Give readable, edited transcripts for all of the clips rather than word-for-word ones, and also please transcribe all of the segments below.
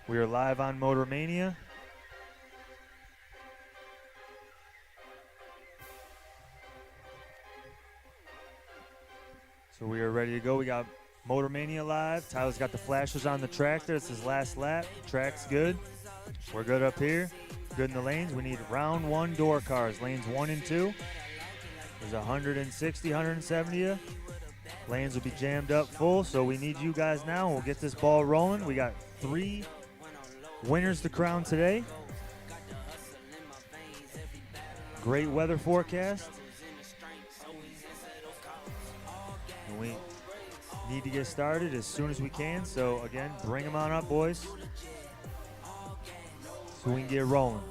We are live on Motor Mania. So we are ready to go. We got Motor Mania live. Tyler's got the flashers on the tractor. It's his last lap. Track's good. We're good up here. Good in the lanes. We need round one door cars. Lanes 1 and 2. There's 160, 170. Lanes will be jammed up full, so we need you guys now. We'll get this ball rolling. We got 3 winners to crown today. Great weather forecast. And we need to get started as soon as we can. So again, bring them on up, boys, so we can get rolling.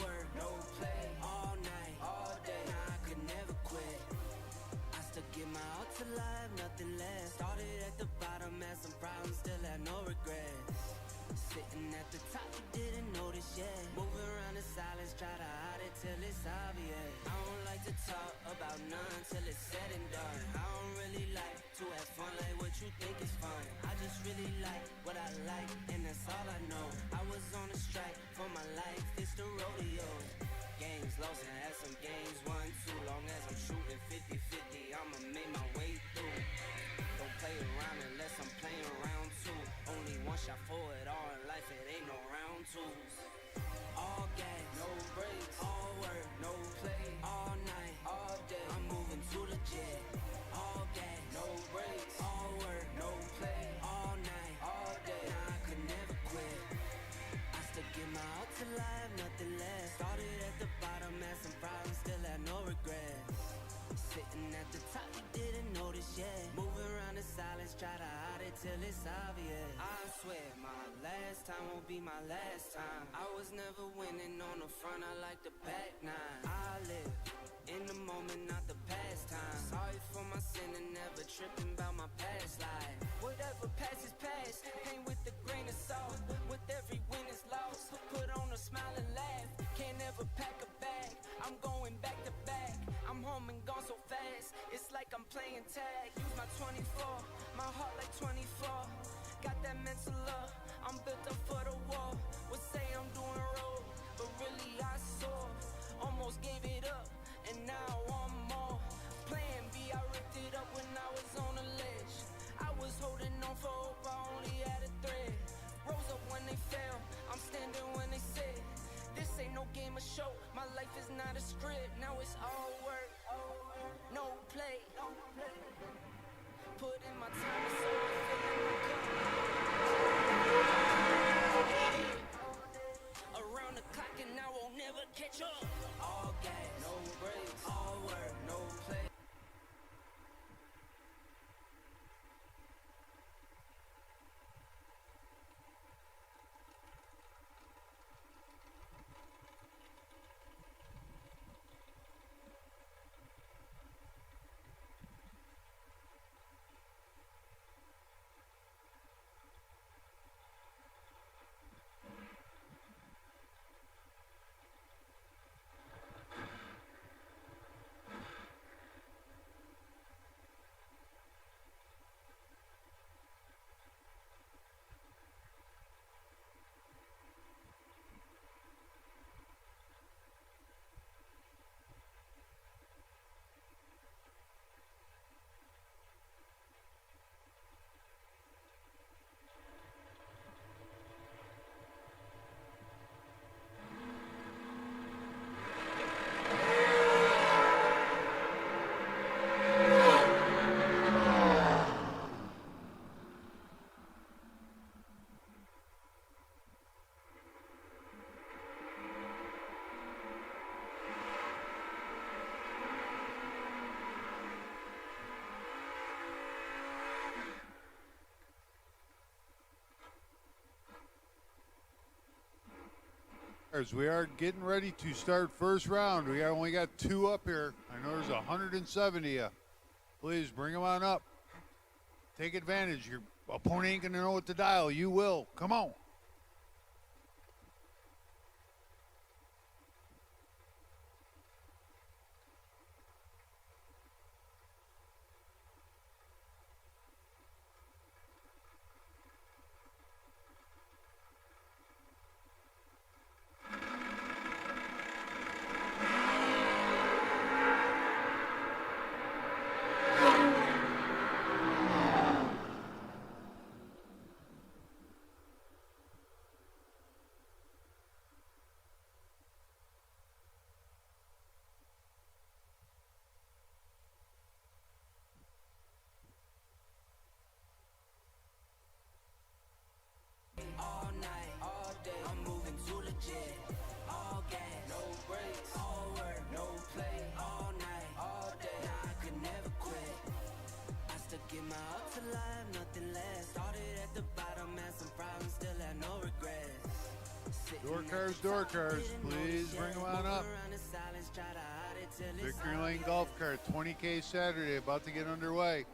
We are getting ready to start first round. We only got 2 up here. I know there's 170 of you. Please bring them on up. Take advantage. Your opponent ain't going to know what to dial. You will. Come on. Door cars, please bring them on up. Victory Lane Golf Cart, 20K Saturday, about to get underway.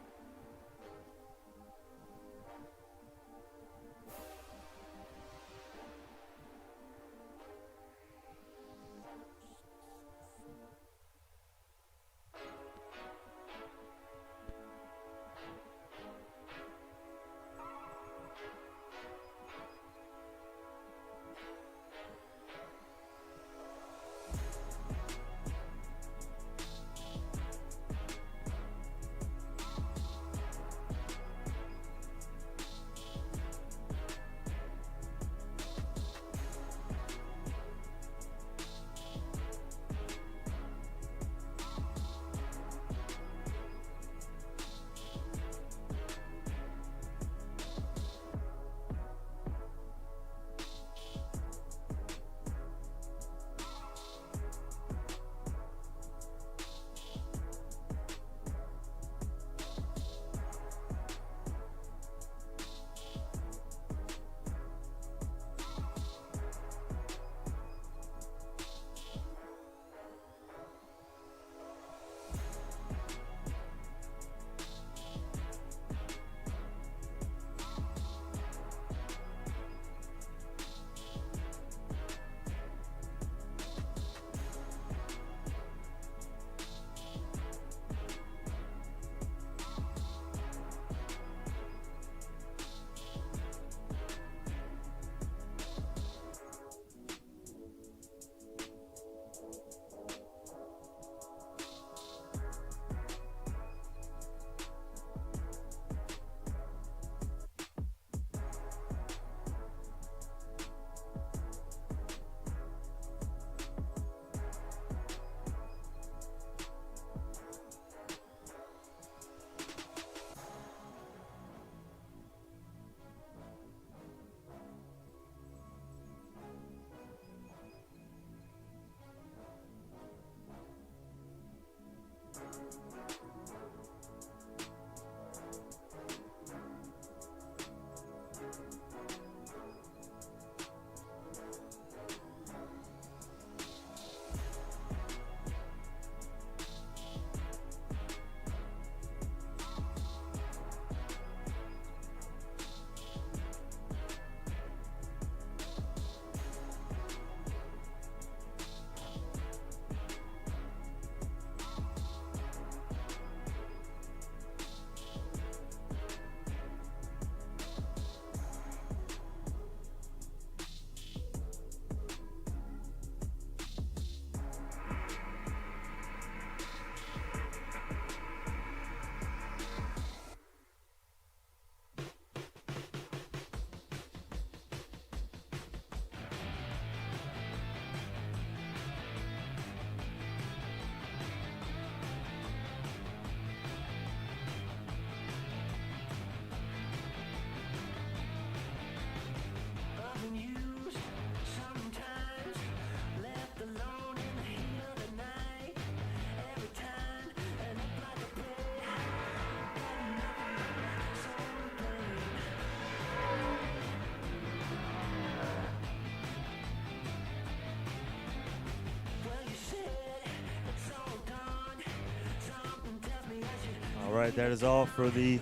All right, that is all for the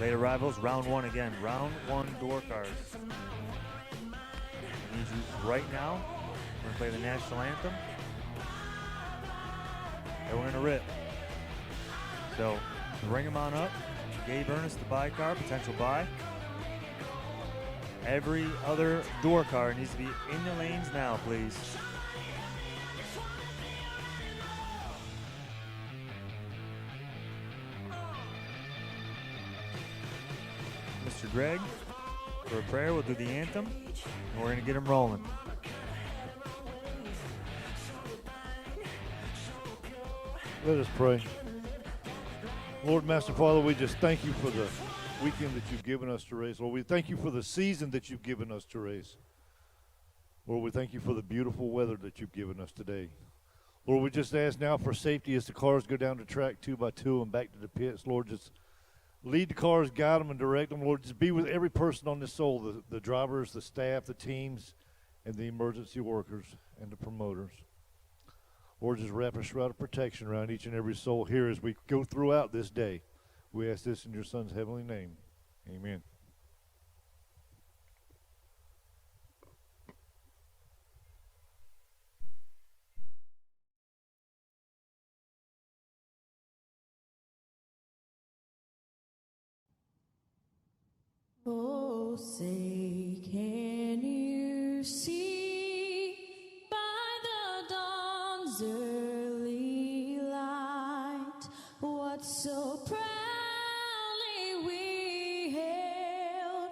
late arrivals. Round one again. Round one door cars. I need you right now. We're going to play the national anthem. And we're going to rip. So bring them on up. Gabe Ernest, the buy car, potential buy. Every other door car needs to be in the lanes now, please. Mr. Greg, for a prayer, we'll do the anthem, and we're going to get him rolling. Let us pray. Lord, Master Father, we just thank you for the weekend that you've given us to race. Lord, we thank you for the season that you've given us to race. Lord, we thank you for the beautiful weather that you've given us today. Lord, we just ask now for safety as the cars go down the track 2 by 2 and back to the pits. Lord, just Lead the cars, guide them, and direct them. Lord, just be with every person on this soul, the drivers, the staff, the teams, and the emergency workers and the promoters. Lord, just wrap a shroud of protection around each and every soul here as we go throughout this day. We ask this in your Son's heavenly name. Amen. Oh, say, can you see by the dawn's early light what so proudly we hailed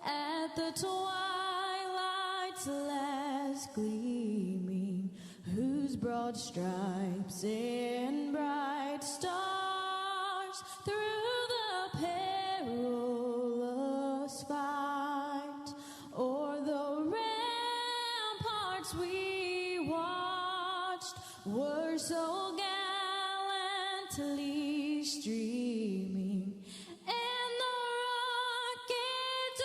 at the twilight's last gleaming, whose broad stripes and bright stars through the perilous fight o'er the ramparts we watched were so gallantly streaming, and the rockets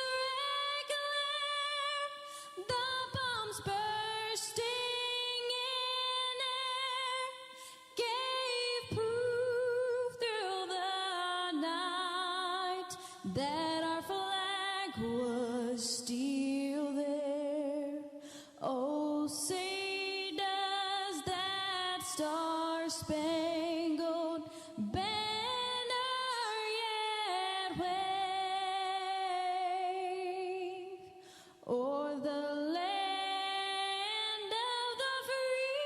regular, the bombs bursting in air, gave proof through the night that our flag was still there. Oh, say does that star-spangled banner yet wave o'er the land of the free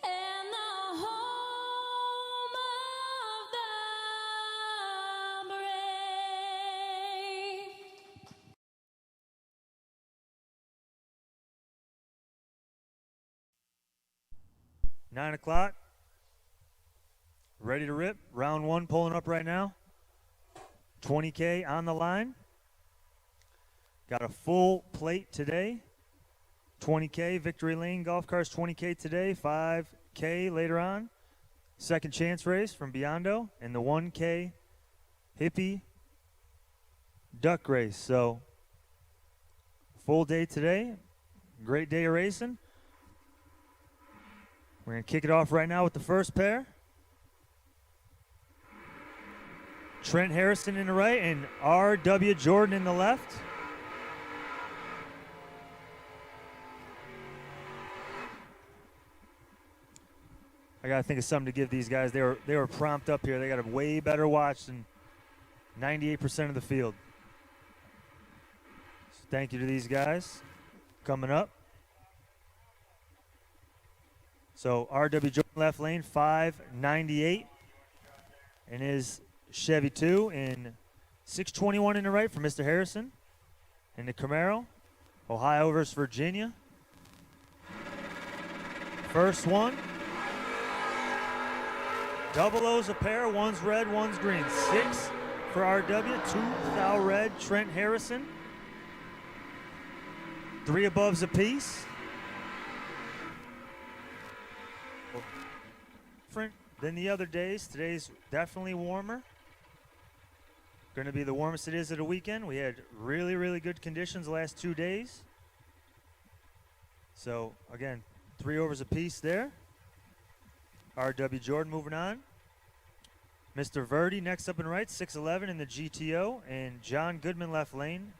and the home of the brave? 9 o'clock. Ready to rip. Round one pulling up right now. 20K on the line. Got a full plate today. 20K Victory Lane Golf Cars 20K today. 5K later on. Second chance race from Biondo. And the 1K Hippie Duck Race. So full day today. Great day of racing. We're going to kick it off right now with the first pair. Trent Harrison in the right and R.W. Jordan in the left. I got to think of something to give these guys. They were prompt up here. They got a way better watch than 98% of the field. So thank you to these guys coming up. So R.W. Jordan left lane, 598 in his Chevy 2, and 621 in the right for Mr. Harrison in the Camaro. Ohio versus Virginia. First one. Double O's a pair, one's red, one's green. 6 for R.W., 2 thou red, Trent Harrison. 3 aboves apiece. Different than the other days. Today's definitely warmer. Going to be the warmest it is of the weekend. We had really, really good conditions the last 2 days. So, again, 3 overs apiece there. R.W. Jordan moving on. Mr. Verdi next up and right, 6'11 in the GTO. And John Goodman left lane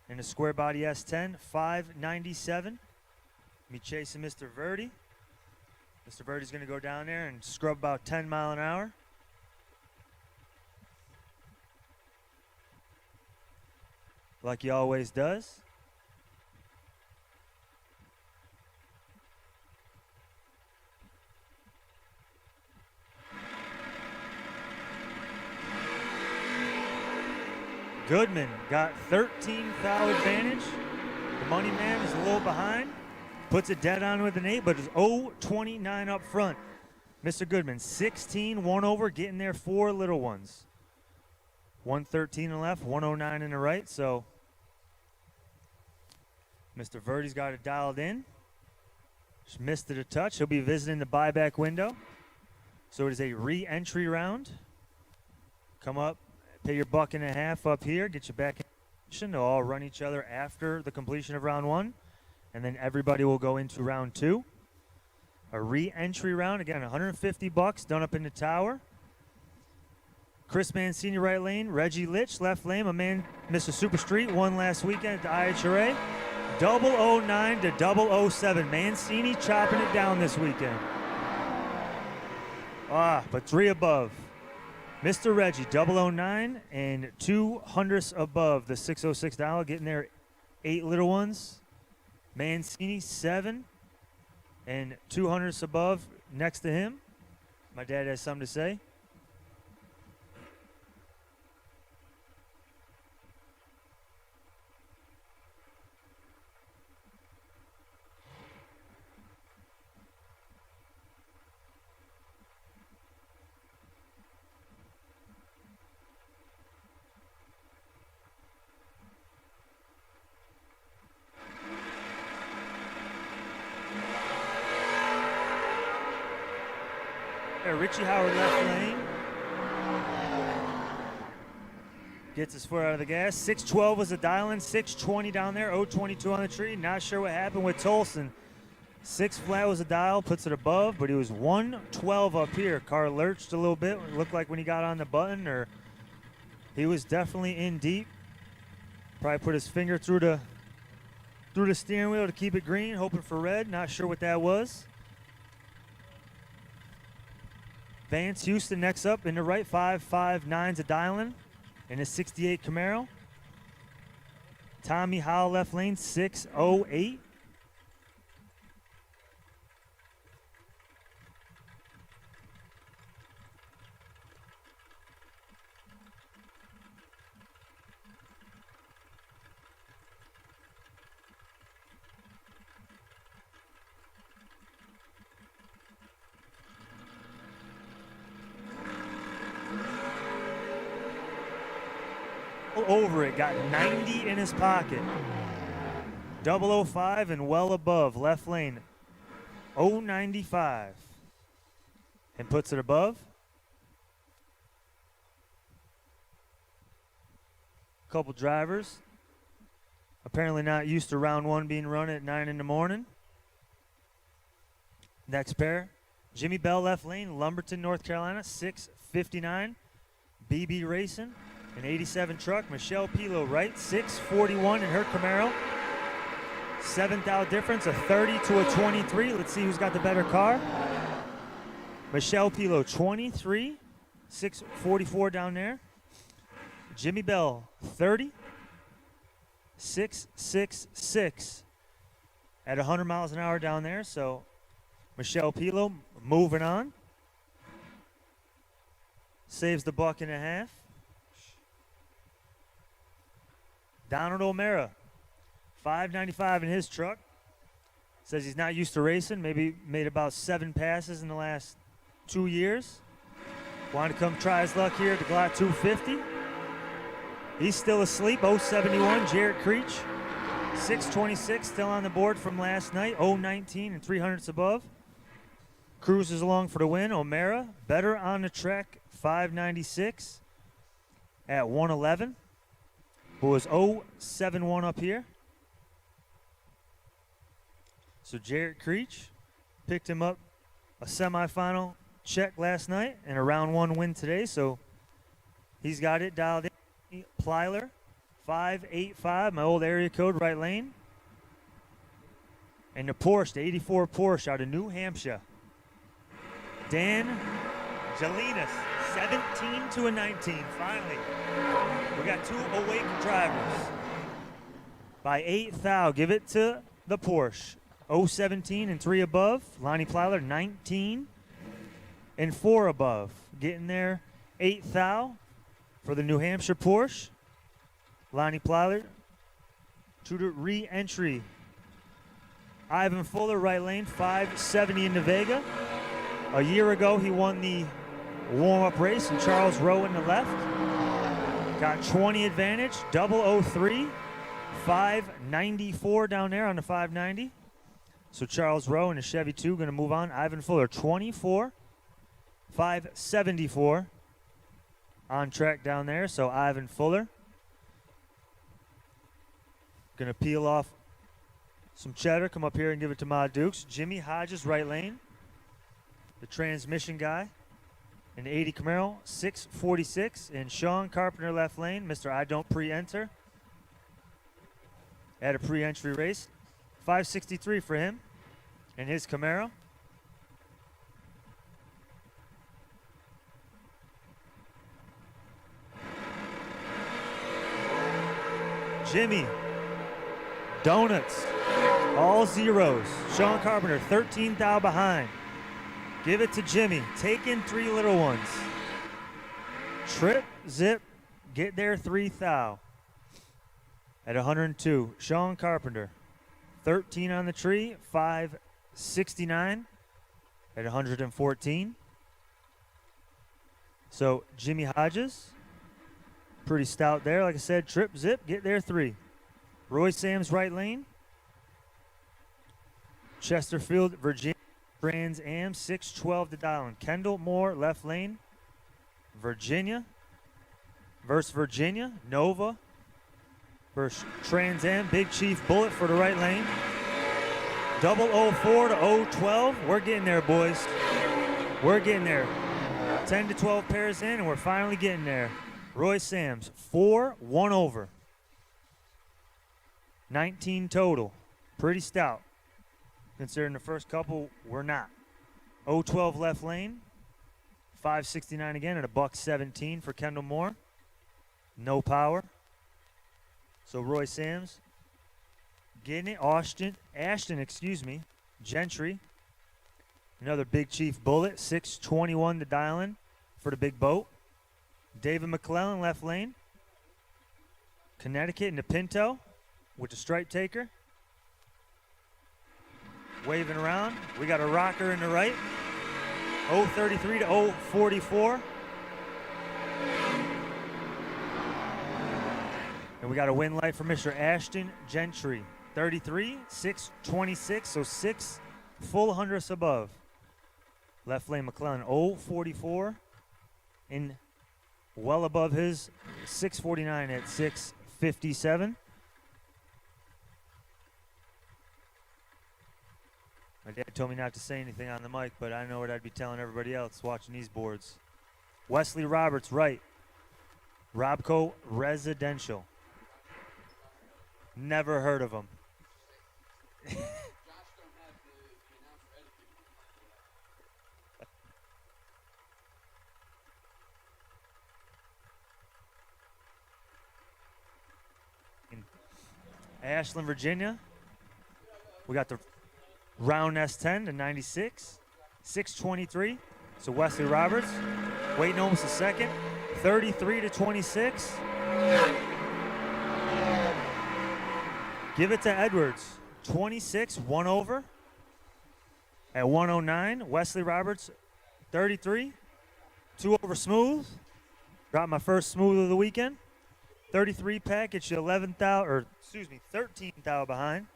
in the square body S10, 597. Me chasing Mr. Verdi. Mr. Verdi's going to go down there and scrub about 10 mile an hour. Like he always does. Goodman got 13 thou advantage. The money man is a little behind. Puts it dead on with an 8, but it's 0-29 up front. Mr. Goodman, 16, 1 over, getting there 4 little ones. 113 in the left, 109 in the right, so Mr. Verdi's got it dialed in. Just missed it a touch. He'll be visiting the buyback window. So it is a re-entry round. Come up, pay your $1.50 up here, get you back in position. They'll all run each other after the completion of round 1, and then everybody will go into round 2. A re-entry round, again, $150, done up in the tower. Chris Mancini, right lane. Reggie Litch, left lane. My man, Mr. Super Street, won last weekend at the IHRA. 009 to 007. Mancini chopping it down this weekend. But 3 above. Mr. Reggie, 009 and 200ths above the $606, getting there 8 little ones. Mancini, 7 and 200ths above next to him. My dad has something to say. Richie Howard left lane. Gets his foot out of the gas. 612 was the dial-in. 620 down there. 022 on the tree. Not sure what happened with Tolson. 6 flat was the dial. Puts it above, but he was 112 up here. Car lurched a little bit. It looked like when he got on the button, or he was definitely in deep. Probably put his finger through the steering wheel to keep it green, hoping for red. Not sure what that was. Vance Houston next up in the right. 559's a dial-in in his 68 Camaro. Tommy Howell left lane. 608. Over it, got 90 in his pocket. 005 and well above, left lane. 095 and puts it above. Couple drivers apparently not used to round 1 being run at 9 in the morning. Next pair, Jimmy Bell left lane, Lumberton, North Carolina. 659. BB Racing. An 87 truck. Michelle Pilo right. 641 in her Camaro. 7th out difference, a 30 to a 23. Let's see who's got the better car. Michelle Pilo, 23. 644 down there. Jimmy Bell, 30. 666 at 100 miles an hour down there. So Michelle Pilo moving on. Saves the $1.50. Donald O'Mara, 595 in his truck. Says he's not used to racing. Maybe made about 7 passes in the last 2 years. Wanted to come try his luck here at the Galot 250. He's still asleep. 071, Jarrett Creech. 626 still on the board from last night. 019 and 300ths above. Cruises along for the win. O'Mara, better on the track. 596 at 111. Who was 071 up here. So Jarrett Creech picked him up a semifinal check last night and a round 1 win today. So he's got it dialed in. Plyler, 585, my old area code, right lane. And the Porsche, the 84 Porsche out of New Hampshire. Dan Jalinas, 17 to a 19, finally. We got 2 awake drivers. By 8 thou, give it to the Porsche. 017 and 3 above. Lonnie Plyler, 19 and 4 above. Getting there, 8 thou for the New Hampshire Porsche. Lonnie Plyler to the re-entry. Ivan Fuller, right lane, 570 in the Vega. A year ago, he won the warm-up race, and Charles Rowe in the left. Got 20 advantage, 003, 594 down there on the 590. So Charles Rowe in the Chevy 2 going to move on. Ivan Fuller, 24 574 on track down there. So Ivan Fuller gonna peel off some cheddar, come up here and give it to Ma Dukes. Jimmy Hodges, right lane, the transmission guy. An 80 Camaro, 646. And Sean Carpenter, left lane, Mr. I Don't Pre-Enter. At a pre-entry race. 563 for him and his Camaro. Jimmy, donuts, all zeros. Sean Carpenter, 13 thou behind. Give it to Jimmy, taking 3 little ones. Trip, zip, get there 3 thou. At 102, Sean Carpenter, 13 on the tree, 569 at 114. So Jimmy Hodges, pretty stout there. Like I said, trip, zip, get there 3. Roy Sam's right lane. Chesterfield, Virginia, Trans Am, 612 to dial. Kendall Moore, left lane. Virginia versus Virginia. Nova versus Trans Am. Big Chief Bullet for the right lane. 004 to 012. We're getting there, boys. We're getting there. 10 to 12 pairs in, and we're finally getting there. Roy Sams, 4, 1 over. 19 total. Pretty stout. Considering the first couple, we're not. 012 left lane. 569 again at $117 for Kendall Moore. No power. So Roy Sams getting it. Ashton, excuse me. Gentry. Another Big Chief Bullet. 621 to dial in for the big boat. David McClellan, left lane. Connecticut in the Pinto with the stripe taker. Waving around. We got a rocker in the right. 033 to 044. And we got a win light for Mr. Ashton Gentry. 33, 626, so 6 full hundredths above. Left lane McClellan, 044. And well above his 649 at 657. My dad told me not to say anything on the mic, but I know what I'd be telling everybody else watching these boards. Wesley Roberts, right. Robco Residential. Never heard of him. In Ashland, Virginia, we got the Round S10 to 96, 623. So Wesley Roberts waiting almost a second. 33 to 26. Give it to Edwards. 26, 1 over. At 109, Wesley Roberts, 33, 2 over smooth. Got my first smooth of the weekend. 33 pack, gets you 11 thou, or excuse me, 13 thou behind.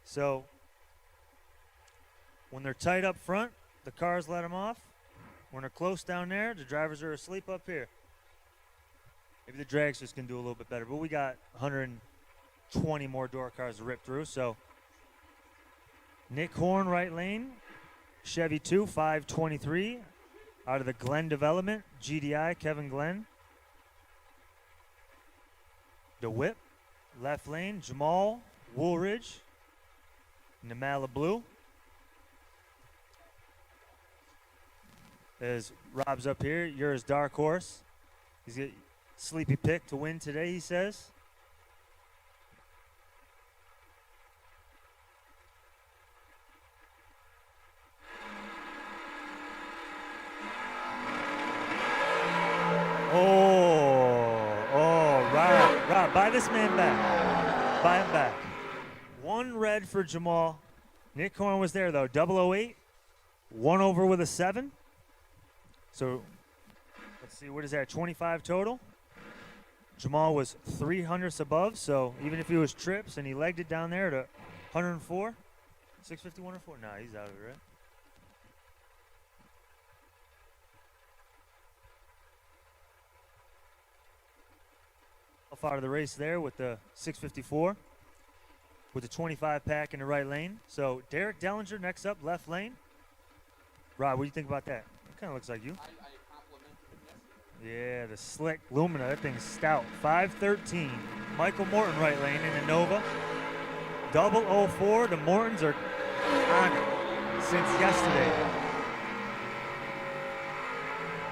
So when they're tight up front, the cars let them off. When they're close down there, the drivers are asleep up here. Maybe the dragsters can do a little bit better, but we got 120 more door cars to rip through. So Nick Horn, right lane, Chevy 2, 523, out of the Glenn Development, GDI, Kevin Glenn. The Whip, left lane, Jamal Woolridge, in the Malibu. As Rob's up here, you're his dark horse. He's got sleepy pick to win today, he says. Rob, buy this man back. Buy him back. 1 red for Jamal. Nick Horn was there, though. 008. 1 over with a 7. So, let's see, what is that, 25 total? Jamal was 300ths above, so even if he was trips and he legged it down there to 104, 650, 104? Nah, he's out of it, right? out of the race there with the 654 with the 25 pack in the right lane. So Derek Dellinger next up, left lane. Rob, what do you think about that? It kind of looks like you. Yeah, the slick Lumina, that thing's stout. 513. Michael Morton right lane in the Nova. 004. The Mortons are on it since yesterday.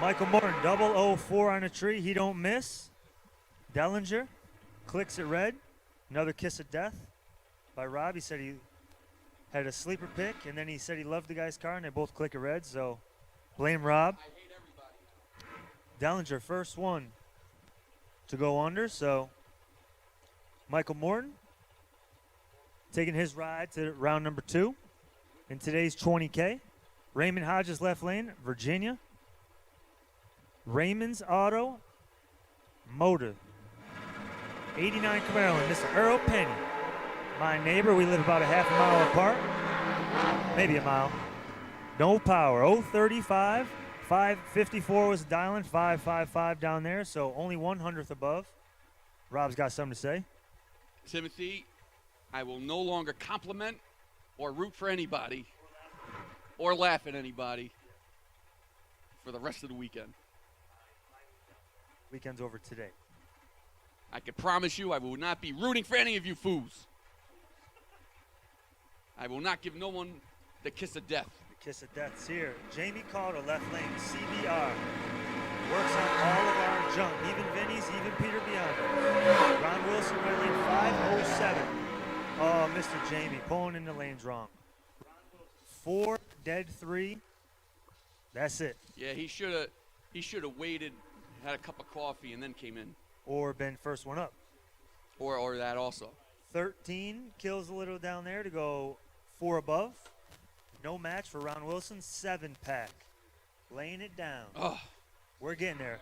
Michael Morton, 004 on a tree. He don't miss. Dellinger clicks it red. Another kiss of death by Rob. He said he had a sleeper pick, and then he said he loved the guy's car, and they both click it red. So blame Rob. Dellinger, first one to go under. So Michael Morton taking his ride to round number 2 in today's 20K. Raymond Hodges left lane, Virginia. Raymond's Auto Motor. 89 Camaro and Mr. Earl Penny. My neighbor, we live about a half a mile apart. Maybe a mile. No power. 035. 554 was dialing. 555 down there, so only 100th above. Rob's got something to say. Timothy, I will no longer compliment or root for anybody or laugh at anybody for the rest of the weekend. Weekend's over today. I can promise you I will not be rooting for any of you fools. I will not give no one the kiss of death. The kiss of death's here. Jamie Calder, left lane, CBR. Works on all of our junk, even Vinny's, even Peter Beyond. Ron Wilson, right lane, 507. Oh, Mr. Jamie, pulling in the lanes wrong. 4, dead 3. That's it. Yeah, he should have waited, had a cup of coffee, and then came in. Or been first one up. Or that also. 13 kills a little down there to go 4 above. No match for Ron Wilson. 7-pack. Laying it down. Oh, We're getting there.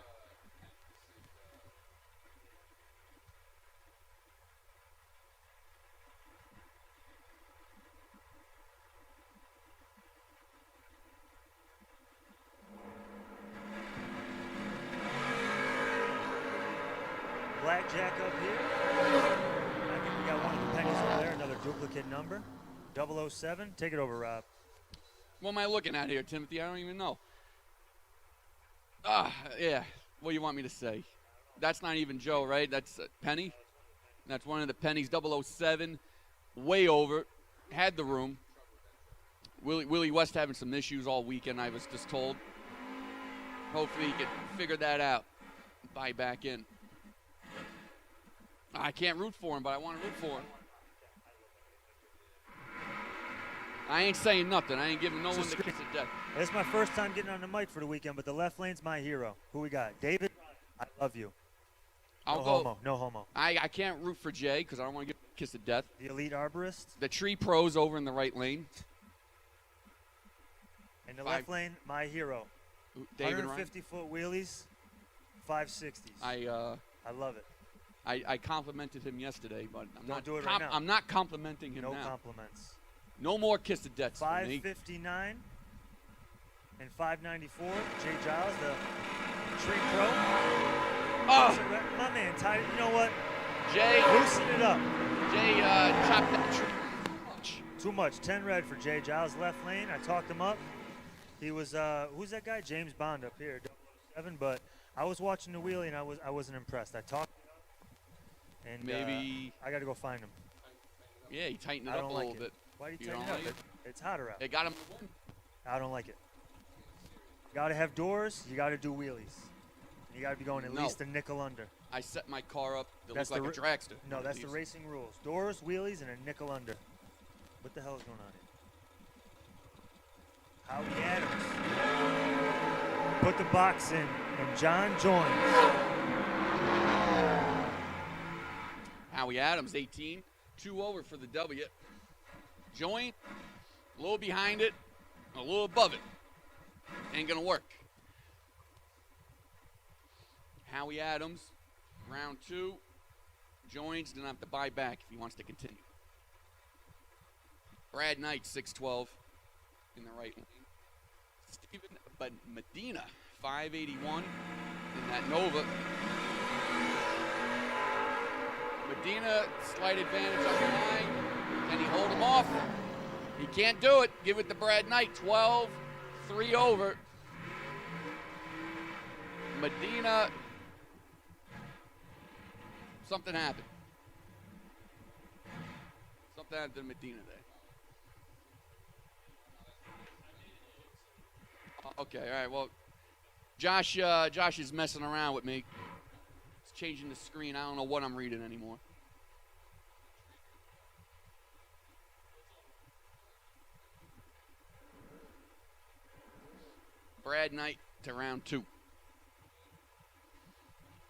Blackjack up here. I think we got one of the pennies over there, another duplicate number. 007. Take it over, Rob. what am I looking at here, Timothy? I don't even know. Yeah. What do you want me to say? That's not even Joe, right? That's Penny. That's one of the pennies, 007, way over. Had the room. Willie West having some issues all weekend, I was just told. Hopefully he can figure that out. Buy back in. I can't root for him, but I want to root for him. I ain't saying nothing. I ain't giving no one the kiss of death. It's my first time getting on the mic for the weekend, but the left lane's my hero. Who we got? David, I love you. I'll No go. homo. No homo. I can't root for Jay because I don't want to give a kiss of death. The elite arborist. The Tree Pros over in the right lane. In the left lane, my hero. David Ryan. 150-foot wheelies, 560s. I love it. I complimented him yesterday, but do it right now. I'm not complimenting him No now. compliments. No more kiss of death for me. 559 and 594. Jay Giles, the Tree Pro. Oh, My man, Ty, you know what? Jay, Loosen it up. Jay chopped that tree. Too much. 10 red for Jay Giles, left lane. I talked him up. He was, who's that guy? James Bond up here, 007. But I was watching the wheelie and I wasn't impressed. I talked him up, and Maybe. I got to go find him. Yeah, he tightened it I up don't a like little it. bit. Why do you You tighten it don't up? like it? It's hotter out. It got him to win. I don't like it. Got to have doors. You got to do wheelies. You got to be going at No. least a nickel under. I set my car up to That's look like the a dragster. No, that's the Please. racing rules. Doors, wheelies, and a nickel under. What the hell is going on here? Howie Adams. Put the box in, and John joins. Howie Adams, 18. 2 over for the W. Joint, a little behind it, a little above it. Ain't going to work. Howie Adams, round 2. Joins, gonna have to buy back if he wants to continue. Brad Knight, 6'12", in the right lane. Steven Medina, 5'81", in that Nova. Medina, slight advantage on the line. Can he hold him off? He can't do it. Give it to Brad Knight. 12, 3 over. Medina, something happened. Something happened to Medina there. Okay, all right, well, Josh is messing around with me. He's changing the screen. I don't know what I'm reading anymore. Brad Knight to round 2.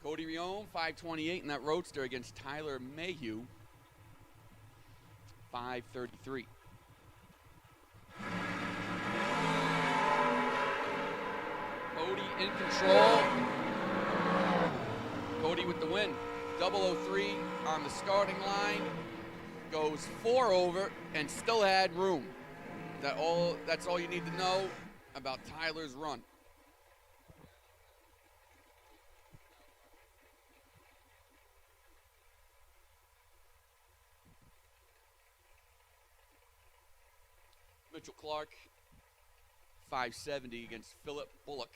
Cody Rion, 528 in that roadster against Tyler Mayhew, 533. Cody in control. Cody with the win. 003 on the starting line. Goes 4 over and still had room. That's all you need to know about Tyler's run. Mitchell Clark, 570 against Philip Bullock,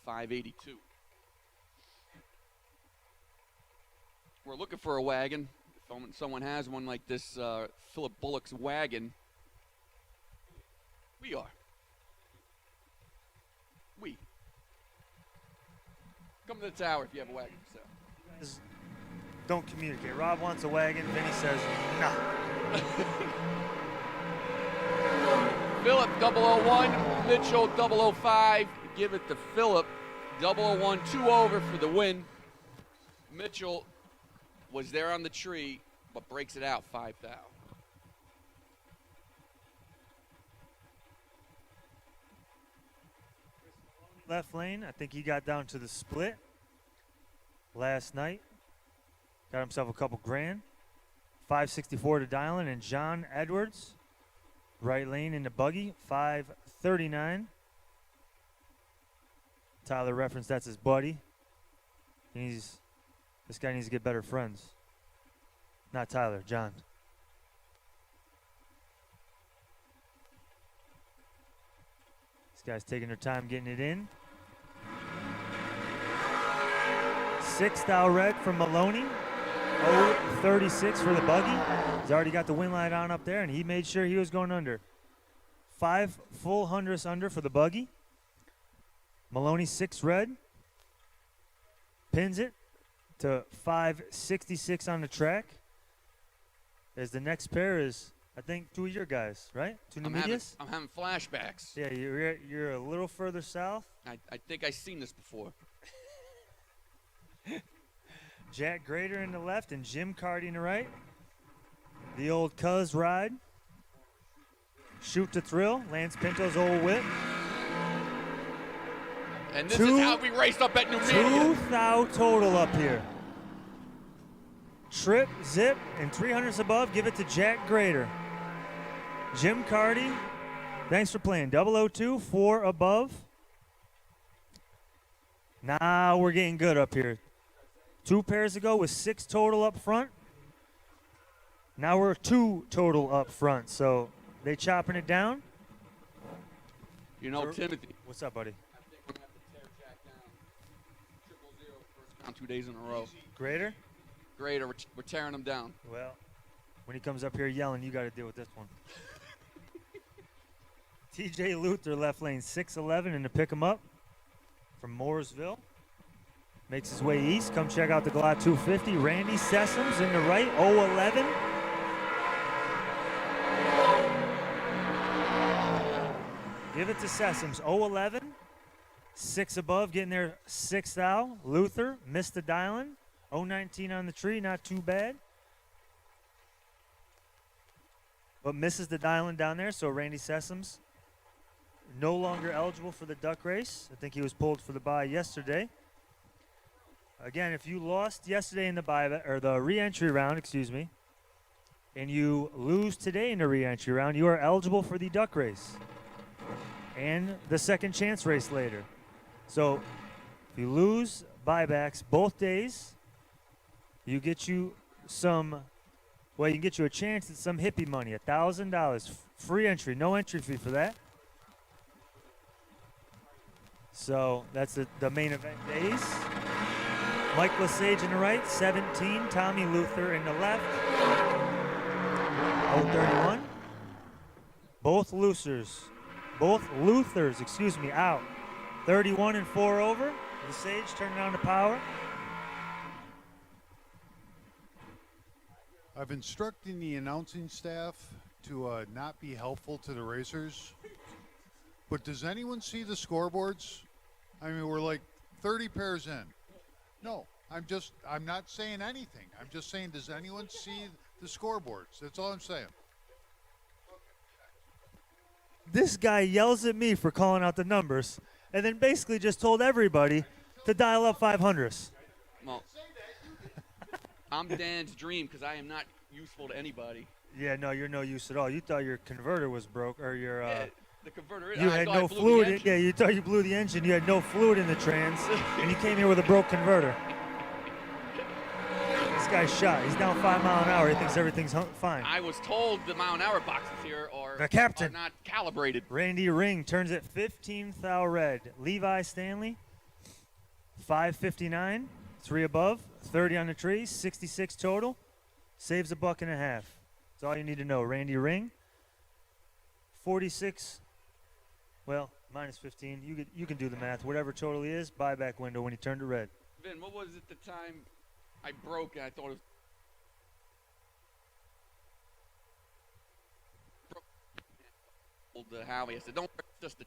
582. We're looking for a wagon. If someone has one like this, Philip Bullock's wagon, we are. We. Come to the tower if you have a wagon for sale. Just don't communicate. Rob wants a wagon. Vinny says, nah. Philip 001, Mitchell 005. Give it to Philip. 001, 2 over for the win. Mitchell was there on the tree, but breaks it out 5 thou. Left lane, I think he got down to the split last night. Got himself a couple grand. 564 to Dylan, and John Edwards, right lane in the buggy, 539. Tyler referenced that's his buddy. This guy needs to get better friends. Not Tyler, John. These guys taking their time getting it in. 6 thou red from Maloney. 036 for the buggy. He's already got the win light on up there, and he made sure he was going under. 5 full hundredths under for the buggy. Maloney 6 red. Pins it to 566 on the track. As the next pair is, I think, 2 of your guys, right? 2 Numidius? I'm having flashbacks. Yeah, you're a little further south. I think I've seen this before. Jack Grader in the left and Jim Cardy in the right. The old Cuz ride. Shoot to thrill. Lance Pinto's old whip. And this is how we raced up at New Media. 2 thou total up here. Trip, zip, and 300s above. Give it to Jack Grader. Jim Cardy, thanks for playing. 002, 4 above. Now we're getting good up here. 2 pairs ago was 6 total up front. Now we're 2 total up front. So they chopping it down. You know, Timothy. What's up, buddy? I think we're going to have to tear Jack down. 000 first round 2 days in a row. Grader? Grader, we're tearing him down. Well, when he comes up here yelling, you got to deal with this one. TJ Luther, left lane, 6'11", and to pick him up from Mooresville. Makes his way east. Come check out the Galot 250. Randy Sessoms in the right, 0'11". Give it to Sessoms, 0'11". 6 above, getting there 6 thou. Luther, missed the dialing. 0'19 on the tree, not too bad. But misses the dialing down there, so Randy Sessoms no longer eligible for the duck race. I think he was pulled for the bye yesterday. Again, if you lost yesterday in the bye or the re-entry round, and you lose today in the re-entry round, you are eligible for the duck race and the second chance race later. So if you lose buybacks both days, you get you some, well, you can get you a chance at some hippie money, $1,000. Free entry, no entry fee for that. So that's the main event days. Mike Lesage in the right, 17. Tommy Luther in the left, 031. Both Luthers, excuse me, out. 31 and 4 over. Lesage turning on the power. I've instructed the announcing staff to not be helpful to the racers. But does anyone see the scoreboards? I mean, we're like 30 pairs in. No, I'm not saying anything. I'm just saying, does anyone see the scoreboards? That's all I'm saying. This guy yells at me for calling out the numbers and then basically just told everybody to dial up 500s. Well, I'm Dan's dream because I am not useful to anybody. Yeah, no, you're no use at all. You thought your converter was broke, or your Yeah, the converter. you had no fluid. Yeah, you thought you blew the engine. You had no fluid in the trans, and you came here with a broke converter. This guy's shot. He's down 5 miles an hour. He thinks everything's fine. I was told the mile an hour boxes here are, The captain. are not calibrated. Randy Ring turns it 15th thou red. Levi Stanley, 559, 3 above, 30 on the tree, 66 total, saves $1.50. That's all you need to know. Randy Ring, 46, well, minus 15. You can do the math. Whatever total he is, buyback window when he turned it red. Vin, what was it the time I broke and I thought it was the Howie? I said, don't break just the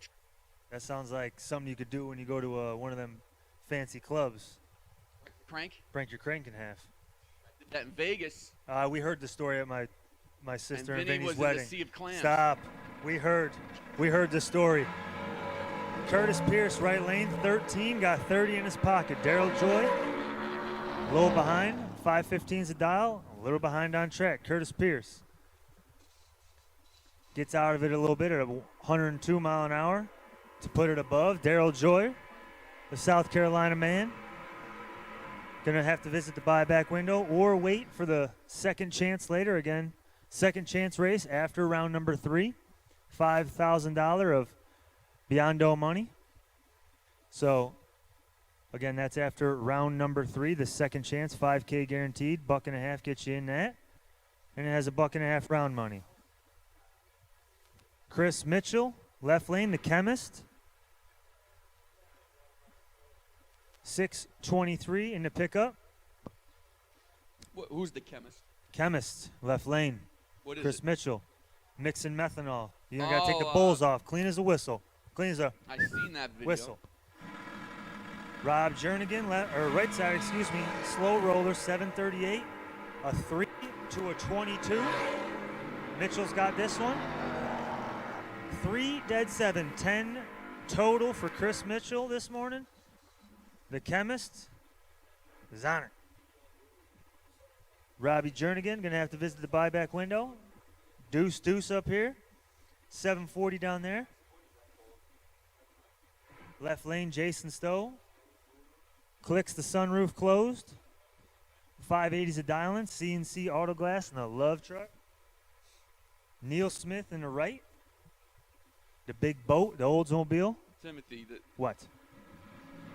That sounds like something you could do when you go to one of them fancy clubs. crank. Break your crank in half. Did that in Vegas. We heard the story at my sister And and Vinny Vinny's was in wedding. the Sea of Clams. Stop. We heard the story. Curtis Pierce, right lane, 13, got 30 in his pocket. Daryl Joy, low behind, 515's a dial, a little behind on track. Curtis Pierce gets out of it a little bit at 102 mile an hour to put it above. Daryl Joy, the South Carolina man, gonna have to visit the buyback window or wait for the second chance later. Again, second chance race after round number 3. $5,000 of Biondo money. So, again, that's after round number 3, the second chance, 5K guaranteed. $1.50 gets you in that. And it has a $1.50 round money. Chris Mitchell, left lane, the chemist. 623 in the pickup. Who's the chemist? Chemist, left lane. What is Chris it? Mitchell, mixing methanol. You don't got to take the Oh, bowls off. Clean as a whistle. Clean as a I seen that video. whistle. Rob Jernigan, right side, excuse me. Slow roller, 738. A 3 to a 22. Mitchell's got this one. 3 dead 7. 10 total for Chris Mitchell this morning. The chemist is on it. Robbie Jernigan going to have to visit the buyback window. Deuce up here. 740 down there. Left lane, Jason Stowe. Clicks the sunroof closed. 580's a dialing. CNC auto glass in the Love truck. Neil Smith in the right. The big boat, the Oldsmobile. Timothy, What?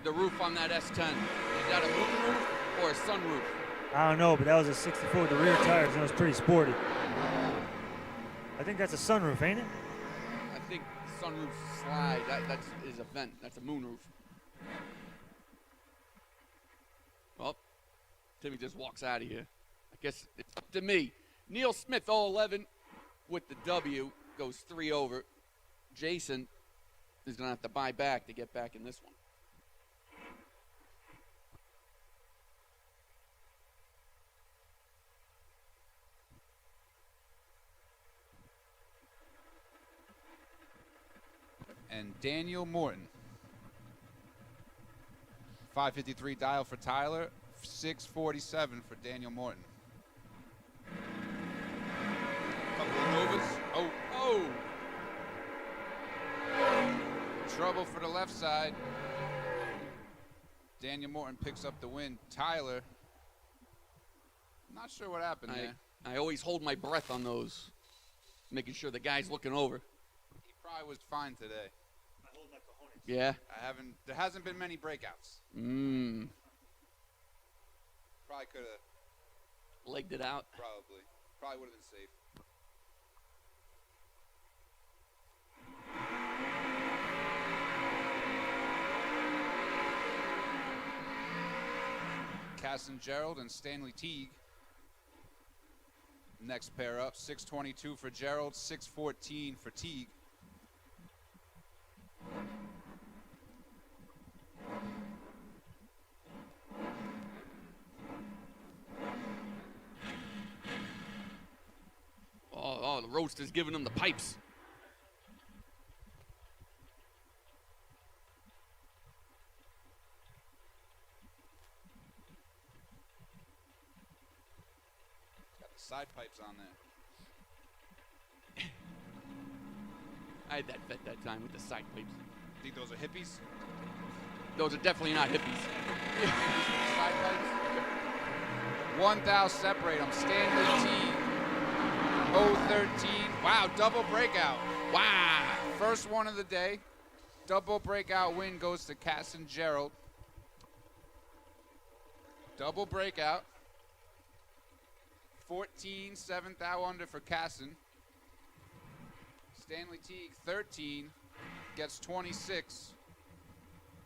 the roof on that S10. Is that a moonroof or a sunroof? I don't know, but that was a 64 with the rear tires, and it was pretty sporty. I think that's a sunroof, ain't it? I think sunroofs slide. That's is a vent. That's a moonroof. Well, Timmy just walks out of here. I guess it's up to me. Neil Smith, 011 with the W, goes 3 over. Jason is going to have to buy back to get back in this one. And Daniel Morton. 553 dial for Tyler, 647 for Daniel Morton. Couple of Novas. Oh. Trouble for the left side. Daniel Morton picks up the win. Tyler Not sure what happened there. I always hold my breath on those, making sure the guy's looking over. He probably was fine today. Yeah. There hasn't been many breakouts. Mmm. Probably could have. Legged it out. Probably. Probably would have been safe. Casson Gerald and Stanley Teague. Next pair up, 622 for Gerald, 614 for Teague. Oh, the roaster's giving him the pipes. Got the side pipes on there. I had that vet that time with the side pipes. Think those are hippies? Those are definitely not hippies. Side pipes? 1 thou separate them. Stanley Teague. 013. Wow, double breakout. Wow. First one of the day. Double breakout win goes to Casson Gerald. Double breakout. 14, 7th thou under for Casson. Stanley Teague, 13, gets 26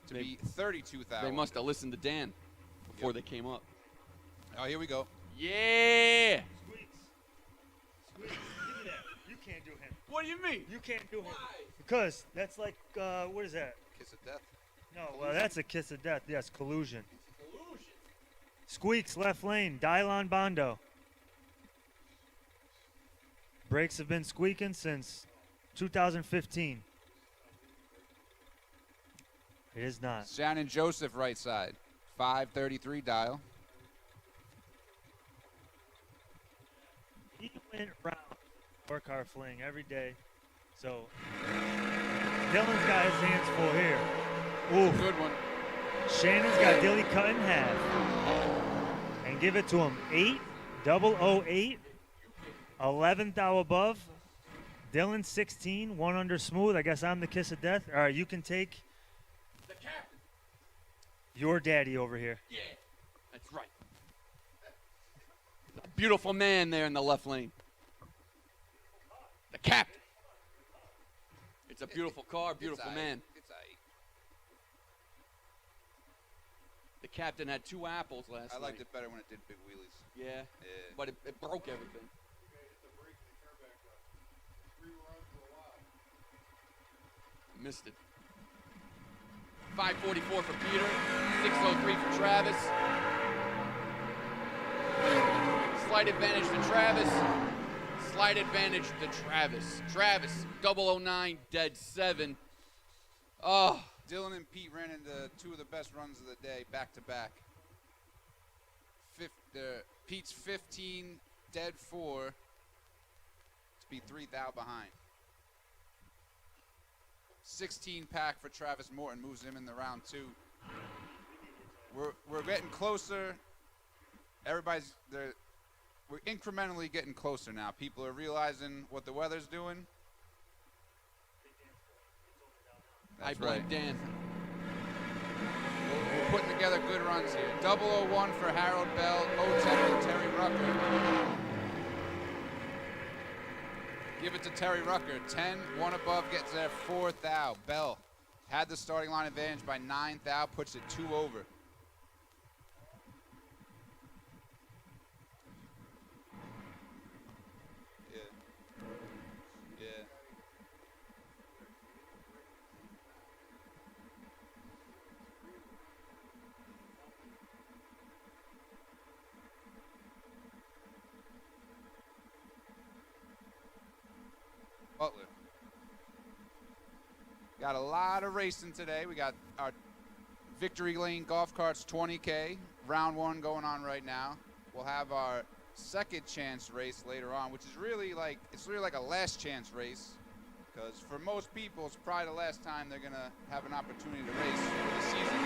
to be 32 thou. They must have listened to Dan before they came up. Oh, here we go. Yeah. Squeaks, give me that. You can't do him. What do you mean? You can't do him. Because that's like, what is that? Kiss of death. No, well, that's a kiss of death. Yes, collusion. Squeaks, left lane. Dylon Bondo. Brakes have been squeaking since 2015. It is not. Shannon Joseph, right side. 533 dial. He went round work car fling every day. So Dylan's got his hands full here. Ooh. Good one. Shannon's got Dilly cut in half. And give it to him. 8-0-0-8. 11th thou above. Dylan 16, 1 under smooth. I guess I'm the kiss of death. All right, you can take The captain. your daddy over here. Yeah. That's right. A beautiful man there in the left lane. The captain. It's a beautiful car, beautiful man. It's aight. The captain had 2 apples last I night. liked it better when it did big wheelies. Yeah. Yeah. But it broke everything. Missed it. 544 for Peter. 603 for Travis. Slight advantage to Travis. Slight advantage to Travis. Travis, 009, dead 7. Oh, Dylan and Pete ran into 2 of the best runs of the day, back to back. Pete's 15, dead 4, to be 3 thou behind. 16 pack for Travis Morton, moves him in the round 2. We're getting closer. We're incrementally getting closer now. People are realizing what the weather's doing. I blame Dan. We're putting together good runs here. 001 for Harold Bell, 010 for Terry Rucker. Give it to Terry Rucker. 10, 1 above gets there, 4 thou. Bell had the starting line advantage by 9 thou, puts it 2 over. Yeah. Yeah. Butler. Got a lot of racing today. We got our Victory Lane Golf Carts 20K, round 1 going on right now. We'll have our second chance race later on, which is really like a last chance race, because for most people it's probably the last time they're gonna have an opportunity to race for the season.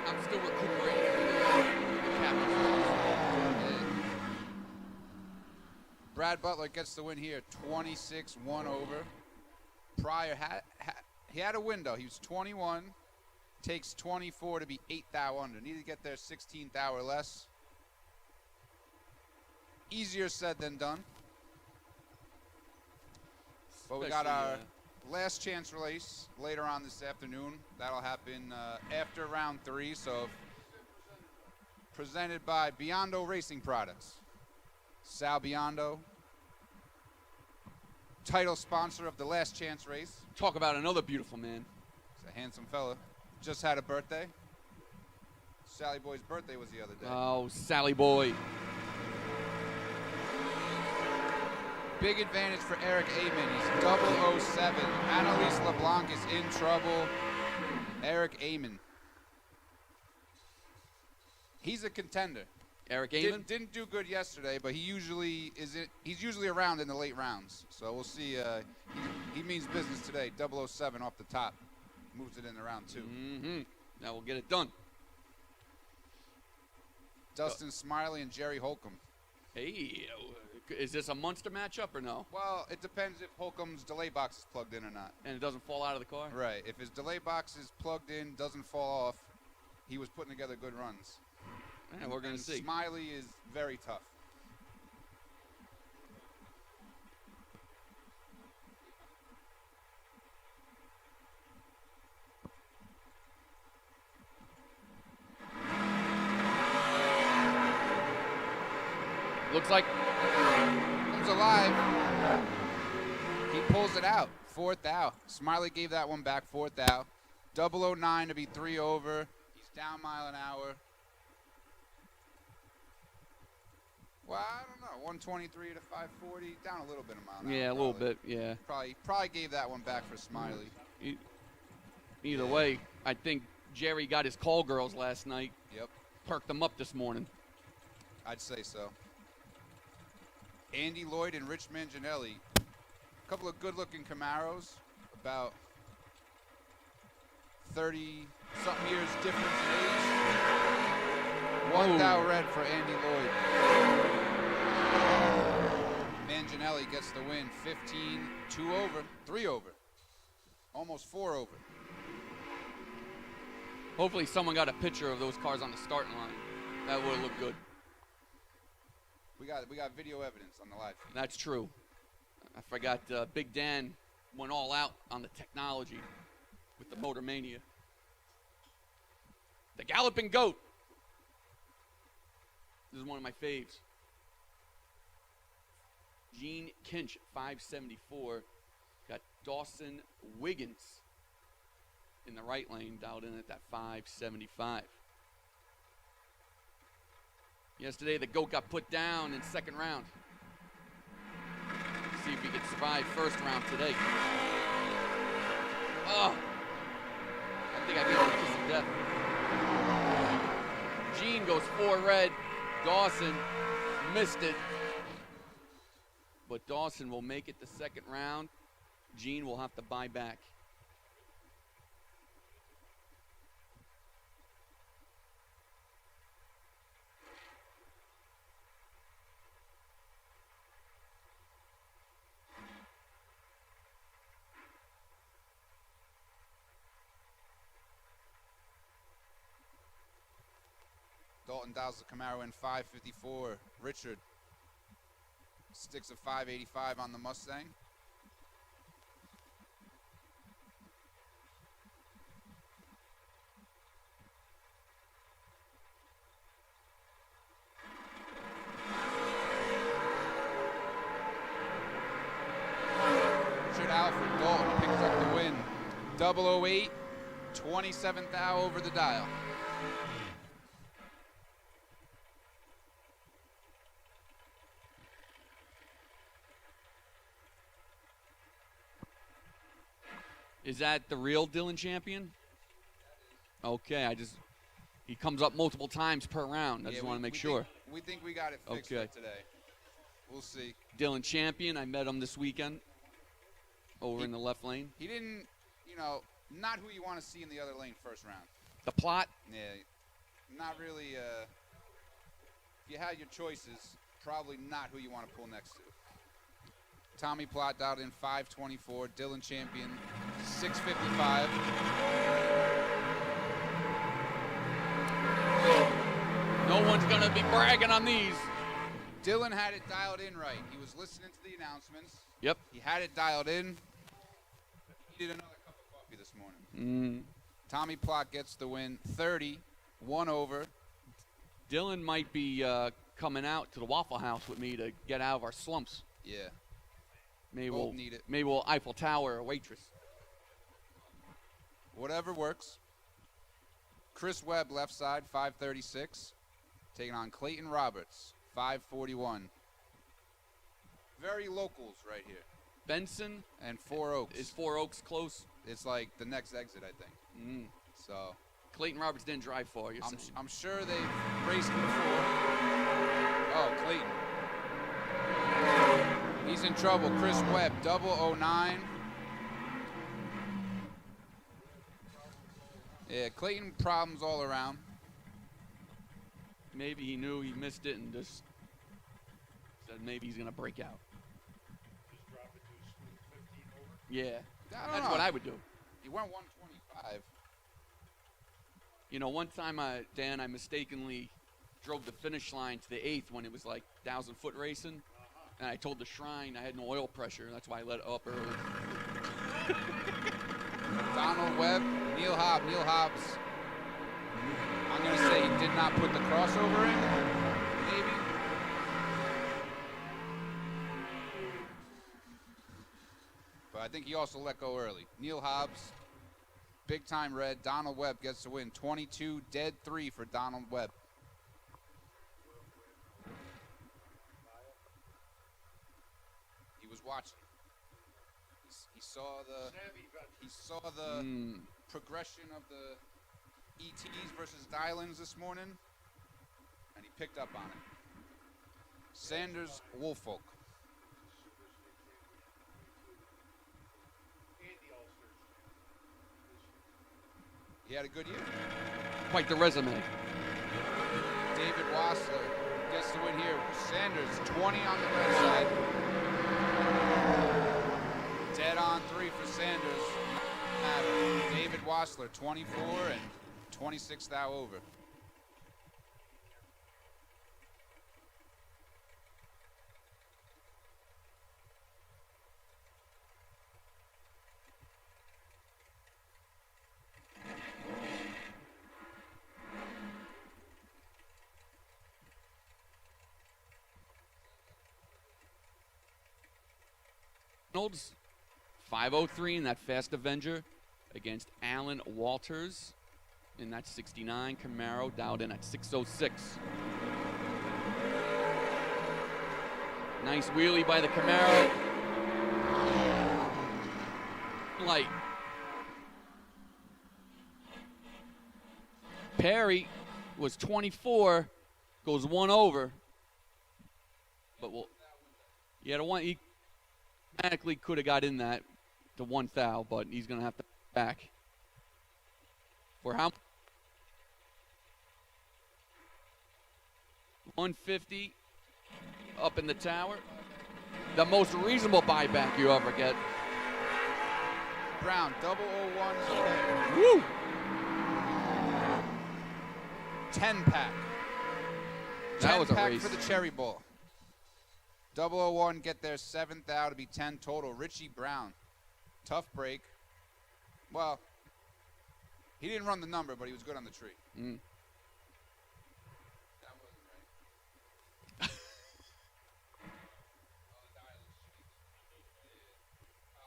I'm still recuperating from the captain. Brad Butler gets the win here, 26, 1 over. Pryor he had a window. He was 21, takes 24 to be 8 thou under. Need to get there 16 thou or less. Easier said than done. But we got our last chance release later on this afternoon. That'll happen after round 3. So presented by Biondo Racing Products. Sal Biondo, title sponsor of the last chance race. Talk about another beautiful man. He's a handsome fella. Just had a birthday. Sally Boy's birthday was the other day. Oh, Sally Boy. Big advantage for Eric Amon. He's 007. Annalise LeBlanc is in trouble. Eric Amon. He's a contender. Eric Amon? Didn't do good yesterday, but he's usually around in the late rounds. So we'll see. He means business today. 007 off the top. Moves it in round 2. Mm-hmm. Now we'll get it done. Dustin Smiley and Jerry Holcomb. Hey, is this a monster matchup or no? Well, it depends if Holcomb's delay box is plugged in or not. And it doesn't fall out of the car? Right. If his delay box is plugged in, doesn't fall off, he was putting together good runs. Yeah, we're going to see. Smiley is very tough. Looks like Comes alive. He pulls it out. 4th thou. Smiley gave that one back. 4th thou. 009 to be 3 over. He's down mile an hour. Well, I don't know. 123 to 540. Down a little bit a mile an hour. yeah, a little bit, yeah. Probably gave that one back for Smiley. Either way, I think Jerry got his call girls last night. Yep. Perked them up this morning. I'd say so. Andy Lloyd and Rich Manginelli. A couple of good-looking Camaros. About 30-something years difference in age. 1 thou red for Andy Lloyd. Manginelli gets the win. 15, 2 over, 3 over. Almost 4 over. Hopefully someone got a picture of those cars on the starting line. That would have looked good. We got video evidence on the live feed. That's true. I forgot Big Dan went all out on the technology with the Motor Mania. The Galloping Goat. This is one of my faves. Gene Kinch, 574. Got Dawson Wiggins in the right lane, dialed in at that 575. Yesterday, the GOAT got put down in second round. See if he could survive first round today. Oh, I think I gave him a kiss of death. Gene goes 4 red. Dawson missed it. But Dawson will make it the second round. Gene will have to buy back. Dalton dials the Camaro in 554. Richard sticks a 585 on the Mustang. Richard Alfred Dalton picks up the win. 008, 27th thou over the dial. Is that the real Dylan Champion? Okay, he comes up multiple times per round. I just want to make sure. We think we got it fixed for today. We'll see. Dylan Champion, I met him this weekend over in the left lane. He didn't, not who you want to see in the other lane first round. The plot? Yeah, not really. If you had your choices, probably not who you want to pull next to. Tommy Plott dialed in 524. Dylan Champion 655. No one's going to be bragging on these. Dylan had it dialed in right. He was listening to the announcements. Yep. He had it dialed in. He needed another cup of coffee this morning. Tommy Plott gets the win. 30, 1 over. Dylan might be coming out to the Waffle House with me to get out of our slumps. Yeah. Maybe Both we'll need it. Maybe we'll Eiffel Tower a waitress. Whatever works. Chris Webb, left side, 536. Taking on Clayton Roberts, 541. Very locals right here. Benson And Four Oaks. is 4 Oaks close. It's like the next exit, I think. So Clayton Roberts didn't drive far. You're saying. I'm sure they've raced before. Oh, Clayton. He's in trouble. Chris Webb, 009. Yeah, Clayton problems all around. Maybe he knew he missed it and just said maybe he's going to break out. Yeah, I don't that's know. what I would do. He went 125. You know, one time, Dan, I mistakenly drove the finish line to the 8th when it was like 1,000-foot racing. And I told the Shrine I had no oil pressure. That's why I let it up early. Donald Webb, Neil Hobbs. Neil Hobbs, I'm going to say he did not put the crossover in, maybe. But I think he also let go early. Neil Hobbs, big time red. Donald Webb gets the win. 22, dead 3 for Donald Webb. He was watching. He saw the progression of the ETs versus dial-ins this morning, and he picked up on it. Sanders Woolfolk. He had a good year. Quite the resume. David Wassler gets the win here. Sanders 20 on the red side. Dead on 3 for Sanders. David Wassler, 24 and 26 thou over. Reynolds, 503 in that Fast Avenger against Alan Walters in that 69 Camaro, dialed in at 606. Nice wheelie by the Camaro. Light. Perry was 24, goes 1 over. But we'll, yeah, the one he automatically could have got in that to 1 thou, but he's going to have to back. For how? 150 up in the tower. The most reasonable buyback you ever get. Brown, 001 is okay. Woo! 10-pack. That was a 10-pack race. for the Cherry Bowl. 001 get their 7th thou to be 10 total. Richie Brown, tough break. Well, he didn't run the number, but he was good on the tree. That wasn't right. I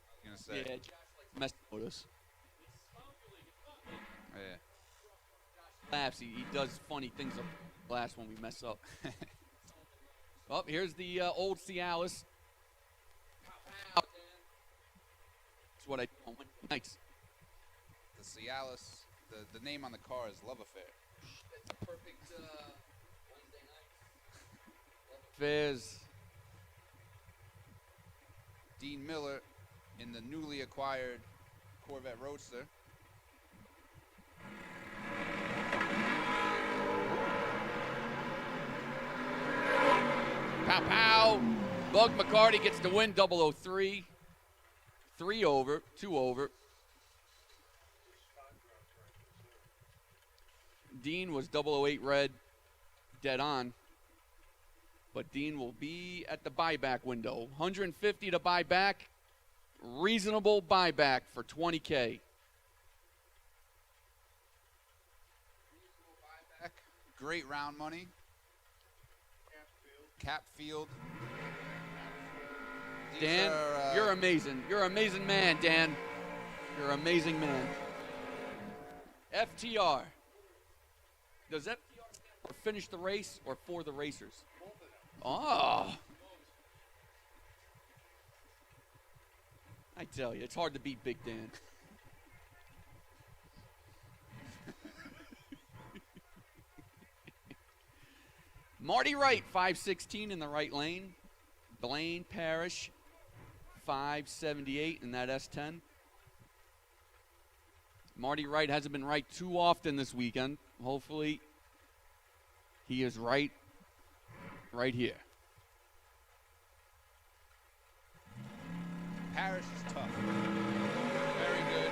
was gonna say. Yeah, Josh likes messing with us. Yeah. Laughs. He does funny things up glass when we mess up. Oh, here's the old Cialis. That's what I do on Wednesday nights. The Cialis, the name on the car is Love Affair. It's a perfect Wednesday night. Fairs. Dean Miller in the newly acquired Corvette Roadster. Pow pow. Bug McCarty gets the win, 003. 3 over, 2 over. Dean was 008 red, dead on. But Dean will be at the buyback window. 150 to buy back. Reasonable buyback for 20K. Great round money. Cap field. These Dan, are, you're amazing. You're an amazing man, Dan. You're an amazing man. FTR. Does FTR stand for finish the race or for the racers? Oh. I tell you, it's hard to beat Big Dan. Marty Wright, 516 in the right lane. Blaine Parrish, 578 in that S10. Marty Wright hasn't been right too often this weekend. Hopefully, he is right here. Parrish is tough. Very good.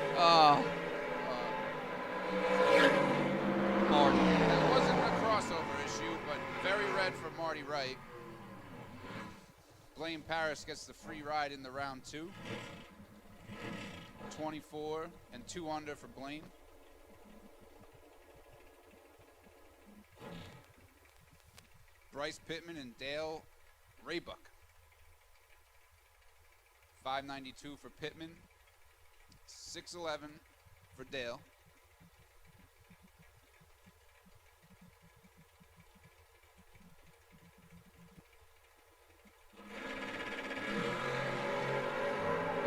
Marty. That wasn't a crossover issue, but very red for Marty Wright. Blaine Parrish gets the free ride in the round 2. 24 and 2 under for Blaine. Bryce Pittman and Dale Raybuck. 592 for Pittman. 611 for Dale.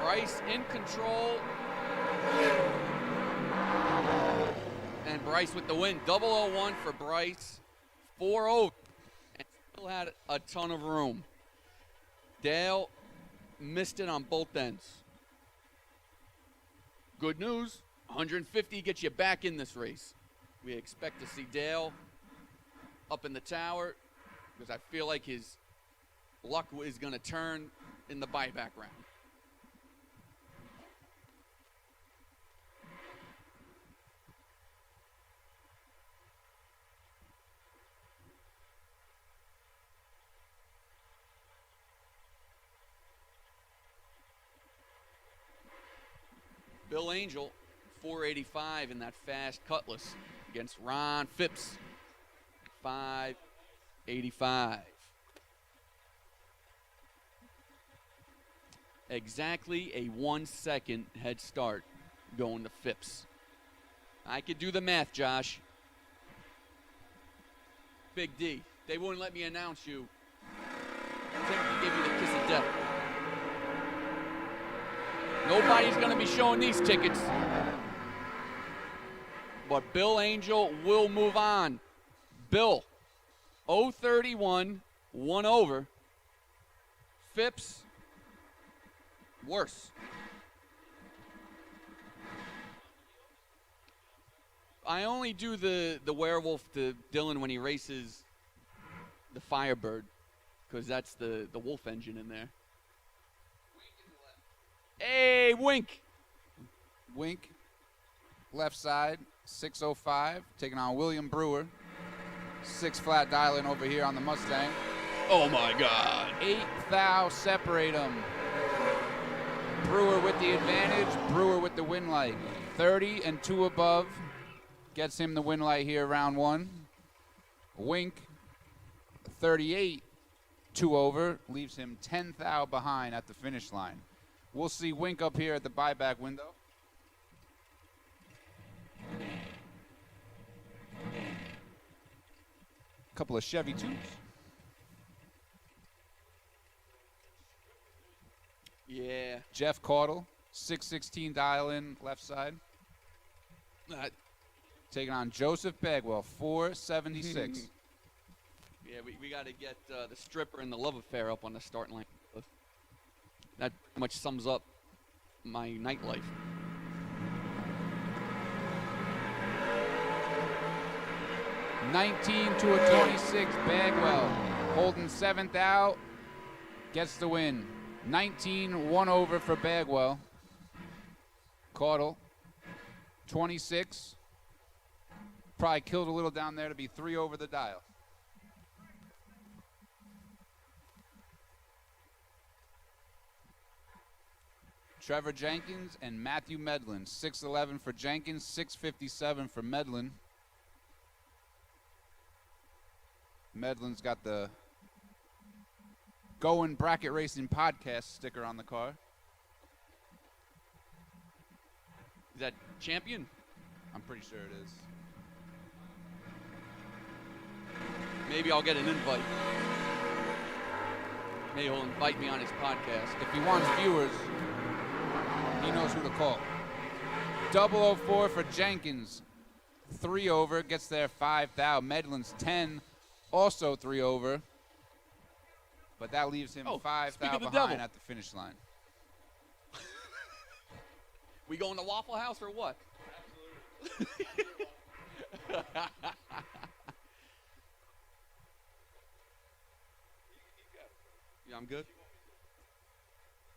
Bryce in control. And Bryce with the win. 001 for Bryce. 4-0. And still had a ton of room. Dale missed it on both ends. Good news. 150 gets you back in this race. We expect to see Dale up in the tower because I feel like his luck is going to turn in the buyback round. Bill Angel, 485 in that fast Cutlass against Ron Phipps, 585. Exactly a 1 second head start going to Phipps. I could do the math, Josh. Big D, they wouldn't let me announce you. Timothy gave you the kiss of death. Nobody's going to be showing these tickets. But Bill Angel will move on. Bill, 031, 1 over. Phipps, worse. I only do the werewolf to Dylan when he races the Firebird, because that's the wolf engine in there. Hey, Wink. Wink, left side, 605, taking on William Brewer. 6 flat dialing over here on the Mustang. Oh, my God. 8 thou separate them. Brewer with the advantage, Brewer with the win light. 30 and 2 above gets him the win light here, round 1. Wink, 38, 2 over, leaves him 10 thou behind at the finish line. We'll see Wink up here at the buyback window. Couple of Chevy 2s. Yeah. Jeff Caudle, 616 dial in left side. Taking on Joseph Bagwell, 476. Yeah, we got to get the stripper and the love affair up on the starting line. That pretty much sums up my nightlife. $19 to a 26, Bagwell holding 7th out. gets the win. 19, 1 over for Bagwell. Caudle, 26. Probably killed a little down there to be 3 over the dial. Trevor Jenkins and Matthew Medlin. 6'11 for Jenkins, 6'57 for Medlin. Medlin's got the Going Bracket Racing Podcast sticker on the car. Is that champion? I'm pretty sure it is. Maybe I'll get an invite. Maybe he'll invite me on his podcast. If he wants viewers, he knows who to call. 004 for Jenkins. 3 over, gets there 5 thou. Medlin's 10, also 3 over. But that leaves him 5 speak thou of the behind devil. at the finish line. We going to Waffle House or what? Yeah, I'm good.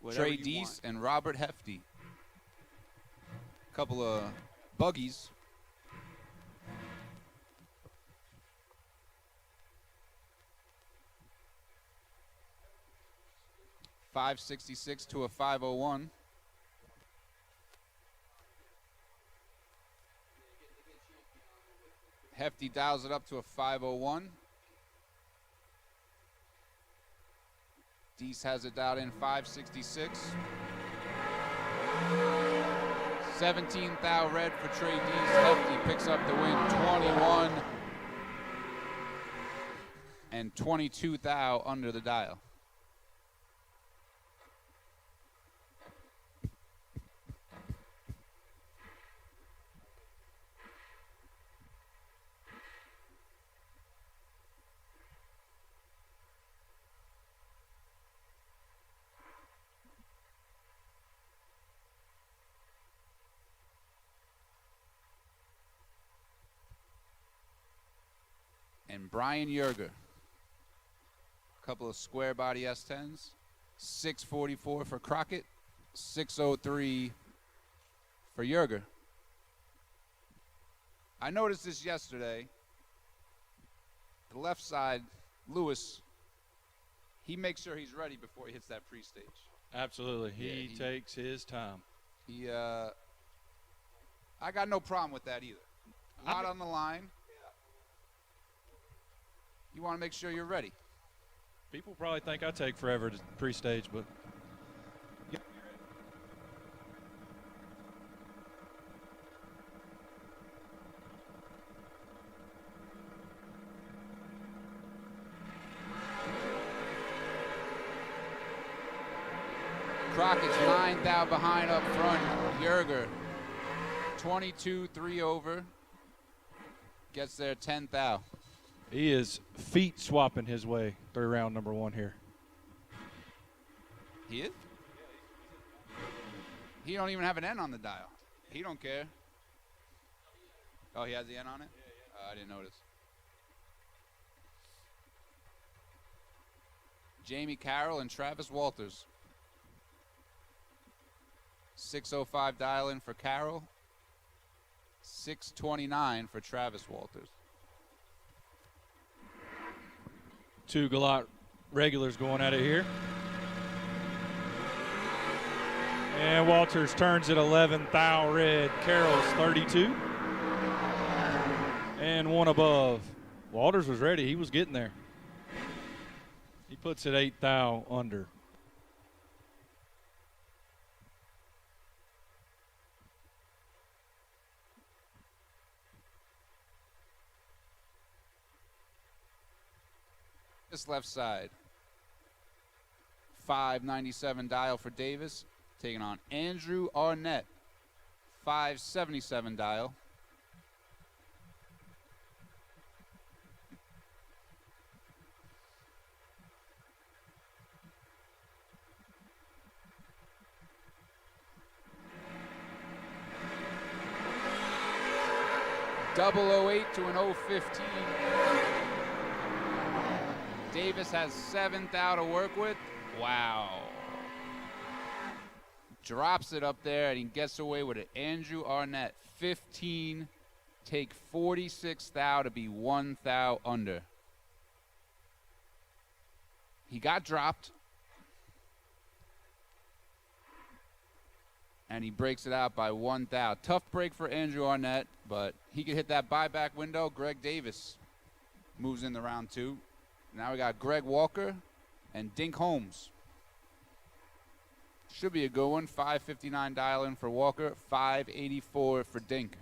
Whatever Trey you Deese want. and Robert Hefty. Couple of buggies. .566 to a .501. Hefty dials it up to a .501. Deese has it dialed in .566. 17 thou red for Trey Deese. Hefty picks up the win, 21 and 22 thou under the dial. And Brian Yerger. A couple of square body S10s. 644 for Crockett. 603 for Yerger. I noticed this yesterday. The left side, Lewis, he makes sure he's ready before he hits that pre-stage. Absolutely. Yeah, He he- takes his time. He, I got no problem with that either. Not on the line. You want to make sure you're ready. People probably think I take forever to pre-stage, but Crockett's 9 thou behind up front. Yerger, 22, 3 over. Gets there 10 thou. he is feet swapping his way through round number 1 here. He is? He don't even have an N on the dial. He don't care. Oh, he has the N on it? I didn't notice. Jamie Carroll and Travis Walters. 605 dial in for Carroll. 629 for Travis Walters. 2 Galot regulars going at it here. And Walters turns it 11 thou red. Carroll's 32. And 1 above. Walters was ready. He was getting there. He puts it 8 thou under. This left side. 597 dial for Davis. Taking on Andrew Arnett. 577 dial. .008 to an 015. Davis has 7 thou to work with. Wow. Drops it up there, and he gets away with it. Andrew Arnett, 15, take 46 thou to be 1 thou under. He got dropped, and he breaks it out by 1 thou. Tough break for Andrew Arnett, but he could hit that buyback window. Greg Davis moves in the round 2. Now we got Greg Walker and Dink Holmes. Should be a good one. 559 dial-in for Walker, 584 for Dink.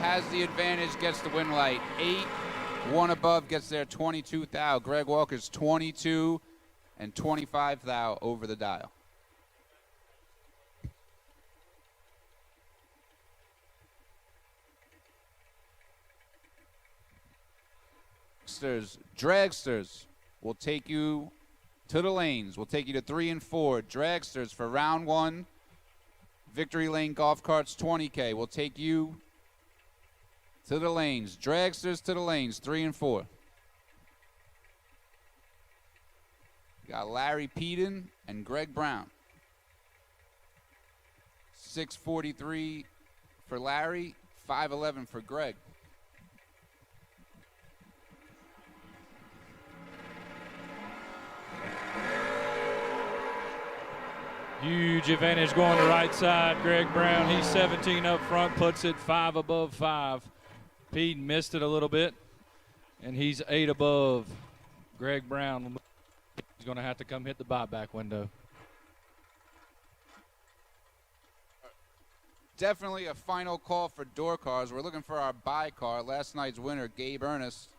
Has the advantage, gets the win light. 8, 1 above gets there 22 thou. Greg Walker's 22 and 25 thou over the dial. Dragsters will take you to the lanes. We'll take you to 3 and 4. Dragsters for round 1. Victory Lane Golf Carts 20K. We'll take you to the lanes. Dragsters to the lanes, 3 and 4. Got Larry Peden and Greg Brown. 643 for Larry, 511 for Greg. Huge advantage going to right side. Greg Brown, he's 17 up front, puts it 5 above 5. Pete missed it a little bit, and he's 8 above. Greg Brown, he's going to have to come hit the buyback window. Definitely a final call for door cars. We're looking for our buy car. Last night's winner, Gabe Ernest.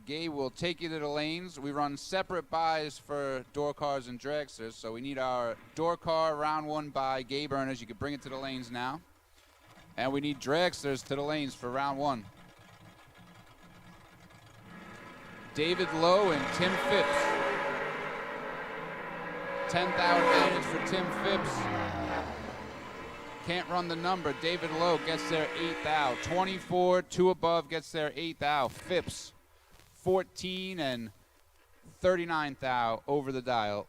Gabe will take you to the lanes. We run separate buys for door cars and dragsters, so we need our door car round 1 buy, Gabe Ernest. You can bring it to the lanes now. And we need dragsters to the lanes for round 1. David Lowe and Tim Phipps. 10 thou advantage for Tim Phipps. Can't run the number. David Lowe gets there 8 thou. 24, 2 above gets there 8 thou. Phipps 14 and 39 thou over the dial.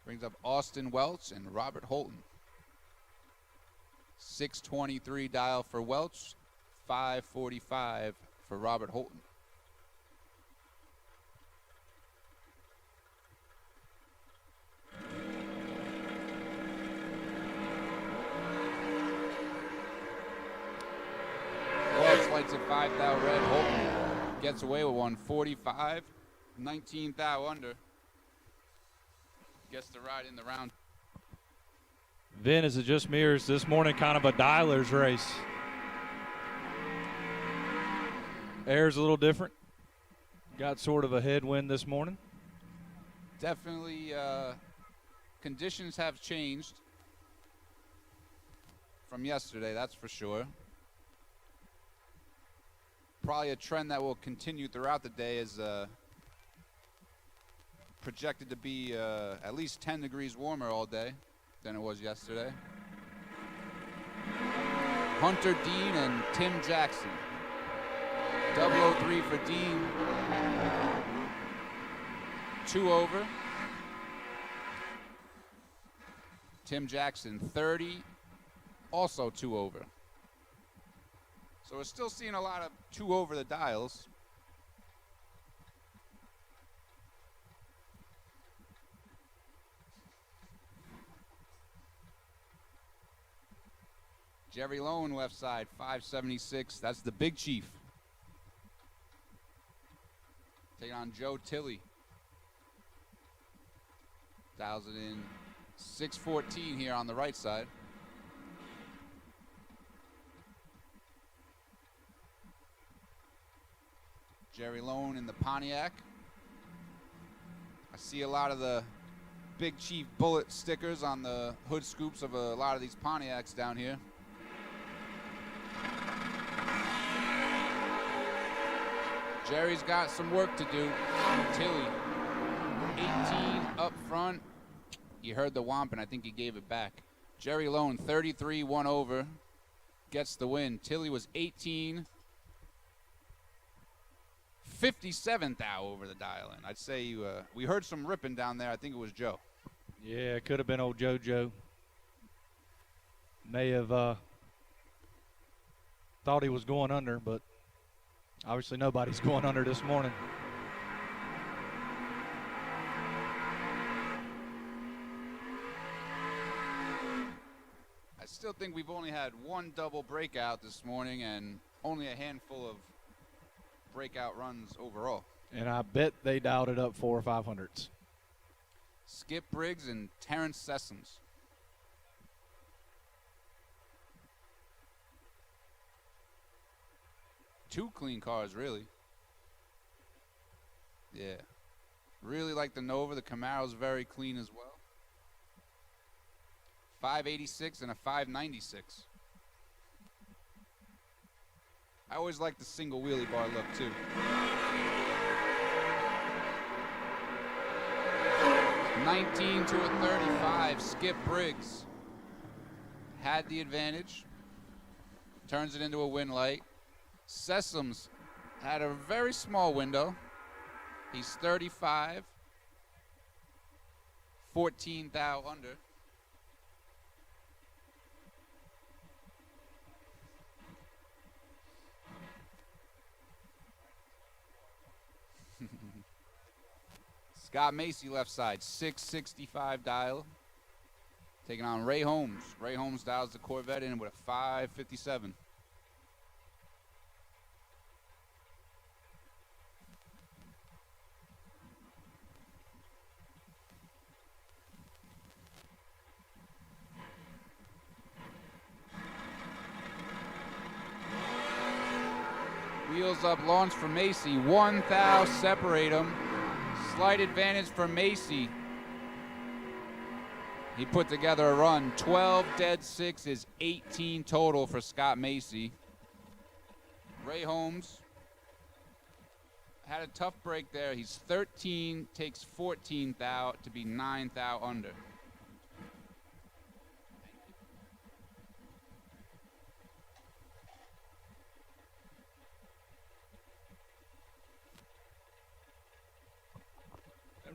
Brings up Austin Welch and Robert Holton. 623 dial for Welch, 545 for Robert Holton. Welch lights at 5 thou red. Holton gets away with 145, 19 thou under. Gets the ride in the round. Vin, as it just mirrors this morning, kind of a dialer's race. Air's a little different. Got sort of a headwind this morning. Definitely conditions have changed from yesterday, that's for sure. Probably a trend that will continue throughout the day is projected to be at least 10 degrees warmer all day than it was yesterday. Hunter Dean and Tim Jackson. 003 for Dean. 2 over. Tim Jackson 30, also 2 over. So we're still seeing a lot of 2 over the dials. Jerry Lowen left side, 576. That's the big chief. Taking on Joe Tilley. Dials it in 614 here on the right side. Jerry Lone in the Pontiac. I see a lot of the Big Chief bullet stickers on the hood scoops of a lot of these Pontiacs down here. Jerry's got some work to do. Tilley, 18 up front. You heard the whomp, and I think he gave it back. Jerry Lone, 33, 1 over, gets the win. Tilley was 18, 57 thou over the dial-in. I'd say we heard some ripping down there. I think it was Joe. Yeah, it could have been old JoJo. May have thought he was going under, but obviously nobody's going under this morning. I still think we've only had one double breakout this morning and only a handful of breakout runs overall. And I bet they dialed it up 400 or 500s. Skip Briggs and Terrence Sessoms. Two clean cars, really. Yeah. Really like the Nova. The Camaro's very clean as well. 586 and a 596. I always like the single wheelie bar look, too. 19 to a 35. Skip Briggs had the advantage. Turns it into a win light. Sessoms had a very small window. He's 35. 14 thou under. Scott Macy left side, 665 dial. Taking on Ray Holmes. Ray Holmes dials the Corvette in with a 557. Wheels up launch for Macy. 1 thou separate them. Slight advantage for Macy. He put together a run. 12 dead 6 is 18 total for Scott Macy. Ray Holmes had a tough break there. He's 13, takes 14 thou to be 9 thou under.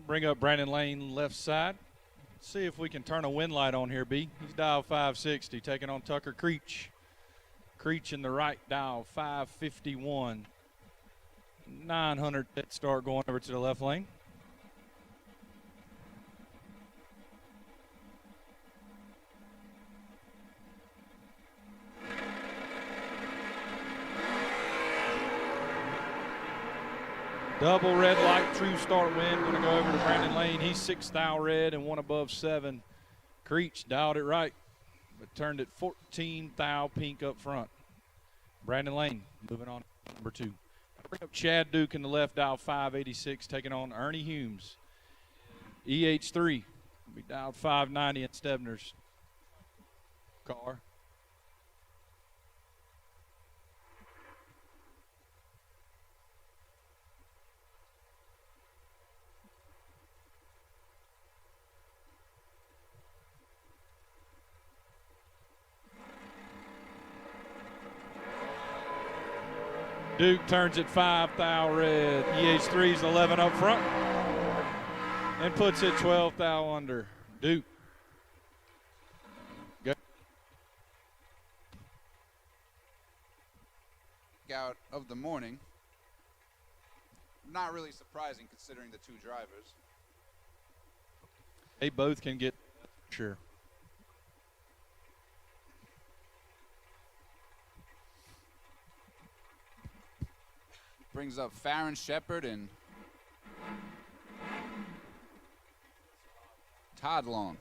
Bring up Brandon Lane left side. See if we can turn a wind light on here, B. He's dial 560, taking on Tucker Creech. Creech in the right dial, 551. 900 at start going over to the left lane. Double red light, true start win. Going to go over to Brandon Lane. He's 6 thou red and one above 7. Creech dialed it right, but turned it 14 thou pink up front. Brandon Lane moving on to number 2. Bring up Chad Duke in the left dial, 586, taking on Ernie Humes. EH3, we dialed 590 in Stebner's car. Duke turns it 5 thou red. EH3's 11 up front and puts it 12 thou under. Duke. Go. Out of the morning. Not really surprising considering the two drivers. They both can get sure. Brings up Farron Shepard and Todd Long.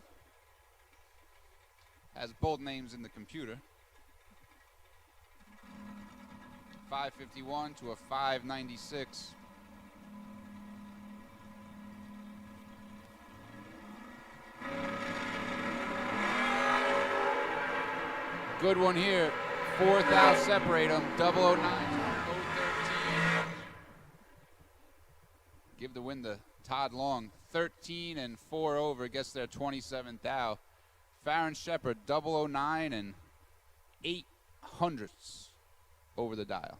Has both names in the computer. 551 to a 596. Good one here. Fourth out, separate them. 009 to 013. Give the win to Todd Long. 13 and 4 over. Gets their 27th thou. Farron Shepard, 009 and 800ths over the dial.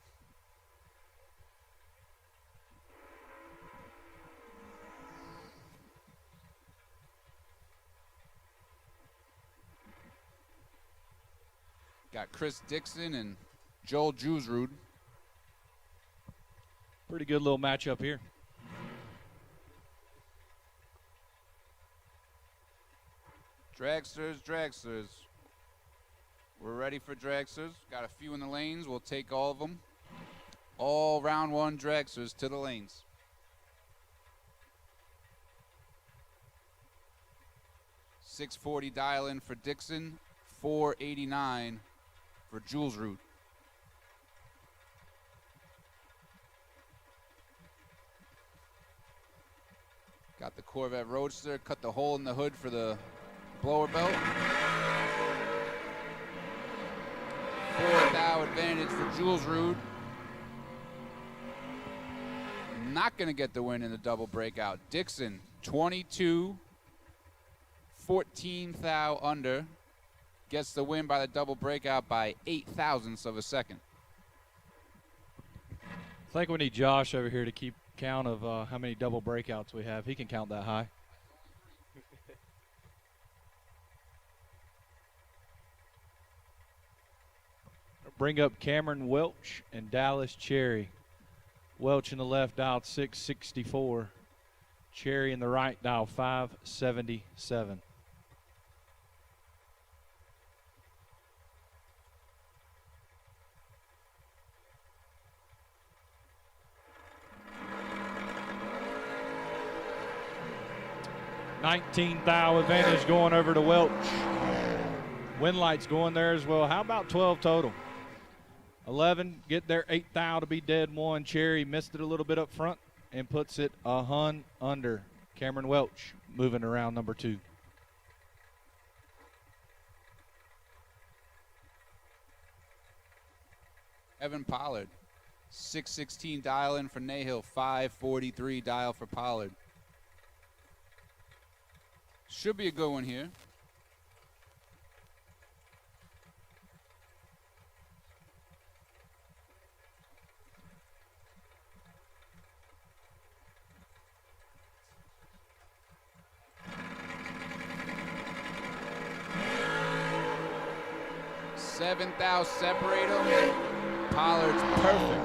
Got Chris Dixon and Joel Jusrud. Pretty good little matchup here. Dragsters. We're ready for dragsters. Got a few in the lanes. We'll take all of them. All round one dragsters to the lanes. $640 dial in for Dixon. $489 for Jusrud. Got the Corvette Roadster. Cut the hole in the hood for the blower belt. 4th thou advantage for Jusrud. Not going to get the win in the double breakout. Dixon, 22, 14th thou under. Gets the win by the double breakout by 0.08 of a second. I think we need Josh over here to keep count of how many double breakouts we have. He can count that high. Bring up Cameron Welch and Dallas Cherry. Welch in the left dialed 664. Cherry in the right dial 577. $19 thou advantage going over to Welch. Win lights going there as well. How about 12 total? 11 get their 8th thou to be dead one. Cherry missed it a little bit up front and puts it a hun under. Cameron Welch moving around number 2. Evan Pollard, 616 dial in for Nahill, 543 dial for Pollard. Should be a good one here. Seventh thou separate them. Pollard's perfect.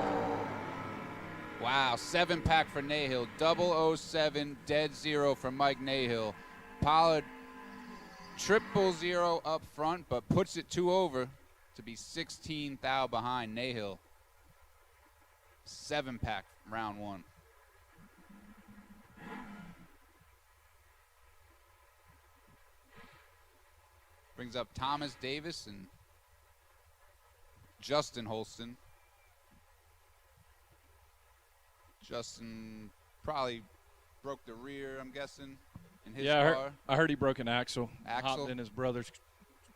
Wow, 7-pack for Nahill. 007, dead 0 for Mike Nahill. Pollard 000 up front, but puts it 2 over to be 16 thou behind Nahill. 7-pack round 1. Brings up Thomas Davis and Justin Holston. Justin probably broke the rear, I'm guessing, in his car. I heard he broke an axle. Axle? Hopped in his brother's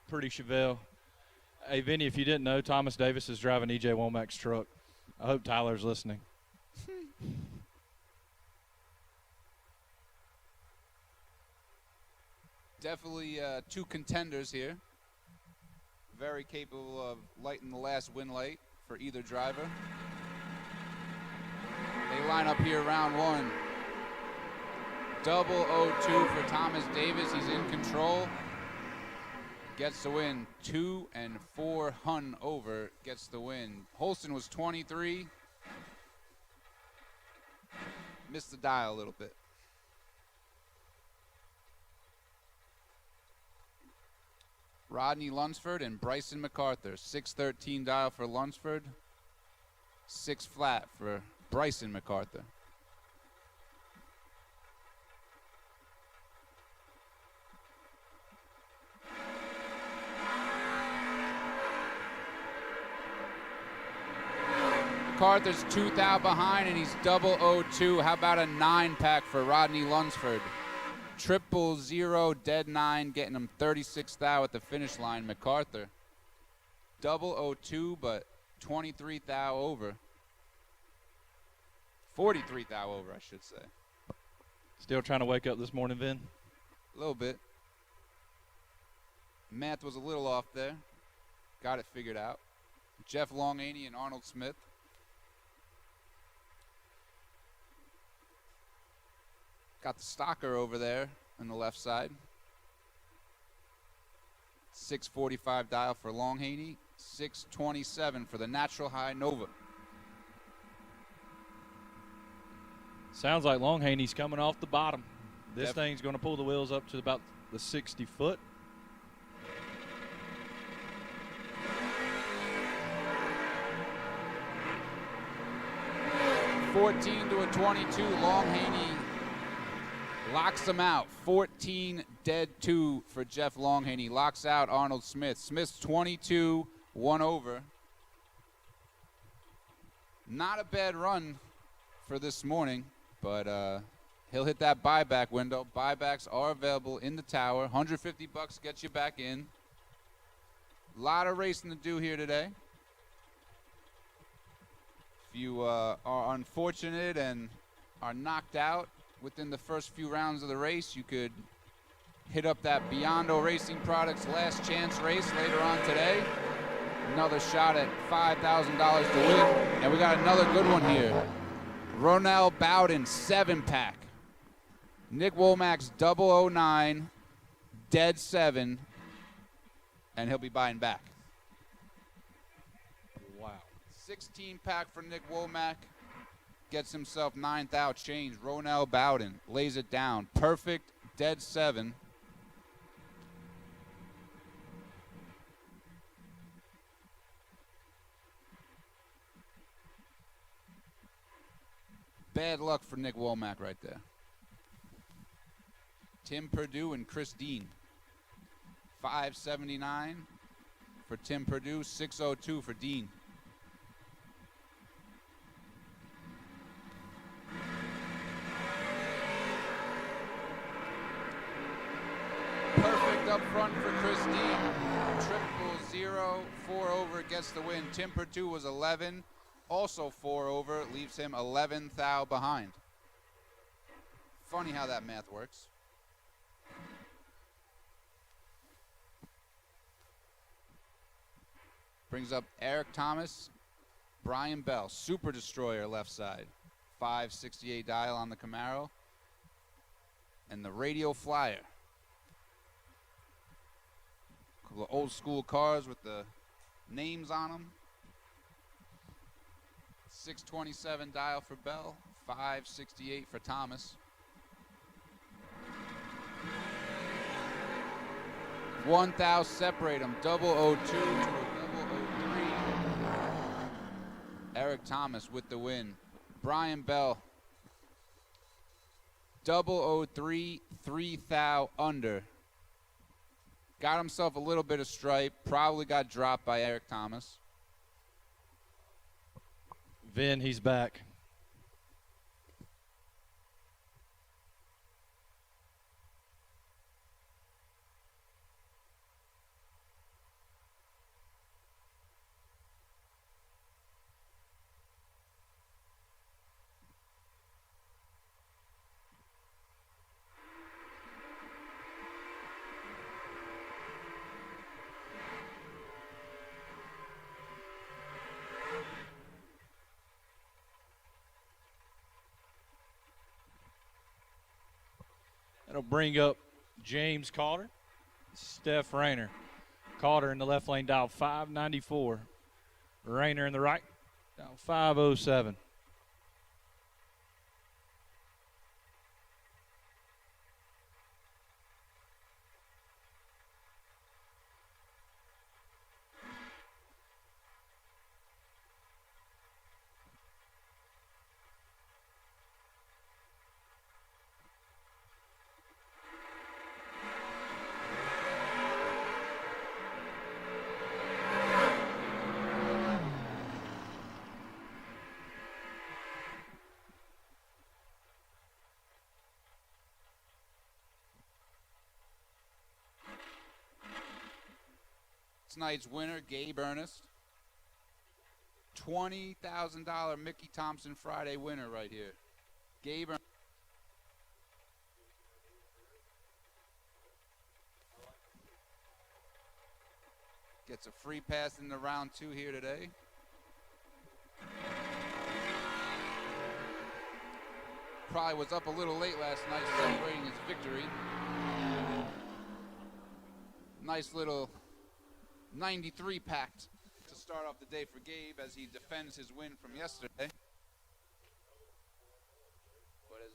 pretty Chevelle. Hey, Vinny, if you didn't know, Thomas Davis is driving E.J. Womack's truck. I hope Tyler's listening. Definitely 2 contenders here. Very capable of lighting the last win light for either driver. They line up here round 1. 002 for Thomas Davis. He's in control. Gets the win. 2 and 4 hun over. Gets the win. Holston was 23. Missed the dial a little bit. Rodney Lunsford and Bryson MacArthur. 613 dial for Lunsford. 6 flat for Bryson MacArthur. MacArthur's 2 thou behind, and he's 002. How about a 9-pack for Rodney Lunsford? 000, dead 9, getting him 36 thou at the finish line. MacArthur 002, but 23 thou over. 43 thou over, I should say. Still trying to wake up this morning, Vin? A little bit. Math was a little off there. Got it figured out. Jeff Longhaney and Arnold Smith. Got the stalker over there on the left side. 645 dial for Longhaney. 627 for the Natural High Nova. Sounds like Longhaney's coming off the bottom. This thing's going to pull the wheels up to about the 60 foot. $14 to a 22. Longhaney locks him out. 14 dead 2 for Jeff Longhaney. Locks out Arnold Smith. Smith's 22, 1 over. Not a bad run for this morning, but he'll hit that buyback window. Buybacks are available in the tower. $150 gets you back in. A lot of racing to do here today. If you are unfortunate and are knocked out within the first few rounds of the race, you could hit up that Biondo Racing Products last chance race later on today. Another shot at $5,000 to win. And we got another good one here. Ronell Bowden, 7-pack. Nick Womack's 009, dead 7, and he'll be buying back. Wow. 16-pack for Nick Womack. Gets himself 9,000 change. Ronell Bowden lays it down. Perfect, dead 7. Bad luck for Nick Womack right there. Tim Perdue and Chris Dean. 579 for Tim Perdue, 602 for Dean. Perfect up front for Chris Dean. 000, 4 over, gets the win. Tim Perdue was 11. Also 4 over, leaves him 11 thou behind. Funny how that math works. Brings up Eric Thomas, Brian Bell, Super Destroyer left side. 568 dial on the Camaro. And the Radio Flyer. Couple of old school cars with the names on them. 627 dial for Bell, 568 for Thomas. 1,000 separate them, 002 to a 003. Eric Thomas with the win. Brian Bell, 003, 3,000 under. Got himself a little bit of stripe, probably got dropped by Eric Thomas. Vin, he's back. That'll bring up James Calder, Steph Rayner. Calder in the left lane, dial 594. Rayner in the right, dial 507. tonight's winner, Gabe Ernest. $20,000 Mickey Thompson Friday winner right here. Gabe Ernest. Gets a free pass in the round 2 here today. Probably was up a little late last night celebrating his victory. Nice little 93 packed to start off the day for Gabe as he defends his win from yesterday. But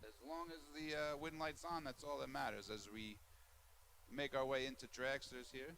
as long as the win light's on, that's all that matters as we make our way into dragsters here.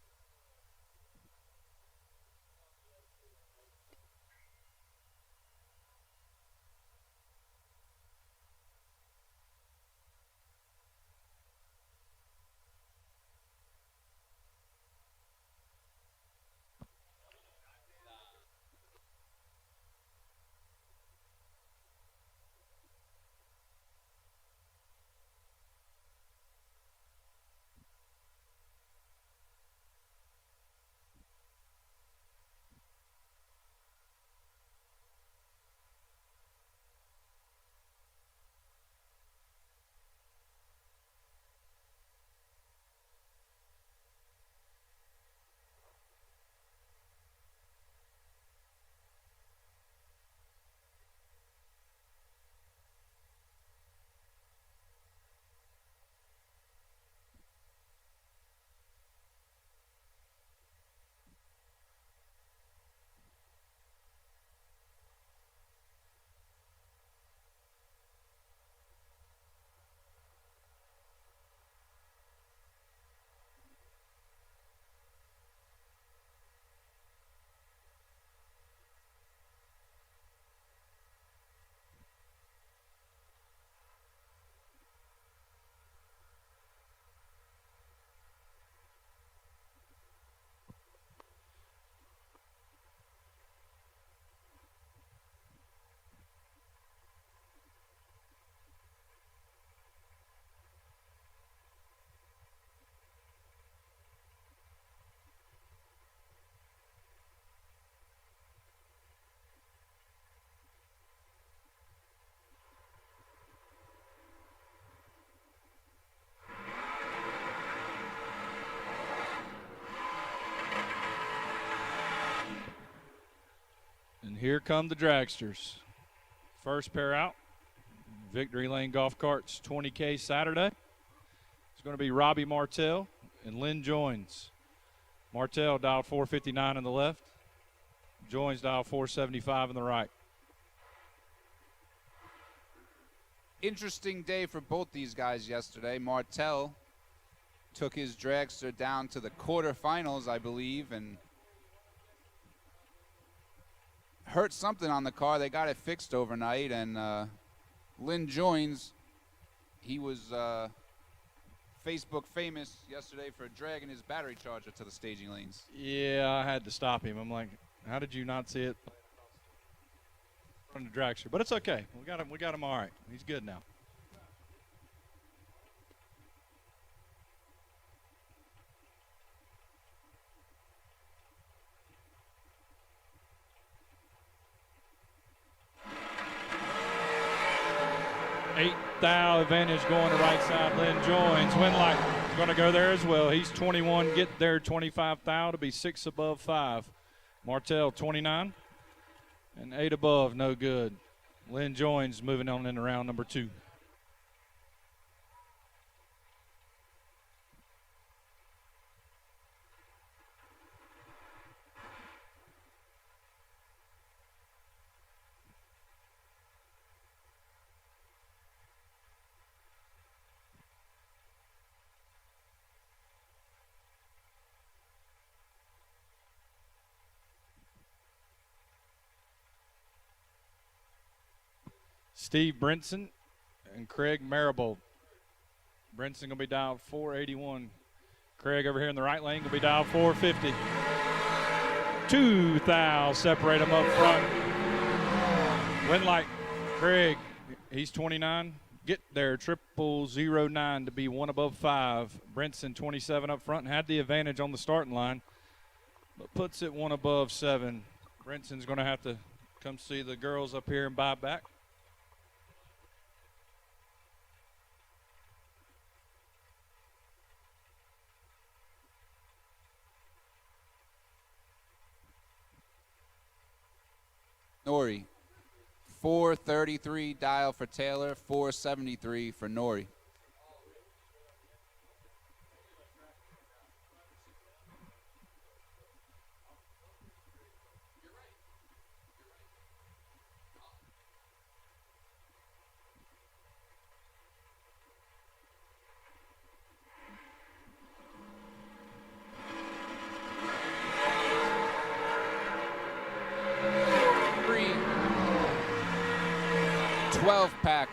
And here come the dragsters. First pair out, Victory Lane Golf Carts 20K Saturday. It's going to be Robbie Martell and Lynn Joins. Martell dial 459 on the left. Joins dial 475 on the right. Interesting day for both these guys yesterday. Martell took his dragster down to the quarterfinals, I believe, and hurt something on the car. They got it fixed overnight, and Lynn Joins, he was Facebook famous yesterday for dragging his battery charger to the staging lanes. Yeah, I had to stop him. I'm like, how did you not see it from the dragster? But it's okay. We got him all right. He's good now. $8,000 advantage going to right side. Lynn Joins. Winlight going to go there as well. He's 21. Get there, 25,000 to be 6 above 5. Martell 29 and 8 above, no good. Lynn Joins moving on into round number 2. Steve Brinson and Craig Marable. Brinson going to be dialed 481. Craig over here in the right lane going to be dialed 450. 2,000 separate them up front. Winlight, Craig, he's 29. Get there, 0009 to be 1 above 5. Brinson 27 up front and had the advantage on the starting line. but puts it one above 7. Brinson's going to have to come see the girls up here and buy back. Nori. 433 dial for Taylor, 473 for Nori. Three. 12 pack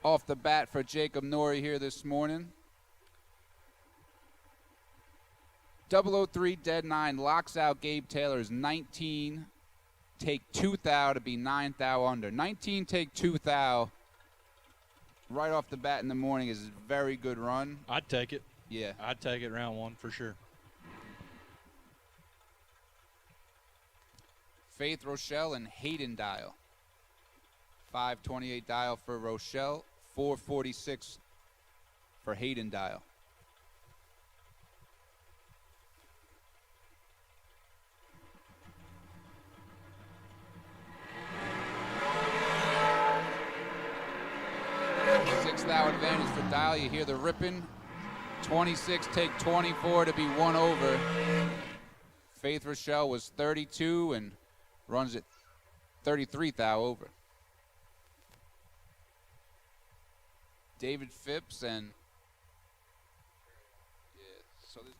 off the bat for Jacob Nori here this morning. 003 dead 9 locks out Gabe Taylor's 19 take 2 thou to be 9 thou under. 19 take 2 thou right off the bat in the morning is a very good run. I'd take it. Yeah. I'd take it round 1 for sure. Faith Rochelle and Hayden Dial. 528 dial for Rochelle, 446 for Hayden Dial. Sixth thou advantage for Dial. You hear the ripping. 26 take 24 to be 1 over. Faith Rochelle was 32 and runs it 33 thou over. David Phipps and so this,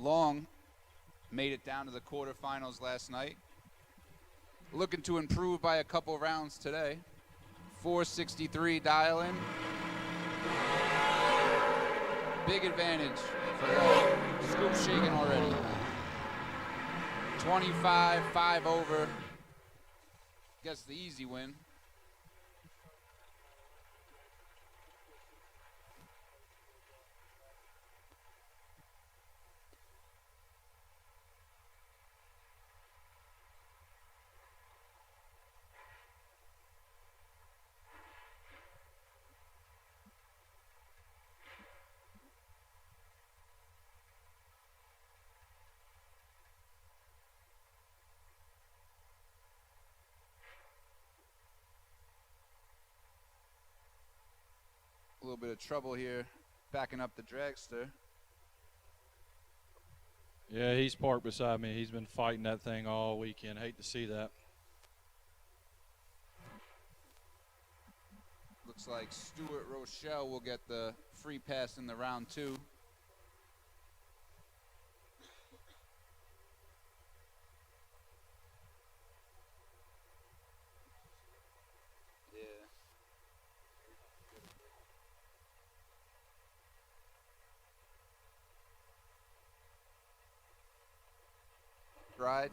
Long made it down to the quarterfinals last night. Looking to improve by a couple rounds today. 463 dialing. Big advantage for Scoop shaking already. 25, 5 over. Gets the easy win. A little bit of trouble here backing up the dragster. Yeah, he's parked beside me. He's been fighting that thing all weekend. Hate to see that. Looks like Stuart Rochelle will get the free pass in the round 2. Ride.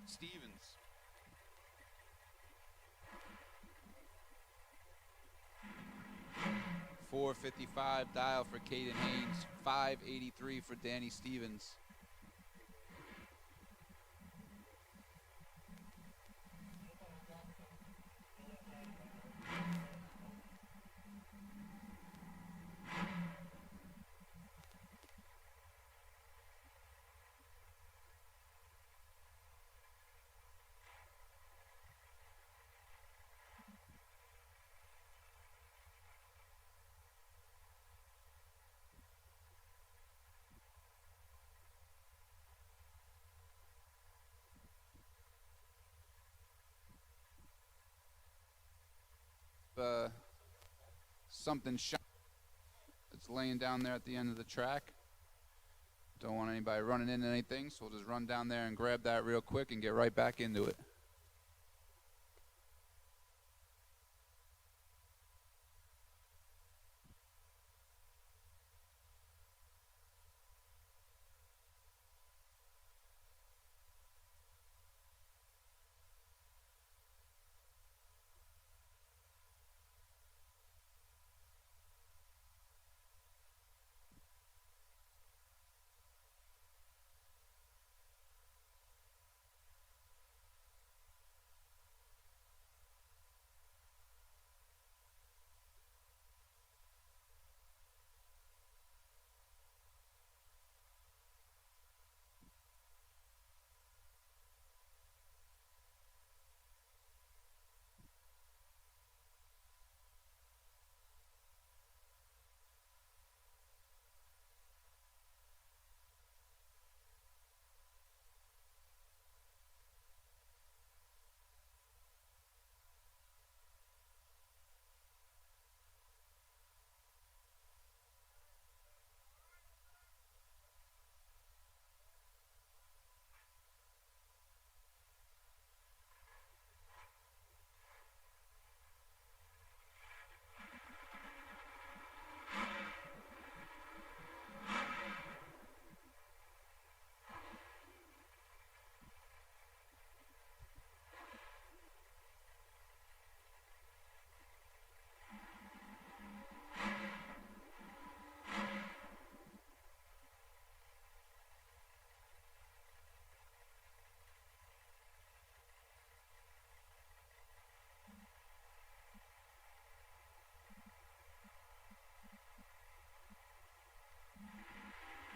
Stevens. $455 dial for Caden Haynes, $583 for Danny Stevens. something shiny that's laying down there at the end of the track. Don't want anybody running into anything, so we'll just run down there and grab that real quick and get right back into it.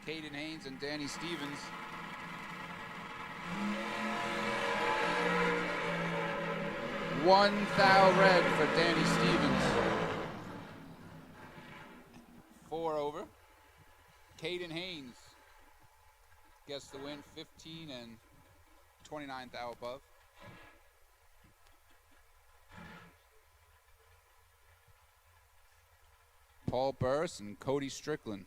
Caden Haynes and Danny Stevens. One thou red for Danny Stevens. 4 over. Caden Haynes gets the win, 15 and 29 thou above. Paul Burris and Cody Strickland.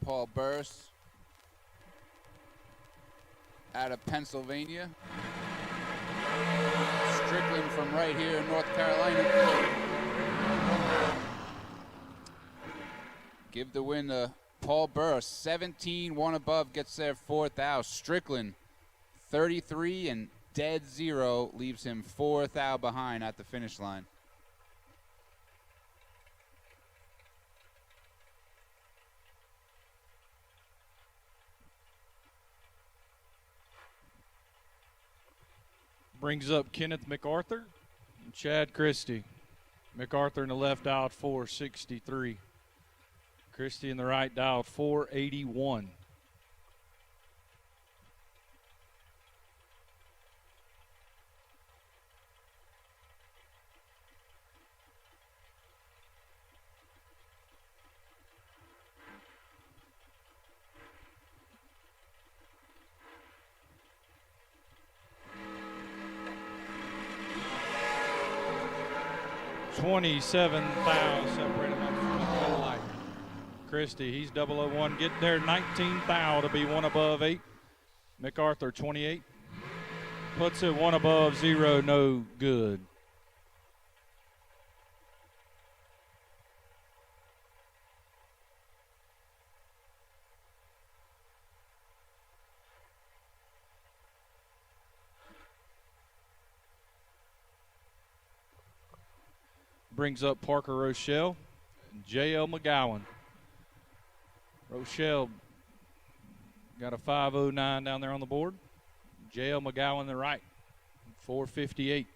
Paul Burris out of Pennsylvania. Strickland from right here in North Carolina. Give the win to Paul Burris. 17, one above, gets there 4th out. Strickland, 33 and dead zero, leaves him 4th out behind at the finish line. Brings up Kenneth MacArthur and Chad Christie. MacArthur in the left dialed 463. Christie in the right dialed 481. $27,000 separated up from the pole light. Christie, he's 001, get there 19,000 to be one above 8. MacArthur 28. Puts it one above 0, no good. Brings up Parker Rochelle and J.L. McGowan. Rochelle got a 509 down there on the board. J.L. McGowan the right, 458.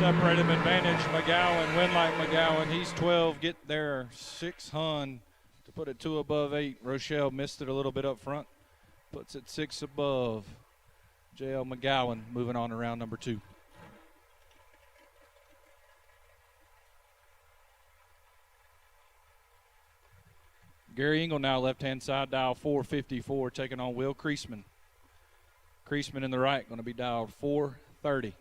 separate him advantage. McGowan, win like McGowan. He's 12, get there 600 to put it 2 above 8. Rochelle missed it a little bit up front. Puts it 6 above. J.L. McGowan moving on to round number 2. Gary Engel now left-hand side, dial 454, taking on Will Kreisman. Kreisman in the right, going to be dialed 430.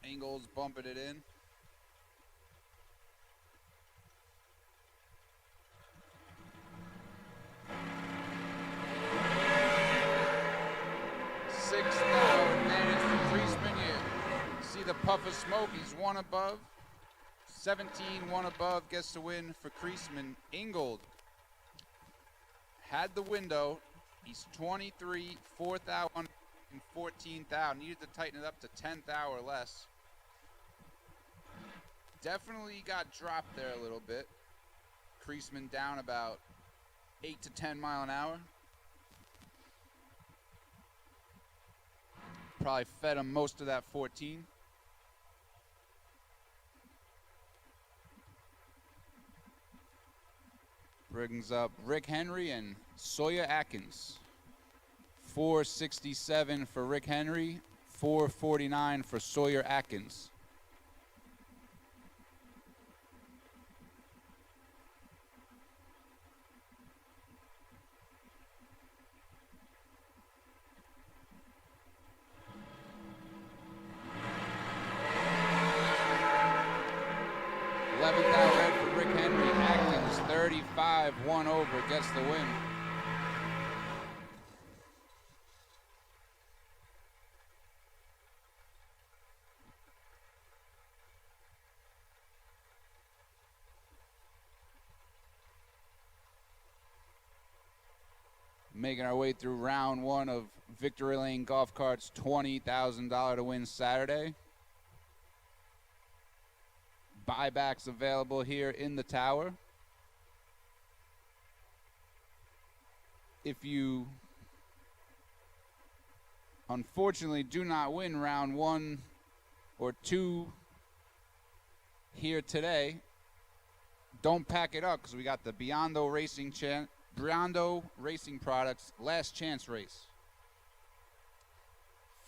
Engel's bumping it in. Sixth advantage for Kreisman. You see the puff of smoke. He's 1 above. 17, 1 above gets the win for Kreisman. Ingold had the window. He's 23, 4th out, and 14th out. Needed to tighten it up to 10th hour or less. Definitely got dropped there a little bit. Kreisman down about 8 to 10 mile an hour. Probably fed him most of that 14. Brings up Rick Henry and Sawyer Atkins. 467 for Rick Henry, 449 for Sawyer Atkins. For Rick Henry, Atkins 35, 1 over, gets the win. Making our way through round 1 of Victory Lane Golf Cart's $20,000 to win Saturday. Buybacks available here in the tower. If you unfortunately do not win round 1 or 2 here today, don't pack it up, because we got the Biondo Racing Products last chance race.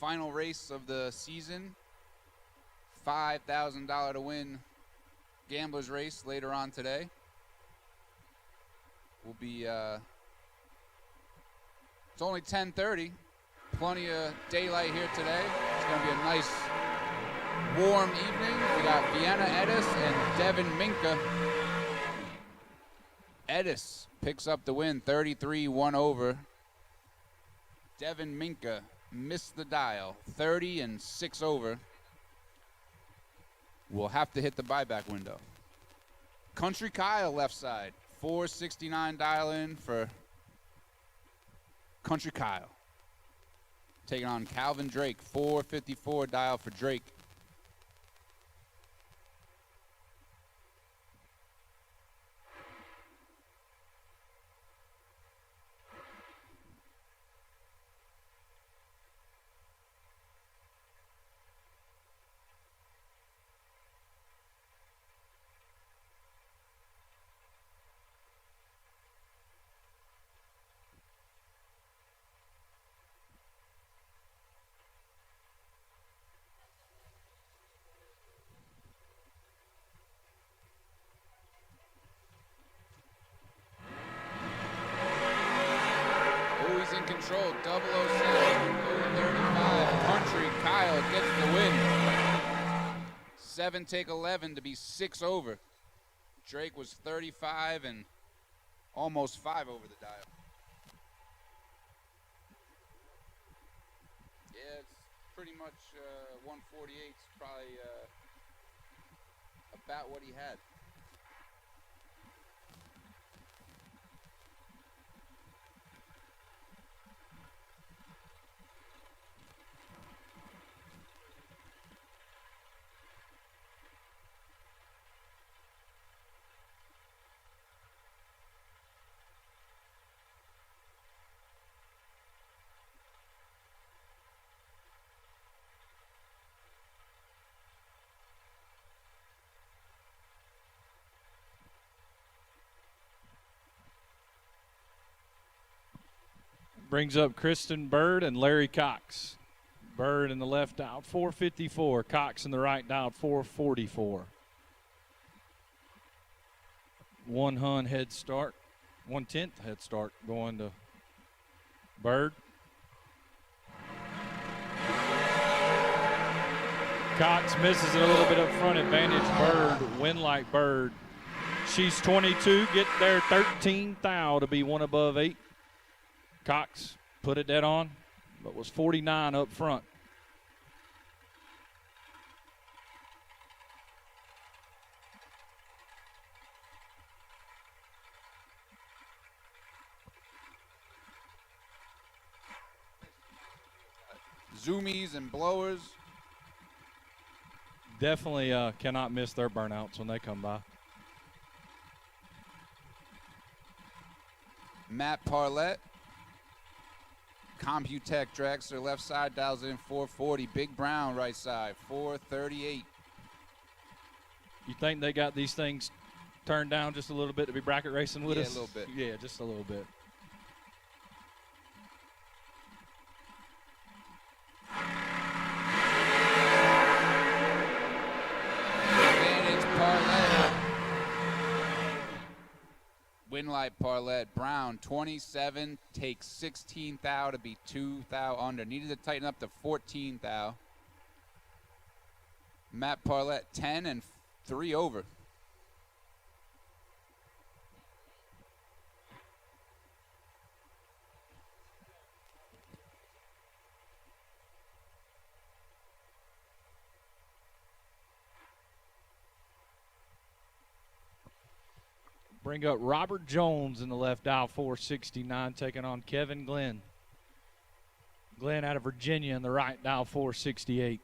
Final race of the season. $5,000 to win Gambler's Race later on today. Will be it's only 10:30. Plenty of daylight here today. It's going to be a nice warm evening. We got Vienna Edis and Devin Minka. Edis picks up the win, 33, 1 over. Devin Minka missed the dial, 30 and 6 over. We'll have to hit the buyback window. Country Kyle left side, 469 dial in for Country Kyle. Taking on Calvin Drake, 454 dial for Drake. Control, 007, 035, Country Kyle gets the win. 7 take 11 to be 6 over. Drake was 35 and almost 5 over the dial. Yeah, it's pretty much 148 is probably about what he had. Brings up Kristen Bird and Larry Cox. Bird in the left dialed 454. Cox in the right dialed 444. 1 head start. 1/10 head start going to Bird. Cox misses it a little bit up front. Advantage Bird. Win like Bird. She's 22. Get there 13 thou to be 1 above 8. Cox put it dead on, but was 49 up front. Zoomies and blowers. Definitely cannot miss their burnouts when they come by. Matt Parlett. Computech Dragster left side dials in 440. Big Brown right side 438. You think they got these things turned down just a little bit to be bracket racing with Yeah, us? a little bit. Yeah, just a little bit. Advantage Parlett. Winlight Parlett. Brown 27 takes 16 thou to be 2 thou under. Needed to tighten up to 14 thou. Matt Parlett 10 and 3 over. Bring up Robert Jones in the left dial 469, taking on Kevin Glenn. Glenn out of Virginia in the right dial 468.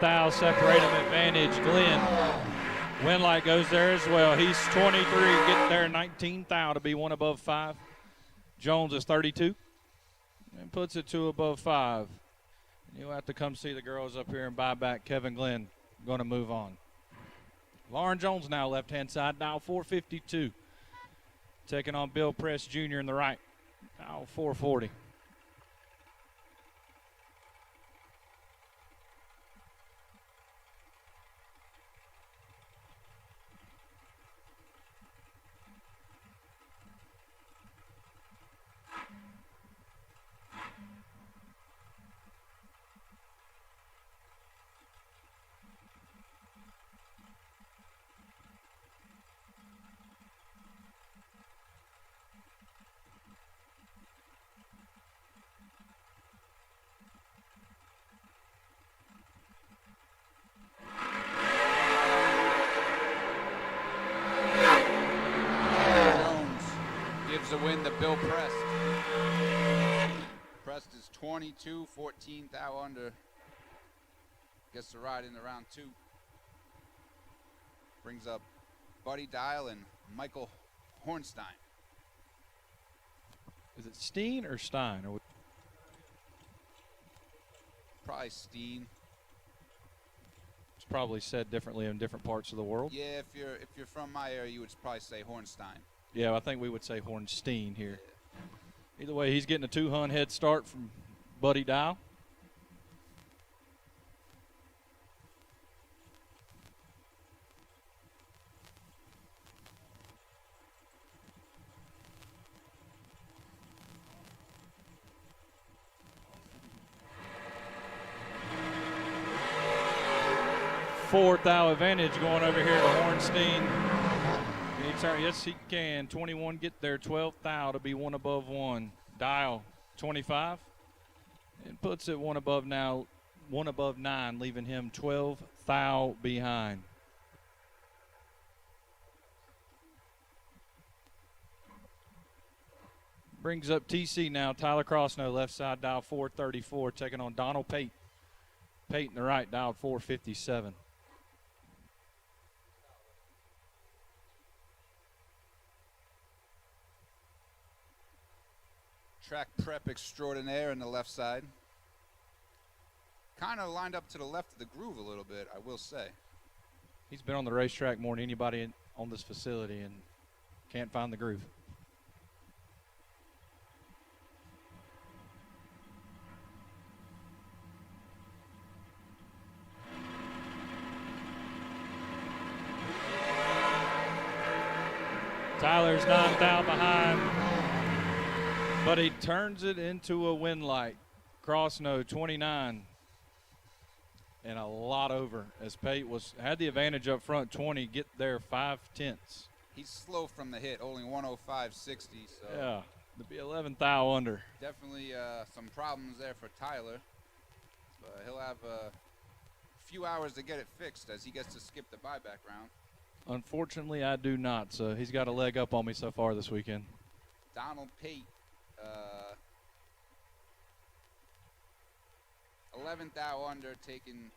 Thou separate him, advantage Glenn. Winlight goes there as well. He's 23, getting there 19 thou to be 1 above 5. Jones is 32 and puts it 2 above 5. You'll have to come see the girls up here and buy back Kevin Glenn. Going to move on. Lauren Jones now left-hand side, dial 452. Taking on Bill Press Jr. in the right, dial 440. The win to Bill Prest. Prest is 22, 14 thou under. Gets the ride into round 2. Brings up Buddy Dial and Michael Hornstein. Is it Steen or Stein? Or Probably Steen. it's probably said differently in different parts of the world. Yeah, if you're from my area, you would probably say Hornstein. Yeah, I think we would say Hornstein here. Either way, he's getting a 2 head start from Buddy Dial. Fourth thou advantage going over here to Hornstein. Yes, he can. 21 get there. 12 thou to be 1 above 1. Dial 25 and puts it 1 above now, 1 above 9, leaving him 12 thou behind. Brings up TC now. Tyler Crossno, left side, dial 434, taking on Donald Pate. Pate in the right, dial 457. track prep extraordinaire in the left side. Kind of lined up to the left of the groove a little bit, I will say. He's been on the racetrack more than anybody on this facility and can't find the groove. Tyler's 9 thou behind, but he turns it into a win light. Cross no 29 and a lot over as Pate had the advantage up front, 20, get there 5/10. He's slow from the hit, only 105.60. So yeah, to be 11 thou under. definitely some problems there for Tyler. But he'll have a few hours to get it fixed as he gets to skip the buyback round. Unfortunately, I do not, so he's got a leg up on me so far this weekend. Donald Pate, 11th thou under, taking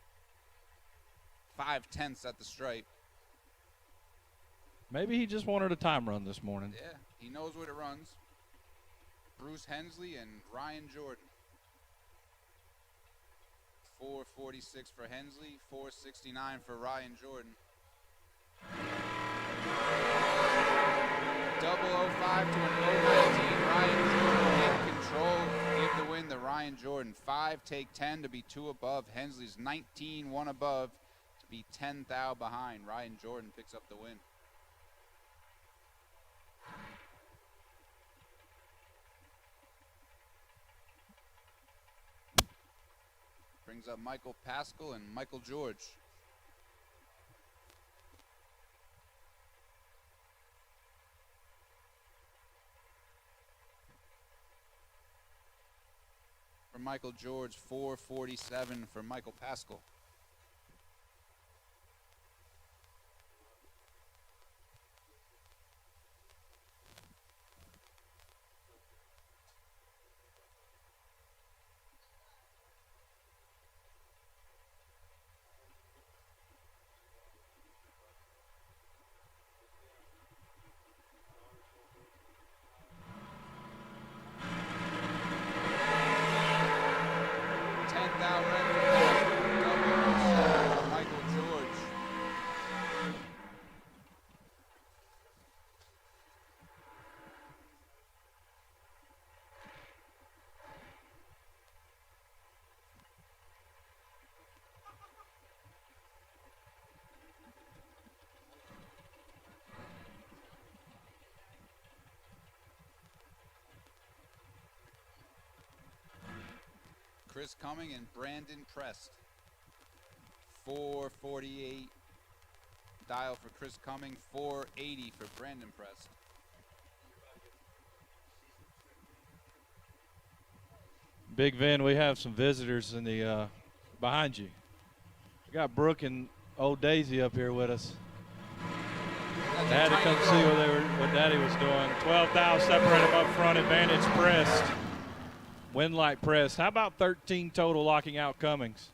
5/10 at the stripe. Maybe he just wanted a time run this morning. Yeah, he knows what it runs. Bruce Hensley and Ryan Jordan. 446 for Hensley, 469 for Ryan Jordan. 005 to an 019. Ryan Jordan in control. Give the win to Ryan Jordan. 5 take 10 to be 2 above. Hensley's 19, 1 above to be 10 thou behind. Ryan Jordan picks up the win. Brings up Michael Pascal and Michael George. For Michael George, 447 for Michael Pascal. Chris Cumming and Brandon Prest. 448 dial for Chris Cumming, 480 for Brandon Prest. Big Vin, we have some visitors in the behind you. We got Brooke and old Daisy up here with us. They had to come see what Daddy was doing. 12 thou separate him up front, advantage Prest. Win light Prest. How about 13 total locking out Cummings?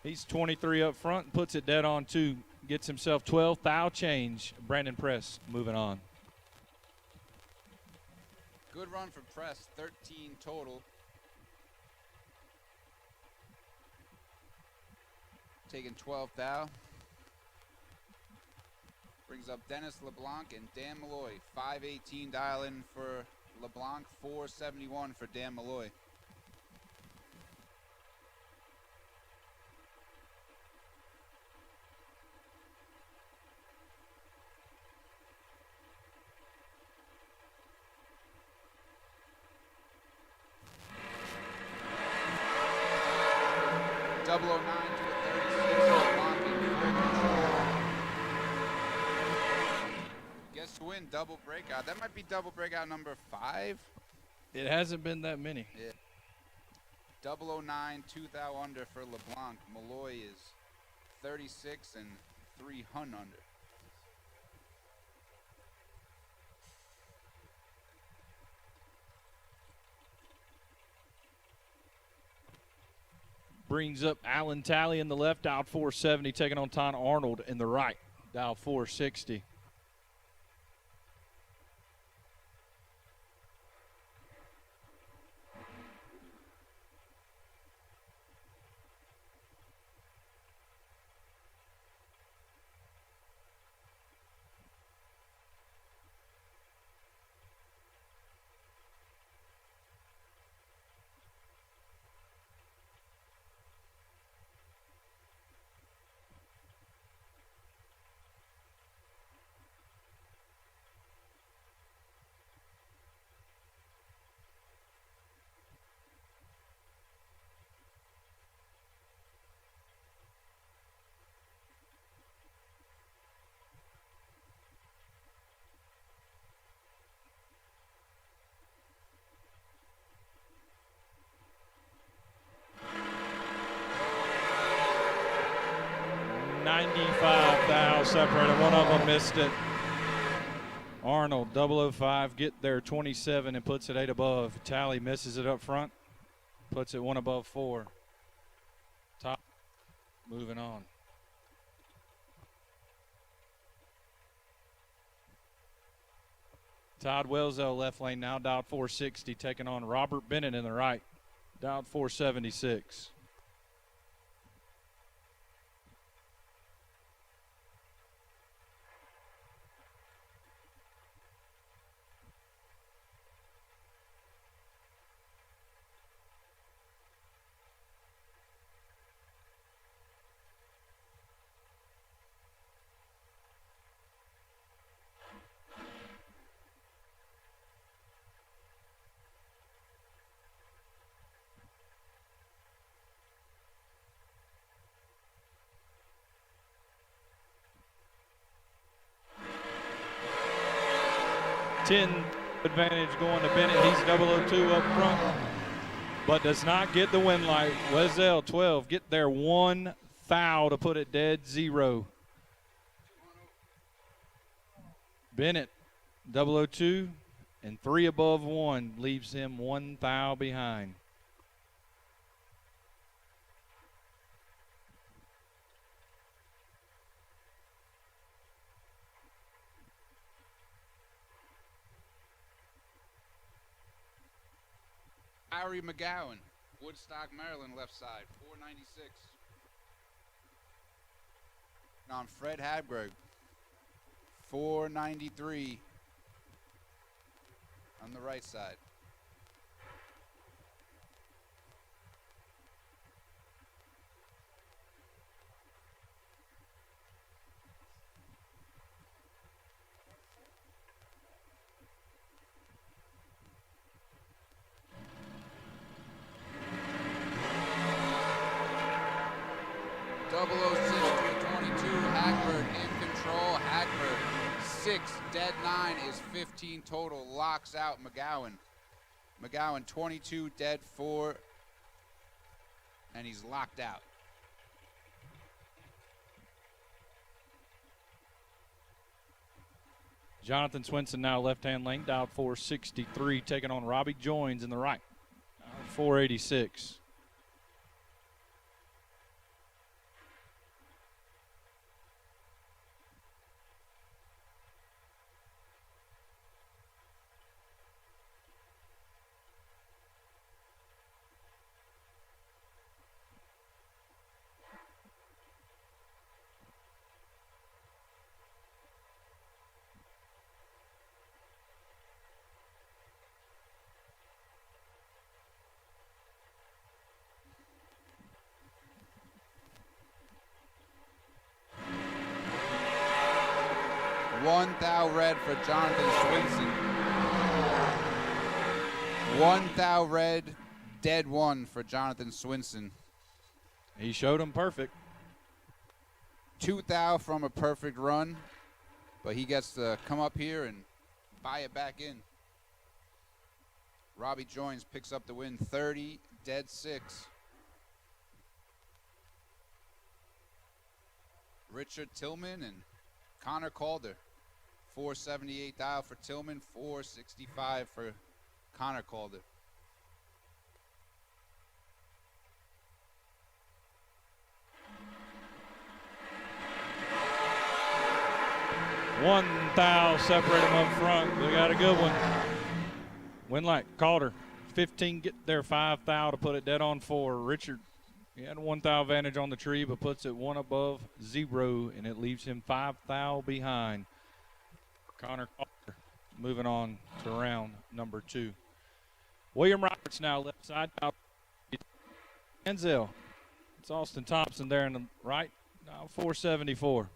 He's 23 up front and puts it dead on 2. Gets himself 12 thou change. Brandon Prest moving on. Good run for Prest, 13 total. Taking 12 thou. Brings up Dennis LeBlanc and Dan Malloy. 518 dial in for LeBlanc, 471 for Dan Malloy. Double 09 to a 36. LeBlanc in full control. Guess who win? Double breakout. That might be double breakout number 5. It hasn't been that many. Yeah. 009, 2 thou under for LeBlanc. Malloy is 36 and 3 hun under. Brings up Alan Talley in the left, dial 470, taking on Ton Arnold in the right, dial 460. 95 thou separated. One of them missed it. Arnold, 005, get there 27 and puts it 8 above. Tally misses it up front, puts it 1 above 4. Top, moving on. Todd Welzel, left lane now, dialed 460, taking on Robert Bennett in the right, dialed 476. Advantage going to Bennett. He's 002 up front, but does not get the win light. Wesell, 12, get there 1 thou to put it dead 0. Bennett, 002 and 3 above 1 leaves him 1 thou behind. Harry McGowan, Woodstock, Maryland, left side, 496. On Fred Habberg, 493 on the right side. Hackberg in control. Hackberg 6, dead 9 is 15 total. Locks out McGowan. McGowan 22, dead 4, and he's locked out. Jonathan Swinson now left-hand lane, dialed 463, taking on Robbie Joins in the right, 486. One thou red for Jonathan Swinson. 1 thou red, dead 1 for Jonathan Swinson. He showed him perfect. 2 thou from a perfect run, but he gets to come up here and buy it back in. Robbie Joins picks up the win, 30, dead 6. Richard Tillman and Connor Calder. 478 dial for Tillman, 465 for Connor Calder. One thou separate them up front. We got a good one. Winlight, Calder, 15, get there 5 thou to put it dead on 4. Richard, he had 1 thou advantage on the tree, but puts it 1 above 0, and it leaves him 5 thou behind. Connor Calder moving on to round number 2. William Roberts now left side. Enzel. It's Austin Thompson there in the right. Now 474.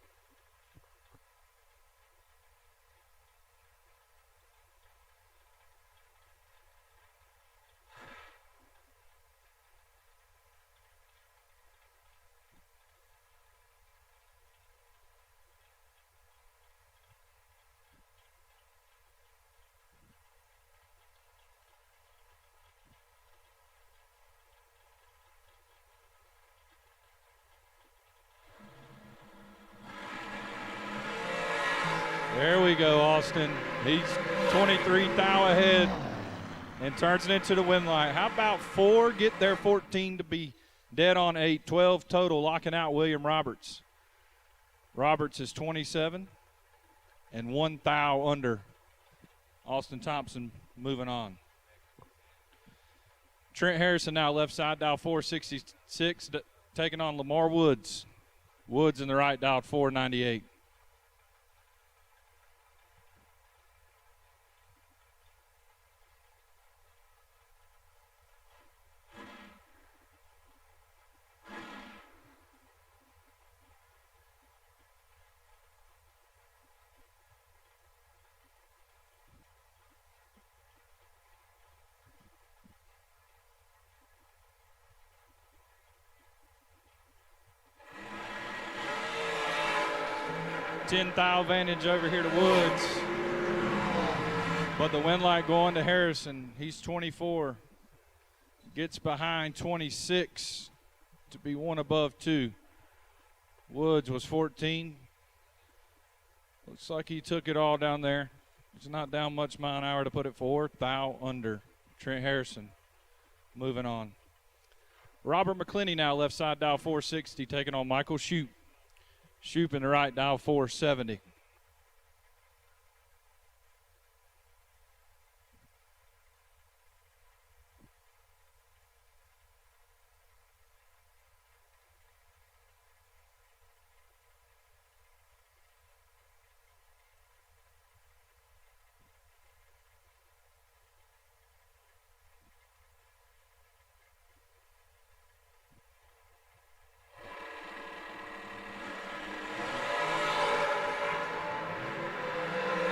There we go, Austin. He's 23 thou ahead and turns it into the win line. How about 4? Get there 14 to be dead on 8. 12 total, locking out William Roberts. Roberts is 27 and 1 thou under. Austin Thompson moving on. Trent Harrison now left side, dial 466, taking on Lamar Woods. Woods in the right, dial 498. Thou advantage over here to Woods. But the win light going to Harrison. He's 24. Gets behind 26 to be 1 above 2. Woods was 14. Looks like he took it all down there. He's not down much mile an hour to put it 4 thou under. Trent Harrison moving on. Robert McClinney now left side, dial 460, taking on Michael Shoup. Shoup in the right, dial 470.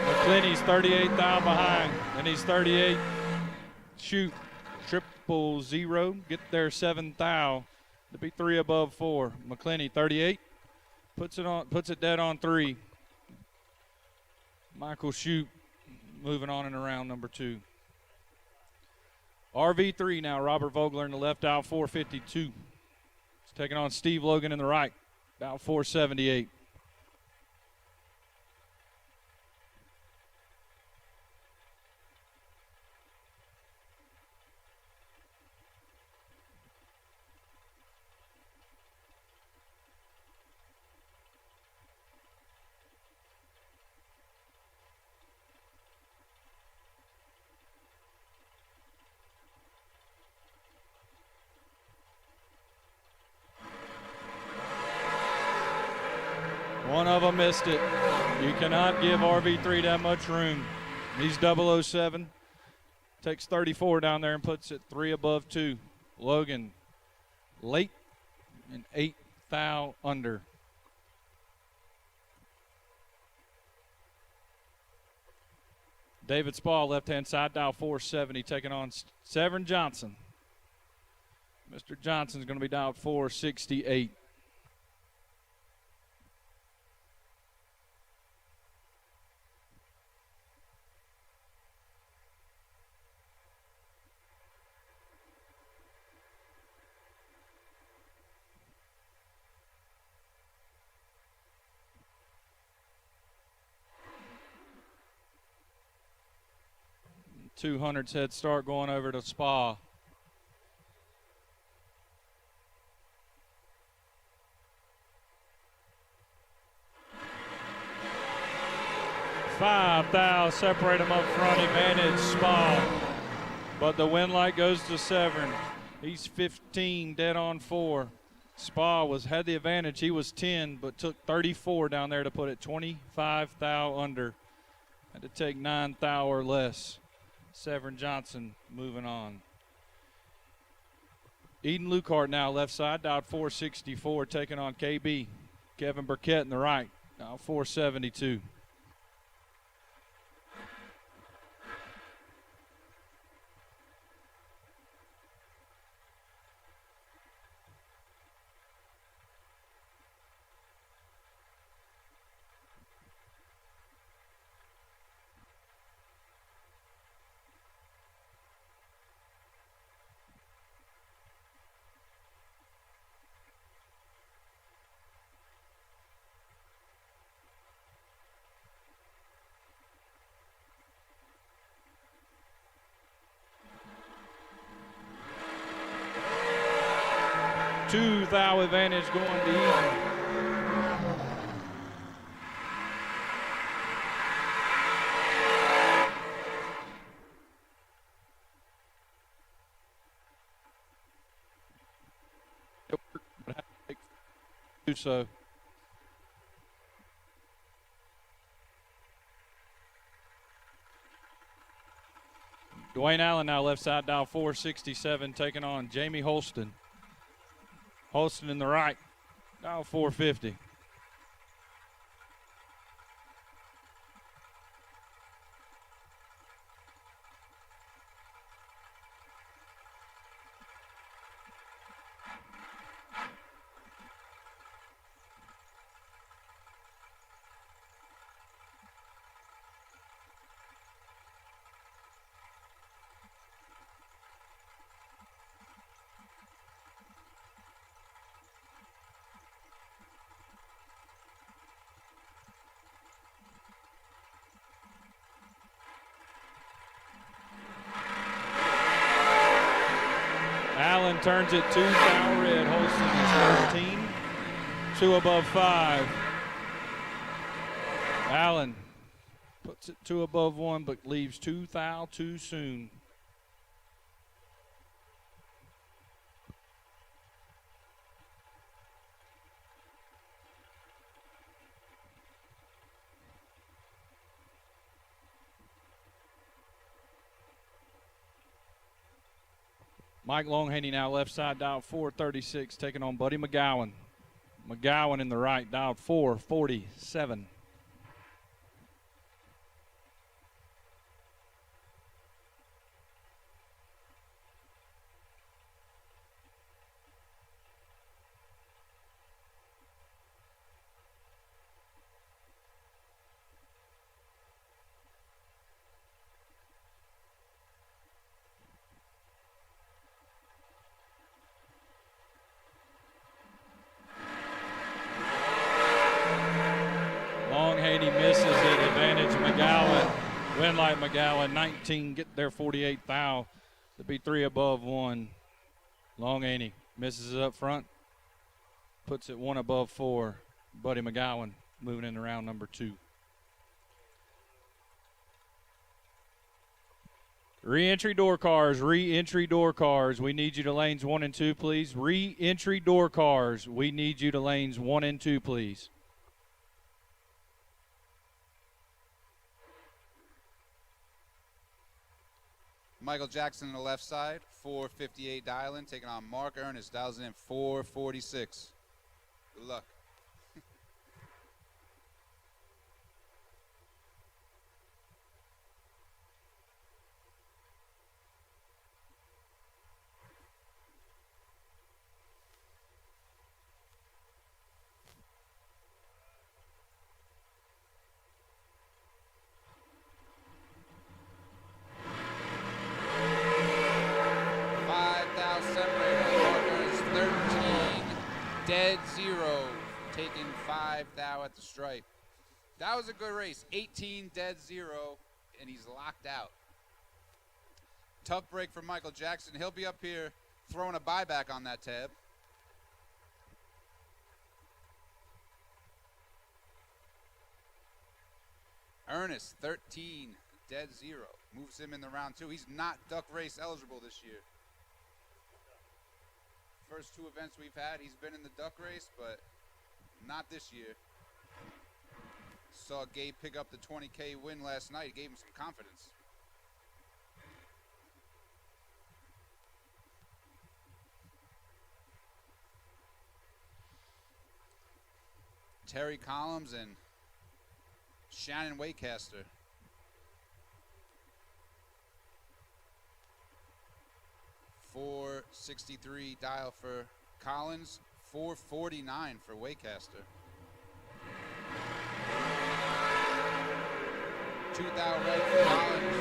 McClinney's 38 thou behind, and he's 38. Shoot, 000, get there 7 thou to be 3 above 4. McClinney 38, puts it dead on 3. Michael Shoup moving on in around number 2. RV3 now, Robert Vogler in the left, out 452. He's taking on Steve Logan in the right, out 478. One of them missed it. You cannot give RV3 that much room. He's 007. Takes 34 down there and puts it 3 above 2. Logan late and 8 thou under. David Spall, left-hand side, dial 470, taking on Severn Johnson. Mr. Johnson's going to be dialed 468. $200's head start going over to Spa. $5 thou separate them up front, advantage Spa. But the win light goes to Severn. He's 15, dead on 4. Spa had the advantage. He was 10, but took 34 down there to put it 25 thou under. Had to take 9 thou or less. Severn Johnson moving on. Eden Lucart now left side, dialed 464, taking on KB. Kevin Burkett in the right, dialed 472. 2-thou advantage going to even. Do so. Dwayne Allen now left side, dial 467, taking on Jamie Holston. Holston in the right, dial 450. Allen turns it 2-thou red. Holston is 13. 2 above 5. Allen puts it 2 above 1, but leaves 2-thou too soon. Mike Longhaney now left side, dialed 436, taking on Buddy McGowan. McGowan in the right, dialed 447. Longhaney misses it. Advantage McGowan. Winlight McGowan, 19, get there 48 thou to be 3 above 1. Longhaney misses it up front. Puts it 1 above 4. Buddy McGowan moving into round number 2. Re-entry door cars, re-entry door cars. We need you to lanes 1 and 2, please. Re-entry door cars. We need you to lanes 1 and 2, please. Michael Jackson on the left side, 458 dialing, taking on Mark Ernest, dials in 446. Good luck. Dead zero, taking 5 thou at the stripe. That was a good race. 18 dead zero, and he's locked out. Tough break for Michael Jackson. He'll be up here throwing a buyback on that tab. Ernest, 13, dead zero. Moves him in the round 2. He's not duck race eligible this year. First 2 events we've had, he's been in the duck race, but not this year. Saw Gabe pick up the 20K win last night. It gave him some confidence. Terry Collins and Shannon Waycaster. $463 dial for Collins, $449 for Waycaster. 2,000 red for Collins.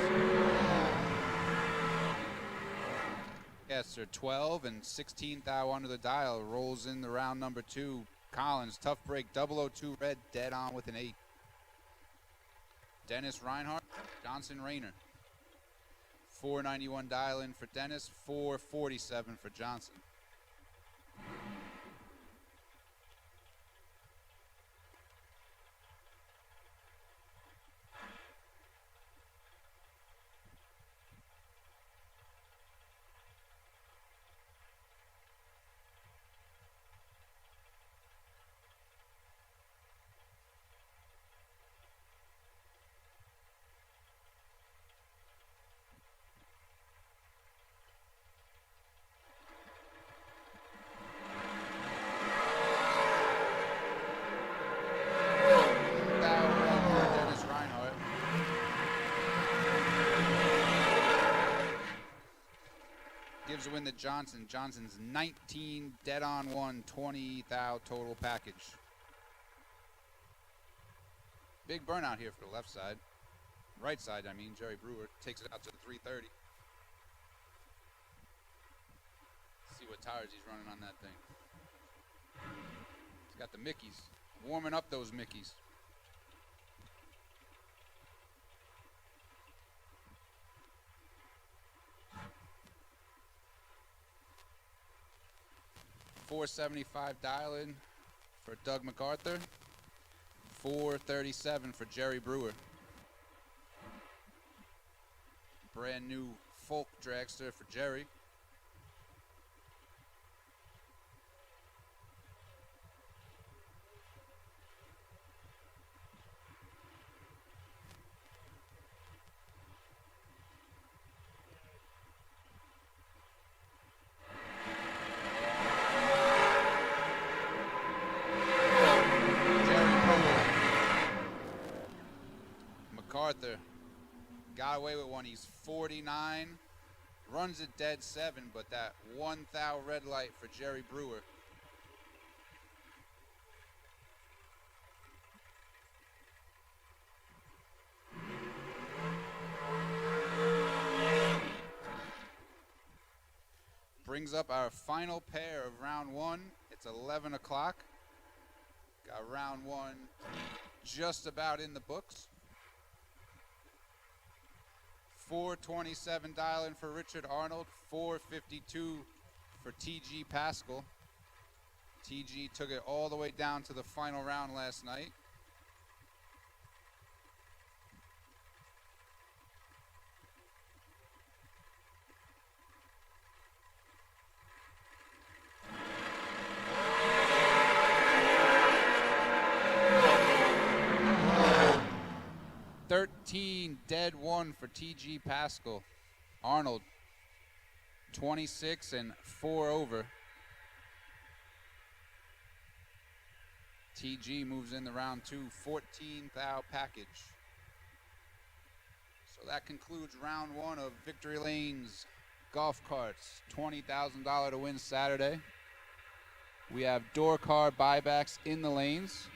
Waycaster 12 and 16,000 under the dial, rolls in the round number 2. Collins, tough break, 002 red, dead on with an 8. Dennis Reinhardt, Johnson Rayner. 491 dial in for Dennis, 447 for Johnson. gives a win to Johnson. Johnson's 19 dead on one, 20 thou total package. Big burnout here for the left side. Right side, I mean. Jerry Brewer takes it out to the 330. See what tires he's running on that thing. He's got the Mickeys. Warming up those Mickeys. $475 dial-in for Doug MacArthur. $437 for Jerry Brewer. Brand new Folk dragster for Jerry. MacArthur got away with one. He's 49, runs it dead 7, but that 1 thou red light for Jerry Brewer. Brings up our final pair of round 1. It's 11 o'clock. Got round 1 just about in the books. $427 dial-in for Richard Arnold, $452 for TG Pascal. TG took it all the way down to the final round last night. Dead 1 for TG Pascal. Arnold 26 and 4 over. TG moves in the round 2, 14 thou package. So that concludes round 1 of Victory Lane's golf carts. $20,000 to win Saturday. We have door car buybacks in the lanes.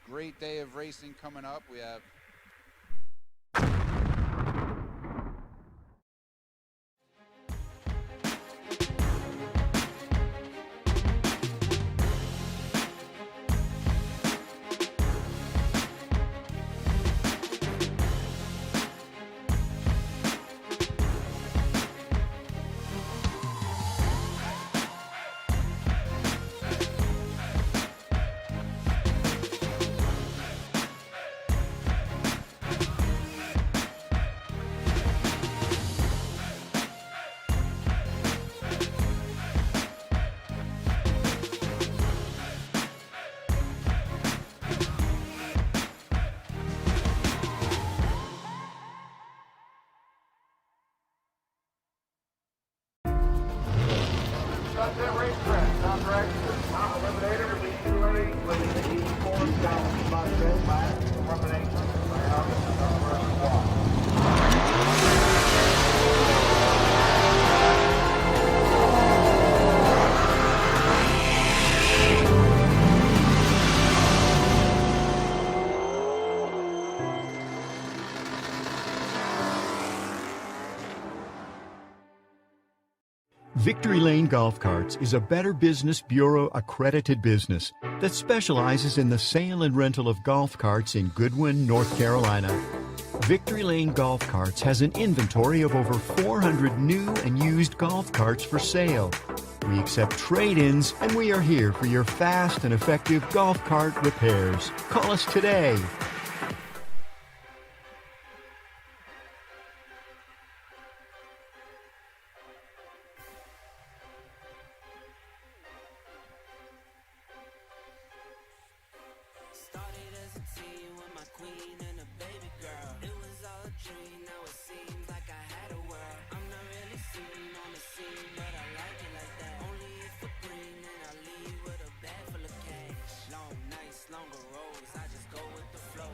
Great day of racing coming up. We have Victory Lane Golf Carts is a Better Business Bureau accredited business that specializes in the sale and rental of golf carts in Goodwin, North Carolina. Victory Lane Golf Carts has an inventory of over 400 new and used golf carts for sale. We accept trade-ins, and we are here for your fast and effective golf cart repairs. Call us today. Longer roads, I just go with the flow.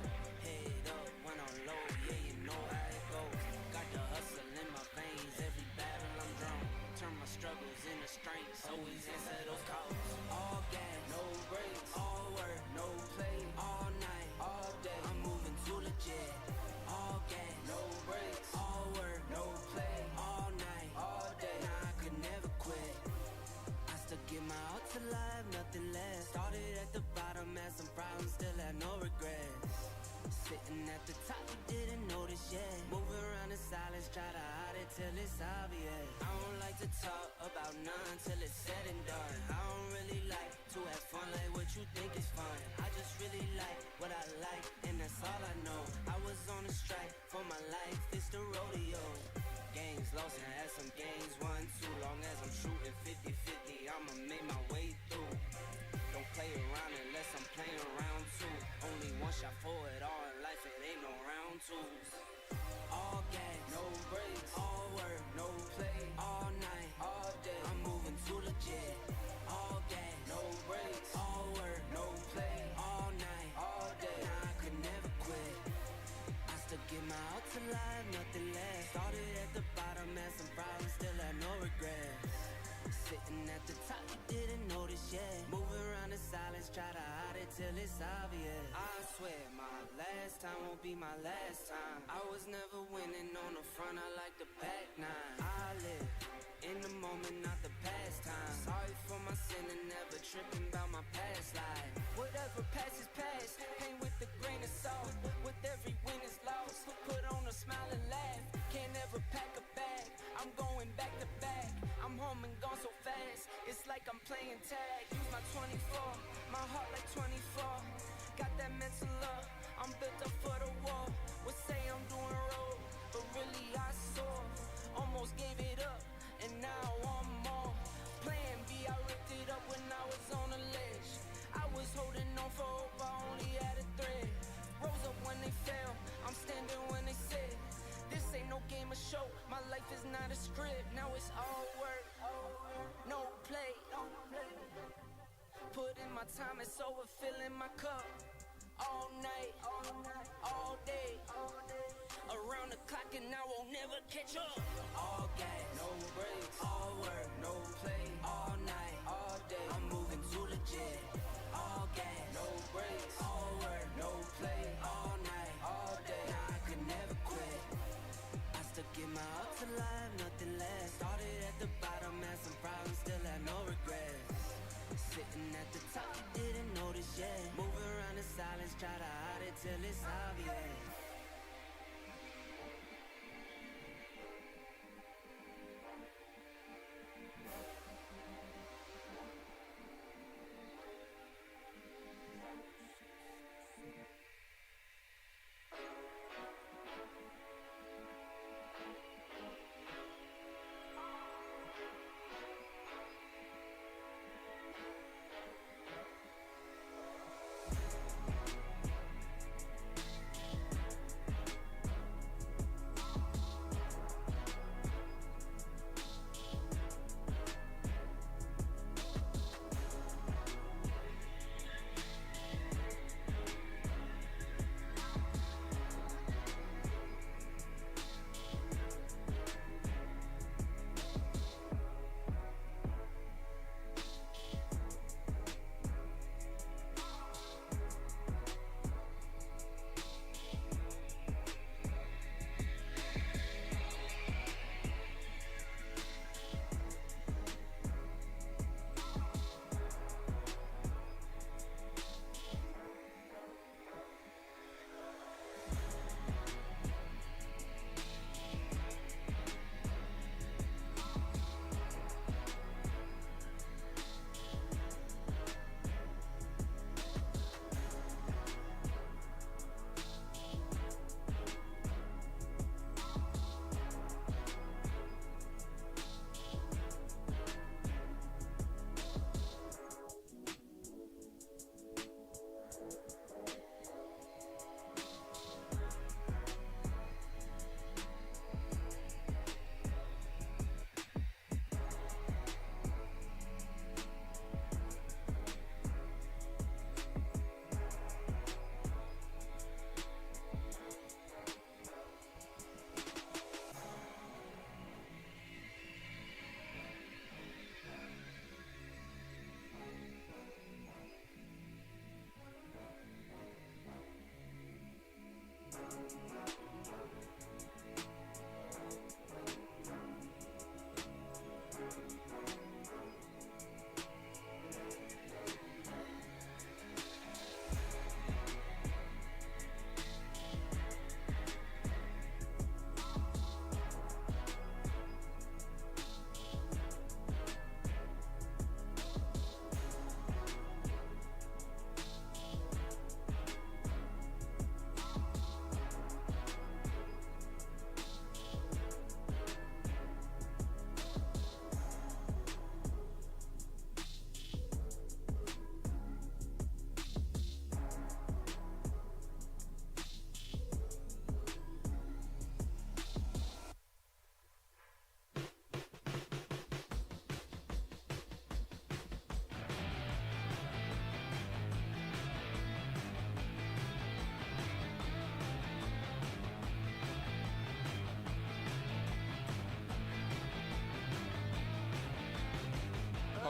Sitting at the top, you didn't notice yet. Move around in silence, try to hide it till it's obvious. I don't like to talk about none till it's said and done. I don't really like to have fun like what you think is fun. I just really like what I like, and that's all I know. I was on a strike for my life, it's the rodeo. Games lost and had some games won too. Long as I'm shooting 50-50, I'ma make my way through. Don't play around unless I'm playing round two. Only one shot for it all in life, it ain't no round twos. All gas, no brakes, all work, no play. All night, all day, I'm moving too legit. All gas, no brakes, all work, no play. All night, all day, nah, I could never quit. I still get my out to life, nothing less. Started at the bottom, had some problems, still had no regrets. Sitting at the top, you didn't notice yet. Moving around in silence, try to hide it till it's obvious. I swear my last time won't be my last time. I was never winning on the front, I like the back nine. I live in the moment, not the past time. Sorry for my sin and never tripping about my past life. Whatever passes past, pain with a grain of salt. With every win is lost, put on a smile and laugh. Can't ever pack a bag, I'm going back to back. I'm home and gone so fast, it's like I'm playing tag. Use my 24, my heart like 24. Got that mental up, I'm built up for the war. Would say I'm doing road, but really I saw. Almost gave it up, and now I want more. Plan B, I ripped it up when I was on the ledge. I was holding on for hope, I only had a thread. Rose up when they fell, I'm standing when they said. This ain't no game of show, my life is not a script. Now it's all work, no play. Put in my time, it's over, filling my cup. All night, all day. Around the clock and I won't never catch up. All gas, no brakes. All work, no play. All night, all day. I'm moving too legit. All gas, no brakes. All work, no play. All night, all day. Nah, I could never quit. I still get my up to life, nothing less. Started at the bottom, had some problems, still had no regrets. Sitting at the top, you didn't notice yet. Moving around in silence, try to hide it till it's obvious.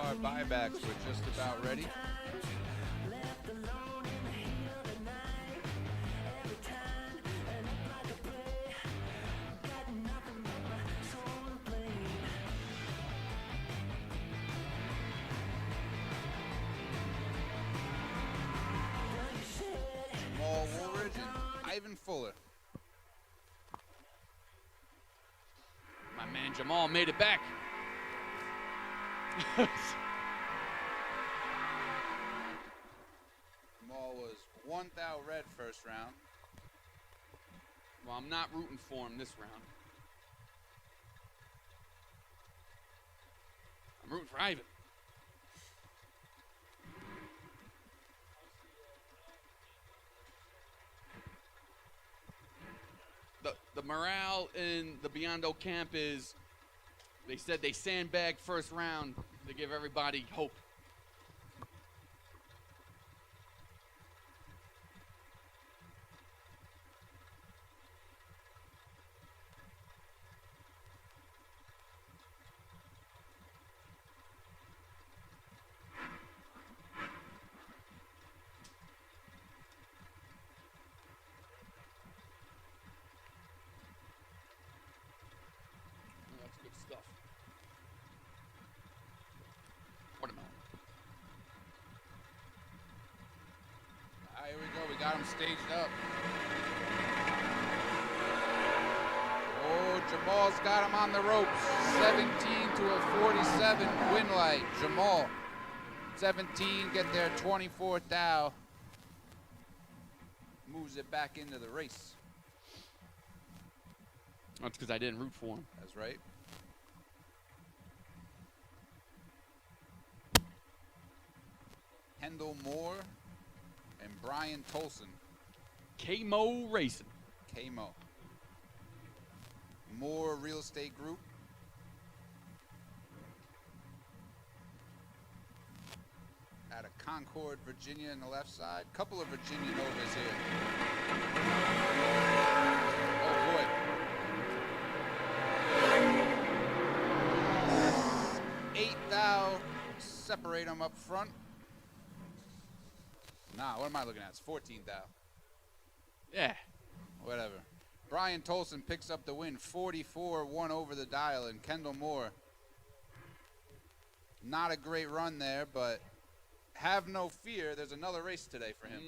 our buybacks were just about ready. Jamal Woolridge and Ivan Fuller. My man Jamal made it back. Jamal was 1 thou red first round. Well, I'm not rooting for him this round. I'm rooting for Ivan. The morale in the Biondo camp is, they said they sandbagged first round to give everybody hope. That's good stuff. Watermelon. Here we go. We got him staged up. Oh, Jamal's got him on the ropes. 17 to a 47 win light. Jamal, 17, get their 24th thou. Moves it back into the race. That's because I didn't root for him. That's right. Kendall Moore and Brian Tolson. K-Mo Racing. K-Mo. Moore Real Estate Group. Out of Concord, Virginia on the left side. Couple of Virginia Novas here. Oh boy. 8 thou separate them up front. Nah, what am I looking at? It's 14 thou. Yeah. Whatever. Brian Tolson picks up the win, 44-1 over the dial, and Kendall Moore. Not a great run there, but have no fear. There's another race today for him.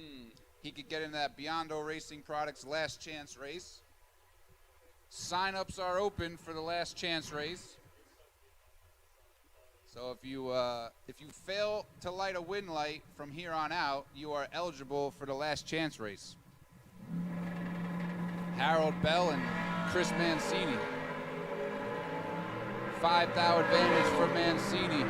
He could get into that Biondo Racing Products last chance race. Sign-ups are open for the last chance race. So if you fail to light a win light from here on out, you are eligible for the last chance race. Harold Bell and Chris Mancini. 5 thou advantage for Mancini.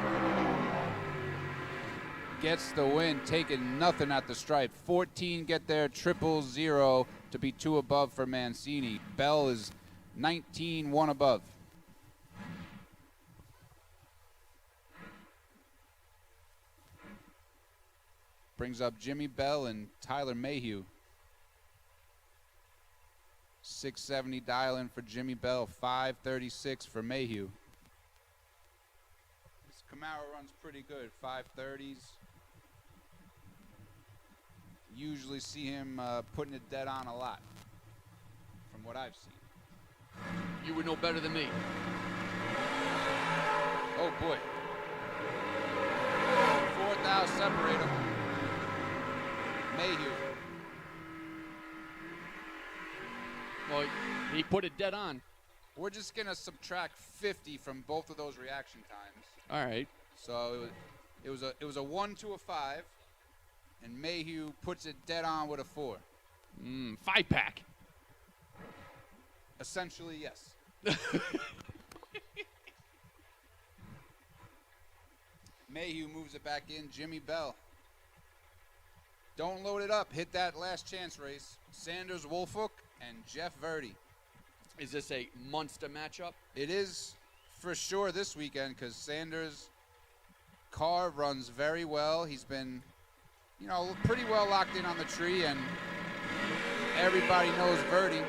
Gets the win, taking nothing at the stripe. 14 get there, 000 to be 2 above for Mancini. Bell is 19, 1 above. Brings up Jimmy Bell and Tyler Mayhew. 670 dial in for Jimmy Bell, 536 for Mayhew. This Camaro runs pretty good, 530s. Usually see him putting it dead on a lot, from what I've seen. You would know better than me. Oh boy. 4 thou separate them. Mayhew. Well, he put it dead on. We're just gonna subtract 50 from both of those reaction times. All right. So it was a 1 to a 5, and Mayhew puts it dead on with a 4. 5-pack. Essentially, yes. Mayhew moves it back in. Jimmy Bell. Don't load it up. Hit that last chance race. Sanders Wolfhook and Jeff Verdi. Is this a monster matchup? It is for sure this weekend because Sanders' car runs very well. He's been, pretty well locked in on the tree, and everybody knows Verdi.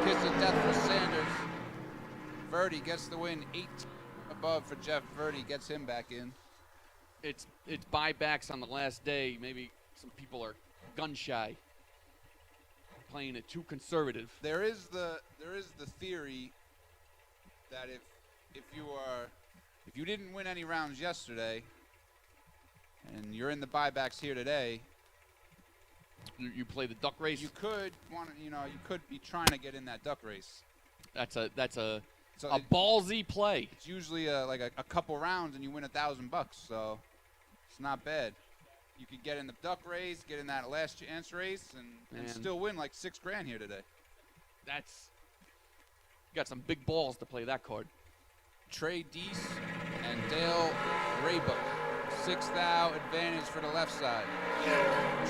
Kiss of death for Sanders. Verdi gets the win. 8 above for Jeff Verdi. Gets him back in. It's buybacks on the last day. Maybe some people are gun shy, playing it too conservative. There is the theory that if you didn't win any rounds yesterday and you're in the buybacks here today, You play the duck race. you could be trying to get in that duck race. That's a So ballsy play. it's usually like a couple rounds and you win $1,000, so it's not bad. You could get in the duck race, get in that last chance race, and Man. still win like $6,000 here today. That's got some big balls to play that card. Trey Deese and Dale Raybuck. 6 thou advantage for the left side.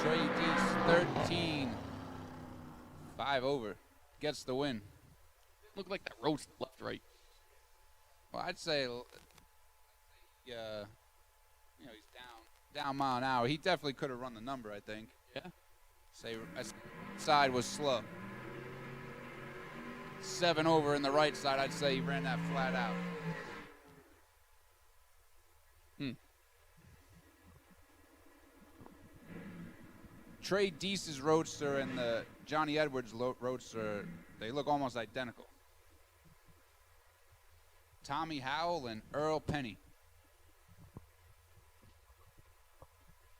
Trey Deese 13. 5 over. Gets the win. Look like that roast left right. Well, I'd say, he's down mile an hour. He definitely could have run the number, I think. Yeah. Say side was slow. 7 over in the right side. I'd say he ran that flat out. Trey Deese's Roadster and the Johnny Edwards Roadster, they look almost identical. Tommy Howell and Earl Penny.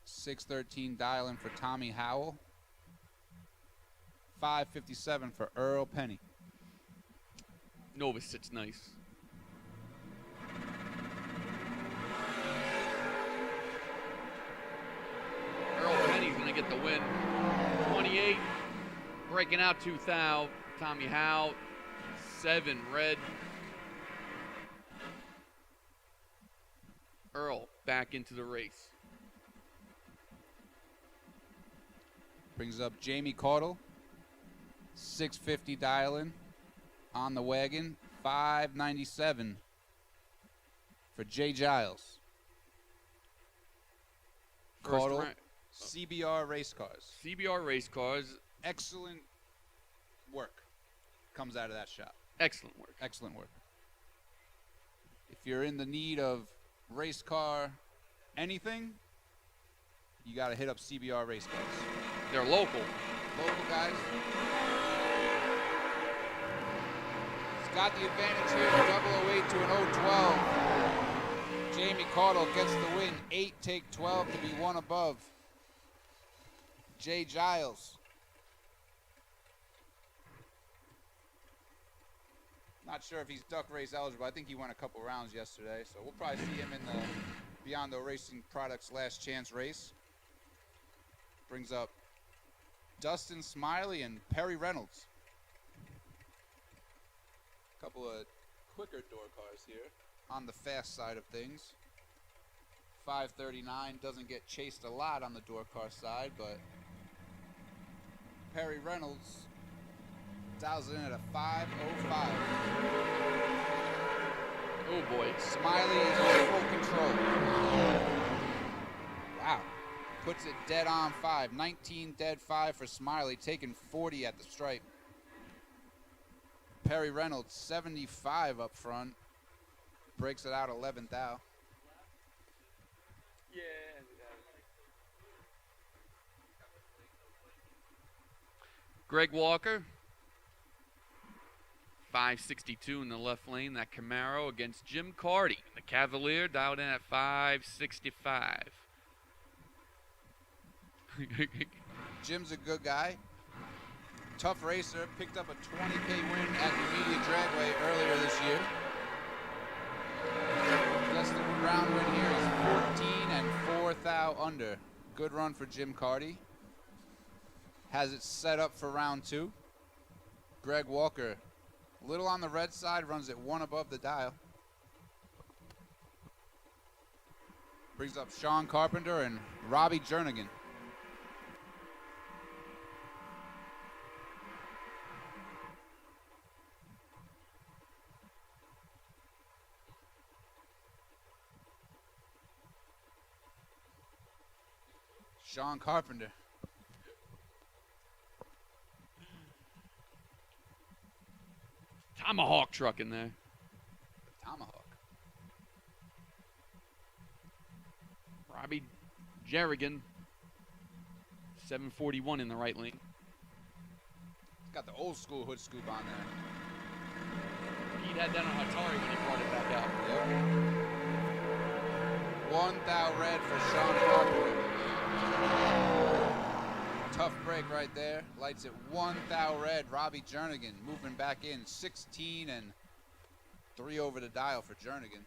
613 dialing for Tommy Howell. 557 for Earl Penny. Novus sits nice. Earl Penny's going to get the win. 28. Breaking out 2 thou. Tommy Howe. 7 red. Earl back into the race. Brings up Jamie Caudle. 650 dialing on the wagon. 597 for Jay Giles. Caudle, round- CBR race cars. CBR race cars. Excellent work comes out of that shop. Excellent work. Excellent work. If you're in the need of race car anything, you got to hit up CBR race cars. They're local. Local guys. He's got the advantage here, 008 to an 012. Jamie Caudle gets the win, 8 take 12 to be 1 above. Jay Giles. Not sure if he's duck race eligible. I think he won a couple rounds yesterday, so we'll probably see him in the Beyond the Racing Products Last Chance race. Brings up Dustin Smiley and Perry Reynolds. A couple of quicker door cars here on the fast side of things. 539 doesn't get chased a lot on the door car side, but Perry Reynolds dials it in at a 505. Oh boy. Smiley is in full control. Wow. Puts it dead on 5. 19 dead 5 for Smiley, taking 40 at the stripe. Perry Reynolds, 75 up front. Breaks it out 11 thou. Yeah. Greg Walker. 562 in the left lane. That Camaro against Jim Carty. The Cavalier dialed in at 565. Jim's a good guy. Tough racer. Picked up a 20K win at the Media Dragway earlier this year. Gets the round win here. He's 14 and 4 thou under. Good run for Jim Carty. Has it set up for round 2. Greg Walker, a little on the red side, runs it 1 above the dial. Brings up Sean Carpenter and Robbie Jernigan. Sean Carpenter. Tomahawk truck in there. Robbie Jerrigan, 741 in the right lane. Got the old school hood scoop on there. Pete had that on Atari when he brought it back out. Yep. 1 thou red for Sean Parker. Tough break right there. Lights at 1 thou red. Robbie Jernigan moving back in. 16 and 3 over the dial for Jernigan.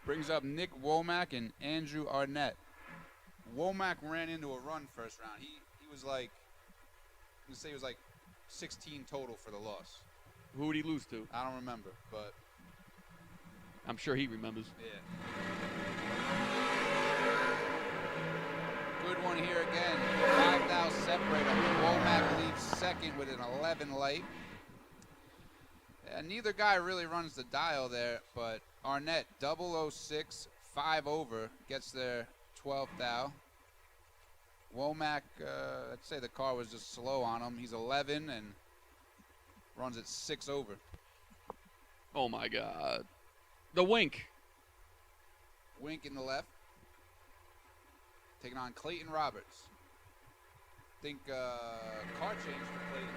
Brings up Nick Womack and Andrew Arnett. Womack ran into a run first round. He was like, I'm gonna say he was like 16 total for the loss. Who would he lose to? I don't remember, but I'm sure he remembers. yeah. Good one here again. 5 thou separator. Womack leaves second with an 11 light. Neither guy really runs the dial there, but Arnett 006, 5 over, gets their 12th thou. Womack, I'd say the car was just slow on him. He's 11 and runs at 6 over. Oh my God. The wink. Wink in the left. Taking on Clayton Roberts. Think car change for Clayton.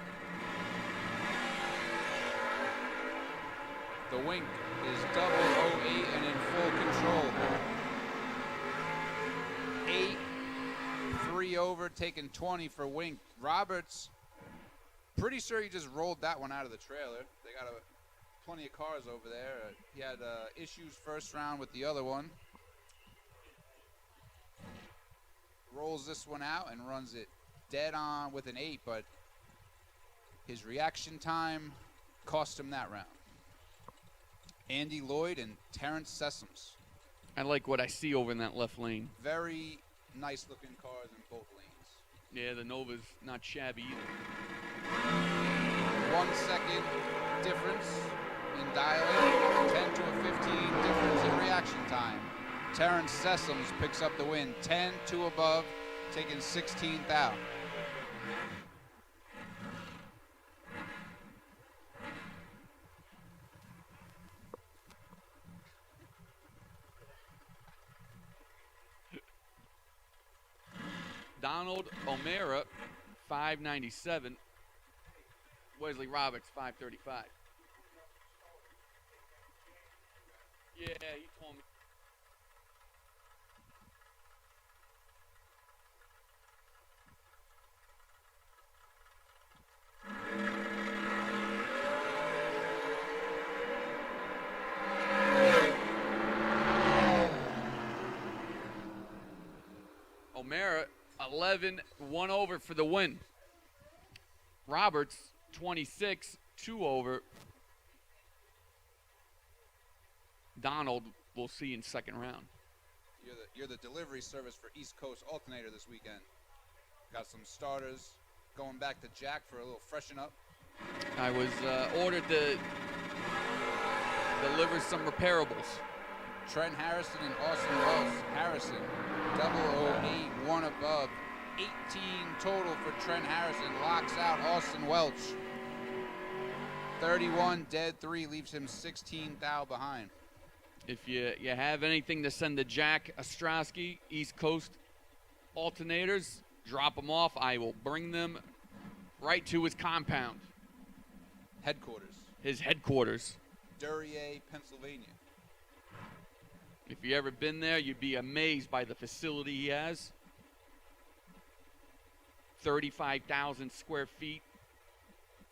The wink is 008 and in full control. 8, 3 over, taking 20 for Wink. Roberts, pretty sure he just rolled that one out of the trailer. They got plenty of cars over there. He had issues first round with the other one. Rolls this one out and runs it dead on with an 8, but his reaction time cost him that round. Andy Lloyd and Terrence Sessoms. I like what I see over in that left lane. Very nice looking cars in both lanes. Yeah, the Nova's not shabby either. 1 second difference in dialing, 10 to a 15 difference in reaction time. Terrence Sessoms picks up the win, 10 to above, taking 16th out. Donald O'Mara, 597. Wesley Roberts, 535. Yeah, he told me. O'Mara, 11, 1 over for the win. Roberts, 26, 2 over. Donald, we'll see in second round. You're the delivery service for East Coast Alternator this weekend. Got some starters going back to Jack for a little freshen up. I was ordered to deliver some repairables. Trent Harrison and Austin Wells. Harrison, 008, 1 above. 18 total for Trent Harrison. Locks out Austin Welch. 31, dead 3, leaves him 16 thou behind. If you have anything to send to Jack Ostrowski, East Coast Alternators, drop them off. I will bring them right to his compound. Headquarters. His headquarters. Duryea, Pennsylvania. If you ever been there, you'd be amazed by the facility he has. 35,000 square feet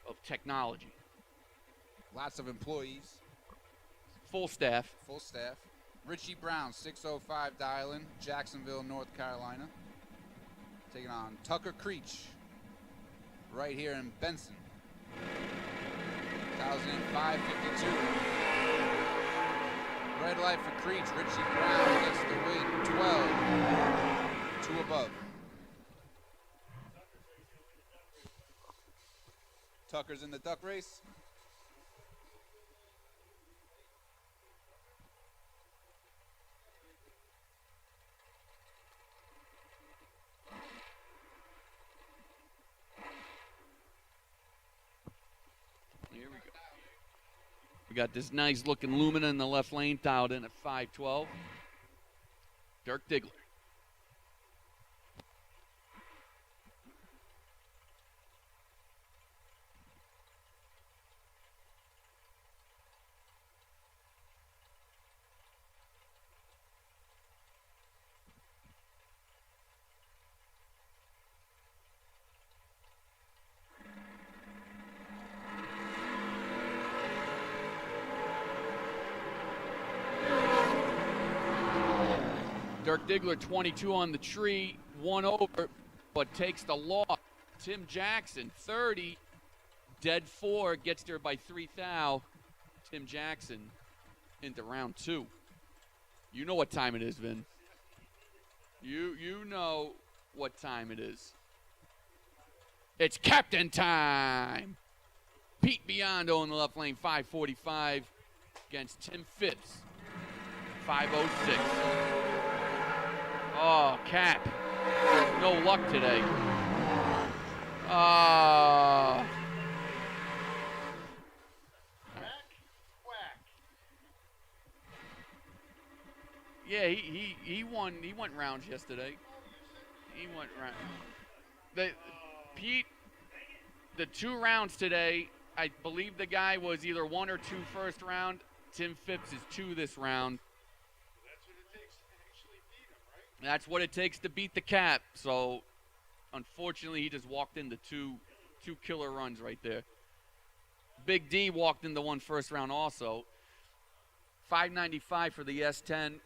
of technology. Lots of employees. Full staff. Full staff. Richie Brown, 605 dialing, Jacksonville, North Carolina. Taking on Tucker Creech, right here in Benson. 1,552. Red light for Creech. Richie Brown gets the win. 12. 2 above. Tucker's in the duck race. Here we go. We got this nice looking Lumina in the left lane, dialed in at 512. Dirk Diggler. Dirk Diggler, 22 on the tree, 1 over, but takes the loss. Tim Jackson, 30, dead 4, gets there by 3 thou. Tim Jackson into round 2. You know what time it is, Vin. You know what time it is. It's captain time. Pete Biondo in the left lane, 5:45 against Tim Phipps, 5:06. Oh, Cap. No luck today. Yeah, he won. He went rounds yesterday. He went round. Pete, the 2 rounds today, I believe the guy was either 1 or 2 first round. Tim Phipps is 2 this round. That's what it takes to beat the Cap. So, unfortunately, he just walked into two killer runs right there. Big D walked into 1 first round also. 595 for the S10.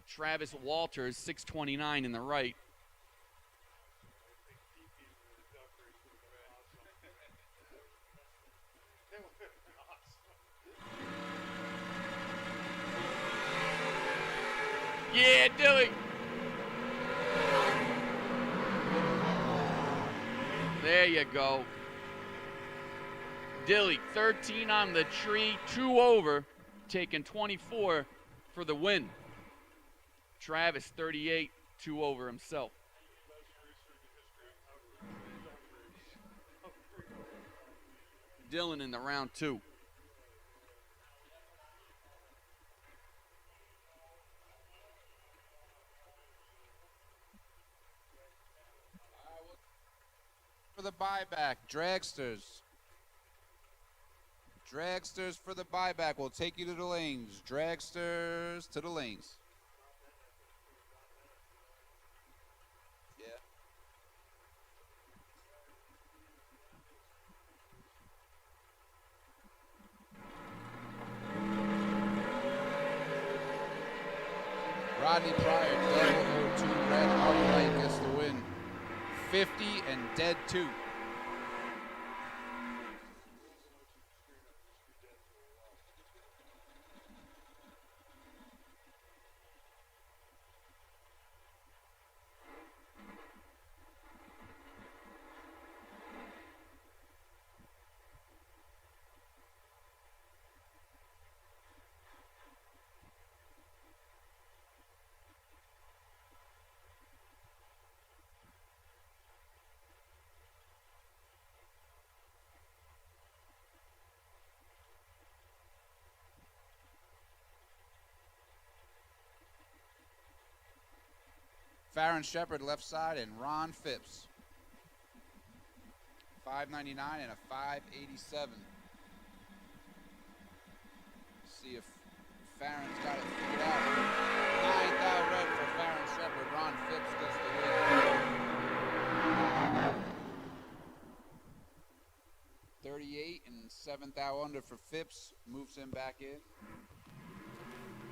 Travis Walters, 629 in the right. Yeah, Dilly. There you go. Dilly, 13 on the tree, 2 over, taking 24 for the win. Travis, 38, 2 over himself. Dylan in the round 2. For the buyback, dragsters. Dragsters for the buyback. We'll take you to the lanes. Dragsters to the lanes. Yeah. Rodney Pryor, 002 red, outright gets the win. 50 and dead 2. Farron Shepard left side and Ron Phipps. 599 and a 587. See if Farron's got it figured out. 9,000 red for Farron Shepard. Ron Phipps gets the win. 38 and 7,000 under for Phipps. Moves him back in.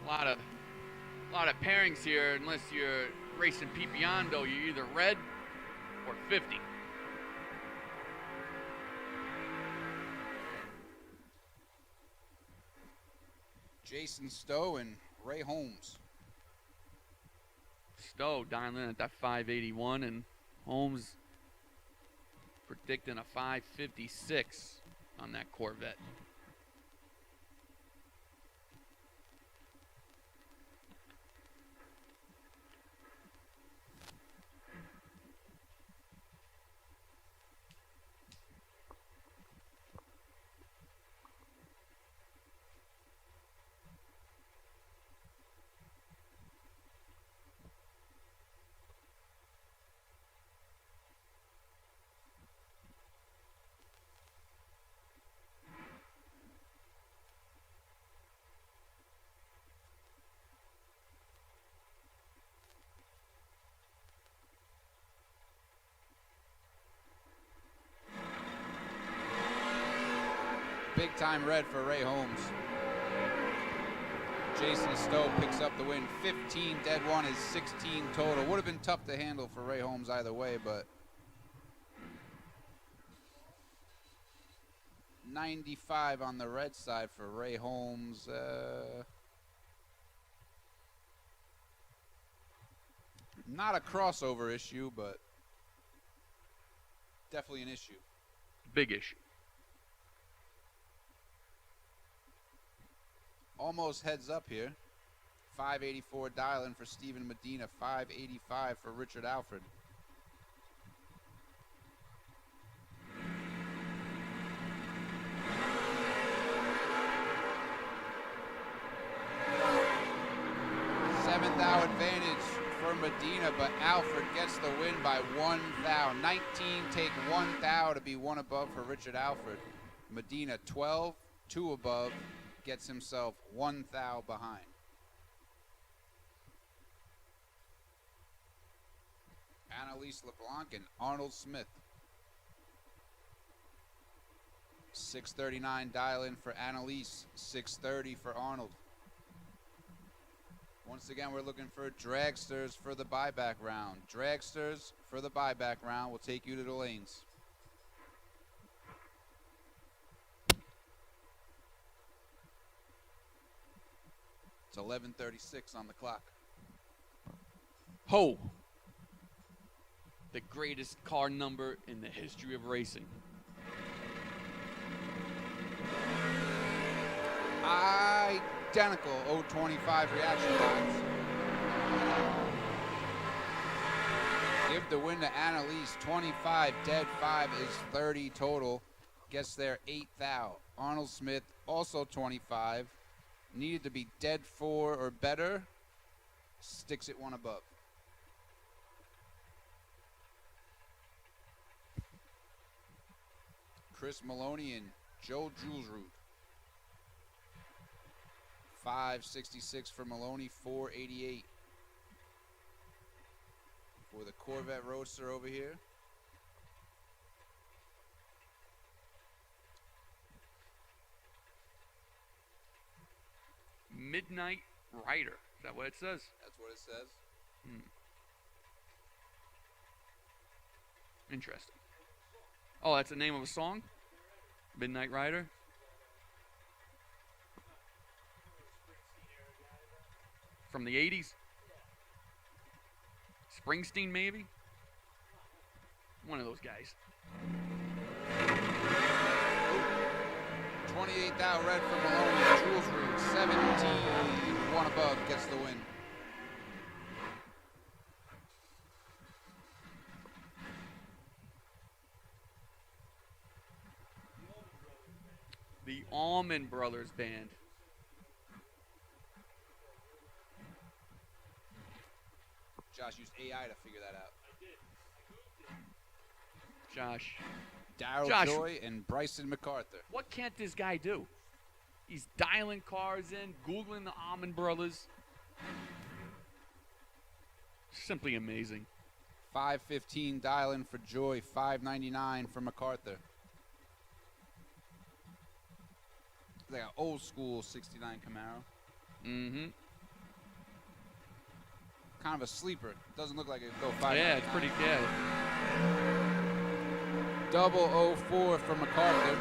A lot of pairings here, unless you're racing Pete Biondo, you're either red or 50. Jason Stowe and Ray Holmes. Stowe dialing in at that 581, and Holmes predicting a 556 on that Corvette. big time red for Ray Holmes. Jason Stowe picks up the win. 15 dead one is 16 total. Would have been tough to handle for Ray Holmes either way, but 95 on the red side for Ray Holmes. Not a crossover issue, but definitely an issue. Big issue. Almost heads up here. 584 dial-in for Stephen Medina. 585 for Richard Alfred. Seventh-thou advantage for Medina, but Alfred gets the win by 1 thou. 19 take 1 thou to be 1 above for Richard Alfred. Medina 12, 2 above, gets himself 1 thou behind. Annalise LeBlanc and Arnold Smith. 639 dial-in for Annalise, 630 for Arnold. Once again, we're looking for dragsters for the buyback round. Dragsters for the buyback round will take you to the lanes. It's 11:36 on the clock. Ho! The greatest car number in the history of racing. Identical 025 reaction times. Give the win to Annalise. 25 dead, 5 is 30 total. Gets there 8 thou. Arnold Smith also 25. Needed to be dead 4 or better. Sticks it 1 above. Chris Maloney and Joe Julesrud. 566 for Maloney, 488 for the Corvette Roadster over here. Midnight Rider. Is that what it says? That's what it says. Interesting. Oh, that's the name of a song? Midnight Rider? From the 80s? Springsteen, maybe? One of those guys. 28 thou red for Maloney. Julesrud, 17, 1 above, gets the win. The Allman Brothers Band. Josh used AI to figure that out. Josh. Darryl Josh. Joy and Bryson MacArthur. What can't this guy do? He's dialing cars in, Googling the Allman Brothers. Simply amazing. 515 dial-in for Joy, 599 for MacArthur. Like an old school 69 Camaro. Mm-hmm. Kind of a sleeper. Doesn't look like it would go 5. Yeah, it's pretty good. 004 for MacArthur.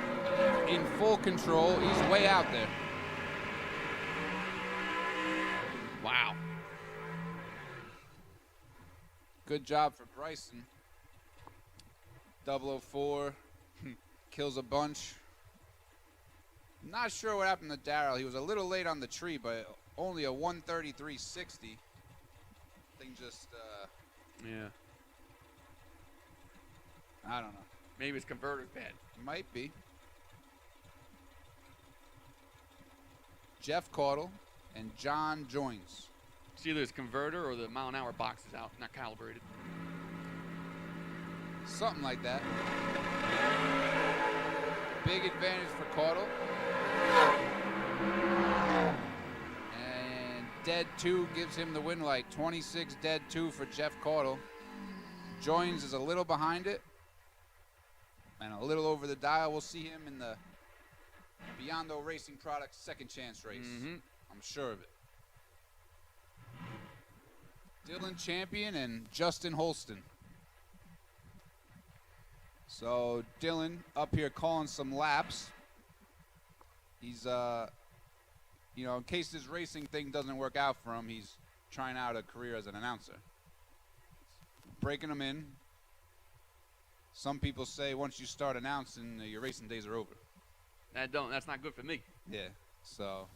In full control. He's way out there. Wow. Good job for Bryson. 004 kills a bunch. Not sure what happened to Darryl. He was a little late on the tree, but only a 133.60. Thing just, Yeah. I don't know. Maybe his converter's bad. Might be. Jeff Caudle and John Joins. It's either his converter or the mile-an-hour box is out, not calibrated. Something like that. Big advantage for Caudle. And dead 2 gives him the win light. 26 dead 2 for Jeff Caudle. Joins is a little behind it. And a little over the dial. We'll see him in the Biondo Racing Products second chance race. I'm sure of it. Dylan Champion and Justin Holston. So Dylan up here calling some laps. He's, you know, in case this racing thing doesn't work out for him, he's trying out a career as an announcer. Breaking them in. Some people say once you start announcing, your racing days are over. That's not good for me. Yeah, so.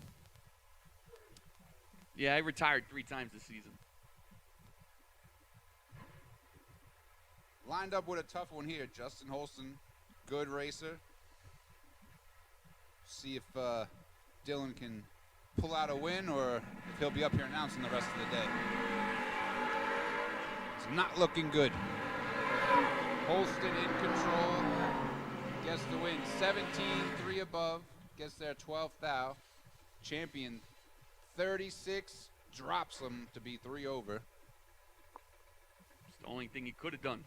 Yeah, I retired 3 times this season. Lined up with a tough one here. Justin Holston, good racer. See if Dylan can pull out a win or if he'll be up here announcing the rest of the day. It's not looking good. Holston in control. Gets the win. 17-3 above. Gets their 12th thou. Champion 36. Drops him to be 3 over. It's the only thing he could have done.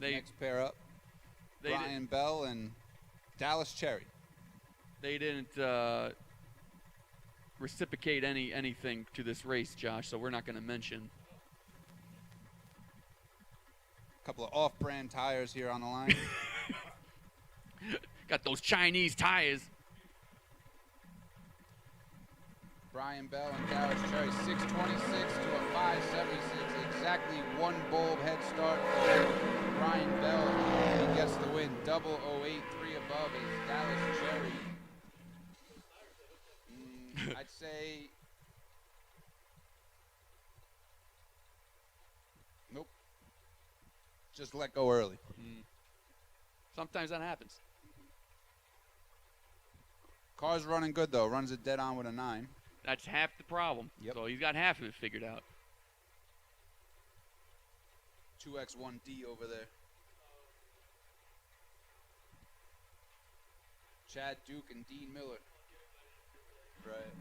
Next pair up, Brian Bell and Dallas Cherry. They didn't reciprocate anything to this race, Josh, so we're not going to mention. A couple of off-brand tires here on the line. Got those Chinese tires. Brian Bell and Dallas Cherry, 626 to a 576. Exactly 1 bulb head start for Brian Bell. He gets the win. 0083 above is Dallas Cherry. I'd say. Nope. Just let go early. Sometimes that happens. Car's running good, though. Runs it dead on with a 9. That's half the problem. Yep. So he's got half of it figured out. 2X1D over there. Chad Duke and Dean Miller. Right.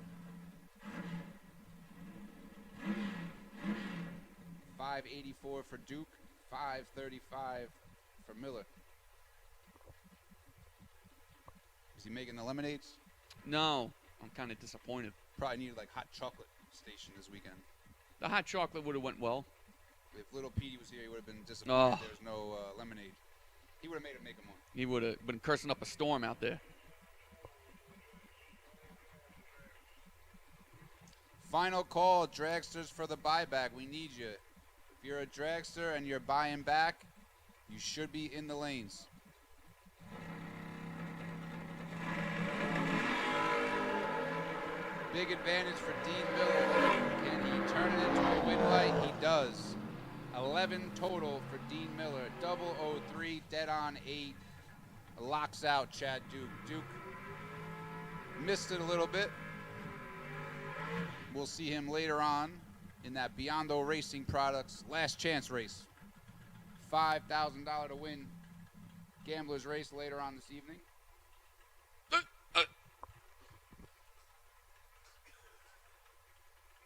584 for Duke, 535 for Miller. Is he making the lemonades? No, I'm kind of disappointed. Probably needed like hot chocolate station this weekend. The hot chocolate would have went well. If little Petey was here, he would have been disappointed Oh. there's no lemonade. He would have made him make him one. He would have been cursing up a storm out there. Final call, dragsters for the buyback. We need you. If you're a dragster and you're buying back, you should be in the lanes. Big advantage for Dean Miller. Can he turn it into a win light? He does. 11 total for Dean Miller. 003, dead on 8. Locks out Chad Duke. Duke missed it a little bit. We'll see him later on in that Biondo Racing Products last chance race. $5,000 to win Gambler's Race later on this evening.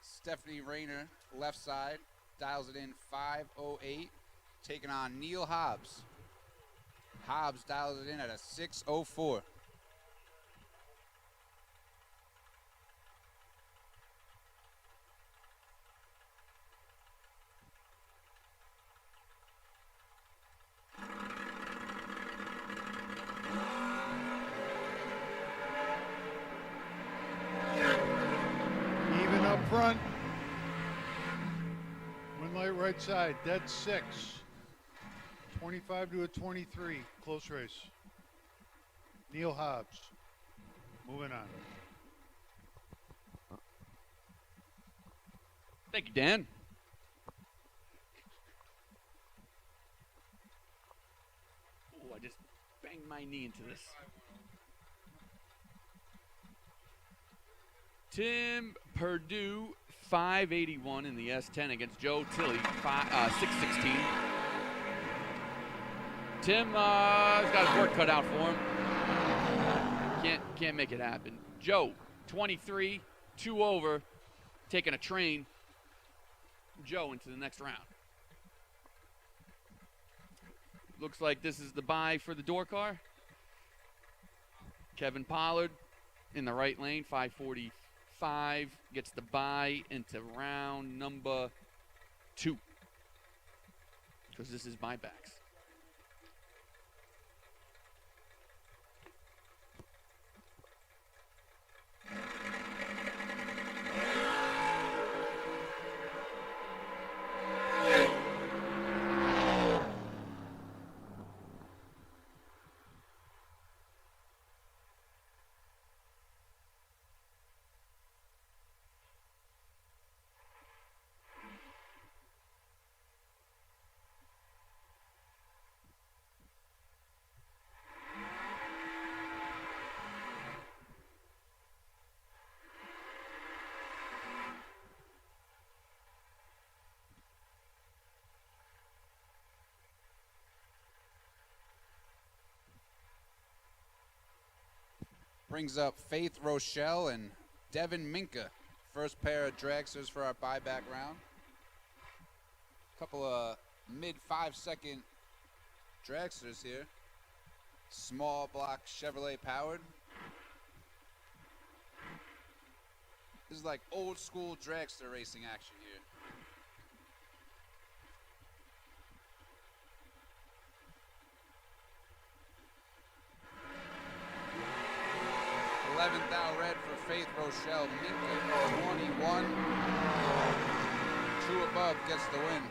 Stephanie Rayner, left side, dials it in 508, taking on Neil Hobbs. Hobbs dials it in at a 604. Even up front. Win light right side, dead 6. 25 to a 23, close race. Neil Hobbs, moving on. Thank you, Dan. Oh, I just banged my knee into this. Tim Perdue, 581 in the S10 against Joe Tilley, 616. Tim has got his work cut out for him. Can't make it happen. Joe, 23, 2 over, taking a train Joe into the next round. Looks like this is the buy for the door car. Kevin Pollard in the right lane, 545, gets the buy into round number 2. Because this is buybacks. Brings up Faith Rochelle and Devin Minka. First pair of dragsters for our buyback round. Couple of mid 5-second dragsters here. Small block Chevrolet powered. This is like old school dragster racing action here. 11th out red for Faith Rochelle. Minka, 21. 2 above gets the win.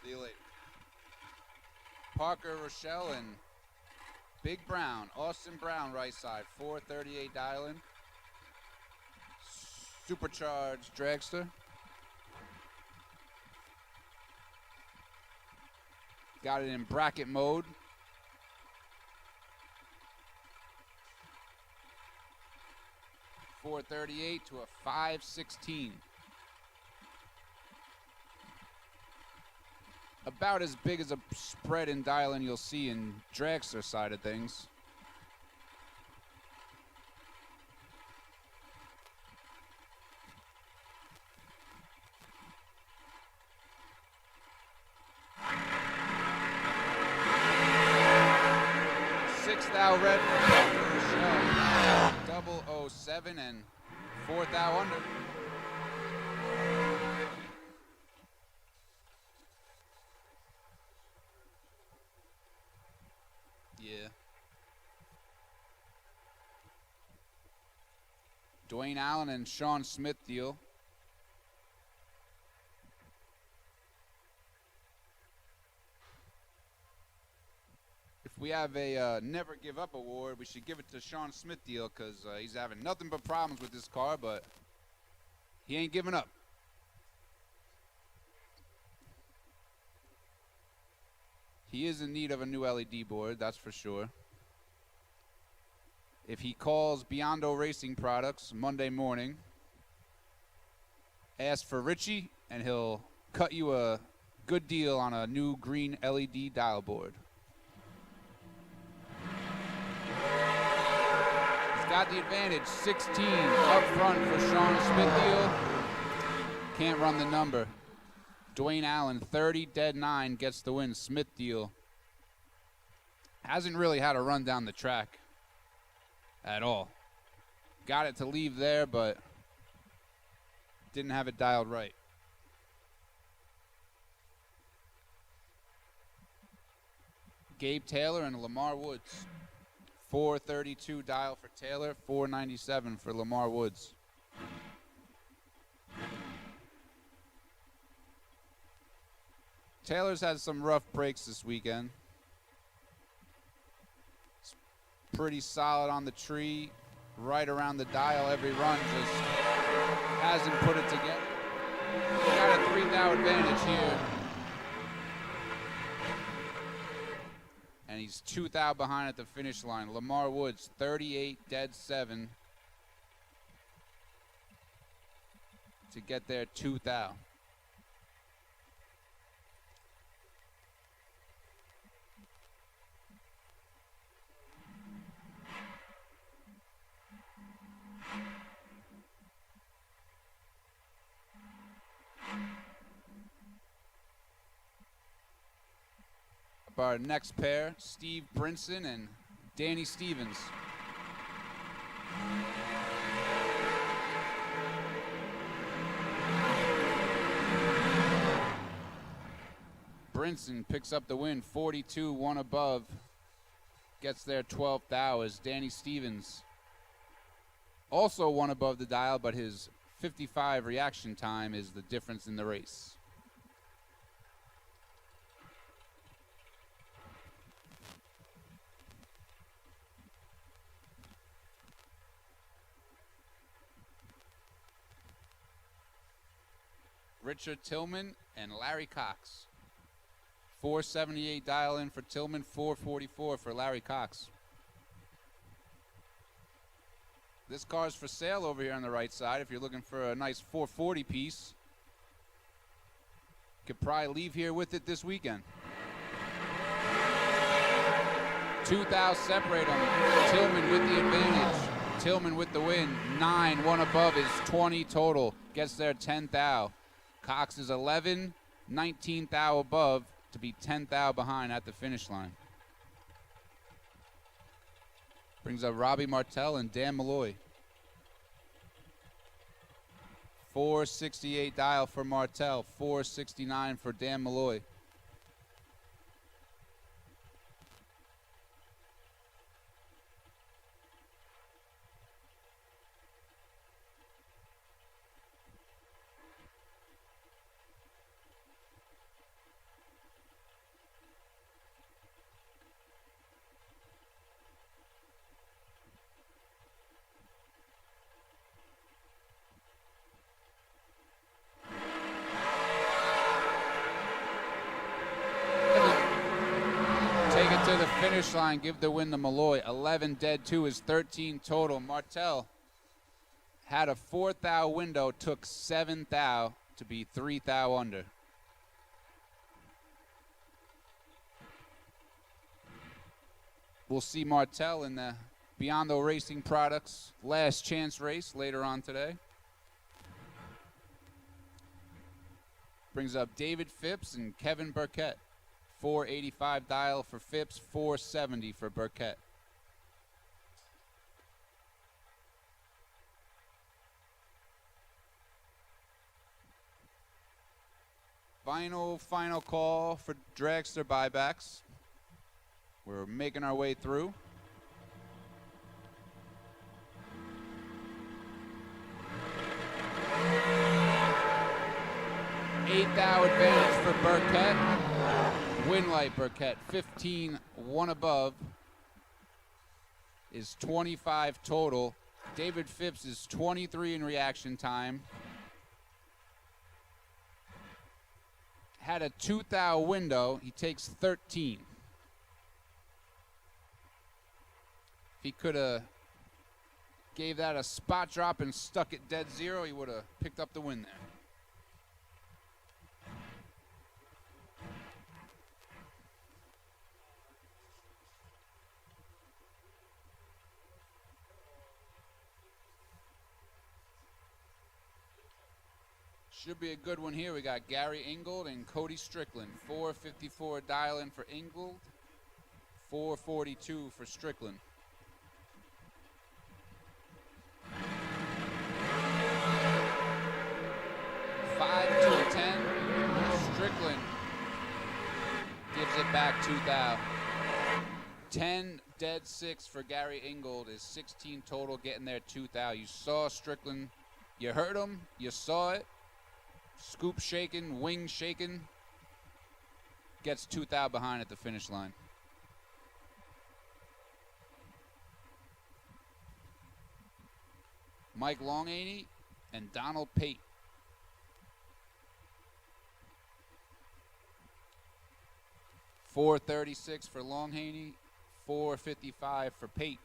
See you later. Parker Rochelle and Big Brown, Austin Brown right side, 438 dialing. Supercharged dragster. Got it in bracket mode. .438 to a .516. About as big as a spread in dialing you'll see in dragster side of things. Thou red for Parker Rochelle. 007 and 4th thou under. Yeah. Dwayne Allen and Sean Smith deal. If we have a Never Give Up award, we should give it to Sean Smith deal because he's having nothing but problems with this car, but he ain't giving up. He is in need of a new LED board, that's for sure. If he calls Biondo Racing Products Monday morning, ask for Richie, and he'll cut you a good deal on a new green LED dial board. Got the advantage, 16 up front for Sean Smithfield. Can't run the number. Dwayne Allen, 30, dead 9, gets the win. Smithfield hasn't really had a run down the track at all. Got it to leave there, but didn't have it dialed right. Gabe Taylor and Lamar Woods. 432 dial for Taylor, 497 for Lamar Woods. Taylor's had some rough breaks this weekend. It's pretty solid on the tree, right around the dial every run, just hasn't put it together. Got a 3 thou advantage here. And he's 2 thou behind at the finish line. Lamar Woods, 38, dead 7. To get there, 2 thou. our next pair, Steve Brinson and Danny Stevens. Brinson picks up the win, 42, one above. Gets there 12th thou as Danny Stevens also one above the dial, but his 55 reaction time is the difference in the race. Richard Tillman and Larry Cox. 478 dial in for Tillman, 444 for Larry Cox. This car's for sale over here on the right side if you're looking for a nice 440 piece. Could probably leave here with it this weekend. 2 thou separate them. Tillman with the advantage. Tillman with the win. 9, one above is 20 total. Gets there 10 thou. Cox is 11, 19 thou above to be 10 thou behind at the finish line. Brings up Robbie Martell and Dan Malloy. 468 dial for Martell, 469 for Dan Malloy. To the finish line, give the win to Malloy. 11 dead, 2 is 13 total. Martell had a 4 thou window, took 7 thou to be 3 thou under. We'll see Martell in the Beyond the Racing Products last chance race later on today. Brings up David Phipps and Kevin Burkett. 485 dial for Phipps, 470 for Burkett. Final call for dragster buybacks. We're making our way through. Eight thou advantage for Burkett. Winlight Burkett, 15, one above, is 25 total. David Phipps is 23 in reaction time. Had a 2 thou window, he takes 13. If he could have gave that a spot drop and stuck it dead zero, he would have picked up the win there. Should be a good one here. We got Gary Ingold and Cody Strickland. 454 dial in for Ingold, 442 for Strickland. Five to 10. Strickland gives it back 2 thou. 10 dead 6 for Gary Ingold is 16 total, getting there 2 thou. You saw Strickland. You heard him. You saw it. Scoop shaking, wing shaking. Gets 2 thou behind at the finish line. Mike Longaney and Donald Pate. $436 for Longhaney, $455 for Pate.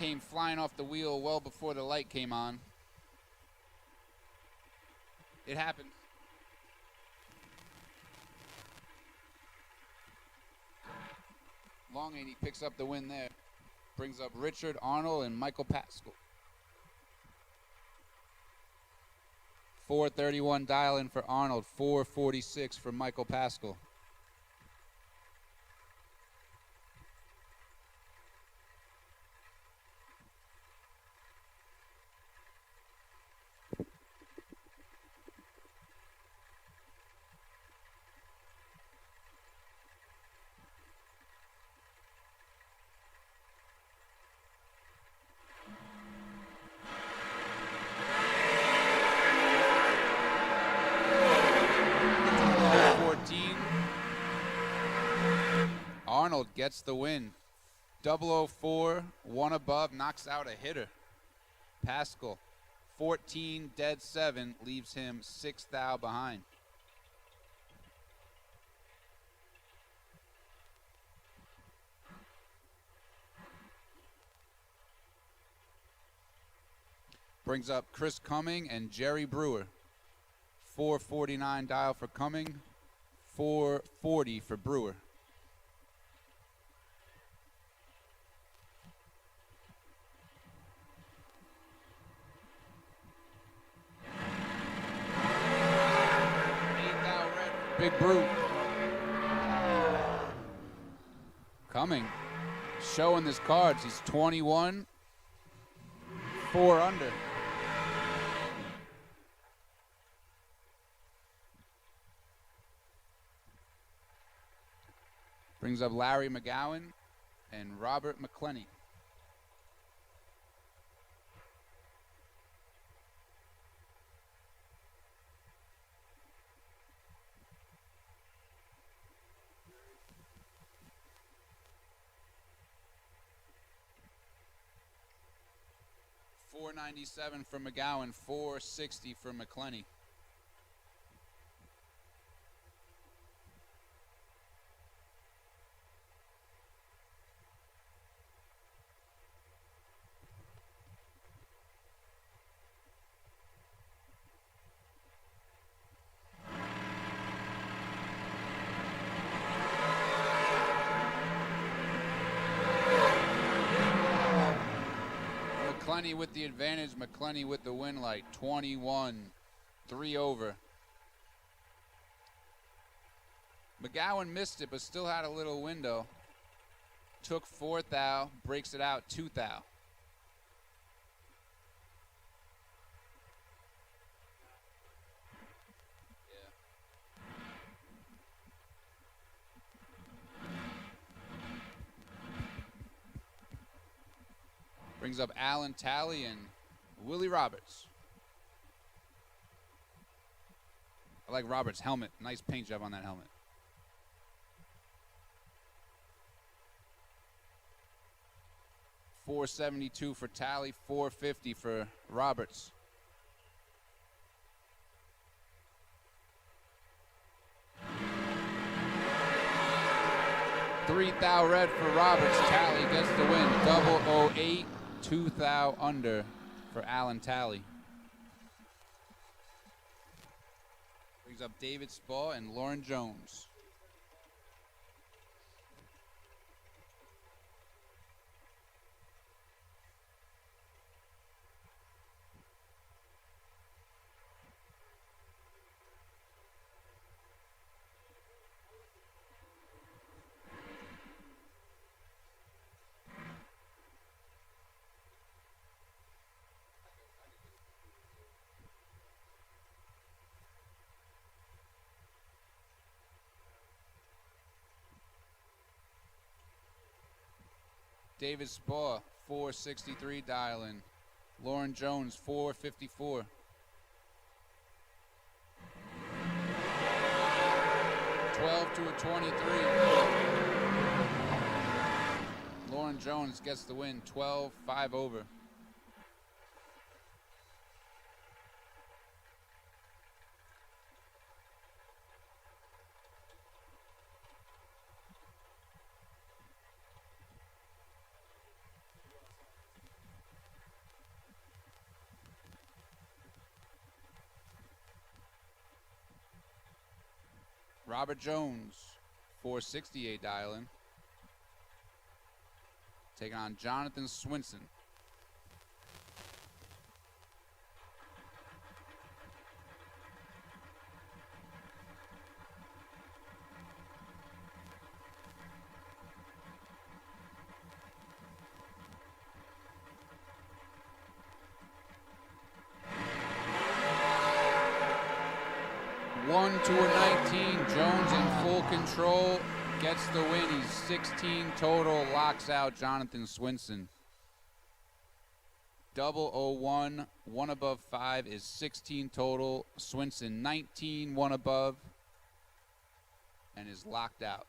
Came flying off the wheel well before the light came on. It happened. Longhaney picks up the win there. Brings up Richard, Arnold, and Michael Pascal. 431 dial-in for Arnold, 446 for Michael Pascal. Arnold gets the win. 004, one above, knocks out a hitter. Pascal, 14 dead 7, leaves him 6 thou behind. Brings up Chris Cumming and Jerry Brewer. 449 dial for Cumming, 440 for Brewer. Big Brute. Cumming showing his cards. He's 21, 4 under. Brings up Larry McGowan and Robert McClenny. $497 for McGowan, $460 for McClenny. McClenny with the advantage, McClenny with the win light, 21, 3 over. McGowan missed it, but still had a little window. Took 4 thou, breaks it out 2 thou. Brings up Alan Talley and Willie Roberts. I like Roberts' helmet. Nice paint job on that helmet. $472 for Talley, $450 for Roberts. $3 thou red for Roberts. Talley gets the win. 008. 2 thou under for Alan Talley. Brings up David Spaw and Lauren Jones. David Spaw, 463 dial-in. Lauren Jones, 454. $12 to a 23. Lauren Jones gets the win, 12, 5 over. Robert Jones, 468 dial-in. taking on Jonathan Swinson. One to a 19. Jones in full control. Gets the win. He's 16 total. Locks out Jonathan Swinson. 001. 1 above 5 is 16 total. Swinson 19. 1 above. And is locked out.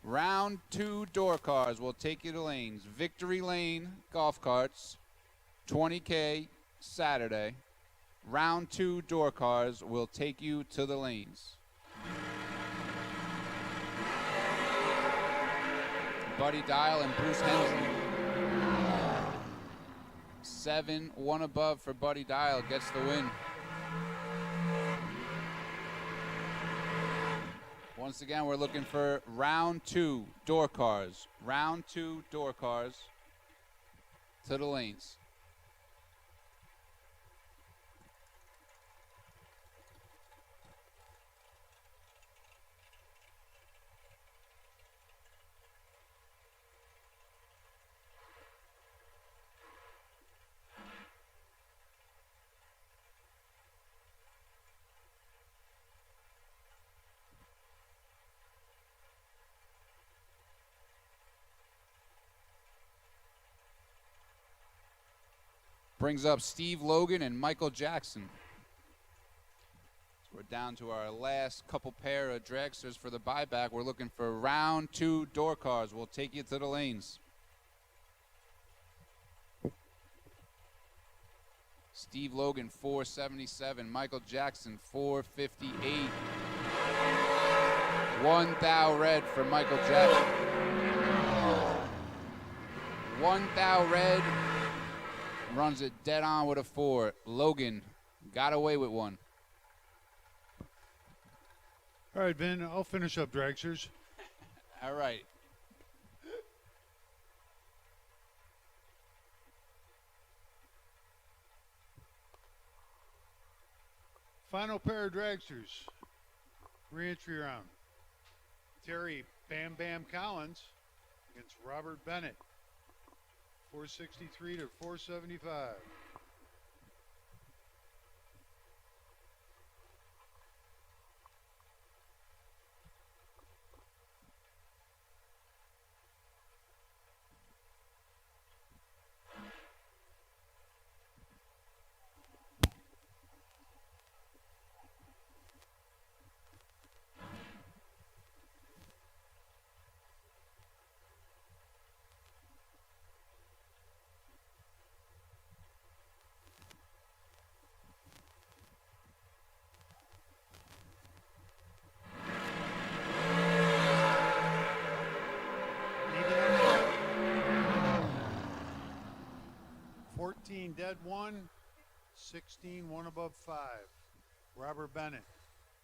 Round 2 door cars will take you to lanes. Victory Lane golf carts, 20K Saturday. Round 2 door cars will take you to the lanes. Buddy Dial and Bruce Hensley. 7, 1 above for Buddy Dial, gets the win. Once again, we're looking for round 2 door cars. Round 2 door cars to the lanes. Brings up Steve Logan and Michael Jackson. So we're down to our last couple pair of dragsters for the buyback. We're looking for round 2 door cars. We'll take you to the lanes. Steve Logan, 477. Michael Jackson, 458. 1 thou red for Michael Jackson. 1 thou red. Runs it dead on with a 4. Logan got away with 1. All right, Ben, I'll finish up dragsters. All right. Final pair of dragsters. Re-entry round. Terry Bam Bam Collins against Robert Bennett. 463 to 475. Dead 1, 16, 1 above 5. Robert Bennett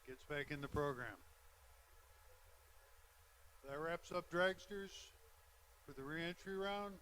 gets back in the program. That wraps up dragsters for the re-entry round.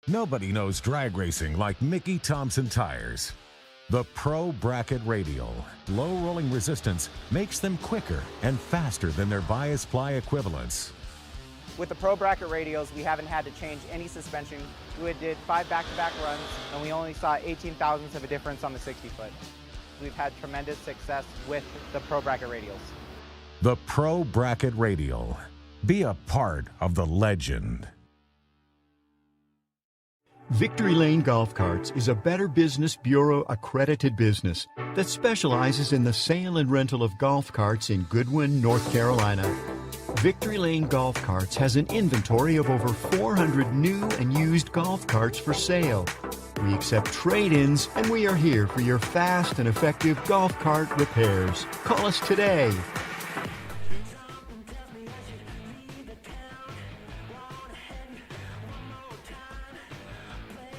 Nobody knows drag racing like Mickey Thompson Tires. The Pro Bracket Radial. Low rolling resistance makes them quicker and faster than their bias ply equivalents. With the Pro Bracket Radials, we haven't had to change any suspension. We did 5 back-to-back runs, and we only saw 18 thousandths of a difference on the 60-foot. We've had tremendous success with the Pro Bracket Radials. The Pro Bracket Radial. Be a part of the legend. Victory Lane Golf Carts is a Better Business Bureau accredited business that specializes in the sale and rental of golf carts in Goodwin, North Carolina. Victory Lane Golf Carts has an inventory of over 400 new and used golf carts for sale. We accept trade-ins, and we are here for your fast and effective golf cart repairs. Call us today.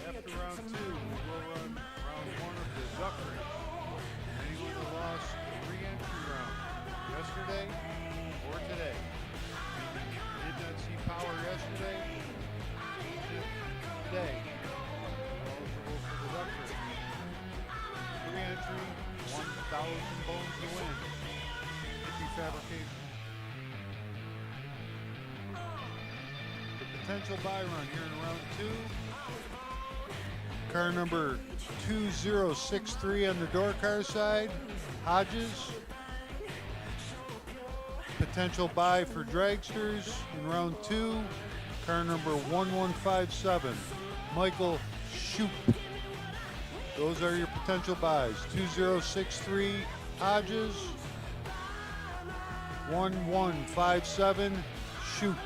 After round 2, we will run round 1 of the duck race. Anyone who lost the re-entry round yesterday or today. Did not see power yesterday. Today. Eligible for the duck race. Re-entry, 1,000 bones to win. Hippie fabrication. The potential buy run here in round 2. Car number 2063 on the door car side, Hodges. Potential buy for dragsters in round 2. Car number 1157, Michael Shoop. Those are your potential buys. 2063 Hodges, 1157 Shoop.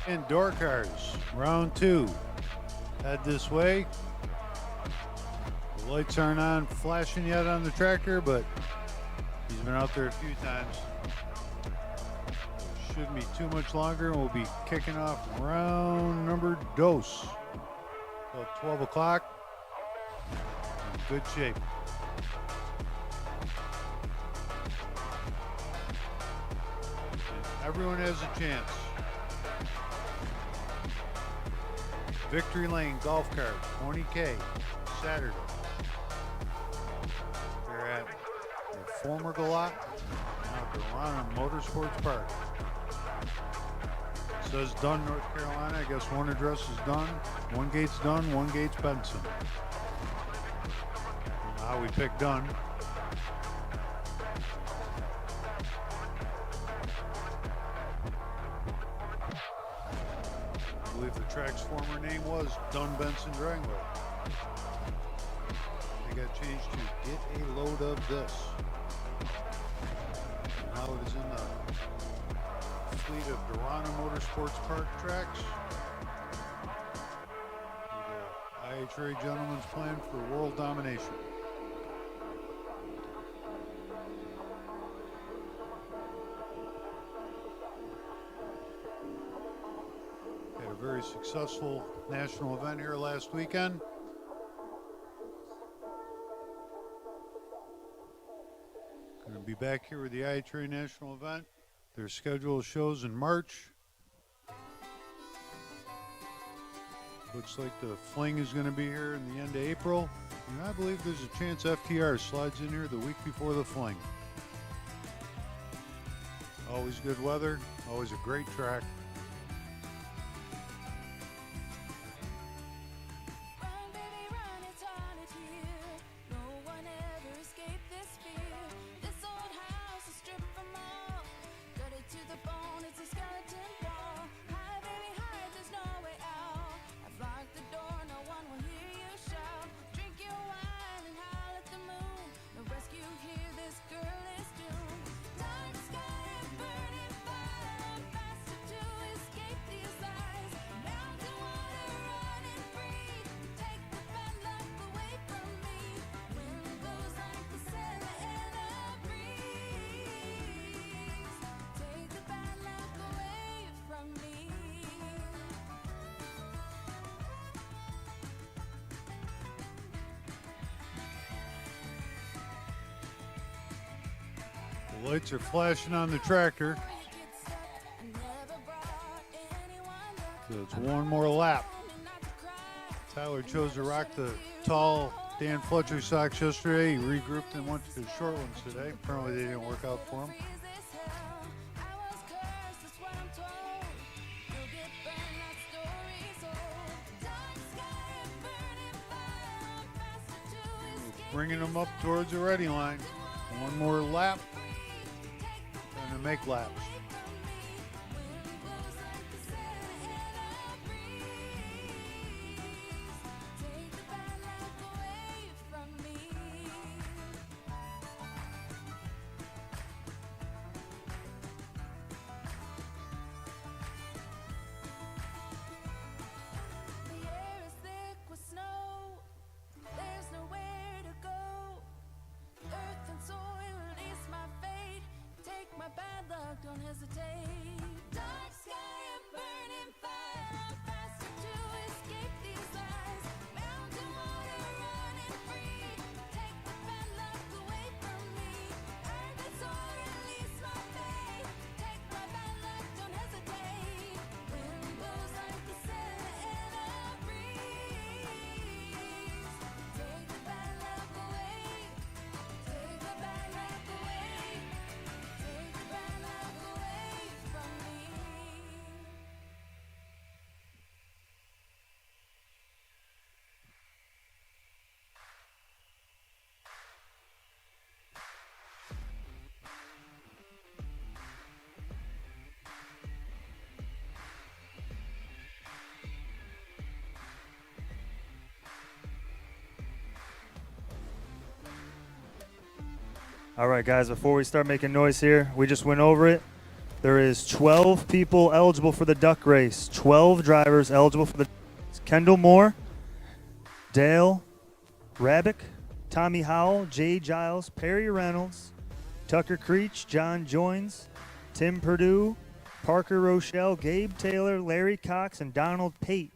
And door cars, round 2. Head this way. The lights aren't on flashing yet on the tractor, but he's been out there a few times. Shouldn't be too much longer, and we'll be kicking off round number dos. About 12 o'clock. In good shape. And everyone has a chance. Victory Lane Golf Cart, 20K, Saturday. They're at the former Galot, now Durham Motorsports Park. It says Dunn, North Carolina. I guess one address is Dunn. One gate's Dunn, one gate's Benson. Don't know how we picked Dunn. I believe the track's former name was Dunn Benson Dragway. They got changed to Get a Load of This. Now it is in the fleet of Durham Motorsports Park tracks. The IHRA gentleman's plan for world domination. Had a very successful national event here last weekend. Going to be back here with the IHRA national event. Their schedule shows in March. Looks like the fling is going to be here in the end of April. And I believe there's a chance FTR slides in here the week before the fling. Always good weather, always a great track. Run, baby, run, it's on it here. No one ever escaped this fear. This old house is stripped from all. Cut it to the bone, it's a skeleton wall. Hide, baby, hide, there's no way out. I've locked the door, no one will hear you shout. Drink your wine and howl at the moon. No rescue here, this girl is doomed. Dark sky and burning fire, faster to escape these eyes. Mountain water running free. Take the bad luck away from me. Wind blows like the Santa Ana breeze. Take the bad luck away from me. The lights are flashing on the tractor. So it's one more lap. Tyler chose to rock the tall Dan Fletcher socks yesterday. He regrouped and went to the short ones today. Apparently they didn't work out for him. Bringing them up towards the ready line. One more lap. Trying to make laps. The air is thick with snow. There's nowhere to go. Earth and soil release my fate. Take my bad luck, don't hesitate. Dark sky and burning fire, faster to escape these lies. Mountain water running free. Take the bad luck away from me. Earth and soil release my fate. Take my bad luck, don't hesitate. Wind blows like the Santa Ana breeze. Take the bad luck away. Take the bad luck away. Take the bad luck away from me. All right, guys, before we start making noise here, we just went over it. There is 12 people eligible for the duck race. 12 drivers eligible for the Kendall Moore, Dale Rabick, Tommy Howell, Jay Giles, Perry Reynolds, Tucker Creech, John Joins, Tim Perdue, Parker Rochelle, Gabe Taylor, Larry Cox, and Donald Pate.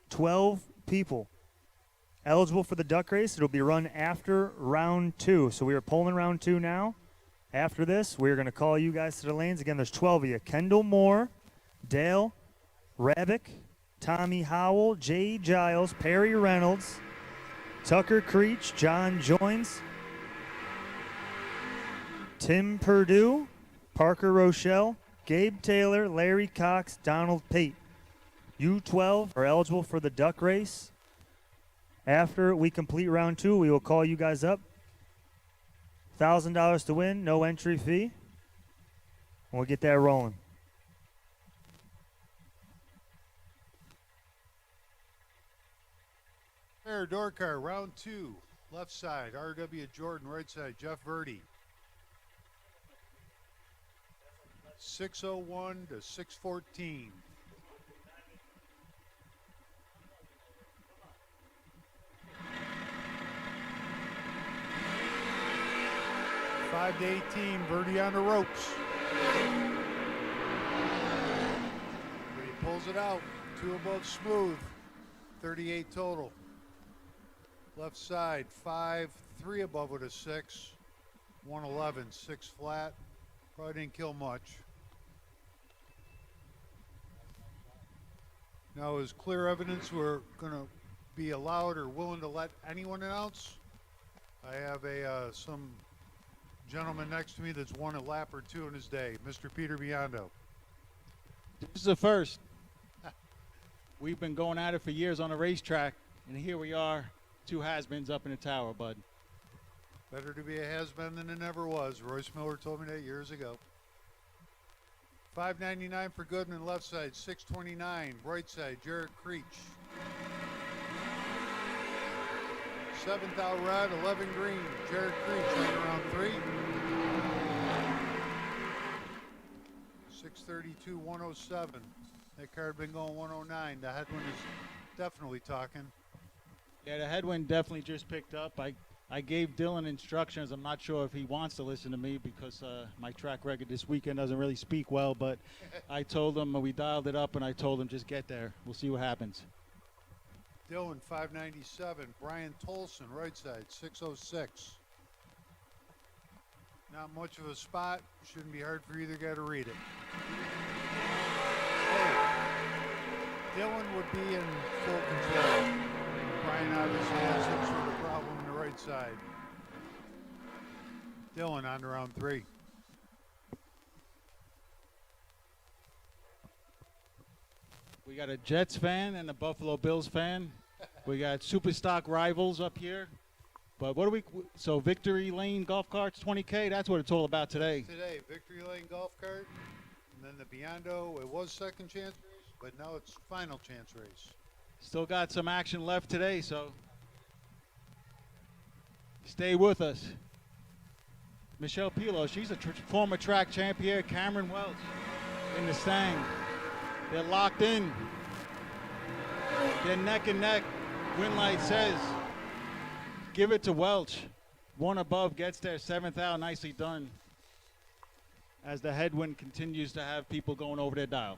12 people eligible for the duck race. It'll be run after round 2. So we are pulling round 2 now. After this, we're going to call you guys to the lanes. Again, there's 12 of you. Kendall Moore, Dale Rabick, Tommy Howell, Jay Giles, Perry Reynolds, Tucker Creech, John Joins, Tim Perdue, Parker Rochelle, Gabe Taylor, Larry Cox, Donald Pate. U12 are eligible for the duck race. After we complete round 2, we will call you guys up. $1,000 to win, no entry fee. We'll get that rolling. Fair door car, round 2. Left side, R.W. Jordan. Right side, Jeff Verdi. 601 to 614. 5 to 18, Verdi on the ropes. But he pulls it out. 2 above smooth. 38 total. Left side, 5, 3 above with a 6. 111, 6 flat. Probably didn't kill much. Now, is clear evidence we're going to be allowed or willing to let anyone announce? I have some gentleman next to me that's won a lap or 2 in his day, Mr. Peter Biondo. This is the first. We've been going at it for years on the racetrack, and here we are, 2 has-beens up in the tower, bud. Better to be a has-been than it never was. Royce Miller told me that years ago. $5.99 for Goodman, left side. $6.29, right side, Jared Creech. 7th out red, 11 green, Jared Creech on around 3. 632, 107. That car had been going 109. The headwind is definitely talking. Yeah, the headwind definitely just picked up. I gave Dylan instructions. I'm not sure if he wants to listen to me because my track record this weekend doesn't really speak well, but I told him, we dialed it up, and I told him just get there. We'll see what happens. Dylan, 597. Brian Tolson, right side, 606. Not much of a spot. Shouldn't be hard for either guy to read it. Hey, Dylan would be in full control. Brian obviously has some sort of problem on the right side. Dylan on to round 3. We got a Jets fan and a Buffalo Bills fan. We got super stock rivals up here. But what do we, so Victory Lane Golf Carts 20K, that's what it's all about today. Today, Victory Lane Golf Cart, and then the Biondo, it was second chance race, but now it's final chance race. Still got some action left today, so stay with us. Michelle Pilo, she's a former track champion. Cameron Welch in the Stang. They're locked in. They're neck and neck. Winlight says, give it to Welch. 1 above gets there. 7th out, nicely done. As the headwind continues to have people going over their dial.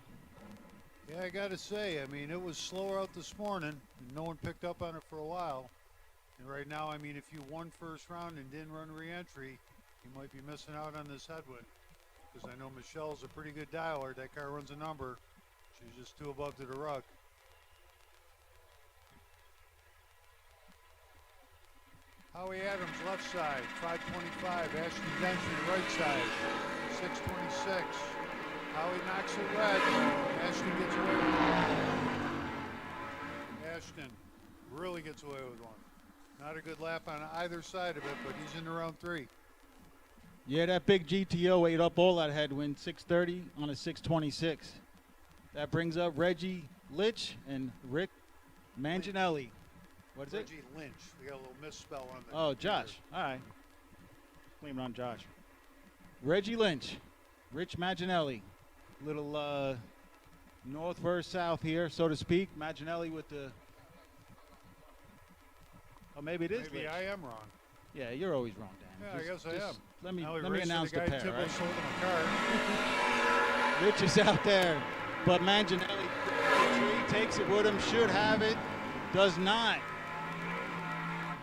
Yeah, I got to say, I mean, it was slower out this morning, and no one picked up on it for a while. And right now, I mean, if you won first round and didn't run re-entry, you might be missing out on this headwind. Because I know Michelle's a pretty good dialer. That car runs a number. She's just 2 above to the rug. Howie Adams, left side, 525. Ashton Gentry, right side, 626. Howie knocks it red. Ashton gets away with one. Ashton really gets away with one. Not a good lap on either side of it, but he's in round 3. Yeah, that big GTO ate up all that headwind, 630 on a 626. That brings up Reggie Litch and Rick Manginelli. What is Reggie Lynch. We got a little misspell on that. Oh, Josh. All right. Blame it on Josh. Reggie Lynch, Rich Manginelli. Little north versus south here, so to speak. Manginelli with the. Oh, maybe it is. Maybe Lynch. I am wrong. Yeah, you're always wrong, Dan. Yeah, I guess I am. Let me Now he let me raced announce the guy pair. Tibble Right? sold him a car. Rich is out there, but Manginelli the tree takes it with him. Should have it, does not.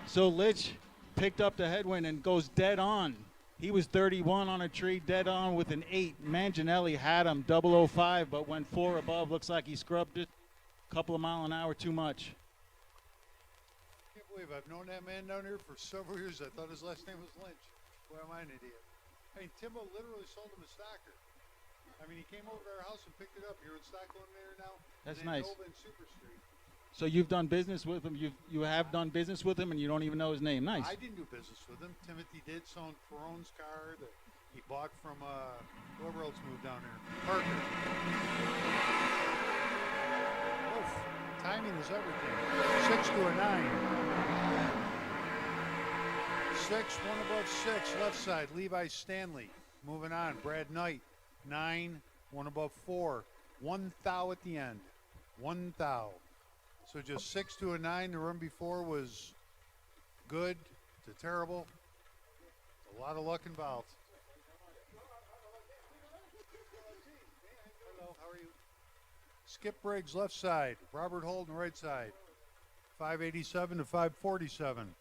So Litch picked up the headwind and goes dead on. He was 31 on a tree, dead on with an 8. Manginelli had him 005, but went 4 above. Looks like he scrubbed it a couple of miles an hour too much. I can't believe I've known that man down here for several years. I thought his last name was Lynch. Boy, am I an idiot. Hey, Timbo literally sold him a stacker. I mean, he came over to our house and picked it up. You're in Stockholm there now. That's and then nice. Nova and Super Street. So you've done business with him. You have done business with him, and you don't even know his name. Nice. I didn't do business with him. Timothy did. Sold Perron's car that he bought from whoever else moved down there. Parker. Oof. Timing is everything. 6 to a 9. 6, 1 above 6, left side, Levi Stanley. Moving on, Brad Knight. 9, 1 above 4. 1 thou at the end. 1 thou. So just 6 to a 9. The run before was good to terrible. A lot of luck involved. Hello, how are you? Skip Briggs, left side. Robert Holden, right side. 587 to 547.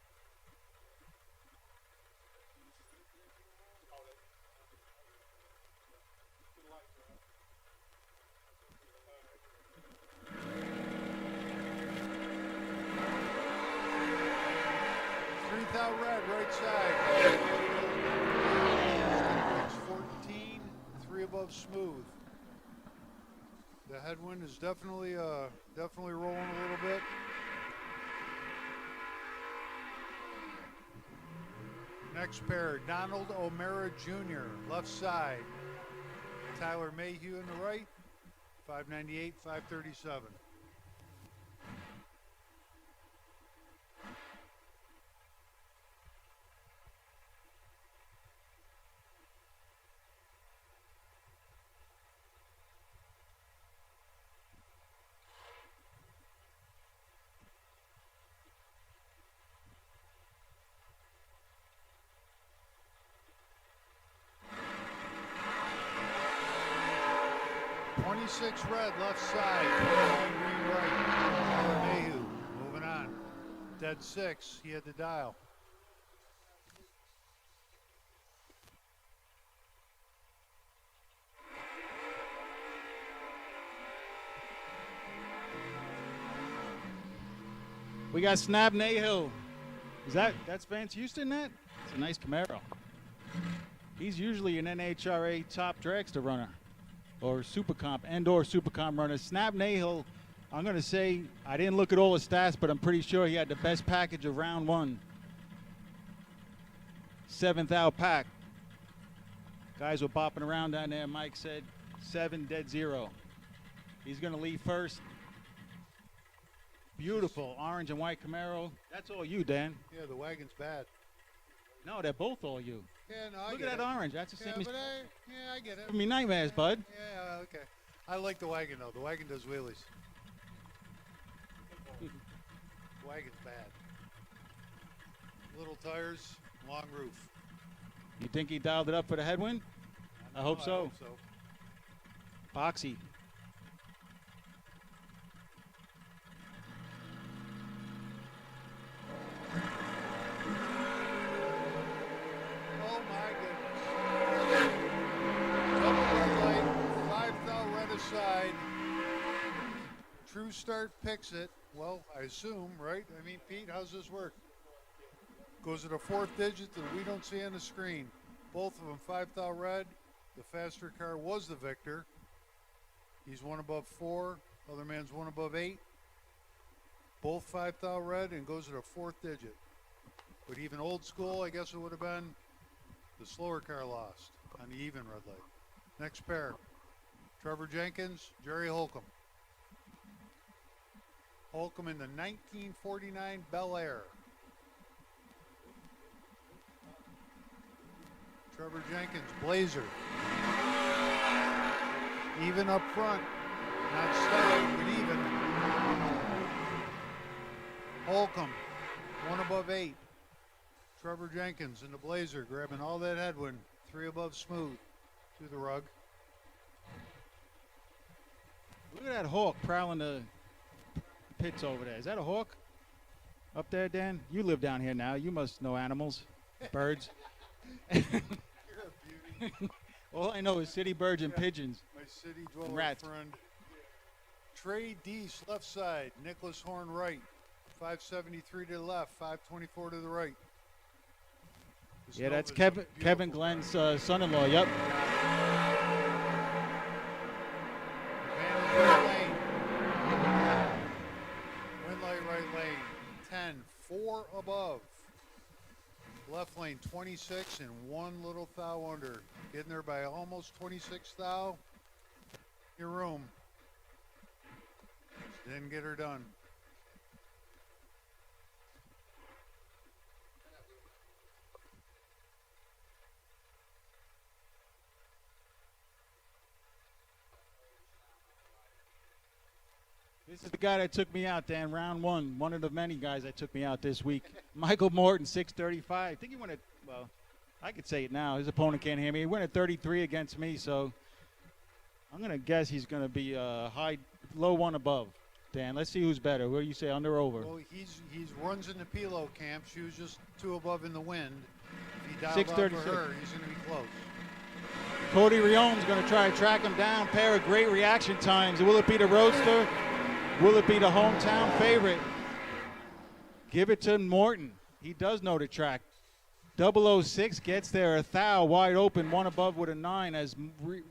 Thou red, right side. Skip Briggs, 14, 3 above smooth. The headwind is definitely rolling a little bit. Next pair, Donald O'Mara Jr., left side. Tyler Mayhew in the right, 598, 537. Six red, left side. Green right. Tyler Mayhew. Moving on. Dead 6. He had the dial. We got Snap Nahill. That's Vance Houston? That? It's a nice Camaro. He's usually an NHRA top dragster runner. Or Super Comp runner. Snap Nahill, I'm going to say, I didn't look at all his stats, but I'm pretty sure he had the best package of round 1. 7th out pack. Guys were bopping around down there. Mike said 7, dead 0. He's going to leave first. Beautiful orange and white Camaro. That's all you, Dan. Yeah, the wagon's bad. No, they're both all you. Yeah, no, I Look get at that it. orange. That's the same. I get it. Give me nightmares, bud. Yeah, okay. I like the wagon though. The wagon does wheelies. The wagon's bad. Little tires, long roof. You think he dialed it up for the headwind? I hope so. I hope so. Boxy. Oh my goodness. Double red light, 5 thou red aside. True Start picks it. Well, I assume, right? I mean, Pete, how's this work? Goes to the 4th digit that we don't see on the screen. Both of them 5 thou red. The faster car was the victor. He's 1 above 4. Other man's 1 above 8. Both 5 thou red and goes to the 4th digit. But even old school, I guess it would have been the slower car lost on the even red light. Next pair, Trevor Jenkins, Jerry Holcomb. Holcomb in the 1949 Bel Air. Trevor Jenkins, Blazer. Even up front, not stellar, but even. Holcomb, 1 above 8. Trevor Jenkins in the Blazer, grabbing all that headwind, 3 above smooth, through the rug. Look at that hawk prowling the pits over there. Is that a hawk up there, Dan? You live down here now. You must know animals, birds. You're a beauty. All I know is city birds and pigeons. My city dweller Rats. friend. Trey Deese, left side. Nicholas Horn, right. 573 to the left, 524 to the right. Yeah, that's Kevin Glenn's son-in-law. Yep. Advantage right lane. Wind light right lane. 10, 4 above. Left lane 26 and 1 little thou under. Getting there by almost 26 thou. Your room. Didn't get her done. This is the guy that took me out, Dan, round one. One of the many guys that took me out this week. Michael Morton, 635. I think he went at, well, I could say it now. His opponent can't hear me. He went at 33 against me, so I'm going to guess he's going to be low one above. Dan, let's see who's better. What do you say, under or over? Well, he's runs in the Pilo camp. She was just 2 above in the wind. If he dialed out for 636. her, he's going to be close. Cody Riome's going to try to track him down. Pair of great reaction times. Will it be the Roadster? Will it be the hometown favorite? Give it to Morton. He does know the track. 006 gets there, a thou wide open, 1 above with a 9 as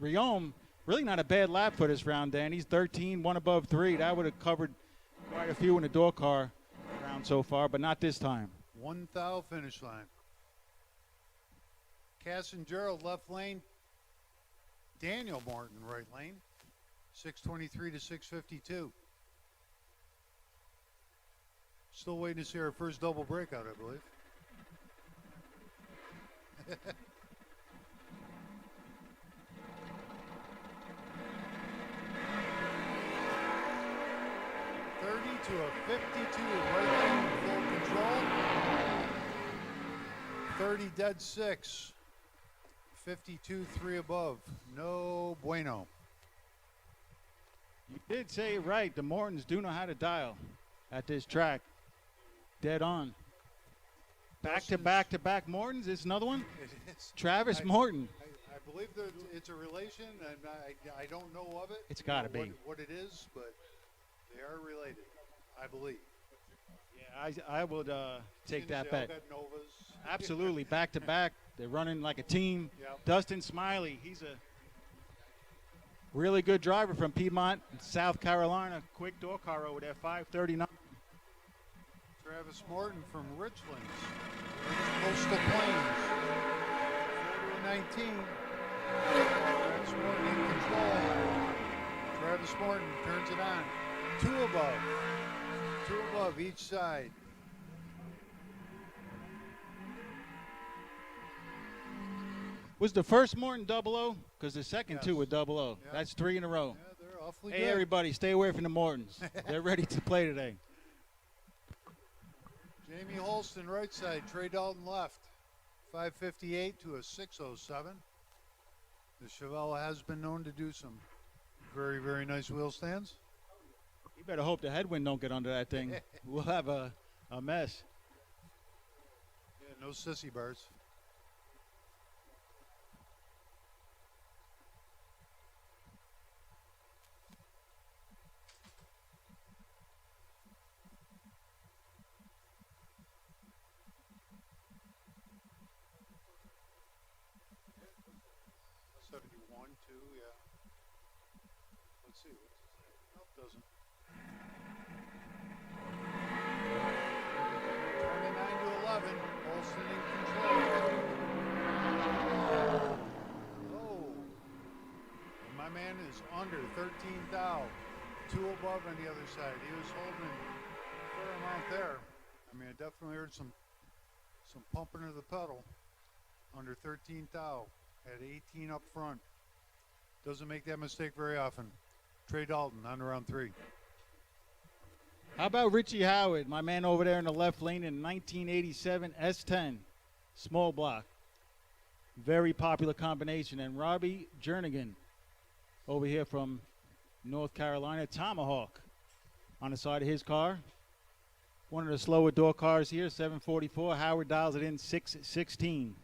Riome, really not a bad lap for this round, Dan. He's 13, 1 above 3. That would have covered quite a few in the door car round so far, but not this time. 1 thou finish line. Cass and Gerald left lane. Daniel Morton right lane. 623 to 652. Still waiting to see our first double breakout, I believe. To a 52 right lane, full control. 30 dead 6. 52 3 above. No bueno. You did say it right. The Mortons do know how to dial at this track. Dead on. Back to back Mortons is another one. Travis Morton. I believe that it's a relation, and I don't know of it. It's got to be what it is, but they are related. I believe. Yeah, I would take that bet. Novas. Absolutely, back to back. They're running like a team. Yep. Dustin Smiley, he's a really good driver from Piedmont, South Carolina. Quick door car over there, 539. Travis Morton from Richlands, Coastal Plains, 40-19. Travis Morton in control. Travis Morton turns it on. 2 above. 2 above each side. Was the first Morton 00? Because the second 2 were 00. Yeah. That's 3 in a row. Yeah, they're awfully Hey, good. everybody, stay away from the Mortons. They're ready to play today. Jamie Holston right side, Trey Dalton left. 558 to a 607. The Chevelle has been known to do some very, very nice wheel stands. You better hope the headwind don't get under that thing. We'll have a mess. Yeah, no sissy bars. Let's see. Nope, doesn't. 29 to 11. Olsen in control. Oh. And my man is under 13 thou. 2 above on the other side. He was holding a fair amount there. I mean, I definitely heard some pumping of the pedal. Under 13 thou. At 18 up front. Doesn't make that mistake very often. Trey Dalton on round 3. How about Richie Howard, my man over there in the left lane in 1987 S10, small block. Very popular combination. And Robbie Jernigan over here from North Carolina, Tomahawk on the side of his car. One of the slower door cars here, 744. Howard dials it in 616.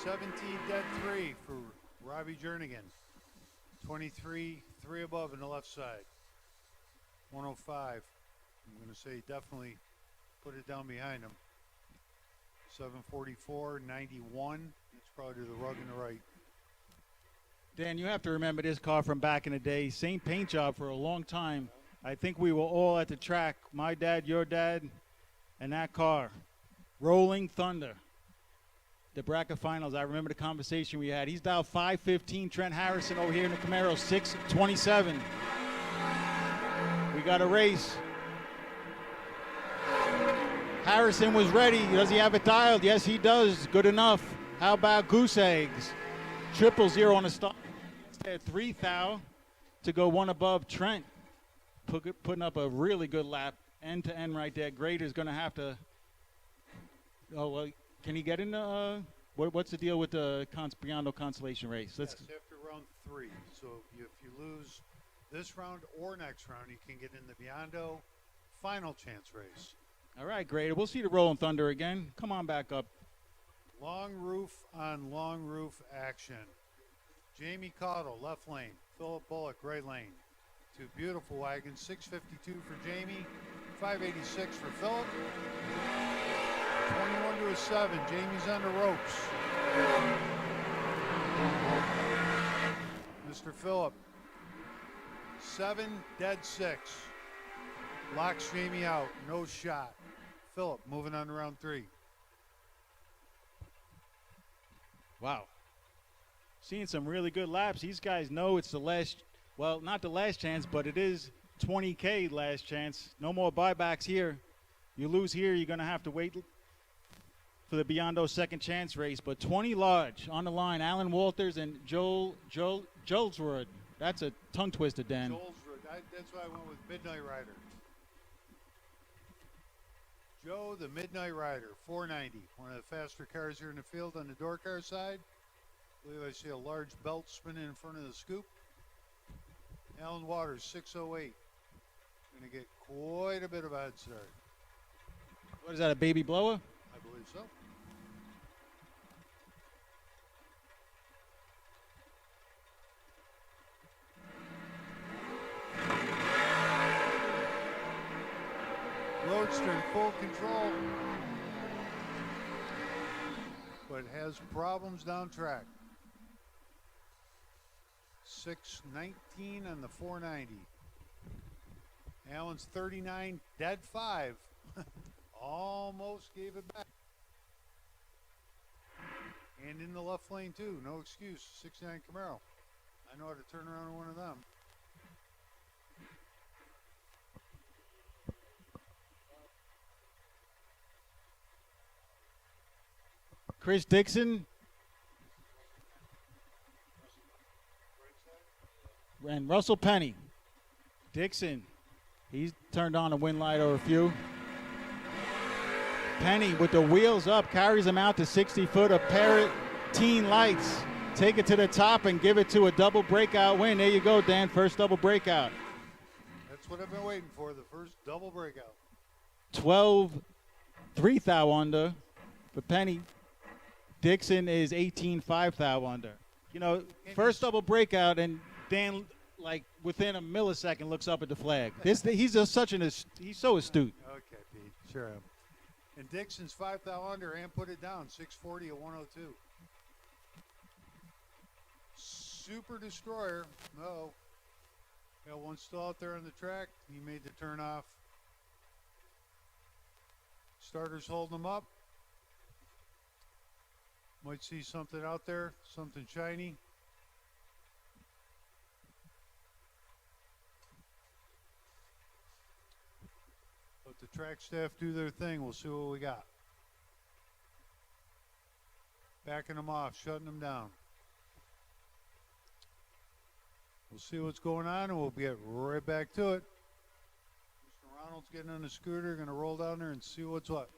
17 dead 3 for Robbie Jernigan. 23, 3 above in the left side. 105. I'm going to say definitely put it down behind him. 744, 91. It's probably to the rug in the right. Dan, you have to remember this car from back in the day. Same paint job for a long time. I think we were all at the track. My dad, your dad, and that car. Rolling Thunder. The bracket finals. I remember the conversation we had. He's dialed 515. Trent Harrison over here in the Camaro, 627. We got a race. Harrison was ready. Does he have it dialed? Yes, he does. Good enough. How about Goose Eggs? 000 on the start. 3,000 to go one above Trent. Putting up a really good lap. End to end right there. Grader's going to have to. Oh, well, can he get in the. What's the deal with the Biondo Consolation race? Yes, after round 3. So if you lose this round or next round, you can get in the Biondo final chance race. All right, Grader. We'll see the Rolling Thunder again. Come on back up. Long roof on long roof action. Jamie Cottle, left lane. Philip Bullock, right lane. 2 beautiful wagons. 652 for Jamie. 586 for Philip. 21 to a 7. Jamie's on the ropes. Mr. Philip. 7, dead 6. Locks Jamie out. No shot. Philip moving on to round 3. Wow. Seeing some really good laps. These guys know it's the last, well, not the last chance, but it is 20K last chance. No more buybacks here. You lose here, you're going to have to wait for the Biondo second chance race. But 20 large on the line. Alan Walters and Jolesrud. That's a tongue twister, Dan. Jolesrud. That's why I went with Midnight Rider. Joe, the Midnight Rider, 490. One of the faster cars here in the field on the door car side. I believe I see a large belt spinning in front of the scoop. Alan Waters, 608. Going to get quite a bit of a head start. What is that, a baby blower? I believe so. Roadster in full control, but has problems down track. 619 on the 490. Allen's 39, dead 5. Almost gave it back. And in the left lane too, no excuse. 69 Camaro. I know how to turn around one of them. Chris Dixon and Russell Penny. Dixon, he's turned on a win light or a few. Penny with the wheels up carries him out to 60 foot of Parrot teen lights. Take it to the top and give it to a double breakout win. There you go, Dan. First double breakout. That's what I've been waiting for, the first double breakout. 12, 3,000 under for Penny. Dixon is 18, 5,000 under. You know, first double breakout, and Dan, like within a millisecond, looks up at the flag. He's just he's so astute. Okay, Pete, sure am. And Dixon's 5,000 under and put it down, 640 at 102. Super Destroyer, no. Got one still out there on the track. He made the turn off. Starter's holding him up. Might see something out there, something shiny. Let the track staff do their thing. We'll see what we got. Backing them off, shutting them down. We'll see what's going on, and we'll get right back to it. Mr. Ronald's getting on the scooter, going to roll down there and see what's what.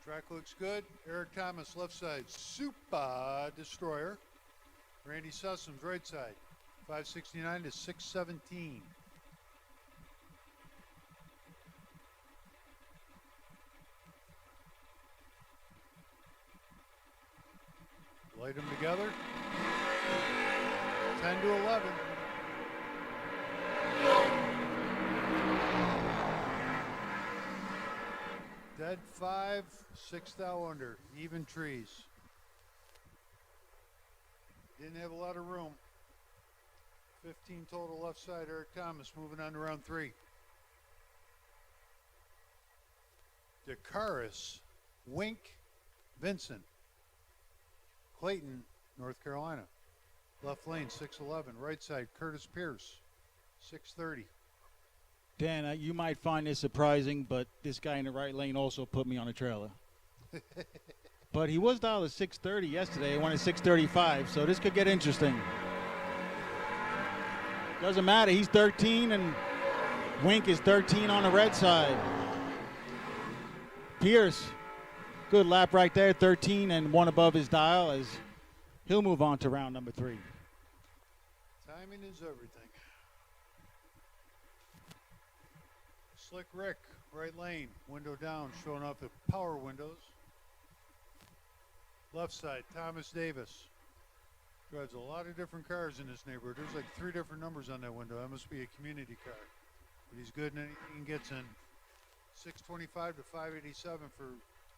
Track looks good. Eric Thomas, left side, Super Destroyer. Randy Sussums, right side, 569 to 617. Light them together. 10 to 11. Dead 5, 6 thou under. Even trees. Didn't have a lot of room. 15 total left side. Eric Thomas moving on to round 3. Dakaris, Wink, Vincent. Clayton, North Carolina. Left lane, 611. Right side, Curtis Pierce, 630. Dan, you might find this surprising, but this guy in the right lane also put me on a trailer. But he was dialed at 630 yesterday. He went at 635, so this could get interesting. Doesn't matter. He's 13, and Wink is 13 on the red side. Pierce, good lap right there, 13 and 1 above his dial as he'll move on to round number 3. Timing is everything. Slick Rick, right lane, window down, showing off the power windows. Left side, Thomas Davis. Drives a lot of different cars in this neighborhood. There's like 3 different numbers on that window. That must be a community car. But he's good in anything he gets in. 625 to 587 for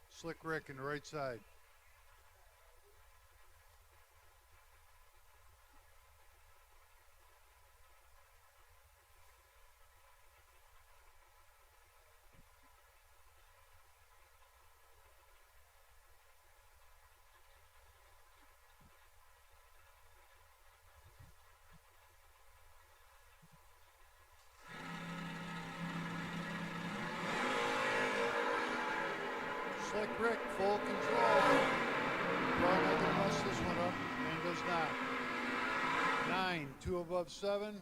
Slick Rick in the right side. Slick Rick, full control. Probably not going to mess this one up, and does not. 9, 2 above 7.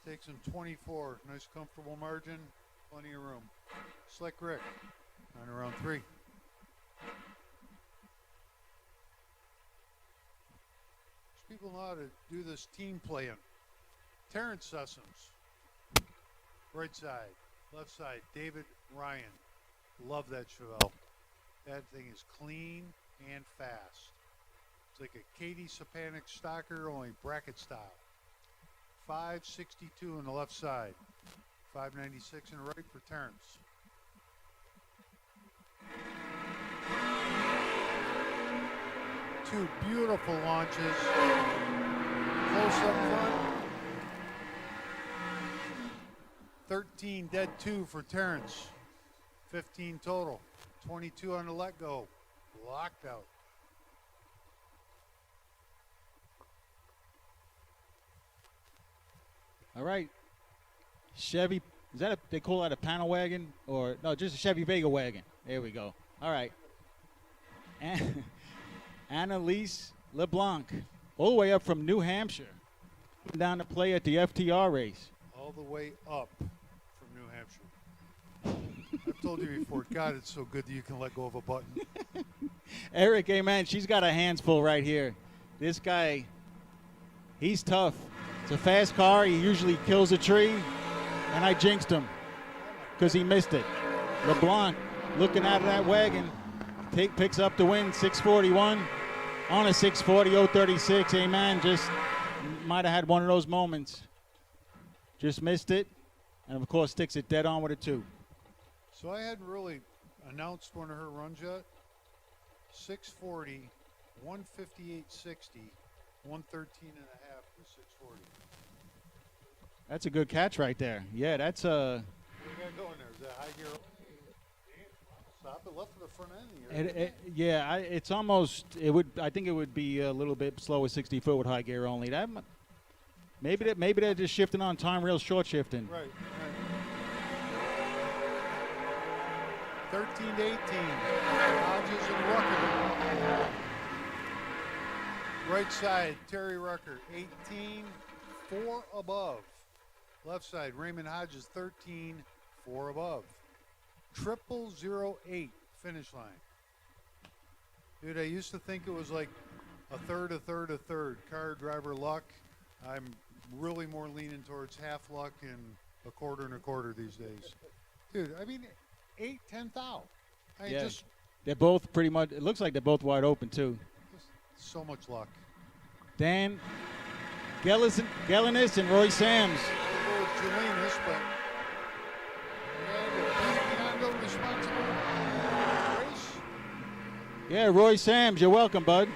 Takes him 24. Nice comfortable margin, plenty of room. Slick Rick on to round 3. These people know how to do this team playing. Terrence Sussums, right side. Left side, David Ryan. Love that Chevelle. That thing is clean and fast. It's like a Katie Sapanic Stalker, only bracket style. 562 on the left side. 596 in the right for Terrence. Two beautiful launches. Close up front. 13 dead 2 for Terrence. 15 total. 22 on the let go. Locked out. All right. Chevy, is that they call that a panel wagon? Or, no, just a Chevy Vega wagon. There we go. All right. Annalise LeBlanc, all the way up from New Hampshire. Down to play at the FTR race. All the way up from New Hampshire. I've told you before, God, it's so good that you can let go of a button. Eric, amen. She's got her hands full right here. This guy, he's tough. It's a fast car. He usually kills a tree, and I jinxed him because he missed it. LeBlanc, looking out of that wagon, picks up the win, 641 on a 640, 036. Amen. Just might have had one of those moments. Just missed it, and of course sticks it dead on with a 2. So I hadn't really announced one of her runs yet. 640, 158.60, 113 and a half to 640. That's a good catch right there. Yeah, that's What do you got going there? Is that high gear? Stop it left of the front end. yeah, it's almost. It would. I think it would be a little bit slower, 60 foot with high gear only. Maybe they're just shifting on time, real short shifting. Right. 13 to 18. Hodges and Rucker. Right side, Terry Rucker, 18, 4 above. Left side, Raymond Hodges, 13, 4 above. 0008, finish line. Dude, I used to think it was like a third, a third, a third. Car, driver, luck. I'm really more leaning towards half luck and a quarter and a quarter these days. Dude, I mean, 8, 10 thou. I mean, Yeah. just They're both pretty much, it looks like they're both wide open, too. so much luck. Dan Gellinis and Roy Sams. I'll go with Julianus, but Fernando responsible race. Yeah, Roy Sams, you're welcome, bud.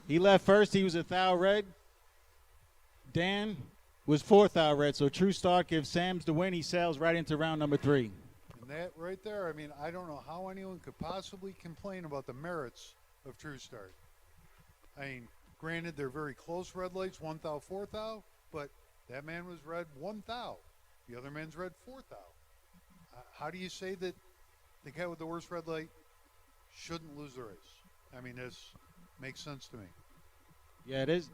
He left first. He was a thou red. Dan was 4th thou red, so true start gives Sams the win. He sails right into round number 3. And that right there, I mean, I don't know how anyone could possibly complain about the merits of True Start. I mean, granted, they're very close red lights, 1 thou, 4 thou, but that man was red 1 thou. The other man's red 4 thou. How do you say that the guy with the worst red light shouldn't lose the race? I mean, this makes sense to me. Yeah, it is.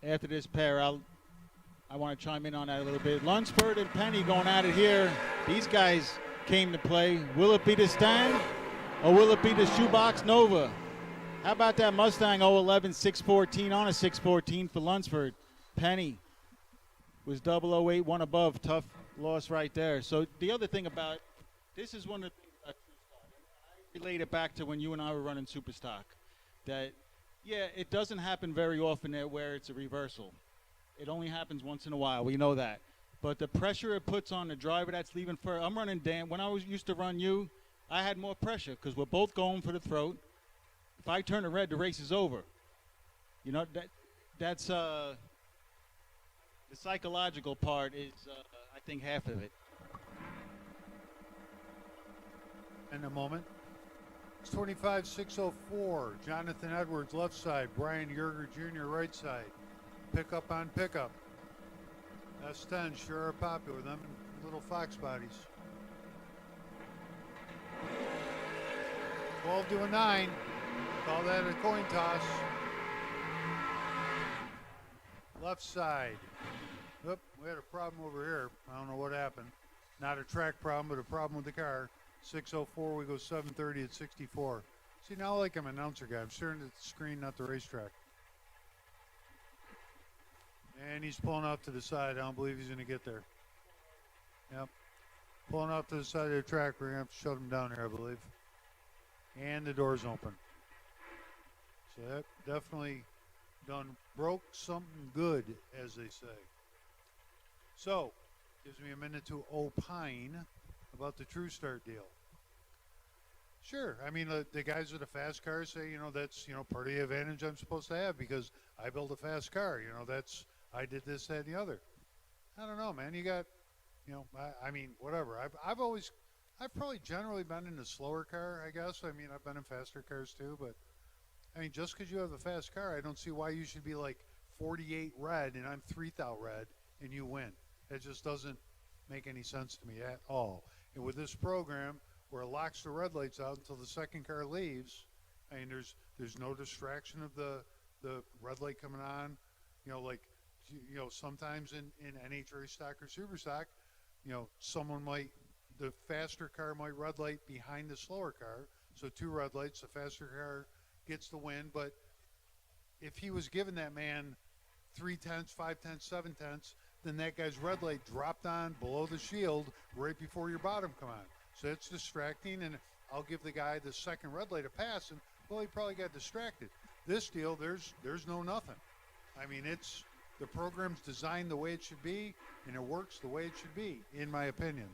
After this pair, I want to chime in on that a little bit. Lunsford and Penny going at it here. These guys came to play. Will it be the Stang or will it be the Shoebox Nova? How about that Mustang 011 614 on a 614 for Lunsford? Penny was 008, one above. Tough loss right there. So the other thing about this is one of the things I relate it back to when you and I were running Superstock. That, yeah, it doesn't happen very often there where it's a reversal. It only happens once in a while. We know that. But the pressure it puts on the driver that's leaving first. I'm running Dan. When I used to run you, I had more pressure because we're both going for the throat. If I turn to red, the race is over. You know, that's the psychological part is, I think, half of it. In a moment. It's 25-604. Jonathan Edwards, left side. Brian Yerger Jr., right side. Pickup on pickup. S10 sure are popular. Them little fox bodies. 12 to a 9. Call that a coin toss. Left side. Oop, we had a problem over here. I don't know what happened. Not a track problem, but a problem with the car. 604, we go 730 at 64. See, now like I'm an announcer guy. I'm staring at the screen, not the racetrack. And he's pulling off to the side. I don't believe he's going to get there. Yep. Pulling off to the side of the track. We're going to have to shut him down here, I believe. And the door's open. So that definitely done broke something good, as they say. So, gives me a minute to opine about the True Start deal. Sure. I mean, the guys with the fast cars say, you know, that's, you know, part of the advantage I'm supposed to have because I built a fast car. You know, that's, I did this, that, and the other. I don't know, man. You got, you know, I mean, whatever. I've probably generally been in the slower car, I guess. I mean, I've been in faster cars too, but I mean, just because you have a fast car, I don't see why you should be like 48 red and I'm 3 thou red and you win. It just doesn't make any sense to me at all. And with this program, where it locks the red lights out until the second car leaves, I mean, there's no distraction of the red light coming on. You know, like, you know, sometimes in NH race stock or super stock, you know, the faster car might red light behind the slower car. So 2 red lights, the faster car gets the win. But if he was giving that man 3/10, 5/10, 7/10, then that guy's red light dropped on below the shield right before your bottom come on. So it's distracting, and I'll give the guy the second red light a pass, and well, he probably got distracted. This deal, there's no nothing. I mean, the program's designed the way it should be, and it works the way it should be, in my opinion.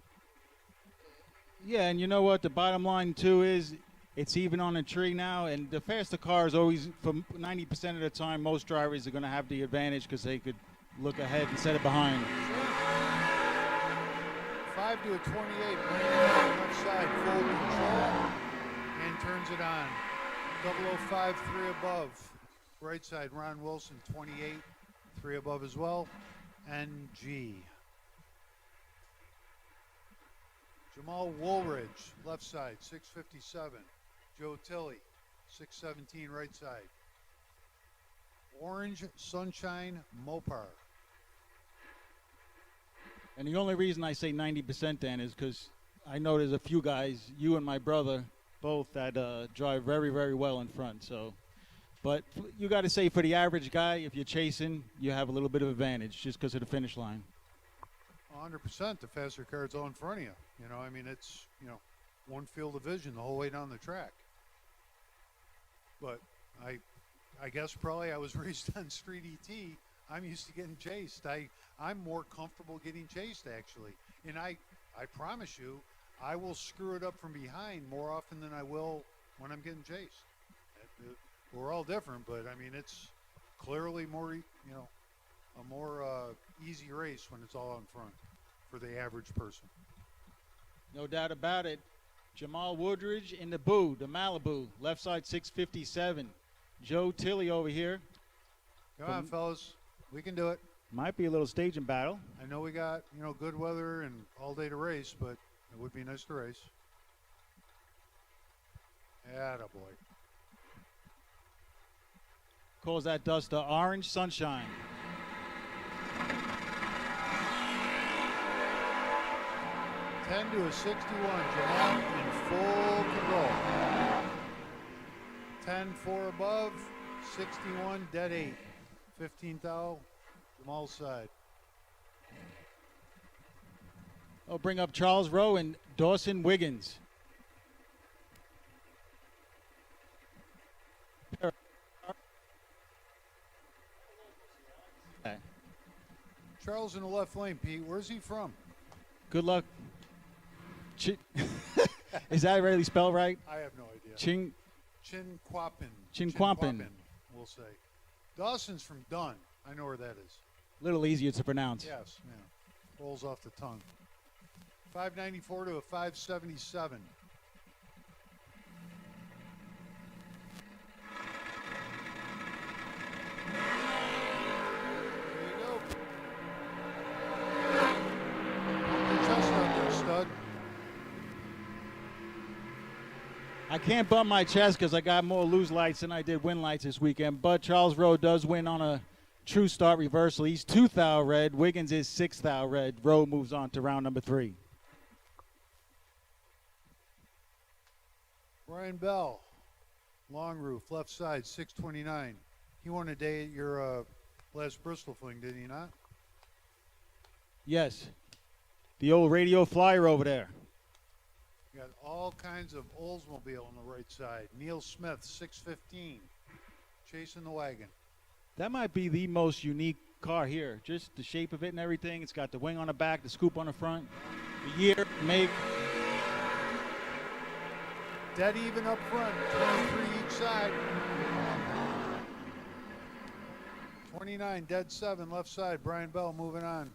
Yeah, and you know what? The bottom line, too, is it's even on a tree now, and the faster cars always, for 90% of the time, most drivers are going to have the advantage because they could look ahead instead of behind. 5 to a 28, Brandon on the left side, full control, and turns it on. 005, 3 above. Right side, Ron Wilson, 28, 3 above as well. NG. Jamal Woolridge, left side, 657. Joe Tilley, 617, right side. Orange Sunshine Mopar. And the only reason I say 90%, Dan, is because I know there's a few guys, you and my brother, both that drive very, very well in front. So, but you got to say for the average guy, if you're chasing, you have a little bit of advantage just because of the finish line. 100%. The faster car's all in front of you. You know, I mean, it's, you know, one field of vision the whole way down the track. But I guess probably I was raised on street ET. I'm used to getting chased. I'm more comfortable getting chased, actually. And I promise you, I will screw it up from behind more often than I will when I'm getting chased. We're all different, but I mean, it's clearly more, you know, a more easy race when it's all in front for the average person. No doubt about it. Jamal Woodridge in the Malibu, left side 657. Joe Tilley over here. Come on, fellas. We can do it. Might be a little staging battle. I know we got, you know, good weather and all day to race, but it would be nice to race. Attaboy. Calls that dust the orange sunshine. Ten to a 61. Jamal in full control. 10-4 above. 61 dead 8. 15 thou. Jamal's side. I'll bring up Charles Rowe and Dawson Wiggins. Charles in the left lane, Pete. Where's he from? Good luck. Is that really spelled right? I have no idea. Chinquapin, we'll say. Dawson's from Dunn. I know where that is. A little easier to pronounce. Yes, yeah. Rolls off the tongue. 594 to a 577. There you go. Your chest out there, stud. I can't bump my chest because I got more lose lights than I did win lights this weekend, but Charles Rowe does win on a true start reversal. He's 2th thou red. Wiggins is 6th thou red. Rowe moves on to round number 3. Brian Bell, long roof, left side, 629. He won a day at your last Bristol fling, did he not? Yes. The old radio flyer over there. You got all kinds of Oldsmobile on the right side. Neil Smith, 615, chasing the wagon. That might be the most unique car here. Just the shape of it and everything. It's got the wing on the back, the scoop on the front, the year, make. Dead even up front, 23 each side. 29, dead 7, left side. Brian Bell moving on.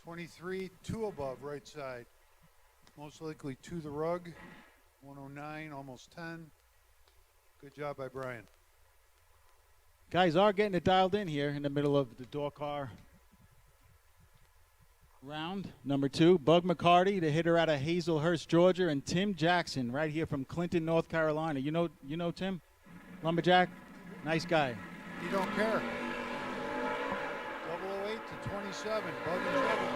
23, 2 above, right side. Most likely to the rug. 109, almost 10. Good job by Brian. Guys are getting it dialed in here in the middle of the door car round. Number 2, Bug McCarty, the hitter out of Hazelhurst, Georgia, and Tim Jackson right here from Clinton, North Carolina. You know Tim? Lumberjack? Nice guy. You don't care. 008 to 27. Bug in trouble.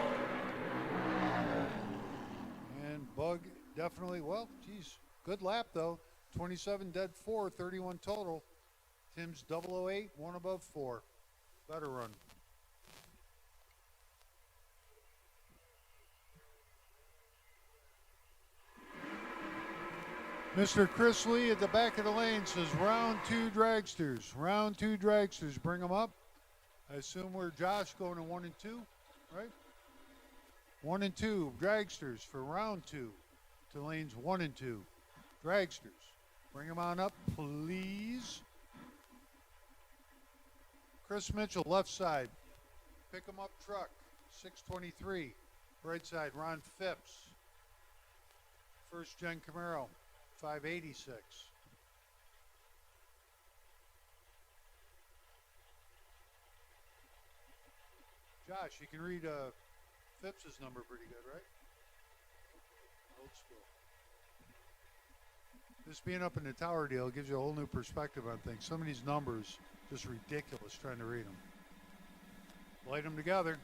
And Bug definitely, well, geez, good lap though. 27 dead 4, 31 total. Tim's 008, 1 above 4. Better run. Mr. Chris Lee at the back of the lane says round 2 dragsters. Round 2 dragsters. Bring them up. I assume we're Josh going to 1 and 2, right? 1 and 2 dragsters for round 2 to lanes 1 and 2. Dragsters. Bring them on up, please. Chris Mitchell, left side. Pick 'em up truck, 623. Right side, Ron Phipps. First gen Camaro, 586. Josh, you can read Phipps's number pretty good, right? Old school. This being up in the tower deal gives you a whole new perspective on things. Some of these numbers, just ridiculous trying to read them. Light them together.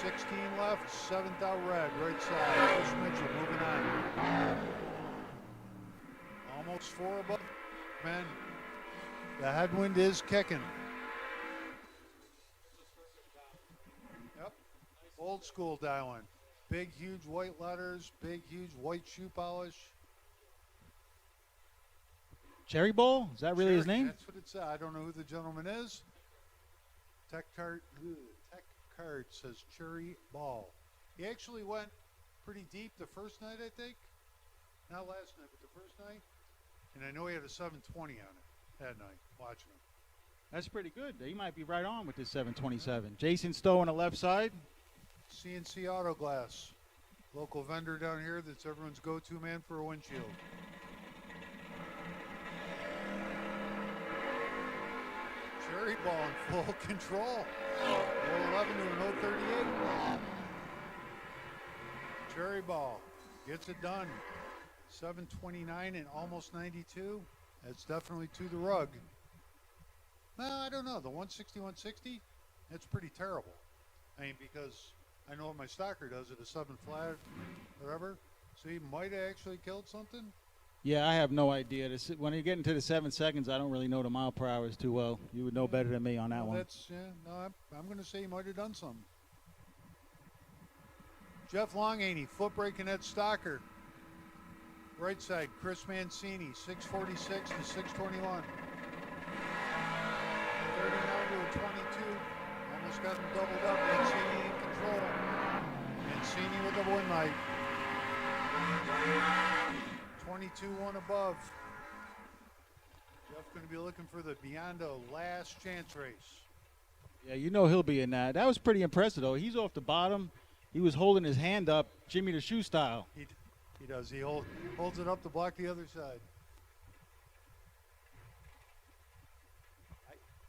16 left, 7th out red, right side. Chris Mitchell moving on. Almost 4 above, man. The headwind is kicking. Yep, old school dialing. Big, huge white letters, big, huge white shoe polish. Cherry Ball? Is that really his name? That's what it said. I don't know who the gentleman is. Tech Cart says Cherry Ball. He actually went pretty deep the first night, I think. Not last night, but the first night. And I know he had a 720 on it that night, watching him. That's pretty good. He might be right on with this 727. Jason Stowe on the left side. CNC Auto Glass. Local vendor down here that's everyone's go-to man for a windshield. Cherry Ball in full control. 011 to an 038. Cherry Ball gets it done. 729 and almost 92. That's definitely to the rug. Well, I don't know. The 160, 160, that's pretty terrible. I mean, because I know what my stalker does at a 7 flat, whatever. So he might have actually killed something. Yeah, I have no idea. When you get into the 7 seconds, I don't really know the mile per hours too well. You would know better than me on that one. That's, yeah, no, I'm going to say he might have done something. Jeff Longaney, foot braking that stalker. Right side, Chris Mancini, 646 to 621. 39 to a 22. Almost got him doubled up. Mancini in control. Mancini with the win light. 22-1 above. Jeff going to be looking for the Biondo last chance race. Yeah, you know he'll be in that. That was pretty impressive, though. He's off the bottom. He was holding his hand up, Jimmy the Shoe style. He does. He holds it up to block the other side.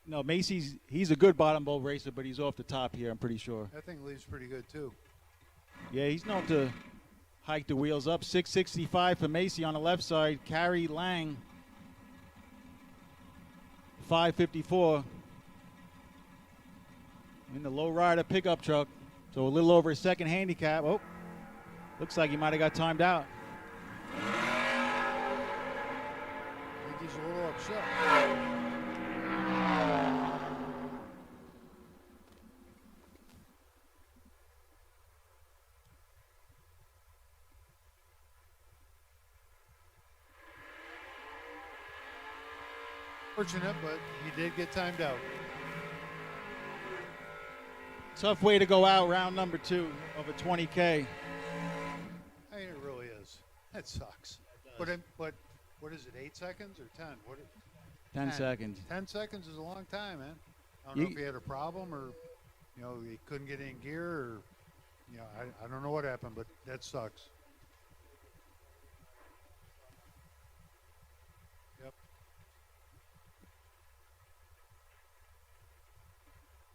No, Macy's, he's a good bottom bowl racer, but he's off the top here, I'm pretty sure. That thing leaves pretty good, too. Yeah, he's known to hike the wheels up. 665 for Macy on the left side. Carrie Lang, 554. In the low rider pickup truck. So a little over a second handicap. Oh, looks like he might have got timed out. I think he's a little upset. Fortunate, but he did get timed out. Tough way to go out round number 2 of a 20K. I mean, it really is. That sucks. But what is it, 8 seconds or 10? 10 seconds. 10 seconds is a long time, man. I don't know if he had a problem or, you know, he couldn't get in gear or, you know, I don't know what happened, but that sucks. Yep.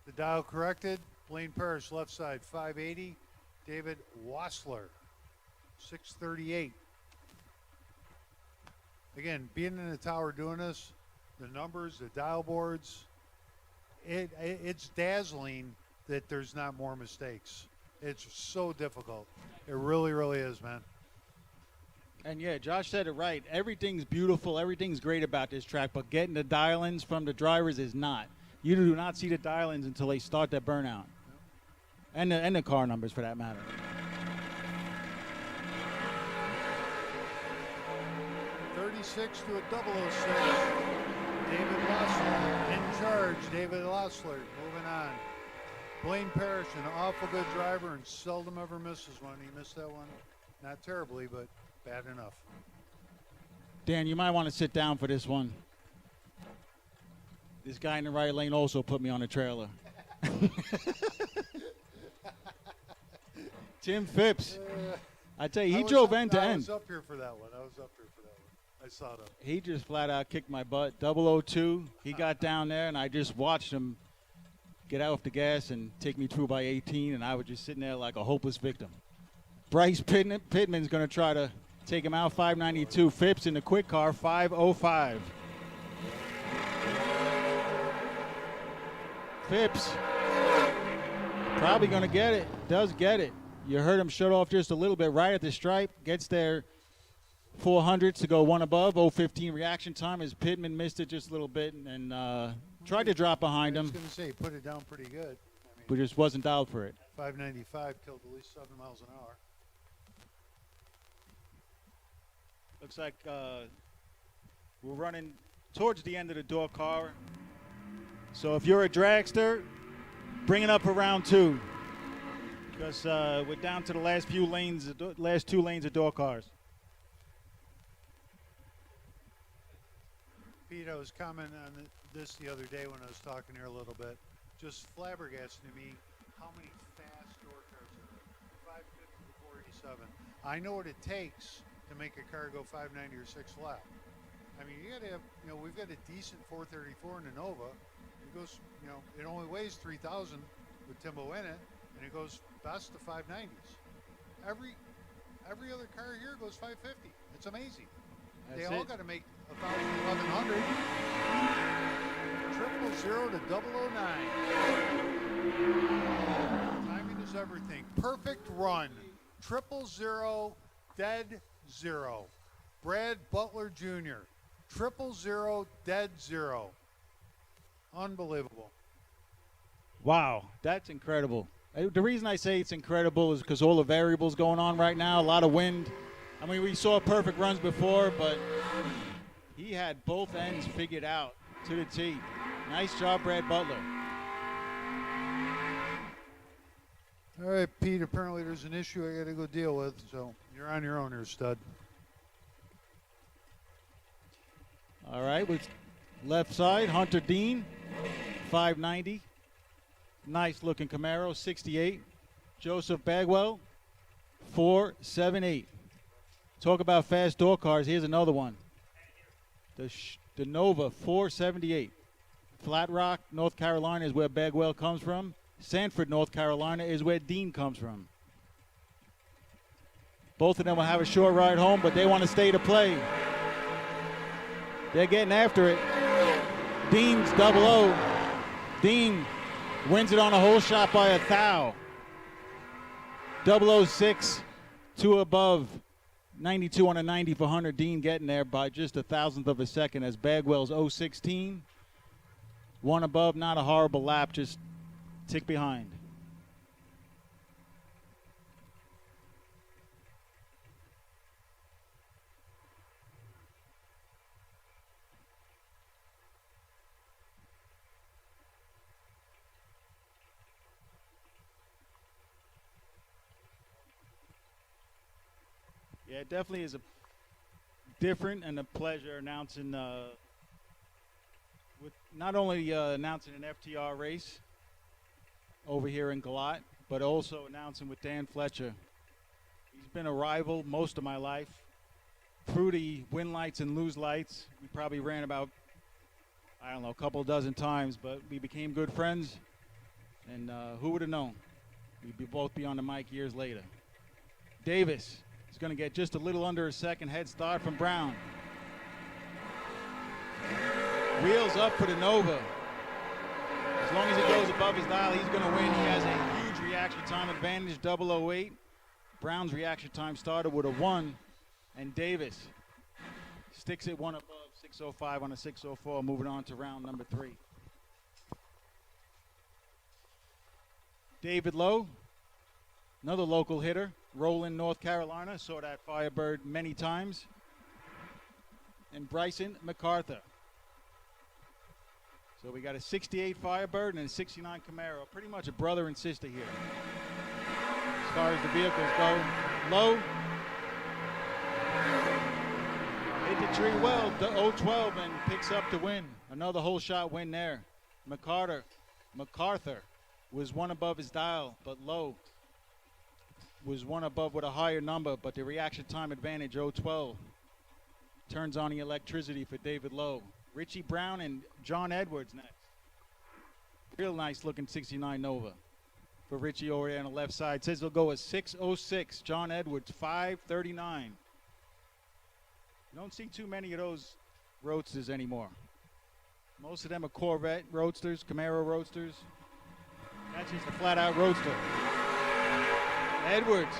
The dial corrected. Blaine Parrish, left side, 580. David Wassler, 638. Again, being in the tower doing this, the numbers, the dial boards, it's dazzling that there's not more mistakes. It's so difficult. It really, really is, man. And yeah, Josh said it right. Everything's beautiful. Everything's great about this track, but getting the dial-ins from the drivers is not. You do not see the dial-ins until they start that burnout. And the car numbers, for that matter. .36 to a 006. David Lossler in charge. David Lossler moving on. Blaine Parrish, an awful good driver and seldom ever misses one. He missed that one. Not terribly, but bad enough. Dan, you might want to sit down for this one. This guy in the right lane also put me on a trailer. Tim Phipps. I tell you, he drove end to end. I was up here for that one. I saw that. He just flat out kicked my butt. 002, he got down there, and I just watched him get off the gas and take me through by 18, and I was just sitting there like a hopeless victim. Bryce Pittman's going to try to take him out, 592. Phipps in the quick car, 505. Phipps Probably going to get it. Does get it. You heard him shut off just a little bit right at the stripe. Gets there 400s to go one above. 0.15 reaction time as Pittman missed it just a little bit and tried to drop behind I him, was going to say, put it down pretty good. but just wasn't dialed for it. 595 killed at least 7 miles an hour. Looks like we're running towards the end of the door car. So if you're a dragster, bring it up for round 2. Because we're down to the last few lanes, last 2 lanes of door cars. Pete, I was commenting on this the other day when I was talking here a little bit. Just flabbergasting to me how many fast door cars are there. 550 to 487. I know what it takes to make a car go 590 or 6 lap. I mean, you got to have, we've got a decent 434 in the Nova. It goes, it only weighs 3,000 with Timbo in it, and it goes best to 590s. Every other car here goes 550. It's amazing. They all got to make 1,000, 1,100. 000 to 009. Timing is everything. Perfect run. 000 dead 0. Brad Butler Jr. 000 dead 0. Unbelievable. Wow, that's incredible. The reason I say it's incredible is because all the variables going on right now, a lot of wind. I mean, we saw perfect runs before, but he had both ends figured out to the T. Nice job, Brad Butler. All right, Pete, apparently there's an issue I got to go deal with, so you're on your own here, stud. All right, with left side, Hunter Dean, 590. Nice looking Camaro, 68. Joseph Bagwell, 478. Talk about fast door cars. Here's another one. The Nova, 478. Flat Rock, North Carolina is where Bagwell comes from. Sanford, North Carolina is where Dean comes from. Both of them will have a short ride home, but they want to stay to play. They're getting after it. Dean's 0-0. Dean wins it on a hole shot by a thou. 006, 2 above. 92 on a 90 for Hunter Dean, getting there by just 1,000th of a second as Bagwell's 016. 1 above, not a horrible lap, just tick behind. Yeah, it definitely is a different and a pleasure announcing with not only announcing an FTR race over here in Galot, but also announcing with Dan Fletcher. He's been a rival most of my life. Through the win lights and lose lights, we probably ran about, I don't know, a couple dozen times, but we became good friends. And who would have known? We'd both be on the mic years later. Davis is going to get just a little under a second head start from Brown. Wheels up for the Nova. As long as he goes above his dial, he's going to win. He has a huge reaction time advantage, 008. Brown's reaction time started with a 1, and Davis sticks it 1 above, 605 on a 604, moving on to round number 3. David Lowe, another local hitter, Roland, North Carolina, saw that Firebird many times. And Bryson MacArthur. So we got a 68 Firebird and a 69 Camaro, pretty much a brother and sister here. As far as the vehicles go, Lowe hit the tree well, the 012, and picks up the win. Another whole shot win there. MacArthur was 1 above his dial, but Lowe was 1 above with a higher number, but the reaction time advantage, 012, turns on the electricity for David Lowe. Richie Brown and John Edwards next. Real nice looking 69 Nova for Richie over there on the left side. Says he'll go a 606. John Edwards, 539. You don't see too many of those roadsters anymore. Most of them are Corvette roadsters, Camaro roadsters. That's just a flat-out roadster. Edwards,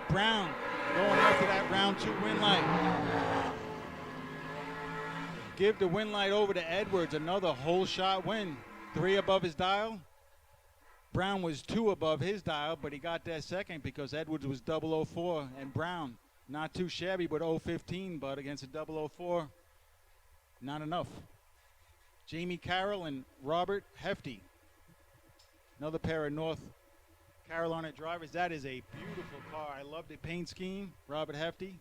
Brown, going after that round 2 win light. Give the win light over to Edwards, another whole shot win. 3 above his dial. Brown was 2 above his dial, but he got that second because Edwards was 004, and Brown, not too shabby, but 015, but against a 004, not enough. Jamie Carroll and Robert Hefty, another pair of North Carolina drivers. That is a beautiful car. I love the paint scheme. Robert Hefty.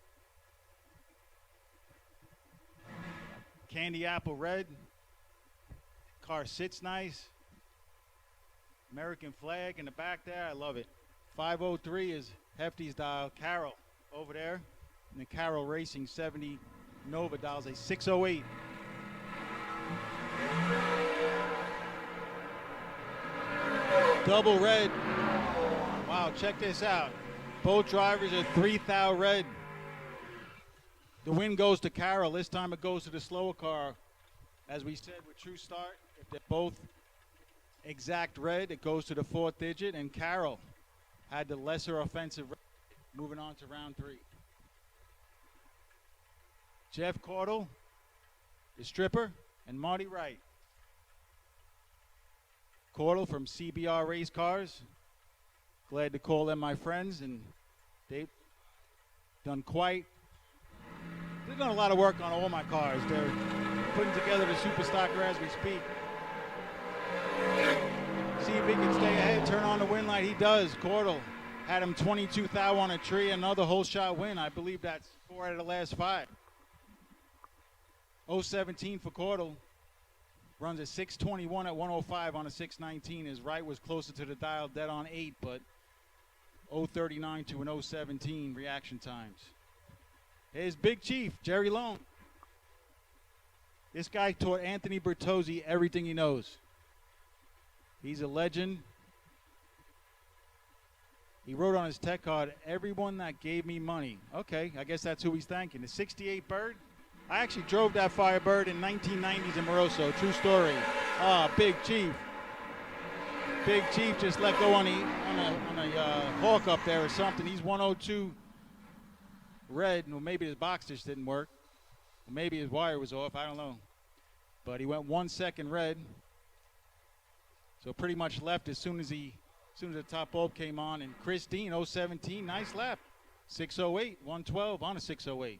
Candy apple red. Car sits nice. American flag in the back there. I love it. 503 is Hefty's dial. Carroll over there. And the Carroll Racing 70 Nova dials a 608. Double red. Wow, check this out. Both drivers are 3,000 red. The win goes to Carroll. This time it goes to the slower car. As we said with True Start, if they're both exact red, it goes to the 4th digit, and Carroll had the lesser offensive red. Moving on to round 3. Jeff Cordell, the stripper, and Marty Wright. Cordell from CBR Race Cars. Glad to call them my friends, and they've done they've done a lot of work on all my cars. They're putting together the super stocker as we speak. See if he can stay ahead, turn on the win light. He does. Cordell had him 22,000 on a tree, another whole shot win. I believe that's 4 out of the last 5. 017 for Cordell. Runs a 621 at 105 on a 619. His right was closer to the dial, dead on 8, but 039 to an 017 reaction times. Here's Big Chief, Jerry Lone. This guy taught Anthony Bertozzi everything he knows. He's a legend. He wrote on his tech card, everyone that gave me money. Okay, I guess that's who he's thanking. The 68 Bird. I actually drove that Firebird in 1990s in Moroso. True story. Big Chief. Big Chief just let go on a hawk up there or something. He's 102 red. Well, maybe his box just didn't work. Or maybe his wire was off. I don't know. But he went 1 second red. So pretty much left as soon as the top bulb came on. And Chris Dean, 017, nice lap. 608, 112 on a 608.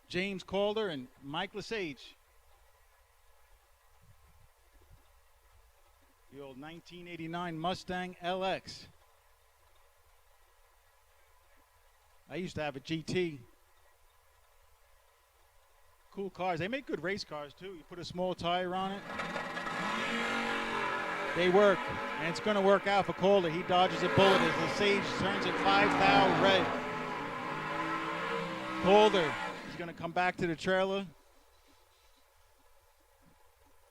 James Calder and Mike Lesage. The old 1989 Mustang LX. I used to have a GT. Cool cars. They make good race cars too. You put a small tire on it. They work. And it's going to work out for Calder. He dodges a bullet as Lesage turns it 5,000 red. Calder is going to come back to the trailer,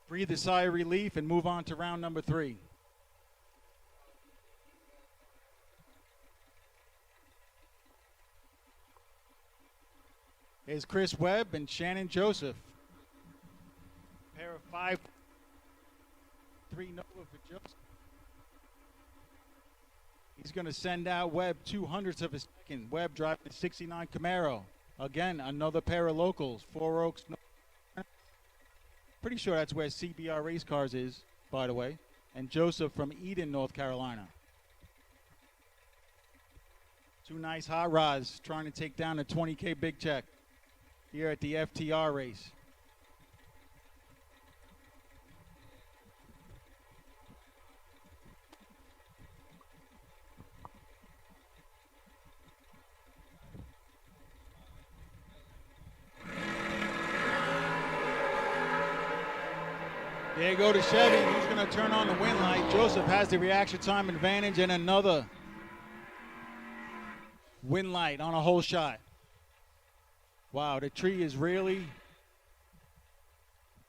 breathe a sigh of relief, and move on to round number 3. Here's Chris Webb and Shannon Joseph. Pair of 5-3 Nova for Joseph. He's going to send out Webb 2/100ths of a second. Webb driving a 69 Camaro. Again, another pair of locals. 4 Oaks. Pretty sure that's where CBR Race Cars is, by the way. And Joseph from Eden, North Carolina. 2 nice hot rods trying to take down a 20K big check here at the FTR race. There you go to Chevy. Who's going to turn on the win light? Joseph has the reaction time advantage and another win light on a whole shot. Wow, the tree is really,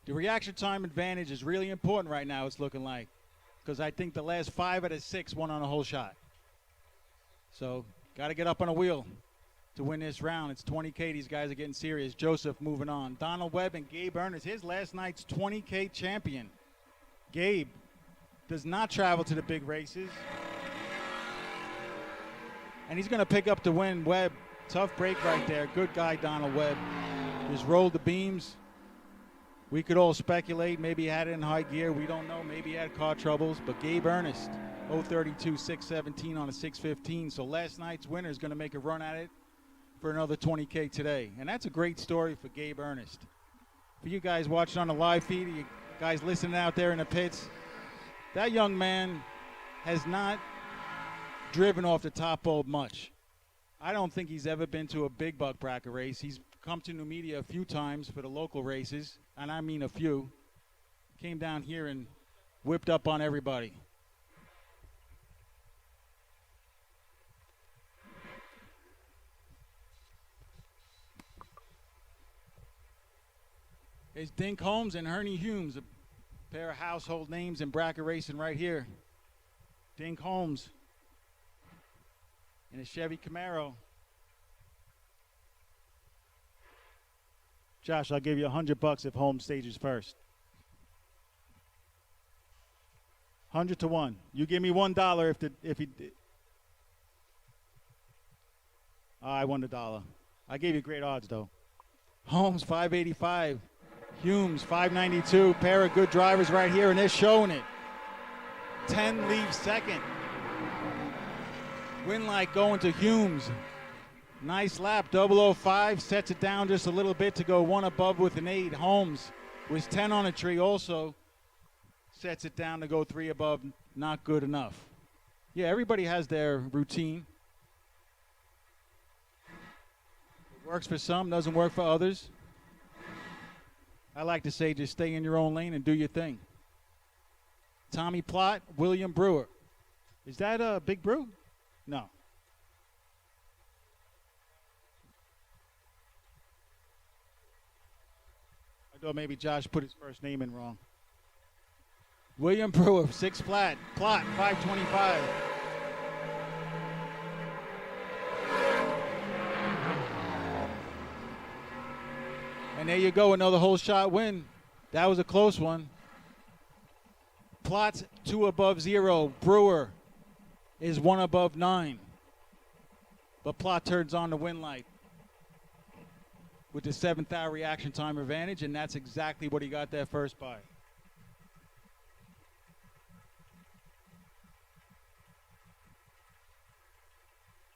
the reaction time advantage is really important right now, it's looking like. Because I think the last 5 out of 6 won on a whole shot. So, got to get up on a wheel. to win this round. It's 20K. These guys are getting serious. Joseph moving on. Donald Webb and Gabe Ernest, his last night's 20K champion. Gabe does not travel to the big races. And he's going to pick up the win. Webb, tough break right there. Good guy, Donald Webb. Just rolled the beams. We could all speculate. Maybe he had it in high gear. We don't know. Maybe he had car troubles. But Gabe Ernest, 032, 617 on a 615. So last night's winner is going to make a run at it for another 20K today. And that's a great story for Gabe Ernest. For you guys watching on the live feed, you guys listening out there in the pits, that young man has not driven off the top bulb much. I don't think he's ever been to a big buck bracket race. He's come to New Media a few times for the local races, and I mean a few. Came down here and whipped up on everybody. It's Dink Holmes and Ernie Humes, a pair of household names in bracket racing right here. Dink Holmes in a Chevy Camaro. Josh, I'll give you $100 if Holmes stages first. 100 to 1. You give me $1 if he. I won $1. I gave you great odds though. Holmes 585, Humes 592. Pair of good drivers right here, and they're showing it. 10 leaves second. Winlight going to Humes. Nice lap, 005, sets it down just a little bit to go one above with an 8. Holmes was 10 on a tree also. Sets it down to go 3 above, not good enough. Yeah, everybody has their routine. It works for some, doesn't work for others. I like to say just stay in your own lane and do your thing. Tommy Plott, William Brewer. Is that a Big Brew? No. I thought maybe Josh put his first name in wrong. William Brewer, 6 flat. Plott, 525. And there you go, another whole shot win. That was a close one. Plott's 2 above 0. Brewer is 1 above 9. But Plott turns on the win light with the 7th hour reaction time advantage, and that's exactly what he got that first by.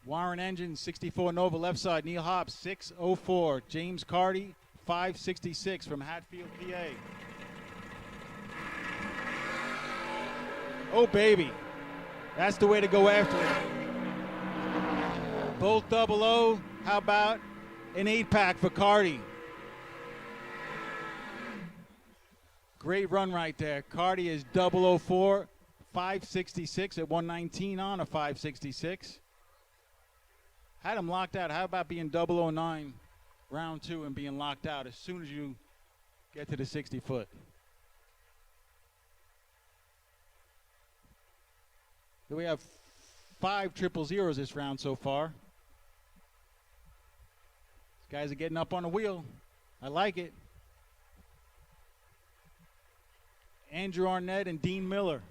Warren Engine, 64 Nova, left side. Neil Hobbs, 604. James Carty, 566 from Hatfield, PA. Oh, baby. That's the way to go after it. Both 00. How about an 8-pack for Carty? Great run right there. Carty is 004, 566 at 119 on a 566. Had him locked out. How about being 009 round 2 and being locked out as soon as you get to the 60 foot? We have 5 000s this round so far. These guys are getting up on the wheel. I like it. Andrew Arnett and Dean Miller.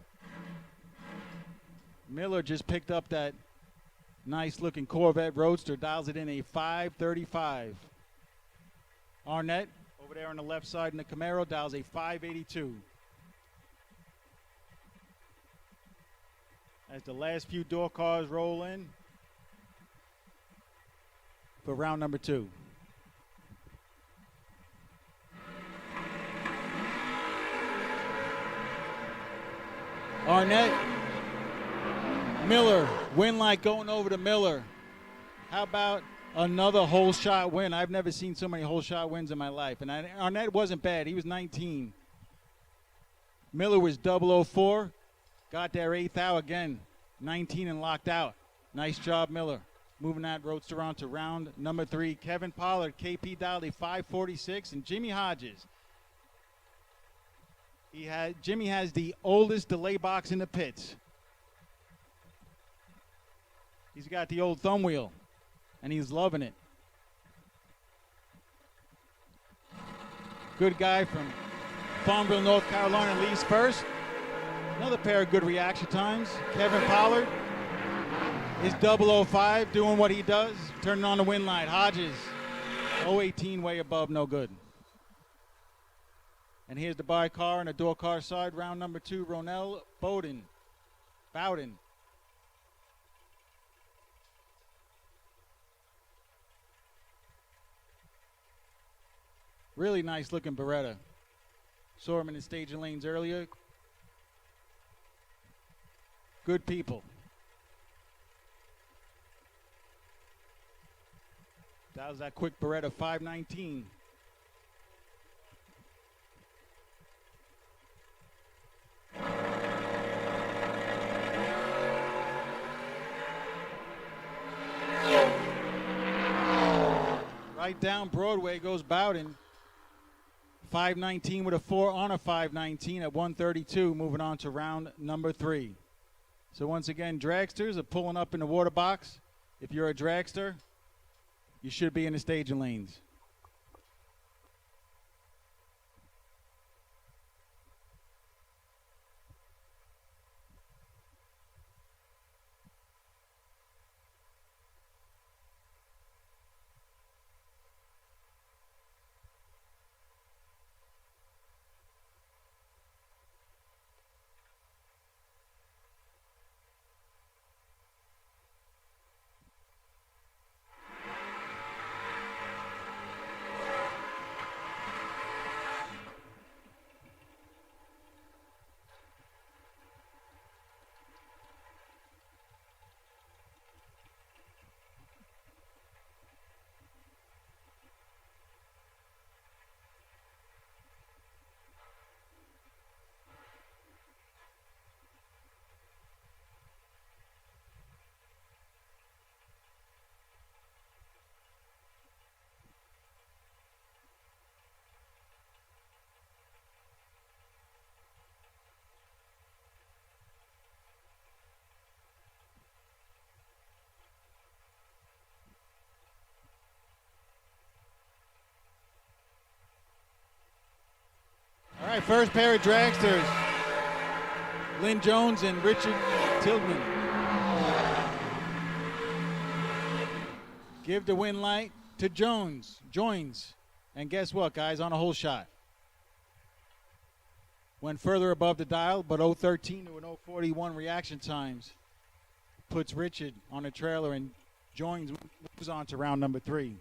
Miller just picked up that nice looking Corvette Roadster, dials it in a 535. Arnett over there on the left side in the Camaro dials a 582. As the last few door cars roll in for round number 2. Arnett, Miller, win light going over to Miller. How about another whole shot win? I've never seen so many whole shot wins in my life. And Arnett wasn't bad. He was 19. Miller was 004. Got their 8th out again. 19 and locked out. Nice job, Miller. Moving that roadster on to round number 3. Kevin Pollard, KP dialed a 546. And Jimmy Hodges. Jimmy has the oldest delay box in the pits. He's got the old thumb wheel. and he's loving it. Good guy from Farmville, North Carolina, leads first. Another pair of good reaction times. Kevin Pollard is 005, doing what he does, turning on the win light. Hodges, 018, way above, no good. And here's the by car and the door car side, round number 2, Ronell Bowden. Really nice looking Beretta. Saw him in the staging lanes earlier. Good people. That was that quick Beretta 519. Right down Broadway goes Bowden. 519 with a 4 on a 519 at 132, moving on to round number 3. So once again, dragsters are pulling up in the water box. If you're a dragster, you should be in the staging lanes. All right, first pair of dragsters. Lynn Jones and Richard Tillman. Give the win light to Jones. Joins. And guess what, guys? On a hole shot. Went further above the dial, but 013 to an 041 reaction times. Puts Richard on a trailer, and Joins moves on to round number 3.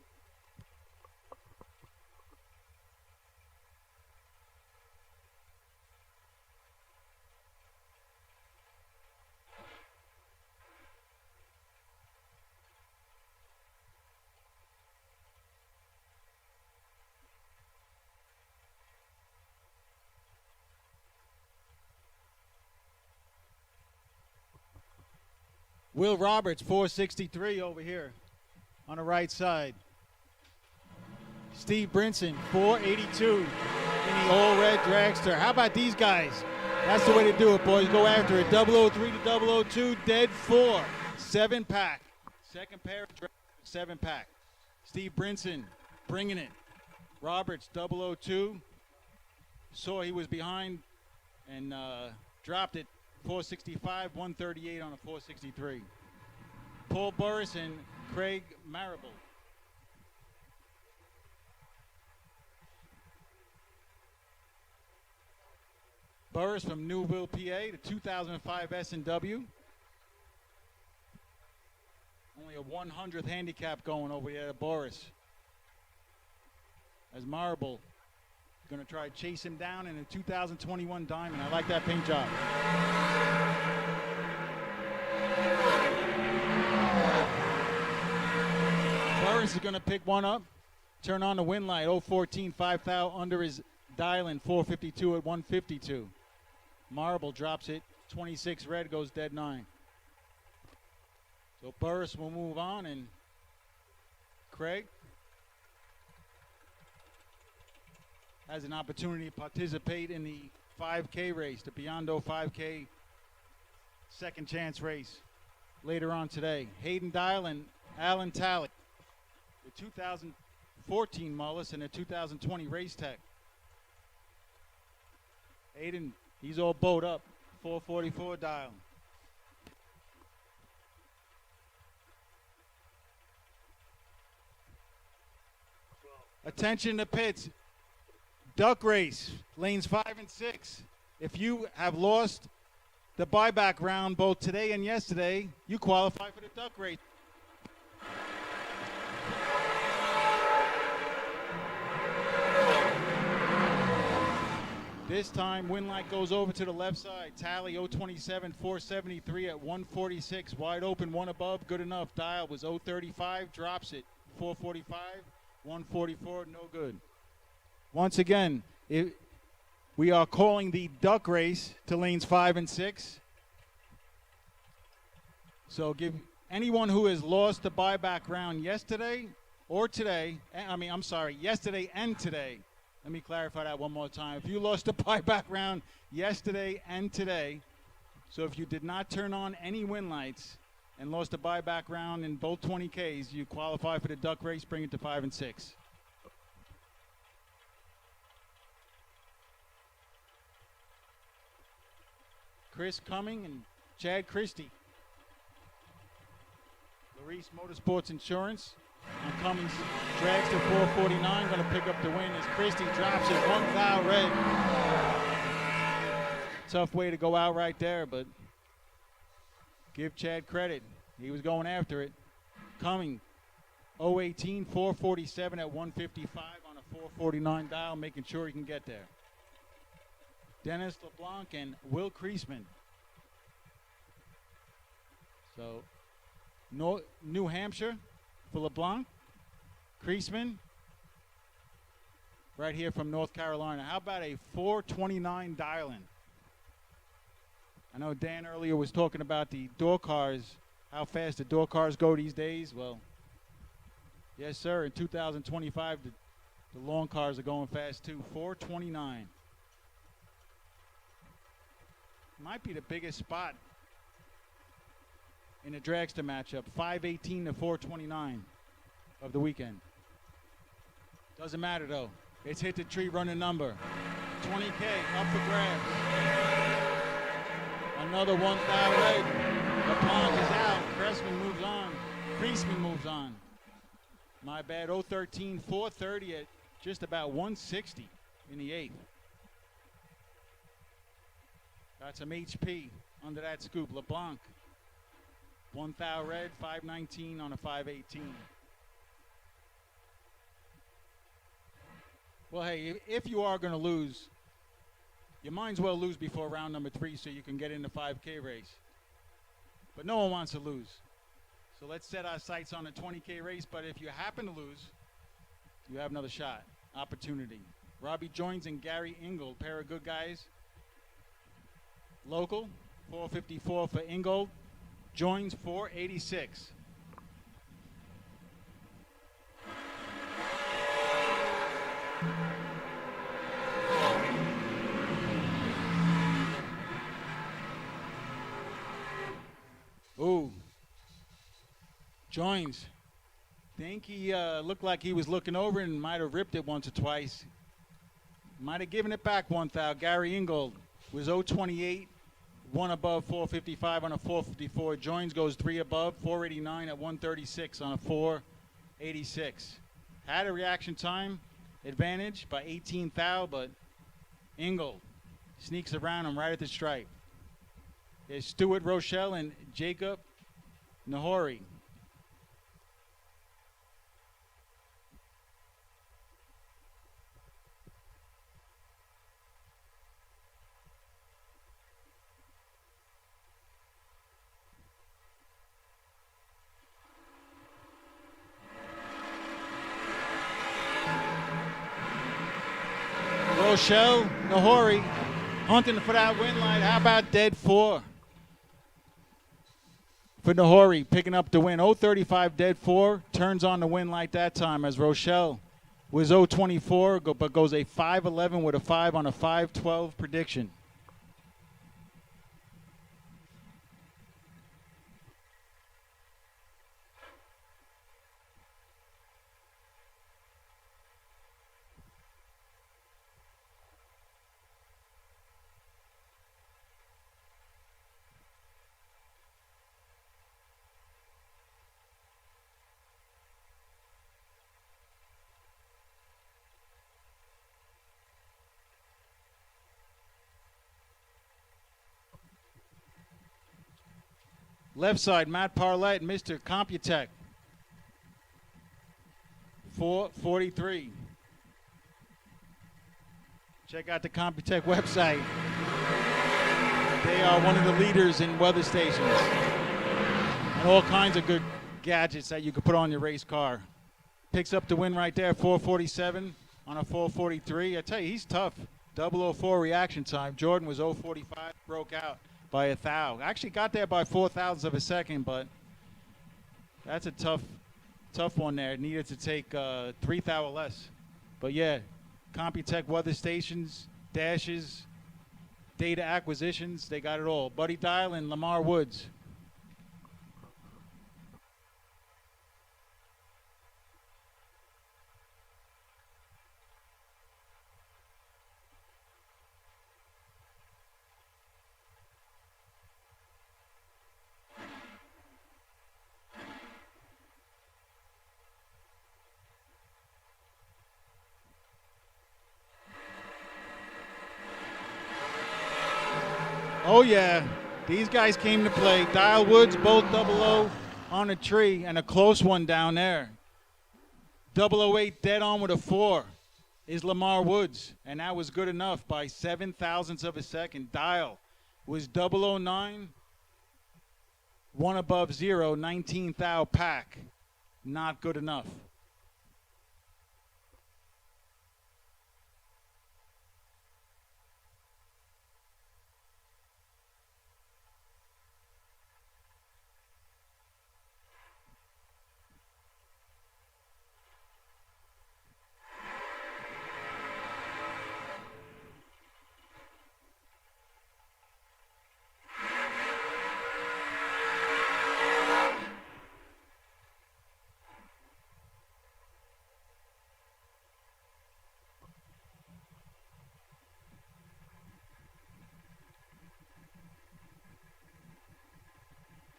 Will Roberts, 463 over here on the right side. Steve Brinson, 482 in the all-red dragster. How about these guys? That's the way to do it, boys. Go after it. 003 to 002, dead 4. 7-pack. Second pair of dragsters, 7-pack. Steve Brinson bringing it. Roberts, 002. Saw he was behind and dropped it. 465, 138 on a 463. Paul Burris and Craig Marable. Burris from Newville, PA, the 2005 S&W. Only a 100th handicap going over here at Burris. As Marable going to try to chase him down in a 2021 Diamond. I like that paint job. Burris is going to pick one up. Turn on the win light. 014, 5,000 under his dial-in. 452 at 152. Marble drops it. 26 red goes dead 9. So Burris will move on, and Craig has an opportunity to participate in the 5K race, the Biondo 5K second chance race later on today. Hayden Dial and Alan Talley, 2014 Mullis and a 2020 Race Tech. Aiden, he's all bowed up. 444 dial. Attention to pits. Duck race, lanes 5 and 6. If you have lost the buyback round both today and yesterday, you qualify for the duck race. This time, win light goes over to the left side. Tally 027, 473 at 146. Wide open, one above, good enough. Dial was 035, drops it. 445, 144, no good. Once again, we are calling the duck race to lanes 5 and 6. So give anyone who has lost the buyback round yesterday or today, yesterday and today. Let me clarify that one more time. If you lost the buyback round yesterday and today, so if you did not turn on any win lights and lost the buyback round in both 20Ks, you qualify for the duck race, bring it to 5 and 6. Chris Cumming and Chad Christie. Larice Motorsports Insurance. And Cummings drags to 449, going to pick up the win as Christie drops it. 1 thou red. Tough way to go out right there, but give Chad credit. He was going after it. Cumming, 018, 447 at 155 on a 449 dial, making sure he can get there. Dennis LeBlanc and Will Kreisman. So, New Hampshire for LeBlanc. Kreisman, right here from North Carolina. How about a 429 dial-in? I know Dan earlier was talking about the door cars, how fast the door cars go these days. Well, yes, sir. In 2025, the long cars are going fast, too. 429. Might be the biggest spot in the dragster matchup. 518 to 429 of the weekend. Doesn't matter, though. It's hit the tree running number. 20K up for grabs. Another 1 thou red. LeBlanc is out. Kreisman moves on. Kreisman moves on. My bad. 013, 430 at just about 160 in the 8th. Got some HP under that scoop. LeBlanc, 1 thou red, 519 on a 518. Well, hey, if you are going to lose, you might as well lose before round number 3 so you can get in the 5K race. But no one wants to lose. So let's set our sights on a 20K race. But if you happen to lose, you have another shot, opportunity. Robbie Joins and Gary Ingold, pair of good guys. Local, 454 for Ingold. Joins, 486. Ooh. Joins. Think he looked like he was looking over and might have ripped it once or twice. Might have given it back 1 thou. Gary Ingold was 028. 1 above, 455 on a 454. Joins goes 3 above, 489 at 136 on a 486. Had a reaction time advantage by 18 thou, but Ingold sneaks around him right at the stripe. There's Stuart Rochelle and Jacob Nahori. Rochelle Nahori hunting for that win line. How about dead 4? For Nahori, picking up the win. 035 dead 4. Turns on the win light that time as Rochelle was 024, but goes a 511 with a 5 on a 512 prediction. Left side, Matt Parlett, Mr. Computech. 443. Check out the Computech website. They are one of the leaders in weather stations. And all kinds of good gadgets that you could put on your race car. Picks up the win right there, 447 on a 443. I tell you, he's tough. 004 reaction time. Jordan was 045, broke out by 1,000. Actually got there by 4,000ths of a second, but that's a tough one there. Needed to take 3,000 or less. But yeah, Computech weather stations, dashes, data acquisitions, they got it all. Buddy Dial and Lamar Woods. Oh yeah, these guys came to play. Dial Woods, both 00 on a tree, and a close one down there. 008 dead on with a 4 is Lamar Woods, and that was good enough by 7,000ths of a second. Dial was 009, one above 0, 19,000 pack. Not good enough.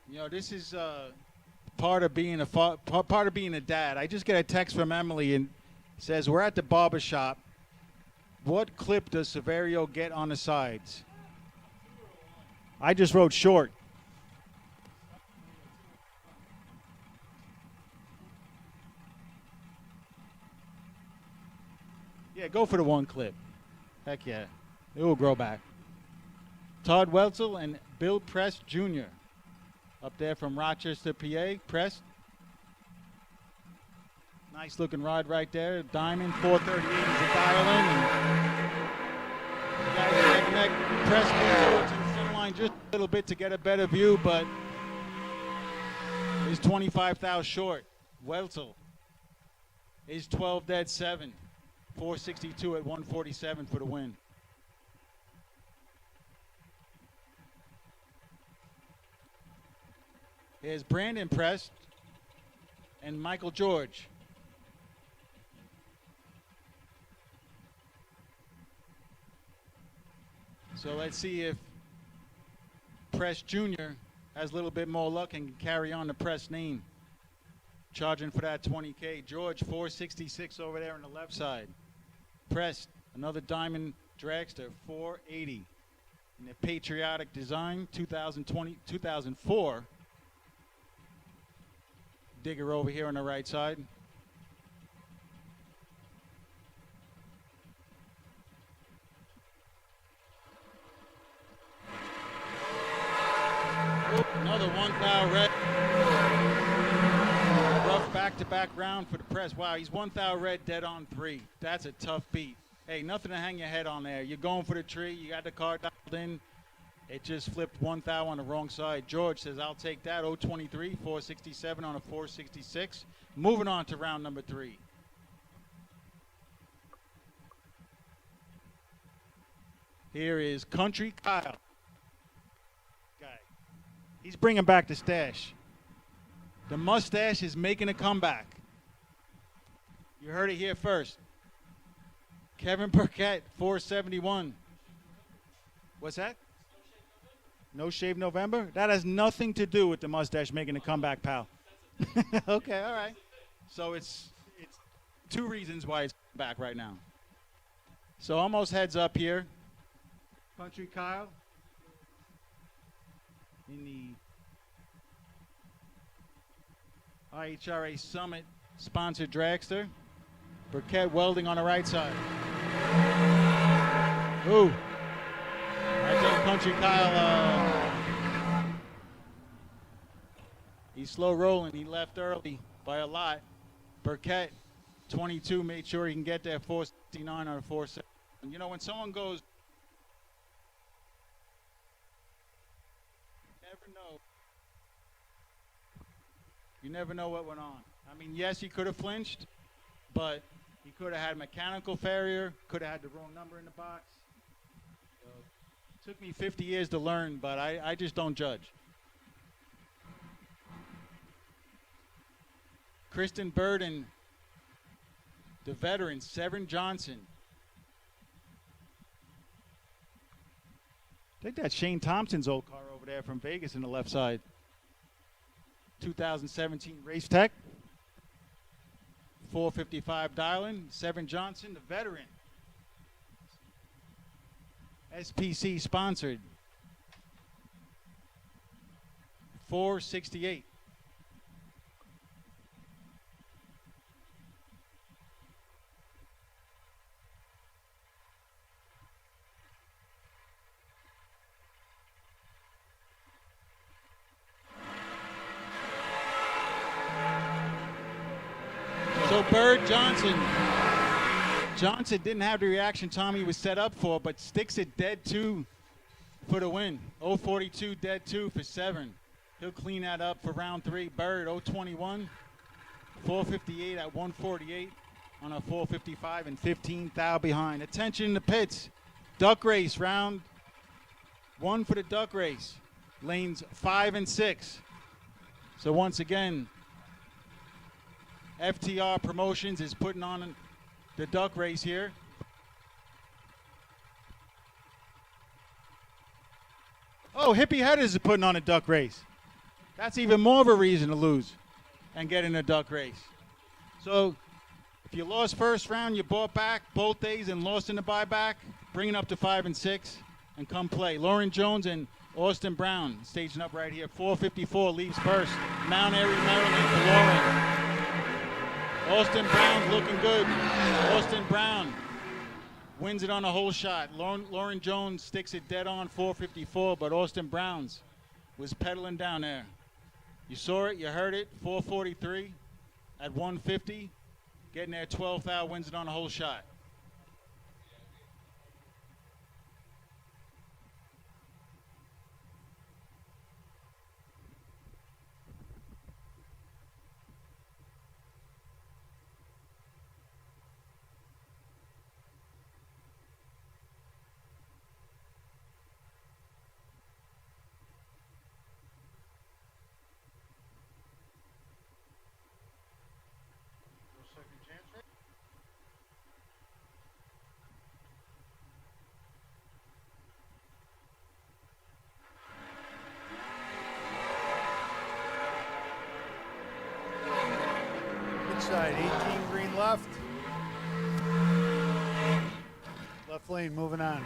You know, this is part of being a dad. I just get a text from Emily and says, "We're at the barber shop. What clip does Severio get on the sides?" I just wrote short. Yeah, go for the one clip. Heck yeah. It will grow back. Todd Welzel and Bill Press Jr. up there from Rochester, PA. Press. Nice looking rod right there. Diamond 438 is a dial in. And guys neck and neck. Press moves over to the center line just a little bit to get a better view, but is 25,000 short. Welzel is 12 dead 7. 462 at 147 for the win. Here's Brandon Prest and Michael George. So let's see if Prest Jr. has a little bit more luck and can carry on the Prest name. Charging for that 20K. George, 466 over there on the left side. Prest, another diamond dragster, 480. In the patriotic design, 2004. Digger over here on the right side. Oop, another 1,000 red. Rough back-to-back round for the Press. Wow, he's 1,000 red, dead on 3. That's a tough beat. Hey, nothing to hang your head on there. You're going for the tree. You got the car dialed in. It just flipped 1,000 on the wrong side. George says, I'll take that. 023, 467 on a 466. Moving on to round number 3. Here is Country Kyle. Guy. He's bringing back the stash. The mustache is making a comeback. You heard it here first. Kevin Burkett, 471. What's that? No Shave November? That has nothing to do with the mustache making a comeback, pal. Okay, all right. So it's 2 reasons why it's back right now. So almost heads up here. Country Kyle in the IHRA Summit sponsored dragster. Burkett Welding on the right side. Ooh. I think Country Kyle, he's slow rolling. He left early by a lot. Burkett, 22, made sure he can get there 469 or 47. You know, when someone goes, you never know what went on. I mean, yes, he could have flinched, but he could have had mechanical failure, could have had the wrong number in the box. Took me 50 years to learn, but I just don't judge. Kristen Burden, the veteran, Severn Johnson. I think that's Shane Thompson's old car over there from Vegas in the left side. 2017 Race Tech. 455 dialing. Severn Johnson, the veteran. SPC sponsored. 468. So Bird Johnson didn't have the reaction Tommy was set up for, but sticks it dead 2 for the win. 042 dead 2 for Severn. He'll clean that up for round 3. Bird 021, 458 at 148 on a 455 and 15 thou behind. Attention in the pits. Duck race, round 1 for the duck race. Lanes 5 and 6. So once again, FTR Promotions is putting on the duck race here. Oh, Hippie Headers is putting on a duck race. That's even more of a reason to lose and get in a duck race. So if you lost first round, you bought back both days and lost in the buyback, bring it up to 5 and 6 and come play. Lauren Jones and Austin Brown staging up right here. 454 leaves first. Mount Airy, Maryland for Lauren. Austin Brown's looking good. Austin Brown wins it on a hole shot. Lauren Jones sticks it dead on 454, but Austin Brown's was pedaling down there. You saw it, you heard it, 443 at 150. Getting there 12th thou, wins it on a hole shot. Inside, 18 green left. Left lane, moving on.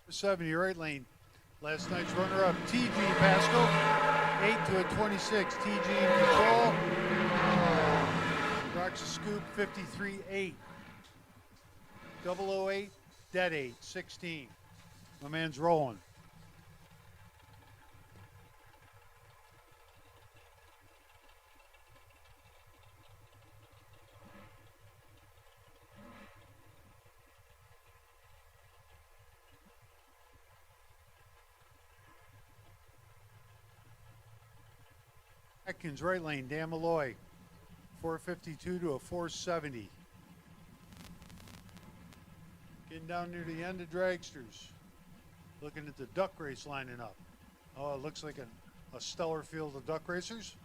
For 70, right lane. Last night's runner-up, TG Pascal. 8 to a 26. TG in control. Rocks a scoop, 53-8. 008, dead 8, 16. My man's rolling. Atkins, right lane, Dan Malloy. 452 to a 470. Getting down near the end of dragsters. Looking at the duck race lining up. Oh, it looks like a stellar field of duck racers.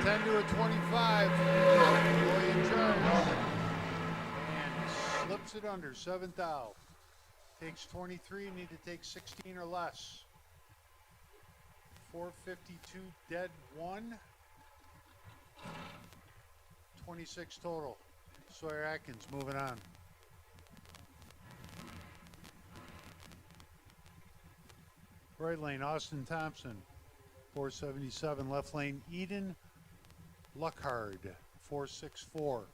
Ten to a 25. Boy in charge. And slips it under. 7th out. Takes 23. Need to take 16 or less. 452 dead 1. 26 total. Sawyer Atkins moving on. Right lane, Austin Thompson, 477. Left lane, Eden Luckhard, 464.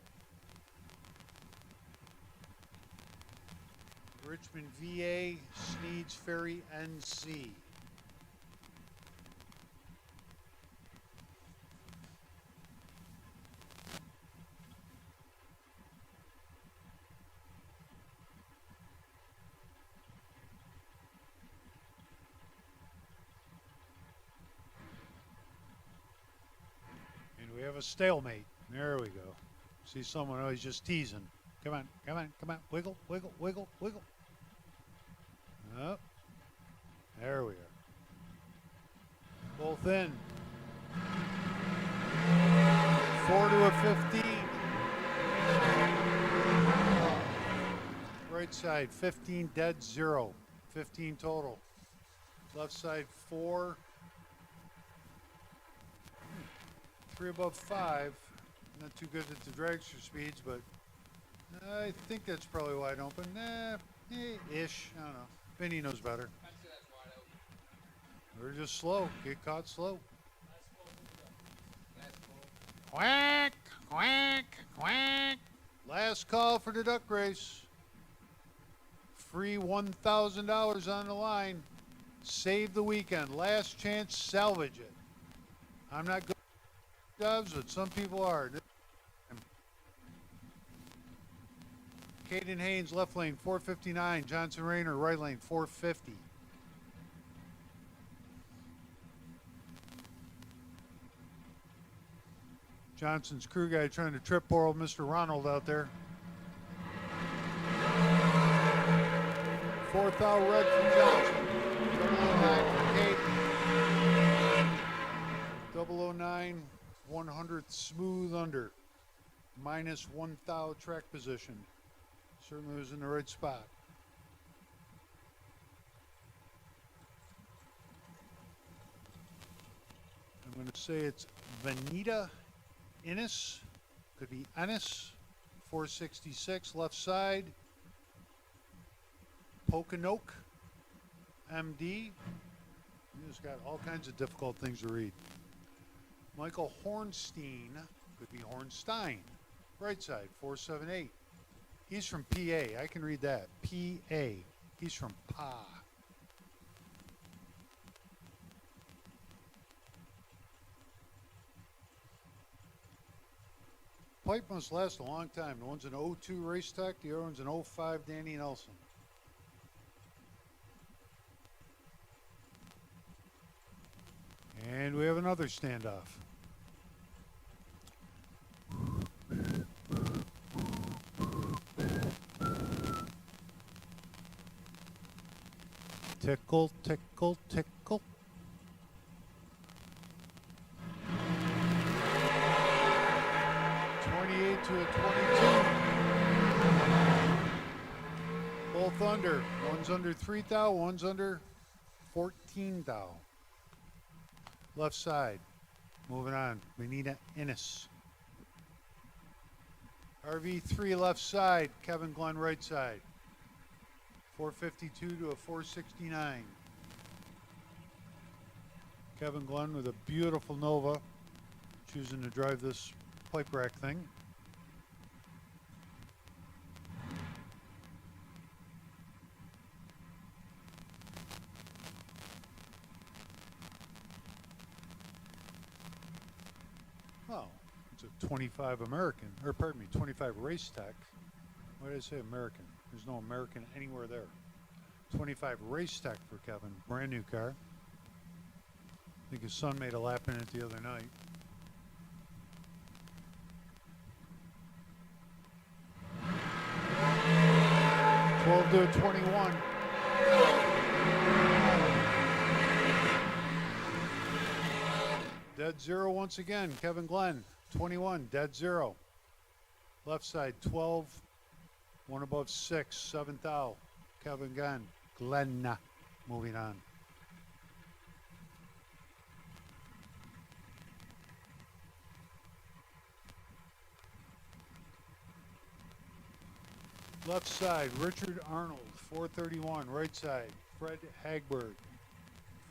Richmond VA, Sneeds Ferry NC. We have a stalemate. There we go. See someone, oh, he's just teasing. Come on, come on, come on. Wiggle, wiggle, wiggle, wiggle. Oh, there we are. Both in. 4 to a 15. Right side, 15 dead, 0. 15 total. Left side, 4. 3 above 5. Not too good at the dragster speeds, but I think that's probably wide open. Ish. I don't know. Vinny knows better. We're just slow. Get caught slow. Quack, quack, quack. Last call for the duck race. Free $1,000 on the line. Save the weekend. Last chance, salvage it. I'm not good. But some people are. Caden Haynes, left lane, 459. Johnson Rayner, right lane, 450. Johnson's crew guy trying to trip poor old Mr. Ronald out there. 4th out red from Johnson. 009 for Caden. 009. 100th smooth under. Minus 1 thou track position. Certainly was in the right spot. I'm going to say it's Vanita Innes. Could be Ennis. 466 left side. Poconoke MD. He's got all kinds of difficult things to read. Michael Hornstein, could be Hornstein. Right side, 478. He's from PA. I can read that. PA. He's from Pa. Pipe must last a long time. The one's an 02 Race Tech, the other one's an 05 Danny Nelson. And we have another standoff. Tickle, tickle, tickle. To a 22. Both under. One's under 3 thou, one's under 14 thou. Left side. Moving on. Benita Innes. RV3 left side. Kevin Glenn right side. 452 to a 469. Kevin Glenn with a beautiful Nova. Choosing to drive this pipe rack thing. Oh, it's a 25 American, or pardon me, 25 Race Tech. Why did I say American? There's no American anywhere there. 25 Race Tech for Kevin, brand new car. I think his son made a lap in it the other night. To 21. Dead zero once again. Kevin Glenn, 21. Dead zero. Left side, 12. One above 6. 7th out. Kevin Glenn. Moving on. Left side, Richard Arnold, 431. Right side, Fred Hagberg,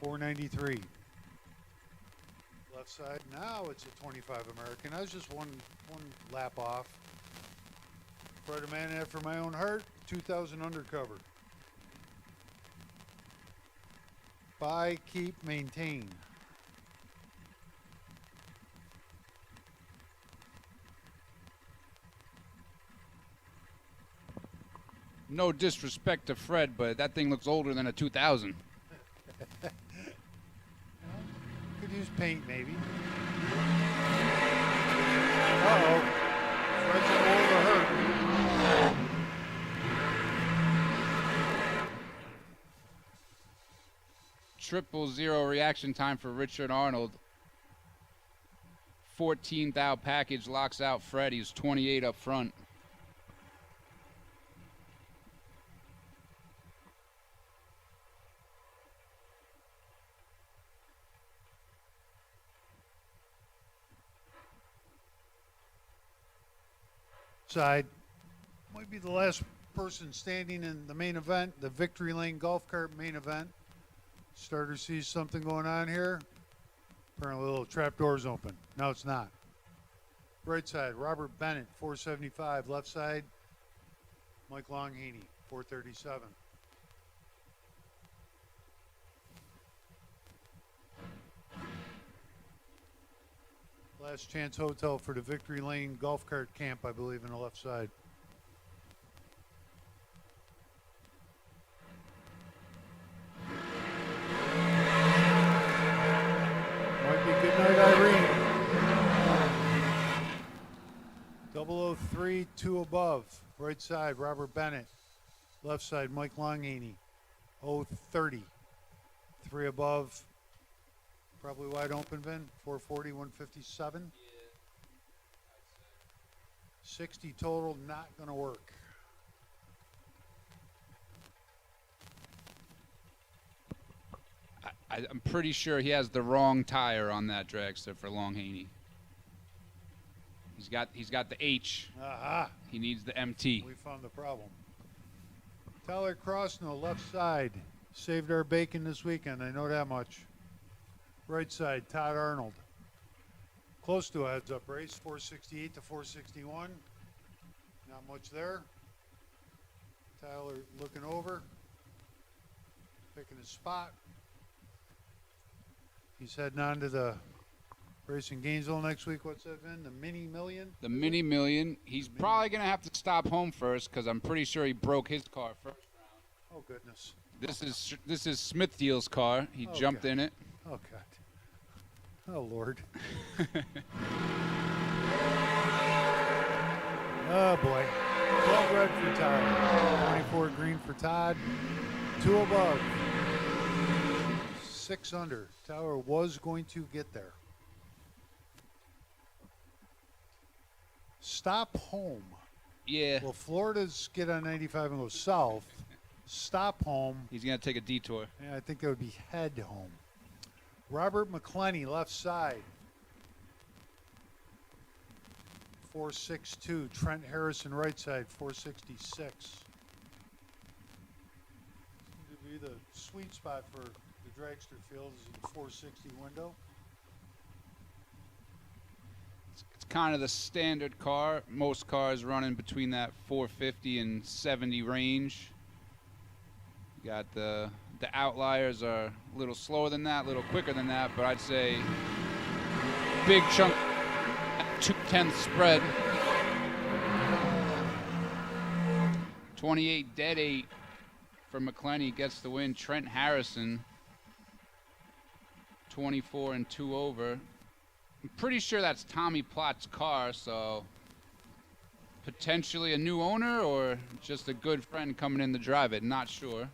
493. Left side, now it's a 25 American. I was just one lap off. Fred, a man after my own heart, 2,000 undercover. Buy, keep, maintain. No disrespect to Fred, but that thing looks older than a 2000. Could use paint, maybe. Uh-oh. Fred's a bowl to hurt. Triple zero reaction time for Richard Arnold. 14 thou package locks out Fred. He's 28 up front. Side might be the last person standing in the main event, the Victory Lane Golf Cart main event. Starter sees something going on here. Apparently a little trap door's open. No, it's not. Right side, Robert Bennett, 475. Left side, Mike Longhaney, 437. Last Chance Hotel for the Victory Lane Golf Cart Camp, I believe, in the left side. Might be good night, Irene. 003, 2 above. Right side, Robert Bennett. Left side, Mike Longhaney. 030, 3 above. Probably wide open, Vin. 440, 157. 60 total, not going to work. I'm pretty sure he has the wrong tire on that dragster for Longhaney. He's got the H. Aha. He needs the MT. We found the problem. Tyler Crossno, left side. Saved our bacon this weekend, I know that much. Right side, Todd Arnold. Close to a heads-up race, 468 to 461. Not much there. Tyler looking over, picking his spot. He's heading on to the race in Gainesville next week. What's that, Vin? The Mini Million? The Mini Million. He's probably going to have to stop home first because I'm pretty sure he broke his car first round. Oh, goodness. This is Smithdale's car. He jumped in it. Oh, God. Oh, Lord. Oh, boy. 12 red for Todd. 24 green for Todd. 2 above. 6 under. Tower was going to get there. Stop home. Yeah. Well, Florida's get on 95 and go south. Stop home. He's going to take a detour. Yeah, I think that would be head home. Robert McClenny, left side. 462. Trent Harrison, right side, 466. Seems to be the sweet spot for the dragster field is the 460 window. It's kind of the standard car. Most cars running between that 450 and 70 range. You got the outliers are a little slower than that, a little quicker than that, but I'd say big chunk, 2/10 spread. 28 dead 8 for McClenny gets the win. Trent Harrison, 24 and 2 over. I'm pretty sure that's Tommy Plott's car, so potentially a new owner or just a good friend coming in to drive it. Not sure.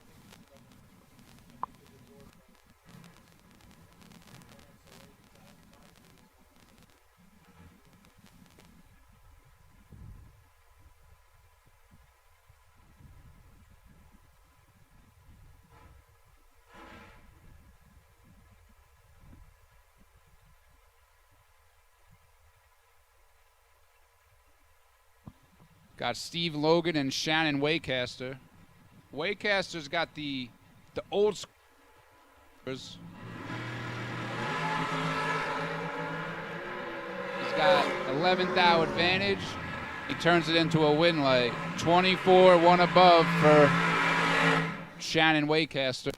Got Steve Logan and Shannon Waycaster. Waycaster's got the old school. He's got 11th hour advantage. He turns it into a win light. 24, one above for Shannon Waycaster.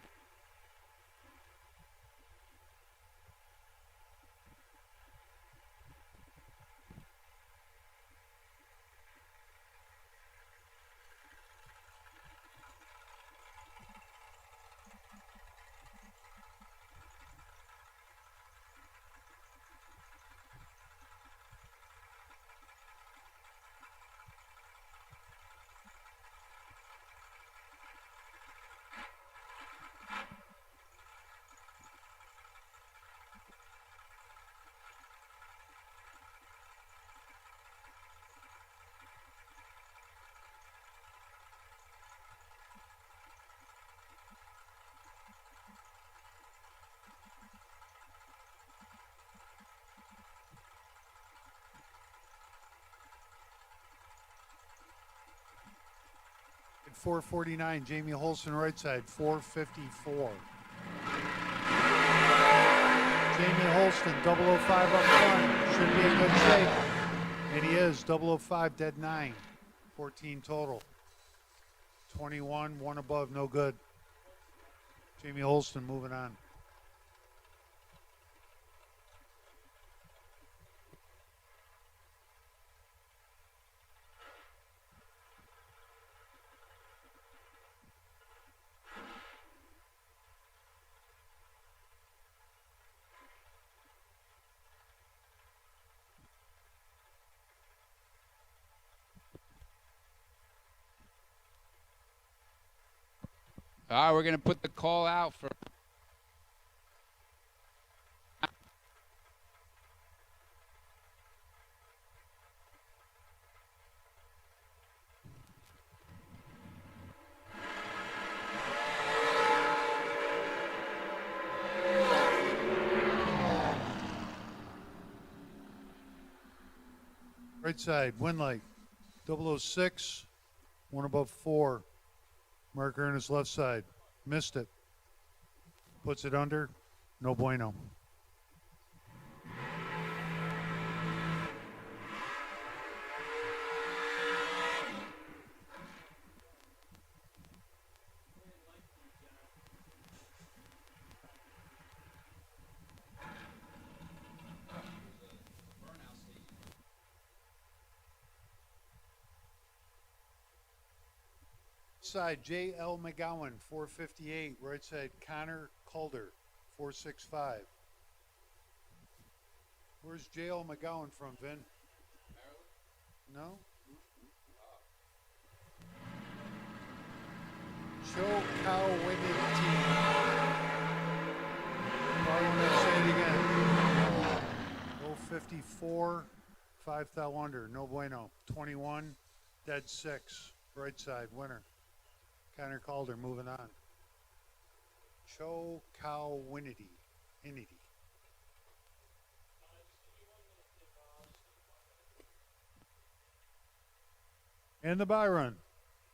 At 449, Jamie Holston right side, 454. Jamie Holston, 005 up front, should be in good shape. And he is, 005, dead 9, 14 total. 21, one above, no good. Jamie Holston moving on. All right, we're going to put the call out for Right side, win light, 006, one above 4. Marker on his left side, missed it. Puts it under, no bueno. Side, J.L. McGowan, 458. Right side, Connor Calder, 465. Where's J.L. McGowan from, Vin? No? Joe Cow Women Team. Probably want to say it again. 054, 5 thou under, no bueno. 21, dead 6. Right side, winner. Connor Calder moving on. Cho Cow Winity. And the buy run.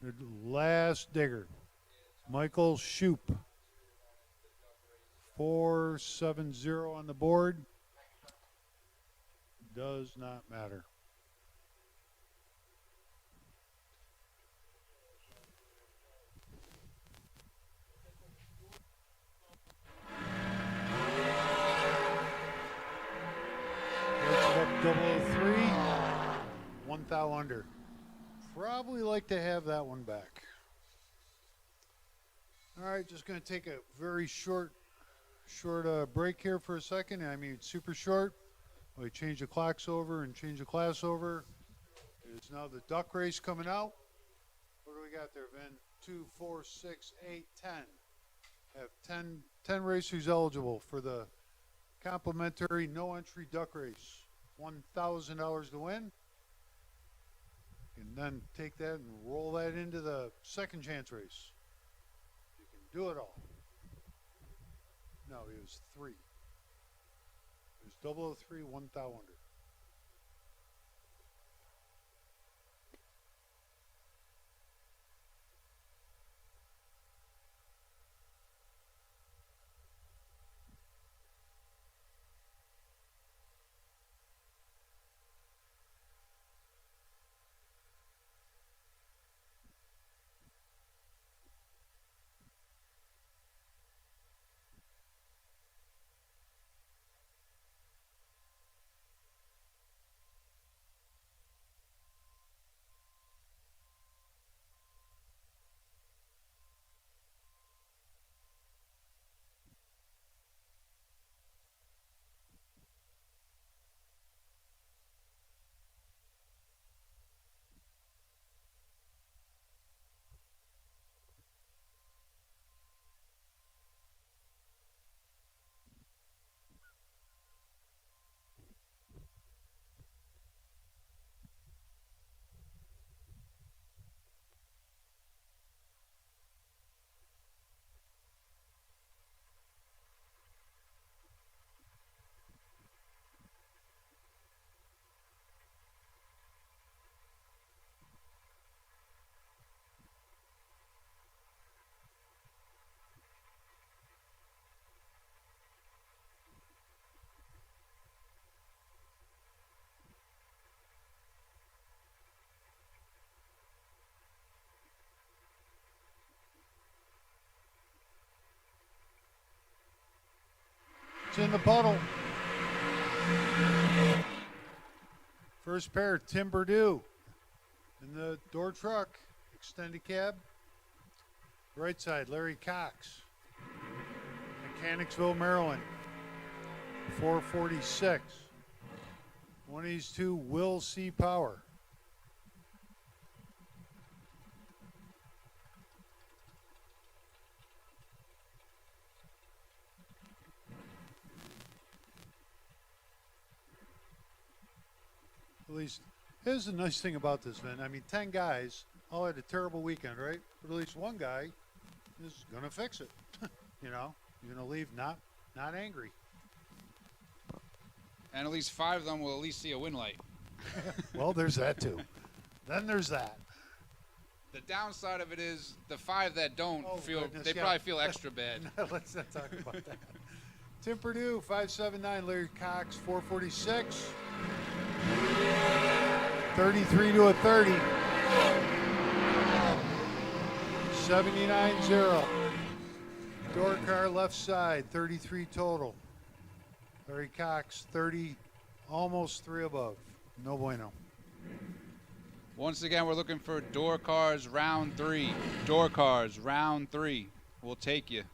The last digger. Michael Shoup. 470 on the board. Does not matter. Up 003, 1 thou under. Probably like to have that one back. All right, just going to take a very short short break here for a second. I mean, super short. We change the clocks over and change the class over. It's now the duck race coming out. What do we got there, Vin? 2, 4, 6, 8, 10. Have 10 racers eligible for the complimentary no entry duck race. $1,000 to win. And then take that and roll that into the second chance race. You can do it all. No, it was 3. It was 003 1000. It's in the puddle. First pair, Tim Perdue in the door truck, extended cab. Right side, Larry Cox, Mechanicsville, Maryland, 446. One of these two will see power. At least, here's the nice thing about this, Vin. I mean, 10 guys all had a terrible weekend, right? But at least one guy is going to fix it. You know, you're going to leave not angry. And at least 5 of them will at least see a win light. Well, there's that too. Then there's that. The downside of it is the 5 that don't goodness, they probably feel extra bad. Let's not talk about that. Tim Perdue, 579. Larry Cox, 446. 33 to a 30. 79-0. Door car left side, 33 total. Larry Cox, 30, almost 3 above. No bueno. Once again, we're looking for door cars round 3. Door cars round 3. We'll take you.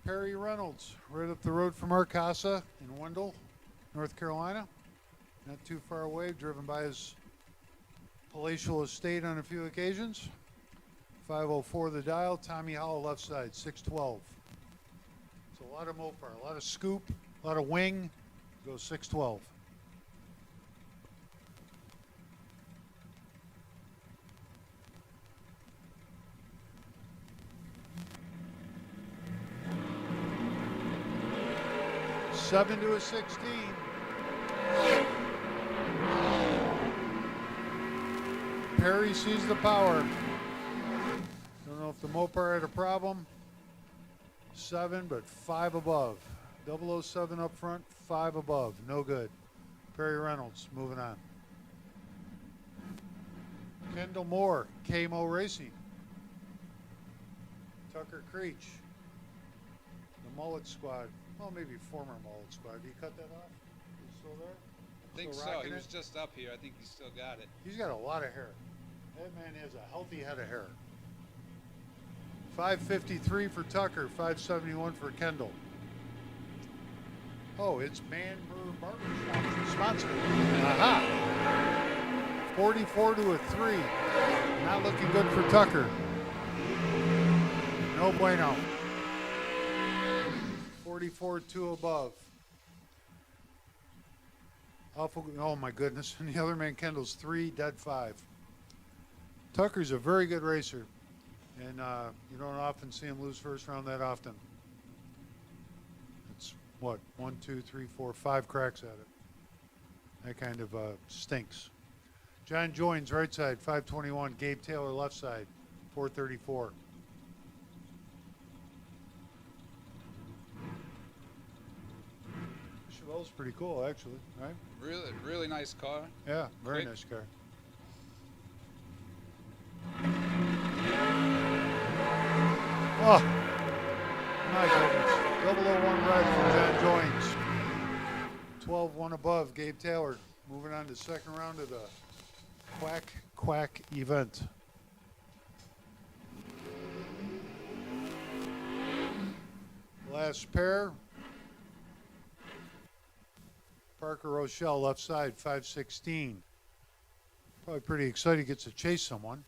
Perry Reynolds, right up the road from our casa in Wendell, North Carolina. Not too far away, driven by his palatial estate on a few occasions. 504 the dial, Tommy Howell left side, 612. It's a lot of Mopar, a lot of scoop, a lot of wing. Goes 612. Seven to a 16. Perry sees the power. Don't know if the Mopar had a problem. 7, but 5 above. 007 up front, 5 above. No good. Perry Reynolds moving on. Kendall Moore, KMO Racing. Tucker Creech. The Mullet Squad. Well, maybe former Mullet Squad. Did he cut that off? He's still there? I think Still so. rocking He was it? just up here. I think he's still got it. He's got a lot of hair. That man has a healthy head of hair. 553 for Tucker, 571 for Kendall. Oh, it's Manbur Barbershop sponsor. Aha! 44 to a 3. Not looking good for Tucker. No bueno. 44 2 above. Oh my goodness. And the other man, Kendall's 3, dead 5. Tucker's a very good racer. And you don't often see him lose first round that often. It's what, 1, 2, 3, 4, 5 cracks at it. That kind of stinks. John Joins, right side, 521. Gabe Taylor, left side, 434. Chevelle's pretty cool, actually, right? Really, really nice car. Yeah, very Quick. nice car. Oh, my goodness. 001 red for John Joins. 12-1 above, Gabe Taylor. Moving on to second round of the Quack event. Last pair. Parker Rochelle, left side, 516. Probably pretty excited, gets to chase someone.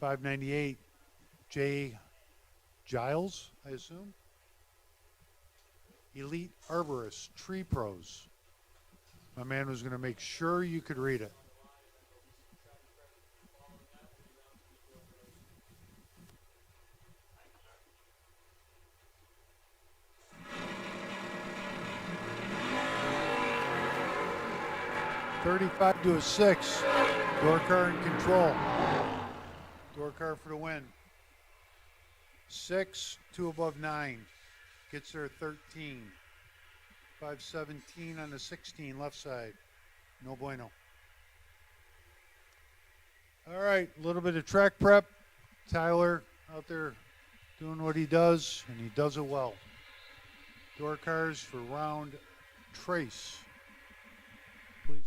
598, Jay Giles, I assume. Elite Arborist, Tree Pros. My man was going to make sure you could read it. $35 to a 6. Door car in control. Door car for the win. 6, 2 above 9. Gets there 13. 517 on the 16 left side. No bueno. All right, a little bit of track prep. Tyler out there doing what he does, and he does it well. Door cars for round trace. Please.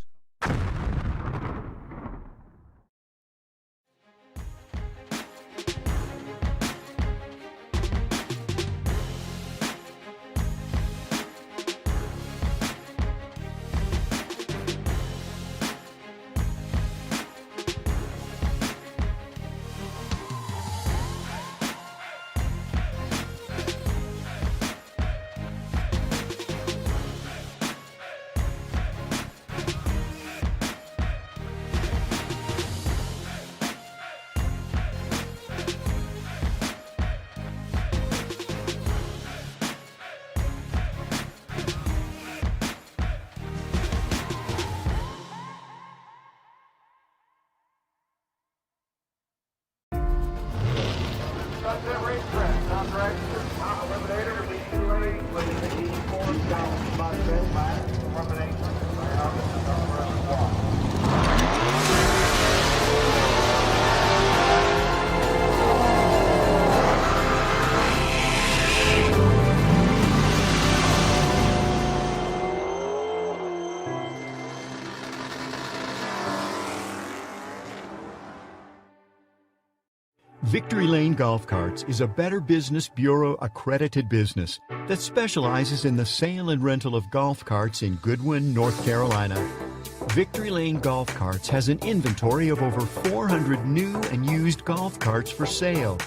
Victory Lane Golf Carts is a Better Business Bureau accredited business that specializes in the sale and rental of golf carts in Goodwin, North Carolina. Victory Lane Golf Carts has an inventory of over 400 new and used golf carts for sale.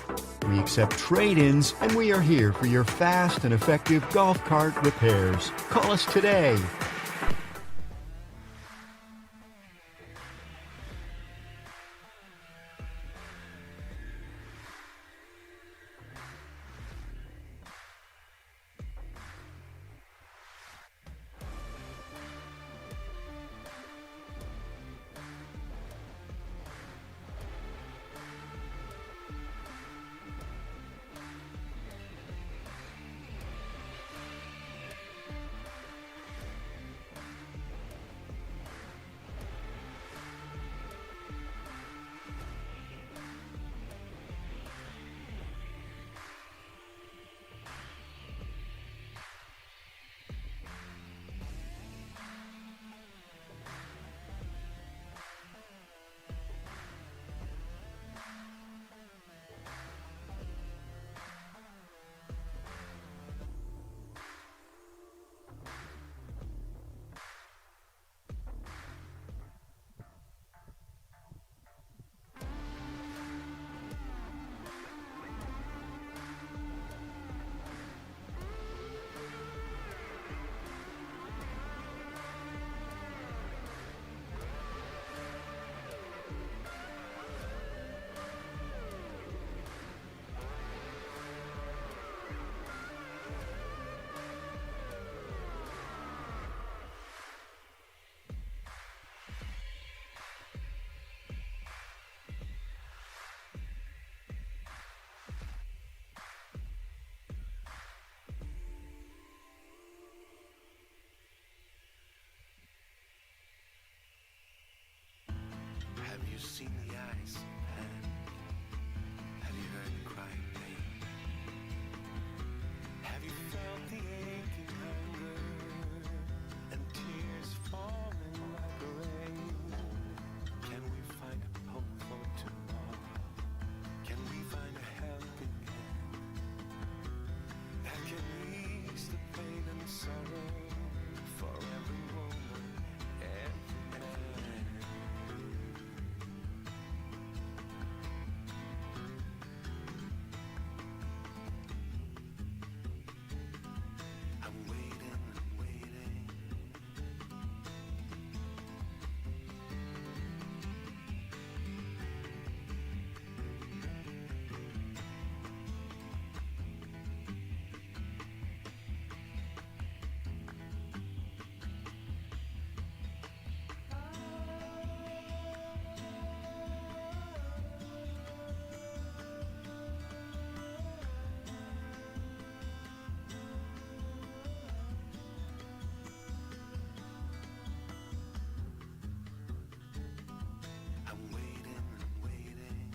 We accept trade-ins, and we are here for your fast and effective golf cart repairs. Call us today. ice hand? Have you heard the cry of pain? Have you felt the aching hunger and tears falling like rain? Can we find hope for tomorrow? Can we find a helping hand that can ease the pain and sorrow for every woman, every man? I'm waiting, I'm waiting. I'm waiting, I'm waiting.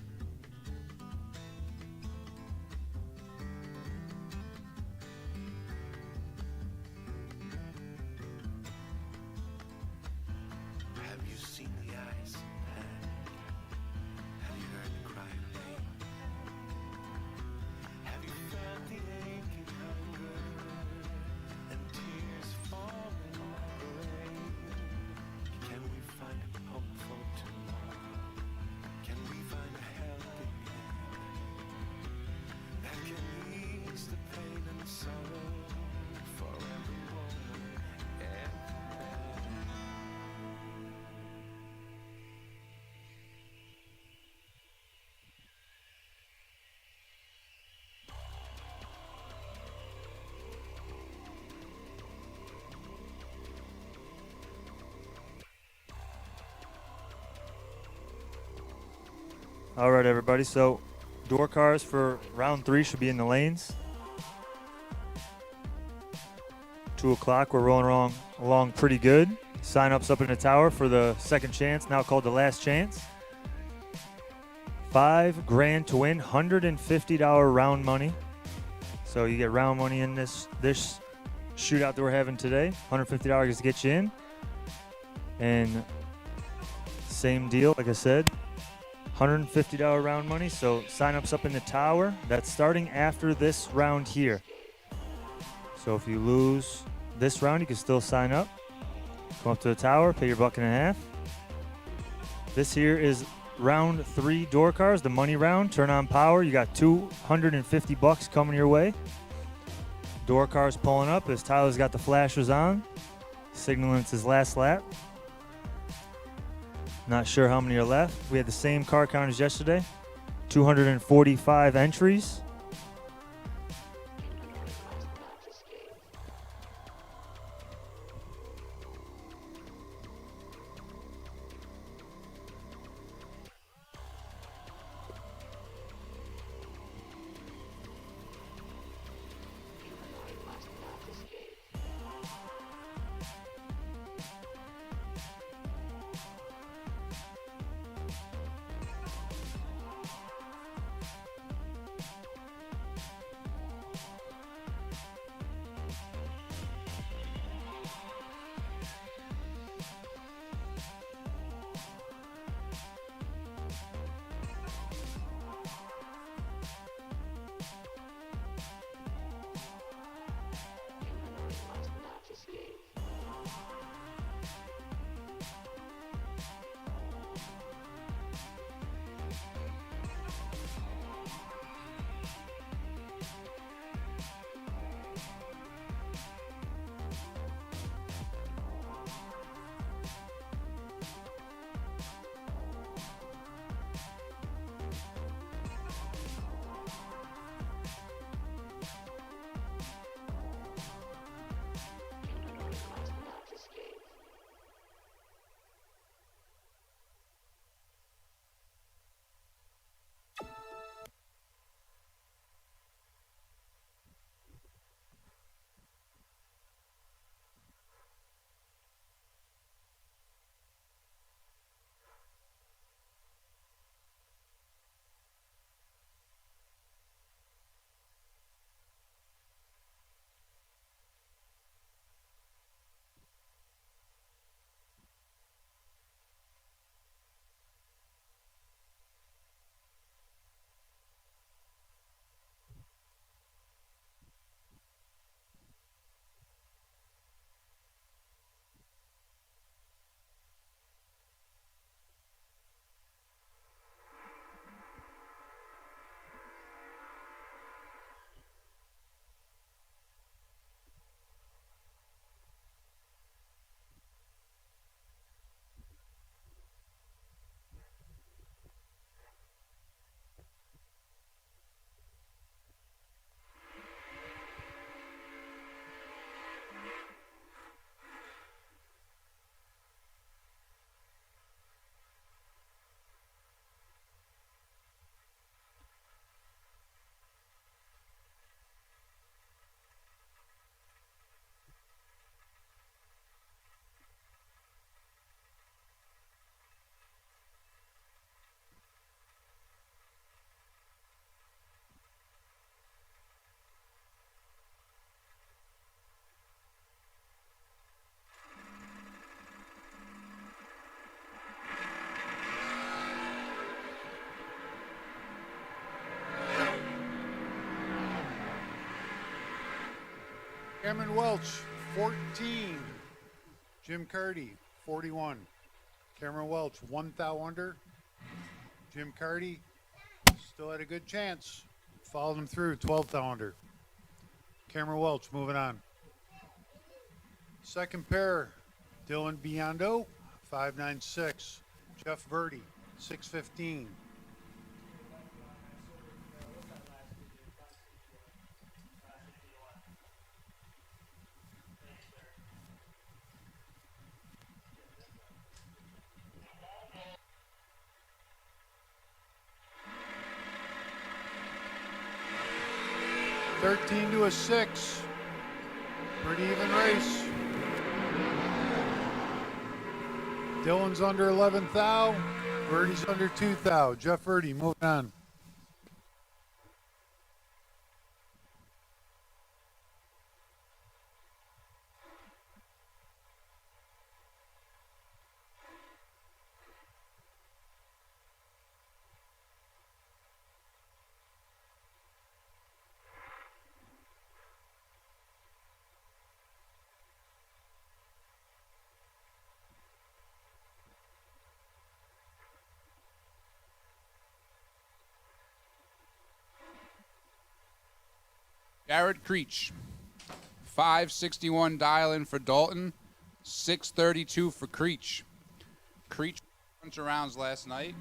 Have you seen the eyes hand? Have you heard the cry of pain? Have you felt the aching hunger and tears falling like rain? Can we find hope for tomorrow? Can we find a helping hand that can ease the pain and sorrow for every woman, every man? All right, everybody. So, door cars for round 3 should be in the lanes. 2 o'clock. We're rolling along pretty good. Sign-ups up in the tower for the second chance, now called the last chance. $5,000 to win, $150 round money. So you get round money in this shootout that we're having today. $150 to get you in. And same deal, like I said, $150 round money. So sign-ups up in the tower. That's starting after this round here. So if you lose this round, you can still sign up. Come up to the tower, pay your $1.50. This here is round 3 door cars, the money round. Turn on power. You got $250 coming your way. Door cars pulling up as Tyler's got the flashers on, signaling it's his last lap. Not sure how many are left. We had the same car count as yesterday. 245 entries. Cameron Welch, 14. Jim Carty, 41. Cameron Welch, 1 thou under. Jim Carty still had a good chance. Followed him through, 12 thou under. Cameron Welch moving on. Second pair, Dylan Biondo, 596. Jeff Verdi, 615. $13 to a 6. Pretty even race. Dylan's under 11 thou. Verdi's under 2 thou. Jeff Verdi moving on. Garrett Creech, 561 dial-in for Dalton, 632 for Creech. Creech a bunch of rounds last night.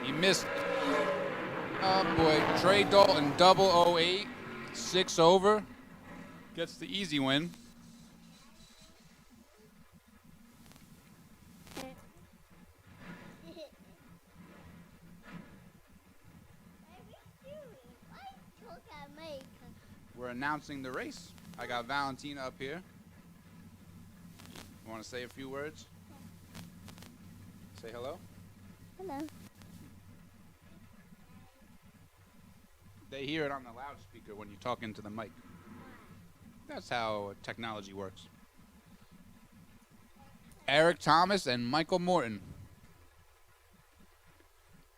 He missed. Oh boy, Trey Dalton, 008, 6 over, gets the easy win. We're announcing the race. I got Valentina up here. You want to say a few words? Say hello. Hello. They hear it on the loudspeaker when you talk into the mic. That's how technology works. Eric Thomas and Michael Morton.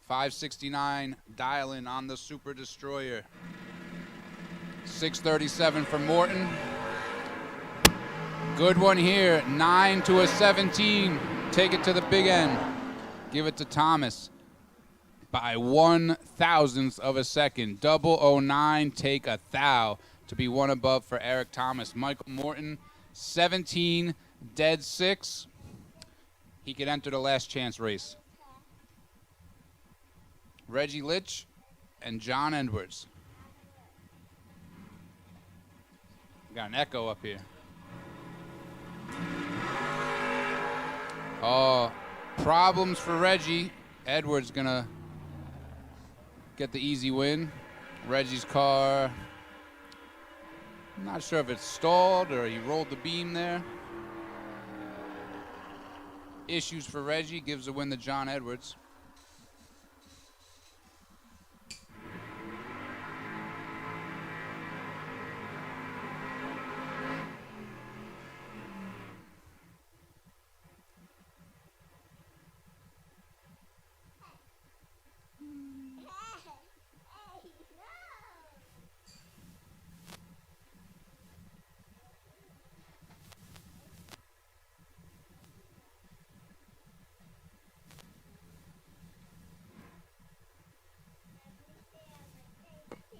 569 dial-in on the Super Destroyer. 637 for Morton. Good one here. 9 to a 17. Take it to the big end. Give it to Thomas by 1/1000th of a second. 009. Take a thou to be one above for Eric Thomas. Michael Morton, 17, dead 6. He could enter the last chance race. Reggie Litch and John Edwards. We got an echo up here. Oh, problems for Reggie. Edwards gonna get the easy win. Reggie's car, I'm not sure if it's stalled or he rolled the beam there. Issues for Reggie, gives the win to John Edwards.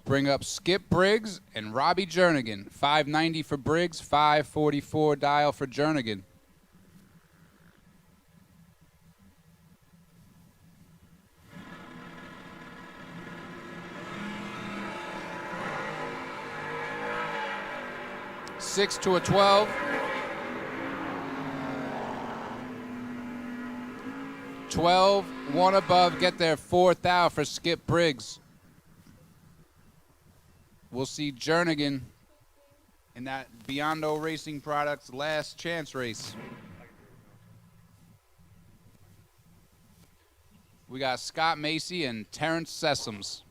Bring up Skip Briggs and Robbie Jernigan. 590 for Briggs, 544 dial for Jernigan. Six to a 12. 12, one above, get there, 4 thou for Skip Briggs. We'll see Jernigan in that Biondo Racing Products last chance race. We got Scott Macy and Terrence Sessoms.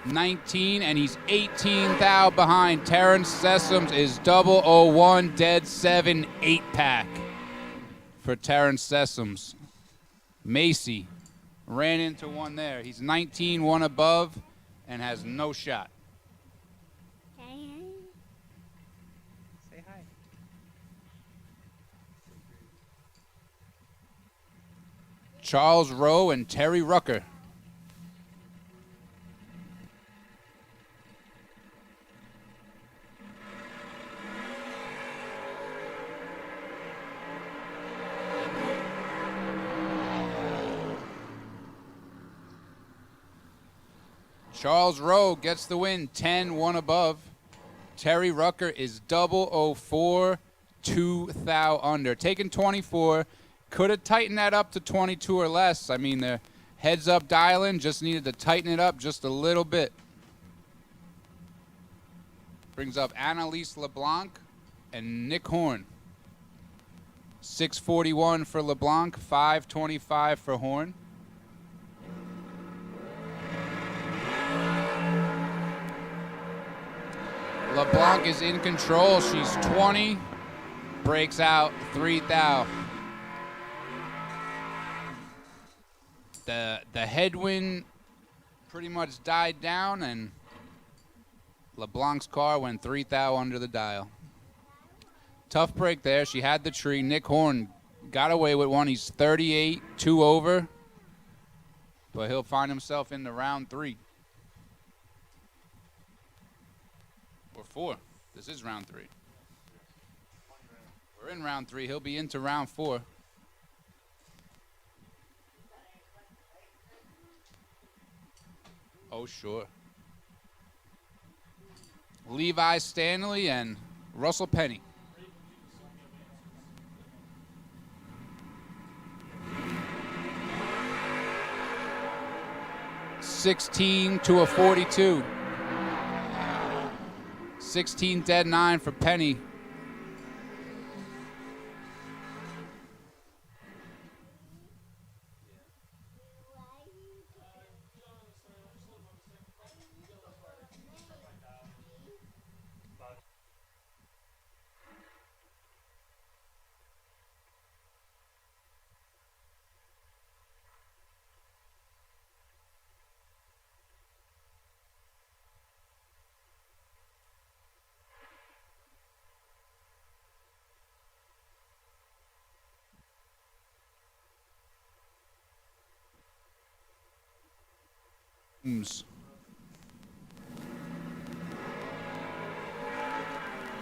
19, and he's 18 thou behind. Terrence Sessoms is 001, dead 7, 8-pack for Terrence Sessoms. Macy ran into one there. He's 19, one above, and has no shot. Say hi. Charles Rowe and Terry Rucker. Charles Rowe gets the win, 10, one above. Terry Rucker is 004, 2 thou under. Taking 24, could have tightened that up to 22 or less. I mean, the heads up dialing, just needed to tighten it up just a little bit. Brings up Annalise LeBlanc and Nick Horn. 641 for LeBlanc, 525 for Horn. LeBlanc is in control. She's 20, breaks out 3 thou. The headwind pretty much died down, and LeBlanc's car went 3 thou under the dial. Tough break there. She had the tree. Nick Horn got away with one. He's 38, 2 over, but he'll find himself in the round 3. Or 4. This is round 3. We're in round 3. He'll be into round 4. Oh, sure. Levi Stanley and Russell Penny. $16 to a 42. 16 dead 9 for Penny.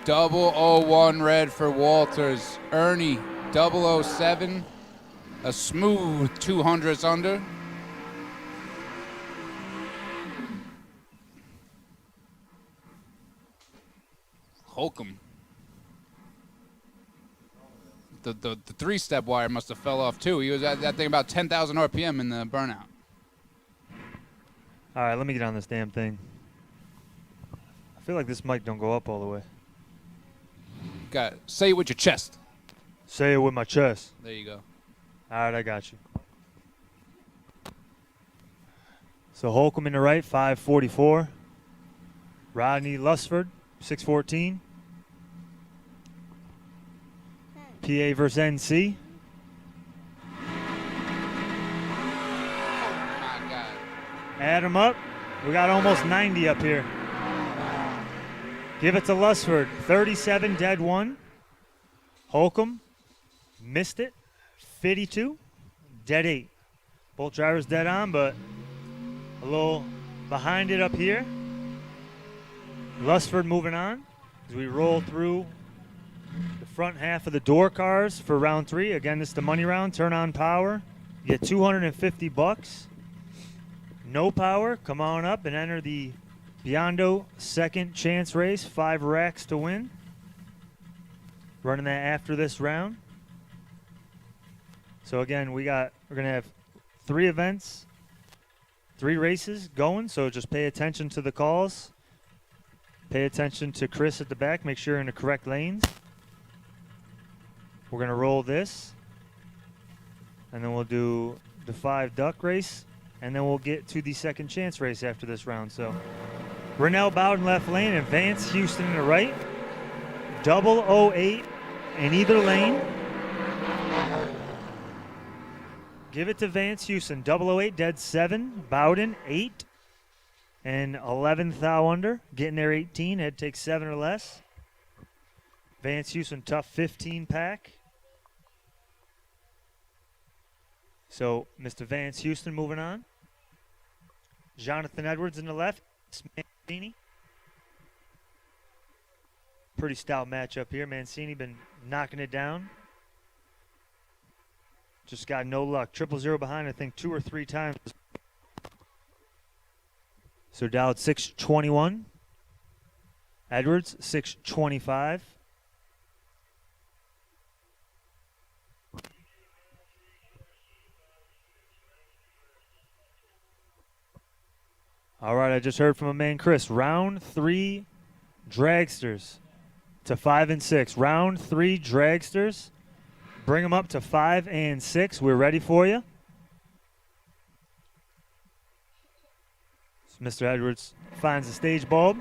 Double 01 red for Walters. Ernie 007. A smooth 200s under. Holcomb. The 3-step wire must have fell off too. He was at that thing about 10,000 RPM in the burnout. All right, let me get on this damn thing. I feel like this mic don't go up all the way. Got it. Say it with your chest. Say it with my chest. There you go. All right, I got you. So Holcomb in the right, 544. Rodney Lusford, 614. PA versus NC. Add them up. We got almost 90 up here. Give it to Lusford. 37, dead 1. Holcomb, missed it. 52, dead 8. Both drivers dead on, but a little behind it up here. Lusford moving on as we roll through the front half of the door cars for round 3. Again, this is the money round. Turn on power. You get $250. No power, come on up and enter the Biondo second chance race. 5 racks to win. Running that after this round. So again, we're gonna have 3 events, 3 races going. So just pay attention to the calls. Pay attention to Chris at the back. Make sure you're in the correct lanes. We're gonna roll this, and then we'll do the 5 duck race and then we'll get to the second chance race after this round. So Rennell Bowden left lane and Vance Houston in the right. 008 in either lane. Give it to Vance Houston. 008, dead 7. Bowden, 8. And 11th thou under. Getting there 18. Head takes 7 or less. Vance Houston, tough 15 pack. So, Mr. Vance Houston moving on. Jonathan Edwards in the left. Mancini. Pretty stout matchup here. Mancini been knocking it down. Just got no luck. 000 behind, I think, 2 or 3 times. So Dowd 621. Edwards 625. All right, I just heard from a man, Chris. Round 3 dragsters to 5 and 6. Round 3 dragsters. Bring them up to 5 and 6. We're ready for you. So Mr. Edwards finds the stage bulb.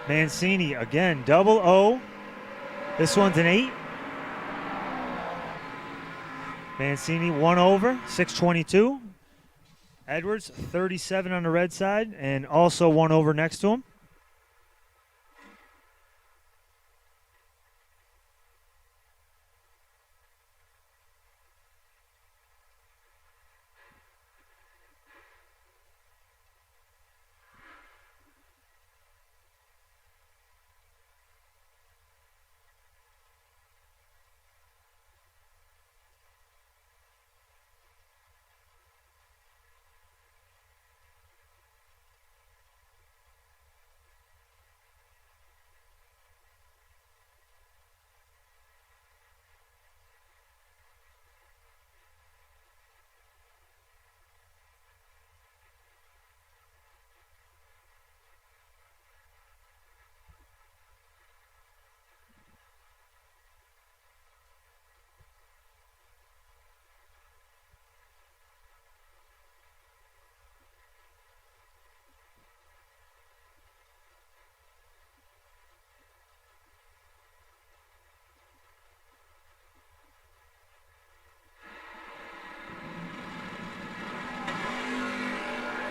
Mancini again, 00. This one's an 8. Mancini 1 over, 622. Edwards 37 on the red side and also 1 over next to him.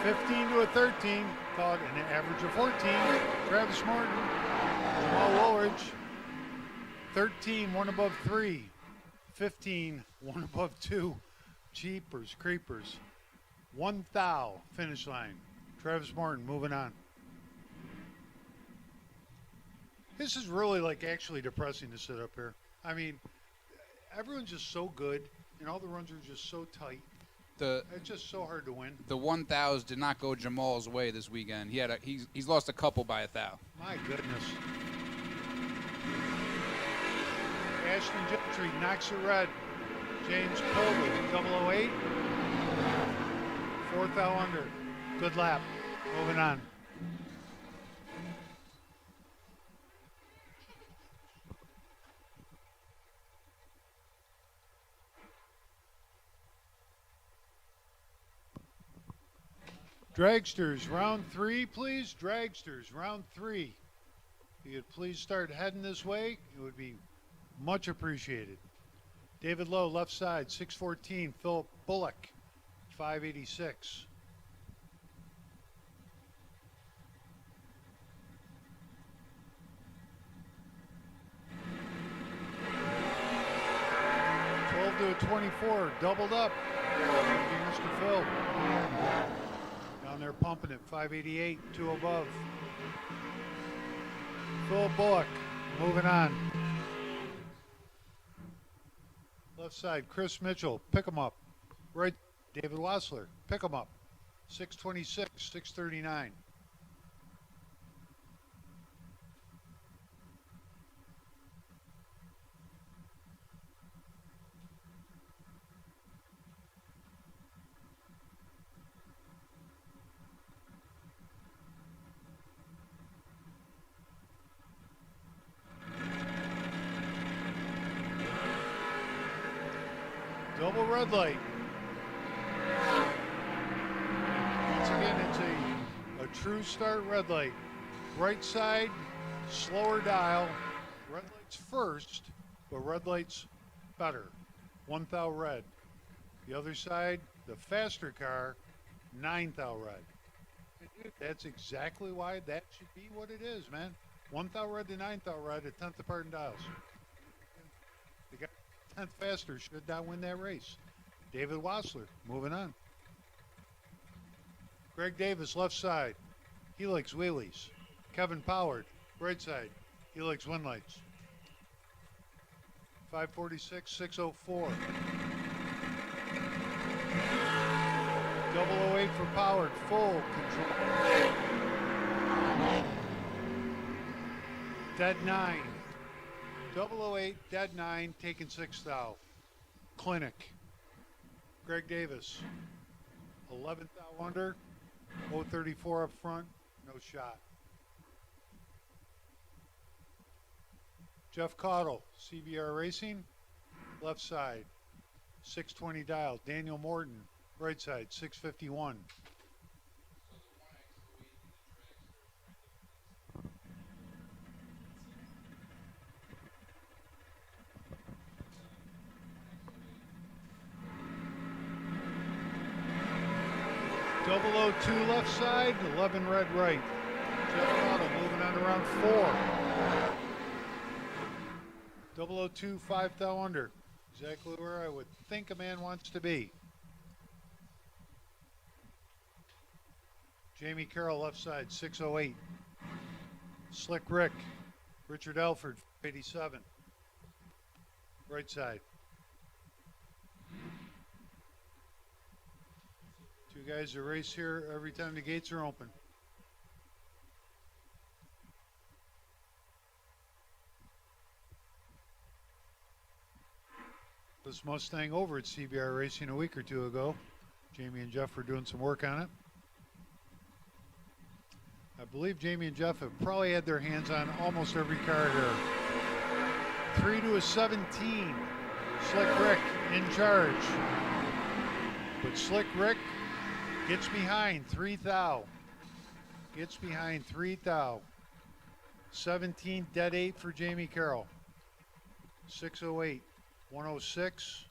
$15 to a 13, caught an average of 14. Travis Martin, Jamal Woolridge, 13, 1 above 3. 15, 1 above 2. Jeepers, creepers. 1 thou, finish line. Travis Martin moving on. This is really like actually depressing to sit up here. I mean, everyone's just so good, and all the runs are just so tight. It's just so hard to win. The 1 thous did not go Jamal's way this weekend. He's lost a couple by a thou. My goodness. Ashton Gentry knocks it red. James Colby, 008. 4 thou under. Good lap. Moving on. Dragsters, round 3, please. Dragsters, round 3. If you could please start heading this way, it would be much appreciated. David Lowe, left side, 614. Philip Bullock, 586. To a 24, doubled up. Thank you, Mr. Phil. Down there pumping it, 588, 2 above. Phil Bullock, moving on. Left side, Chris Mitchell, pick him up. Right, David Wassler, pick him up. 626, 639. Double red light. true start red light. Right side, slower dial. Red light's first, but red light's better. 1 thou red. The other side, the faster car, 9 thou red. Dude, that's exactly why that should be what it is, man. 1 thou red to 9 thou red, a tenth apart in dials. The guy 10th faster should not win that race. David Wassler, moving on. Greg Davis, left side. He likes wheelies. Kevin Poward, right side. He likes wind lights. 546, 604. 008 for Poward, full control. Dead 9. 008, dead 9, taking 6 thou. Clinic. Greg Davis, 11th thou under. 034 up front, no shot. Jeff Caudle, CBR Racing, left side, 620 dial. Daniel Morton, right side, 651. Double 02 left side, 11 red right. Jeff Caudle moving on to round 4. 002, 5 thou under. Exactly where I would think a man wants to be. Jamie Carroll left side, 608. Slick Rick, Richard Elford, 87. Right side. Two guys that race here every time the gates are open. This Mustang over at CBR Racing a week or two ago. Jamie and Jeff were doing some work on it. I believe Jamie and Jeff have probably had their hands on almost every car here. 3 to a 17. Slick Rick in charge. But Slick Rick gets behind 3 thou. Gets behind 3 thou. 17 dead 8 for Jamie Carroll. 608. 106.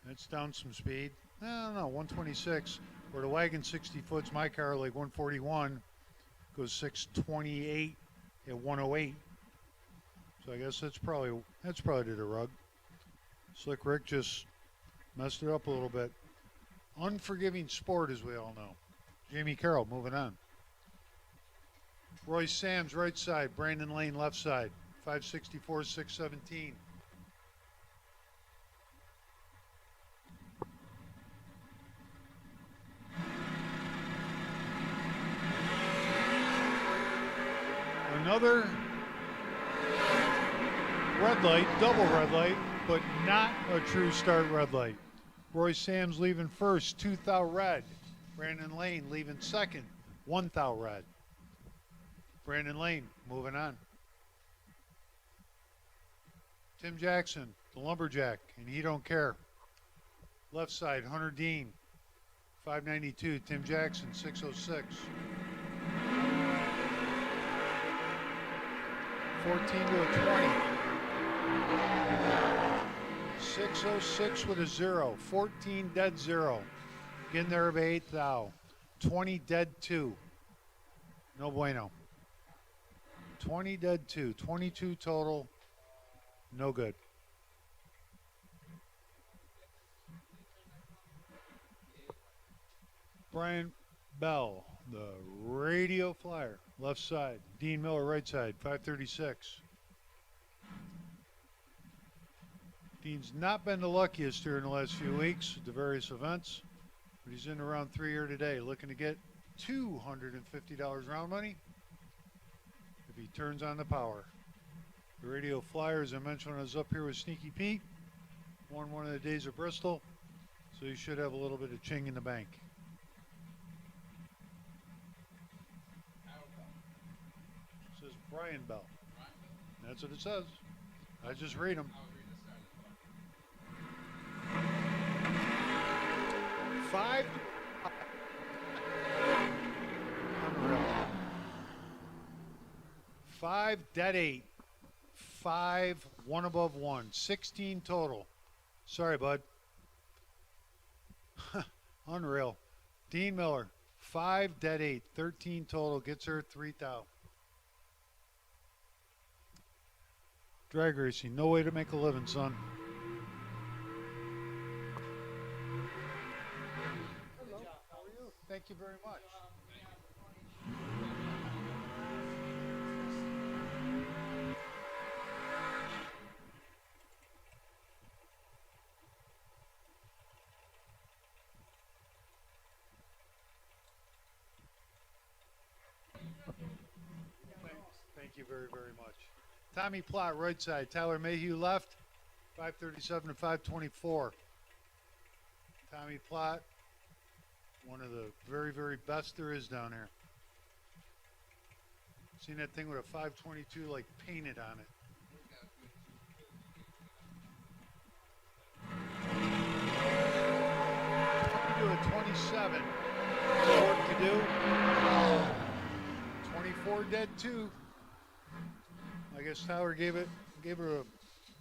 That's down some speed. I don't know, 126. Where the wagon 60 foot's my car, like 141. Goes 628 at 108. So I guess that's probably to the rug. Slick Rick just messed it up a little bit. Unforgiving sport, as we all know. Jamie Carroll moving on. Roy Sams right side, Brandon Lane left side. 564, 617. Another red light, double red light, but not a true start red light. Roy Sams leaving first, 2 thou red. Brandon Lane leaving second, 1 thou red. Brandon Lane moving on. Tim Jackson, the lumberjack, and he don't care. Left side, Hunter Dean, 592. Tim Jackson, 606. 14 to a 20. 606 with a 0. 14 dead 0. Getting there by 8 thou. 20 dead 2. No bueno. 20 dead 2. 22 total. No good. Brian Bell, the radio flyer, left side. Dean Miller, right side, 536. Dean's not been the luckiest here in the last few weeks at the various events, but he's in around 3 here today, looking to get $250 round money if he turns on the power. The radio flyer, as I mentioned when I was up here with Sneaky Pete, won one of the days of Bristol, so you should have a little bit of ching in the bank. It says Brian Bell. That's what it says. I just read them. 5. 5, dead 8. 5, 1 above 1. 16 total. Sorry, bud. Unreal. Dean Miller, 5, dead 8. 13 total. Gets her 3,000. Drag racing, no way to make a living, son. Hello, how are you? Thank you very much. Thank you very, very much. Tommy Plott, right side. Tyler Mayhew, left. 537 to 524. Tommy Plott, one of the very, very best there is down here. Seen that thing with a 522 like painted on it. Do a 27. More work to do. 24 dead 2. I guess Tyler made it a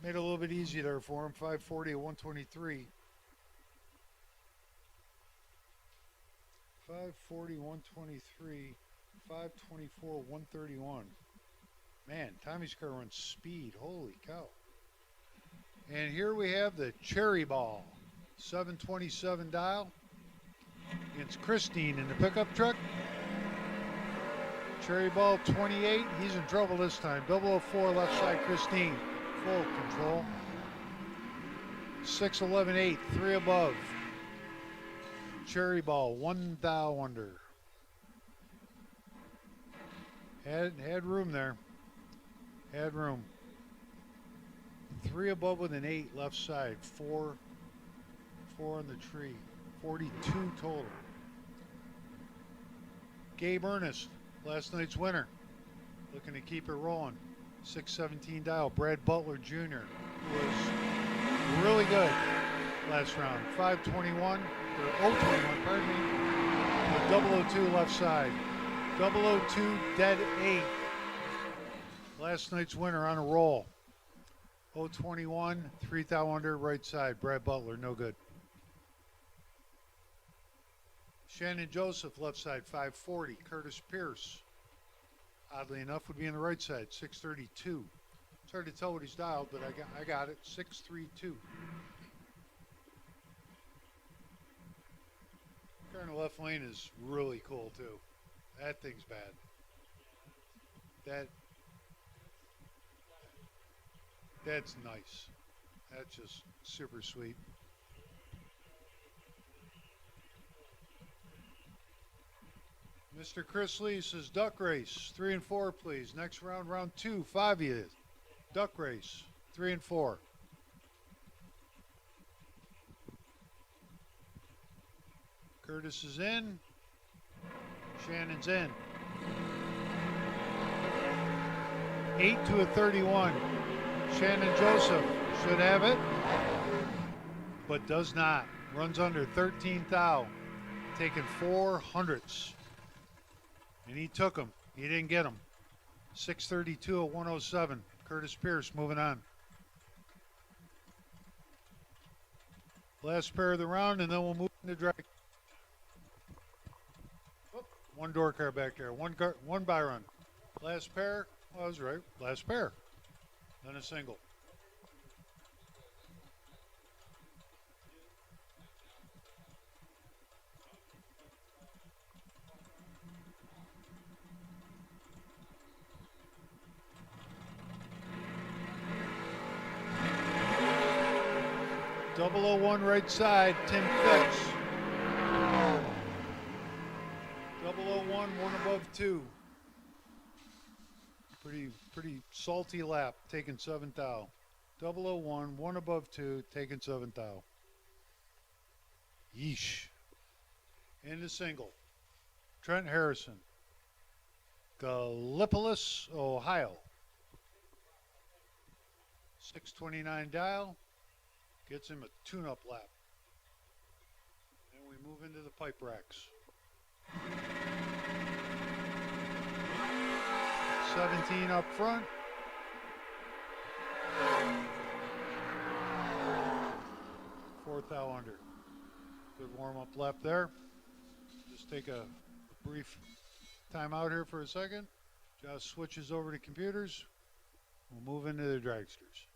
little bit easy there for him. 540 at 123. 540, 123, 524, 131. Man, Tommy's car runs speed. Holy cow. And here we have the Cherry Ball. 727 dial. Against Christine in the pickup truck. Cherry Ball 28, he's in trouble this time. 004 left side, Christine. Full control. 611-8, 3 above. Cherry Ball, 1 thou under. Had room there. Had room. 3 above with an 8 left side. 4 on the tree. 42 total. Gabe Ernest, last night's winner, looking to keep it rolling. 617 dial. Brad Butler Jr., who was really good last round. 521, or 021, pardon me. With 002 left side. 002 dead 8. Last night's winner on a roll. 021, 3 thou under right side. Brad Butler, no good. Shannon Joseph, left side, 540. Curtis Pierce, oddly enough, would be on the right side, 632. It's hard to tell what he's dialed, but I got it, 632. Car in the left lane is really cool, too. That thing's bad. That's nice. That's just super sweet. Mr. Chris Lee says duck race, 3 and 4, please. Next round, round 2, 5 of you. Duck race, 3 and 4. Curtis is in. Shannon's in. 8 to a 31. Shannon Joseph should have it, but does not. Runs under 13 thou, taking 400ths. And he took him. He didn't get him. 632 at 107. Curtis Pierce moving on. Last pair of the round, and then we'll move into drag. Oh, one door car back there. One by run. Last pair. Well, I was right. Last pair. Then a single. Double 0-1 right side, Tim Fitz. 0-0-1, 1 above 2. Pretty salty lap, taking 7 thou. 0-0-1, 1 above 2, taking 7 thou. Yeesh. And a single. Trent Harrison. Gallipolis, Ohio. 629 dial. Gets him a tune-up lap. And we move into the pipe racks. 17 up front. Fourth thou under. Good warm-up left there. Just take a brief time out here for a second. Josh switches over to computers. We'll move into the dragsters.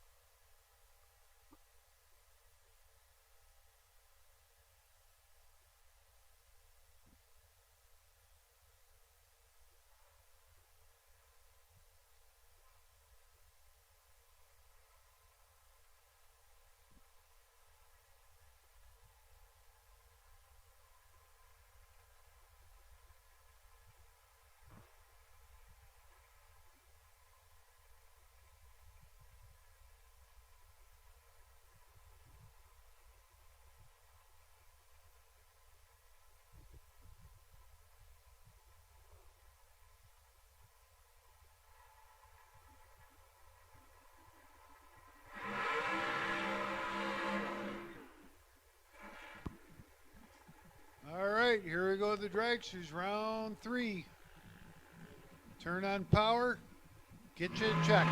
All right, here we go, the dragsters, round 3. Turn on power, get you a check.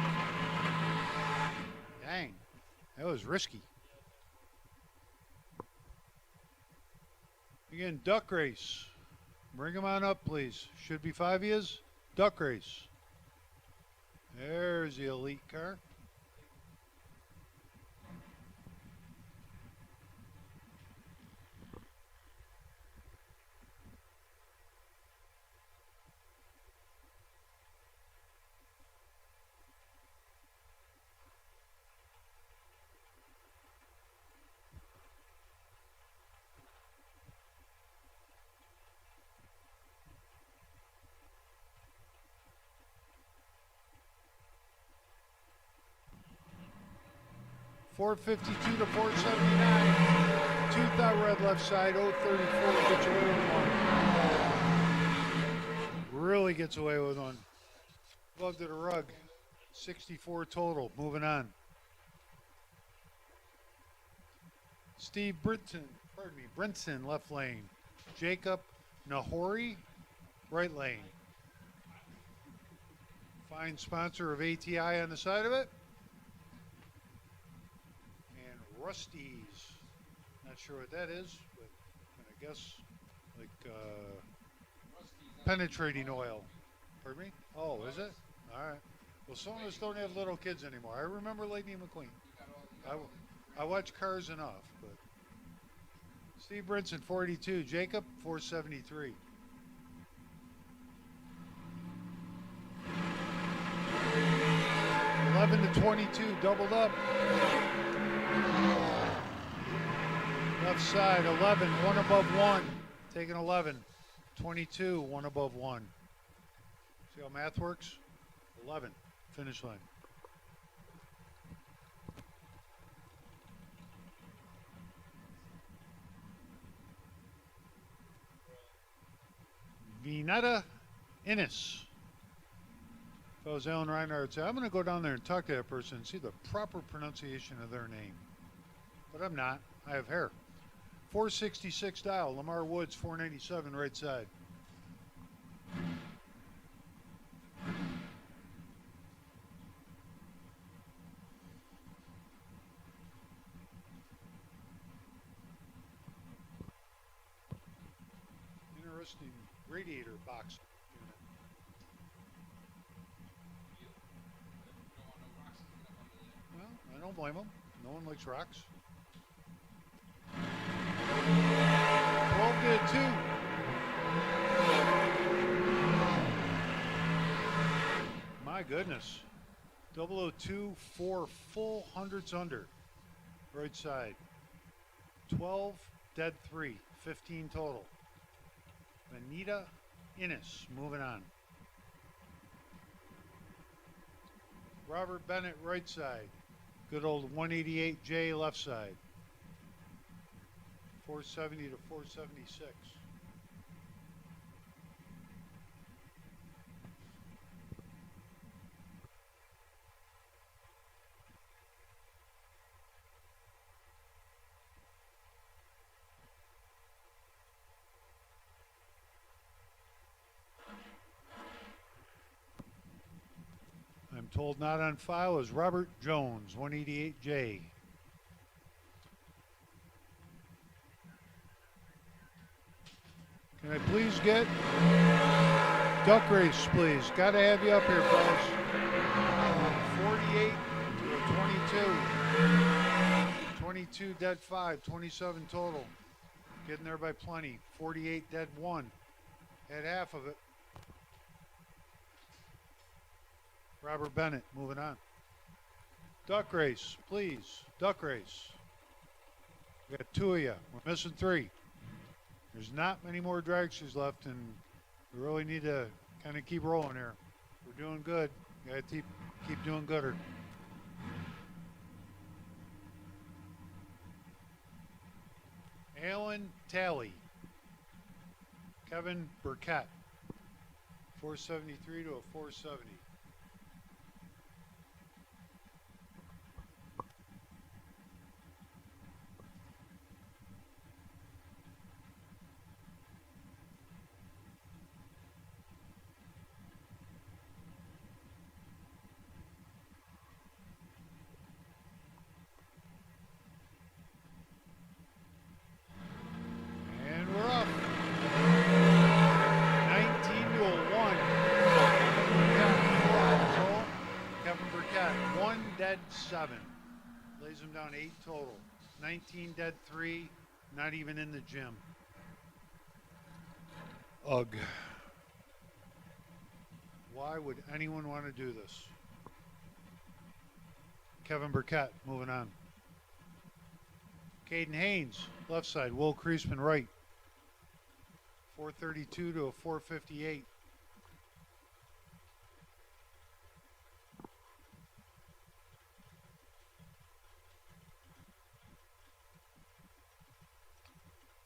Dang, that was risky. Again, duck race. Bring them on up, please. Should be 5 years. Duck race. There's the elite car. $452 to $479. Tooth out red left side. 034 gets away with one. Really gets away with one. Glove to the rug. 64 total. Moving on. Steve Brinson left lane. Jacob Nahori right lane. Fine sponsor of ATI on the side of it. Rusty's, not sure what that is, but I guess like penetrating oil. Pardon me? Oh, is it? All right. Well, some of us don't have little kids anymore. I remember Lightning McQueen. I watch Cars enough, but Steve Brinson, 42. Jacob, 473. $11 to $22, doubled up. Left side, 11, one above one. Taking 11. 22, one above one. See how math works? 11, finish line. Vinetta Innes. If I was Alan Reinhardt, I'd say, I'm going to go down there and talk to that person and see the proper pronunciation of their name. But I'm not. I have hair. 466 dial. Lamar Woods, 497 right side. Interesting radiator box. Well, I don't blame them. No one likes rocks. 12 to 2. My goodness. 002, 4 full hundreds under. Right side. 12, dead 3. 15 total. Anita Innes, moving on. Robert Bennett, right side. Good old 188J, left side. 470 to 476. told not on file is Robert Jones, 188J. Can I please get duck race, please? Got to have you up here, fellas. 48 to a 22. 22 dead 5, 27 total. Getting there by plenty. 48 dead 1. Had half of it. Robert Bennett, moving on. Duck race, please. Duck race. We got 2 of you. We're missing 3. There's not many more dragsters left, and we really need to kind of keep rolling here. We're doing good. Gotta keep doing gooder. Alan Talley. Kevin Burkett. 473 to a 470. Dead 7. Lays him down 8 total. 19 dead 3. Not even in the gym. Ugh. Why would anyone want to do this? Kevin Burkett, moving on. Caden Haynes, left side. Will Creasman, right. 432 to a 458.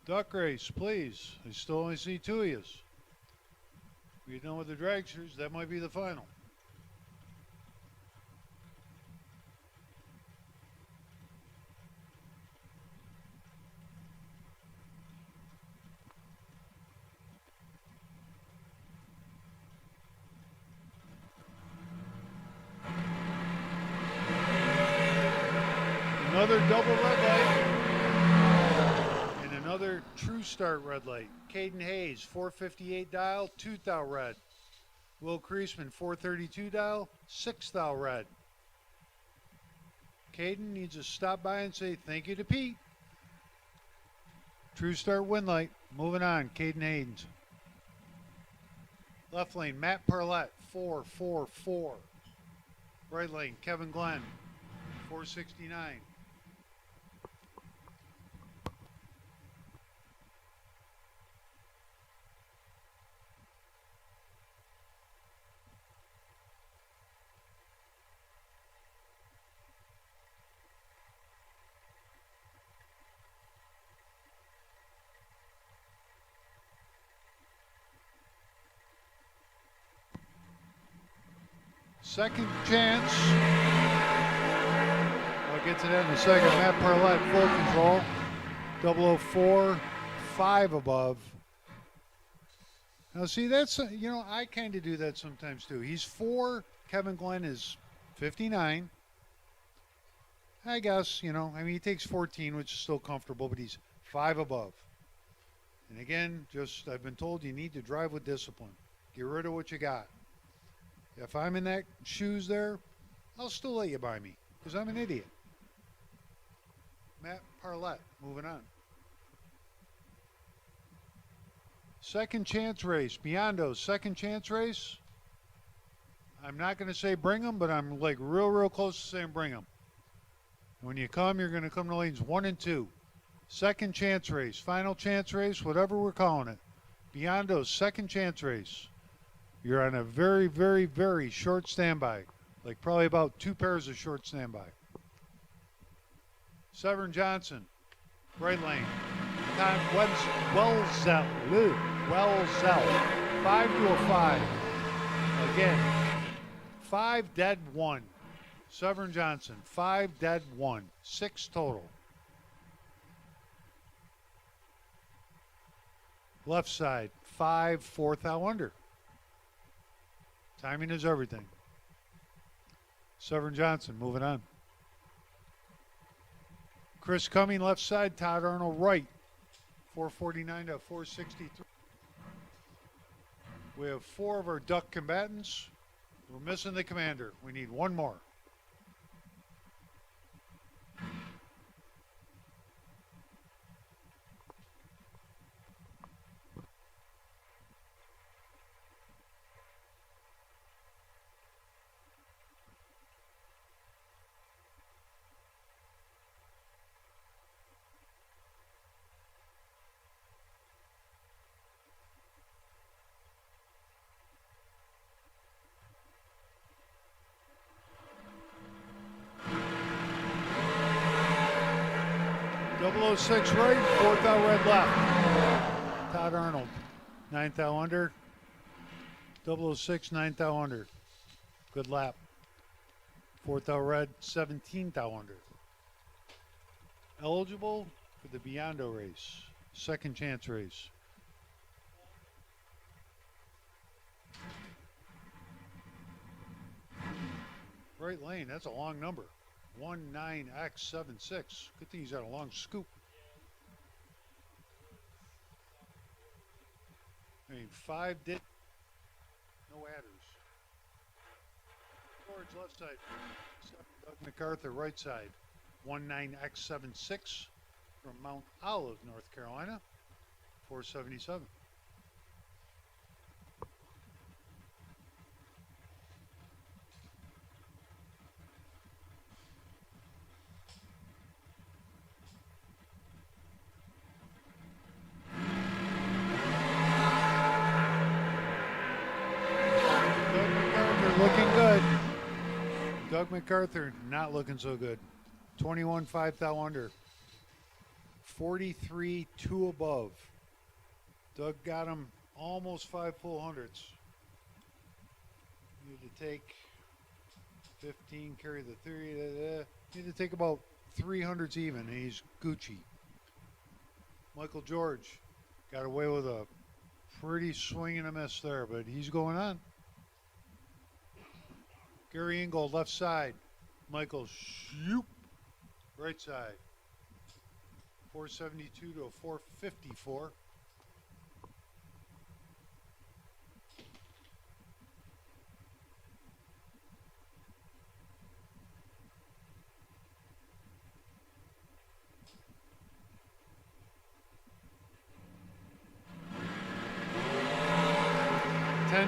Duck race, please. I still only see 2 of yous. We're done with the dragsters. That might be the final. Another double red light. Another True Start red light. Caden Hayes, 458 dial, 2 thou red. Will Creasman, 432 dial, 6 thou red. Caden needs to stop by and say thank you to Pete. True Start win light. Moving on, Caden Hayes. Left lane, Matt Parlett, 444. Right lane, Kevin Glenn, 469. Second chance. I'll get to that in a second. Matt Parlett, full control. 004, 5 above. Now, see, that's, you know, I kind of do that sometimes too. He's 4. Kevin Glenn is 59. I guess, you know, I mean, he takes 14, which is still comfortable, but he's 5 above. And again, just, I've been told you need to drive with discipline. Get rid of what you got. If I'm in that shoes there, I'll still let you buy me because I'm an idiot. Matt Parlett, moving on. Second chance race, Biondo's second chance race. I'm not going to say bring them, but I'm like real close to saying bring them. When you come, you're going to come to lanes 1 and 2. Second chance race, final chance race, whatever we're calling it. Biondo's second chance race. You're on a very short standby. Like probably about 2 pairs of short standby. Severn Johnson, right lane. Time Wellzell. 5 to a 5. Again, 5 dead 1. Severn Johnson, 5 dead 1. 6 total. Left side, 5 4 thou under. Timing is everything. Severn Johnson moving on. Chris Cumming left side, Todd Arnold right. 449 to 463. We have 4 of our duck combatants. We're missing the commander. We need 1 more. .006 right, 4th out red left. Todd Arnold, 9th out under. 006, 9th out under. Good lap. 4th out red, 17th out under. Eligible for the Biondo race, second chance race. Right lane, that's a long number. 19X76. Good thing he's got a long scoop. I mean, 5 did. No adders. George left side. Doug MacArthur right side. 19X76 from Mount Olive, North Carolina. 477. Looking good. Doug MacArthur not looking so good. 21 5 thou under. 43 2 above. Doug got him almost 5 full hundreds. Need to take 15, carry the 30. Need to take about 300s even, and he's Gucci. Michael George got away with a pretty swing and a miss there, but he's going on. Gary Ingold, left side. Michael Shoop, right side. 472 to a 454.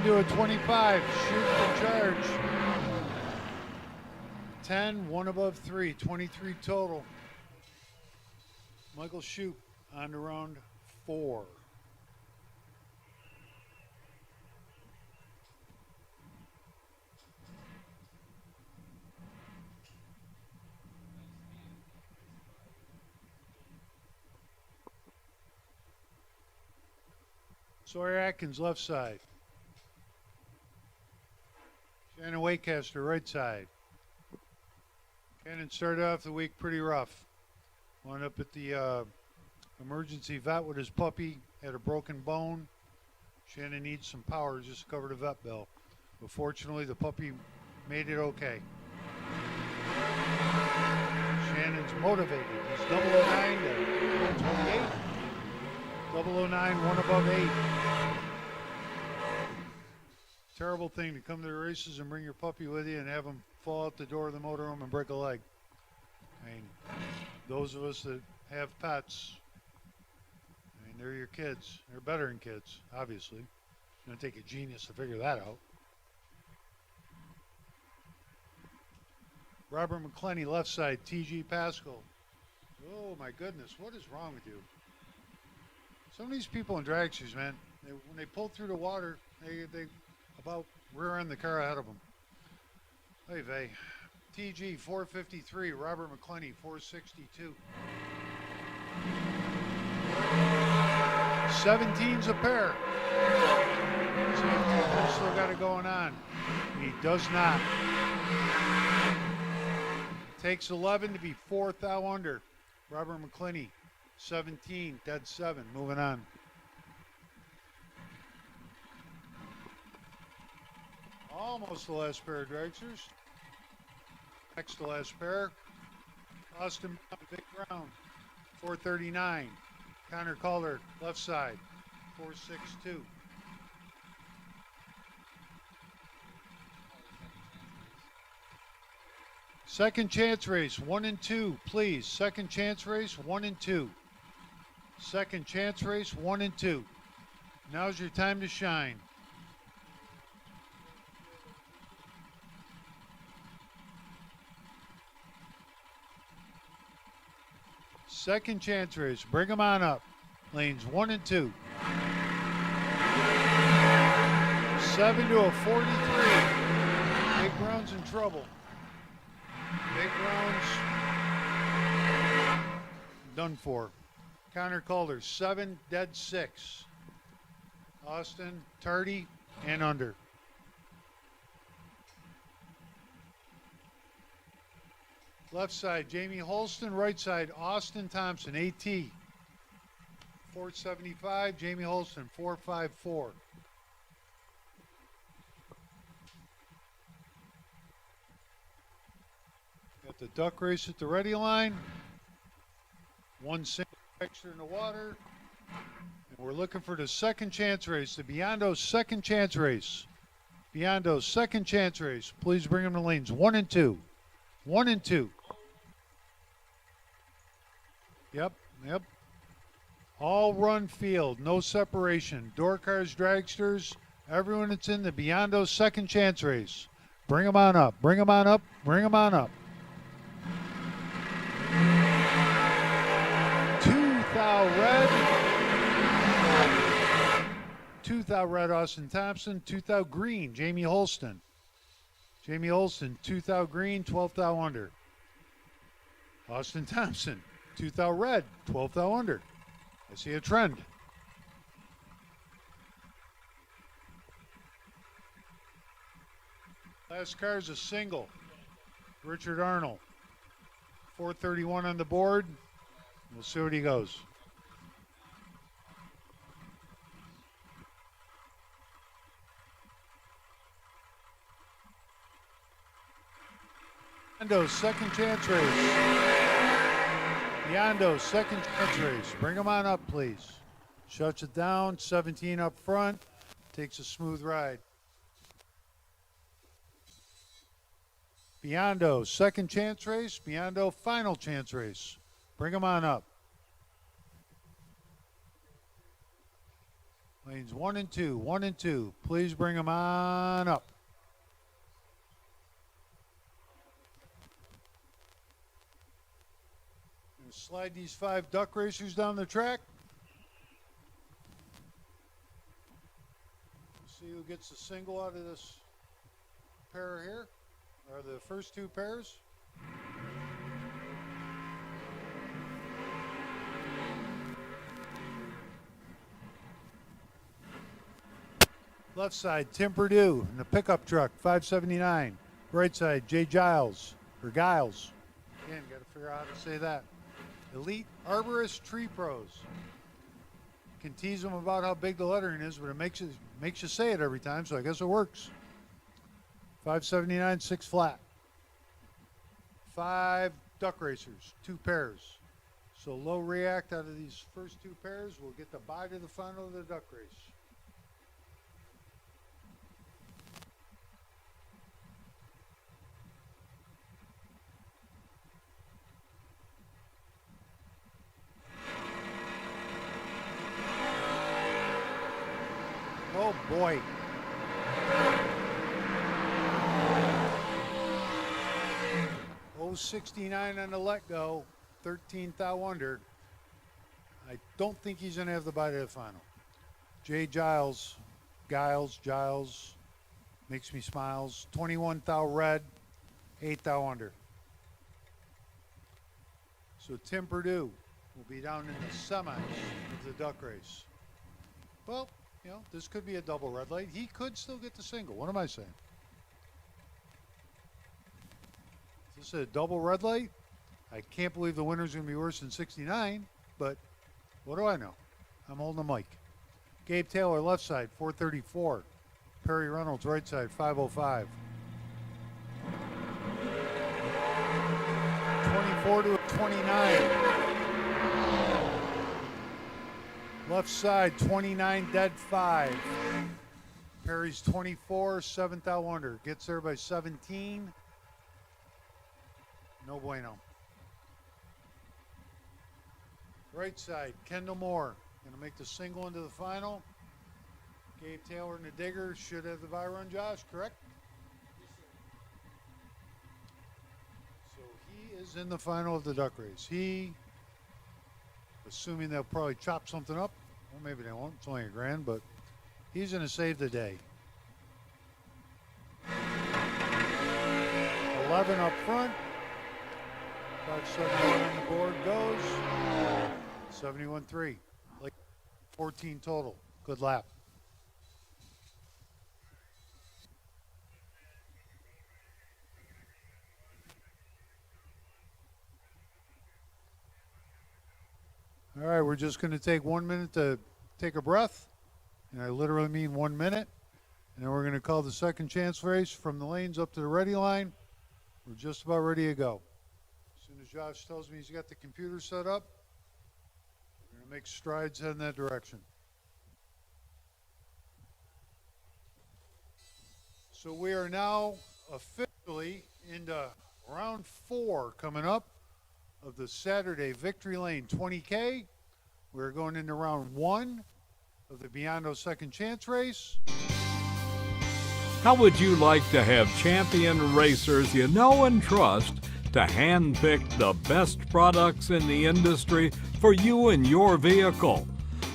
To a 25, shoot the charge. 10, 1 above 3, 23 total. Michael Shoop on to round 4. Sawyer Atkins left side. Shannon Waitcaster, right side. Shannon started off the week pretty rough. Wound up at the emergency vet with his puppy, had a broken bone. Shannon needs some power, just covered a vet bill. But fortunately, the puppy made it okay. Shannon's motivated. He's 009 to 28. 009, 1 above 8. Terrible thing to come to the races and bring your puppy with you and have him fall out the door of the motorhome and break a leg. I mean, those of us that have pets, I mean, they're your kids. They're better than kids, obviously. It's going to take a genius to figure that out. Robert McClenny, left side. T.G. Pascal. Oh, my goodness. What is wrong with you? Some of these people in drag shoes, man, when they pull through the water, they about rear end the car ahead of them. Hey, vey. TG 453, Robert McClenny 462. 17's a pair. See if he's still got it going on. He does not. Takes 11 to be 4th out under. Robert McClenny 17, dead 7. Moving on. Almost the last pair of dragsters. Next to last pair. Austin Big Round, 439. Connor Calder, left side, 462. Second chance race, 1 and 2, please. Second chance race, 1 and 2. Second chance race, 1 and 2. Now's your time to shine. Second chance race. Bring them on up. Lanes 1 and 2. 7 to a 43. Big Brown's in trouble. Big Brown's done for. Connor Calder, 7, dead 6. Austin, tardy, and under. Left side, Jamie Holston. Right side, Austin Thompson, AT. 475, Jamie Holston, 454. Got the duck race at the ready line. 1 single extra in the water. And we're looking for the second chance race, the Biondo's second chance race. Biondo's second chance race. Please bring them to lanes 1 and 2. 1 and 2. Yep. All run field, no separation. Door cars, dragsters, everyone that's in the Biondo's second chance race. Bring them on up. Bring them on up. Bring them on up. 2,000 red. 2,000 red, Austin Thompson. 2,000 green, Jamie Holston. Jamie Holston, 2,000 green, 12,000 under. Austin Thompson, 2,000 red, 12,000 under. I see a trend. Last car is a single. Richard Arnold. 431 on the board. We'll see what he goes. Biondo's second chance race. Biondo's second chance race. Bring them on up, please. Shuts it down. 17 up front. Takes a smooth ride. Biondo, second chance race. Biondo, final chance race. Bring them on up. Lanes 1 and 2. 1 and 2. Please bring them on up. Slide these 5 duck racers down the track. See who gets the single out of this pair here, or the first 2 pairs. Left side, Tim Perdue in the pickup truck, 579. Right side, Jay Giles. Again, got to figure out how to say that. Elite Arborist Tree Pros. Can tease them about how big the lettering is, but it makes you say it every time, so I guess it works. 579, 6 flat. 5 duck racers, 2 pairs. So low react out of these first 2 pairs will get the bye to the final of the duck race. Oh boy. .069 on the let go, 13,000 under. I don't think he's going to have the bite of the final. Jay Giles, makes me smiles. 21,000 red, 8,000 under. So Tim Perdue will be down in the semis of the duck race. Well, you know, this could be a double red light. He could still get the single. What am I saying? Is this a double red light? I can't believe the winner's going to be worse than 69, but what do I know? I'm holding the mic. Gabe Taylor, left side, 434. Perry Reynolds, right side, 505. 24 to a 29. Left side, 29 dead 5. Perry's 24, 7th out wonder. Gets there by 17. No bueno. Right side, Kendall Moore. Gonna make the single into the final. Gabe Taylor and the Digger should have the bye run, Josh, correct? So he is in the final of the duck race. He, assuming they'll probably chop something up, well, maybe they won't, it's only $1,000, but he's gonna save the day. 11 up front. About 71 on the board goes. 71-3. Like 14 total. Good lap. All right, we're just going to take 1 minute to take a breath. And I literally mean 1 minute. And then we're going to call the second chance race from the lanes up to the ready line. We're just about ready to go. As soon as Josh tells me he's got the computer set up, we're going to make strides head in that direction. So we are now officially into round 4 coming up of the Saturday Victory Lane 20K. We're going into round 1 of the Biondo Second Chance race. How would you like to have champion racers you know and trust to handpick the best products in the industry for you and your vehicle?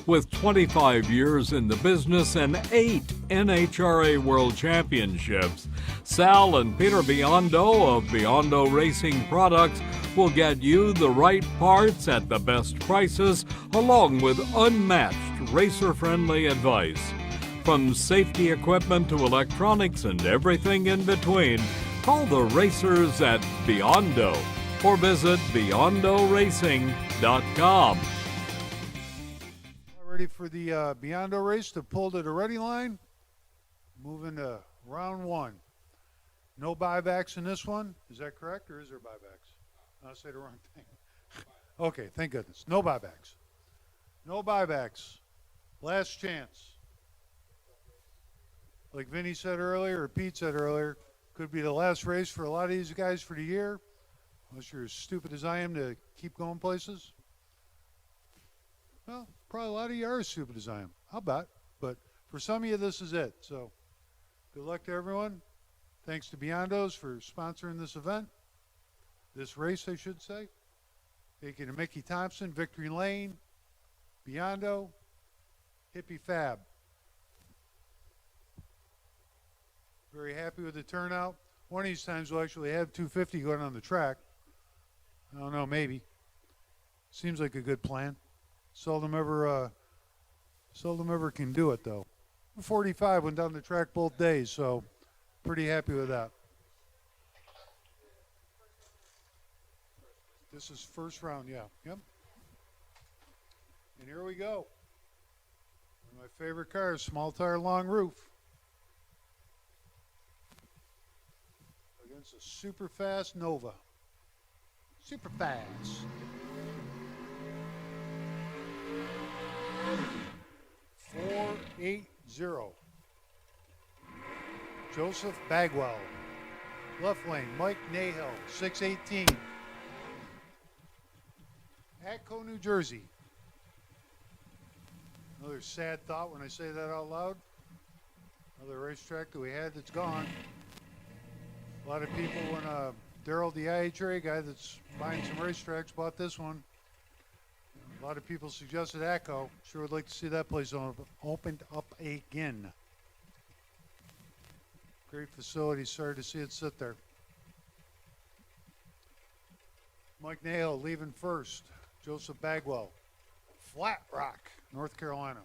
With 25 years in the business and 8 NHRA World Championships, Sal and Peter Biondo of Biondo Racing Products will get you the right parts at the best prices, along with unmatched racer-friendly advice. From safety equipment to electronics and everything in between, call the racers at Biondo or visit BiondoRacing.com. Ready for the Biondo race to pull to the ready line. Moving to round 1. No buybacks in this one. Is that correct, or is there buybacks? I'll say the wrong thing. Okay, thank goodness. No buybacks. No buybacks. Last chance. Like Vinny said earlier, or Pete said earlier, could be the last race for a lot of these guys for the year, unless you're as stupid as I am to keep going places. Well, probably a lot of you are as stupid as I am. I'll bet. But for some of you, this is it. So good luck to everyone. Thanks to Biondo's for sponsoring this event. This race, I should say. Thank you to Mickey Thompson, Victory Lane, Biondo, Hippie Fab. Very happy with the turnout. One of these times we'll actually have 250 going on the track. I don't know, maybe. Seems like a good plan. Seldom ever can do it though. 45 went down the track both days, so pretty happy with that. This is first round, yeah. Yep. And here we go. One of my favorite cars, small tire, long roof. Against a super fast Nova. Super fast. 480. Joseph Bagwell. Left lane, Mike Nahill, 618. Atco, New Jersey. Another sad thought when I say that out loud. Another racetrack that we had that's gone. A lot of people, when Daryl, the IHRA guy that's buying some racetracks, bought this one. A lot of people suggested Atco. Sure would like to see that place opened up again. Great facility. Sorry to see it sit there. Mike Nahill leaving first. Joseph Bagwell. Flat Rock, North Carolina.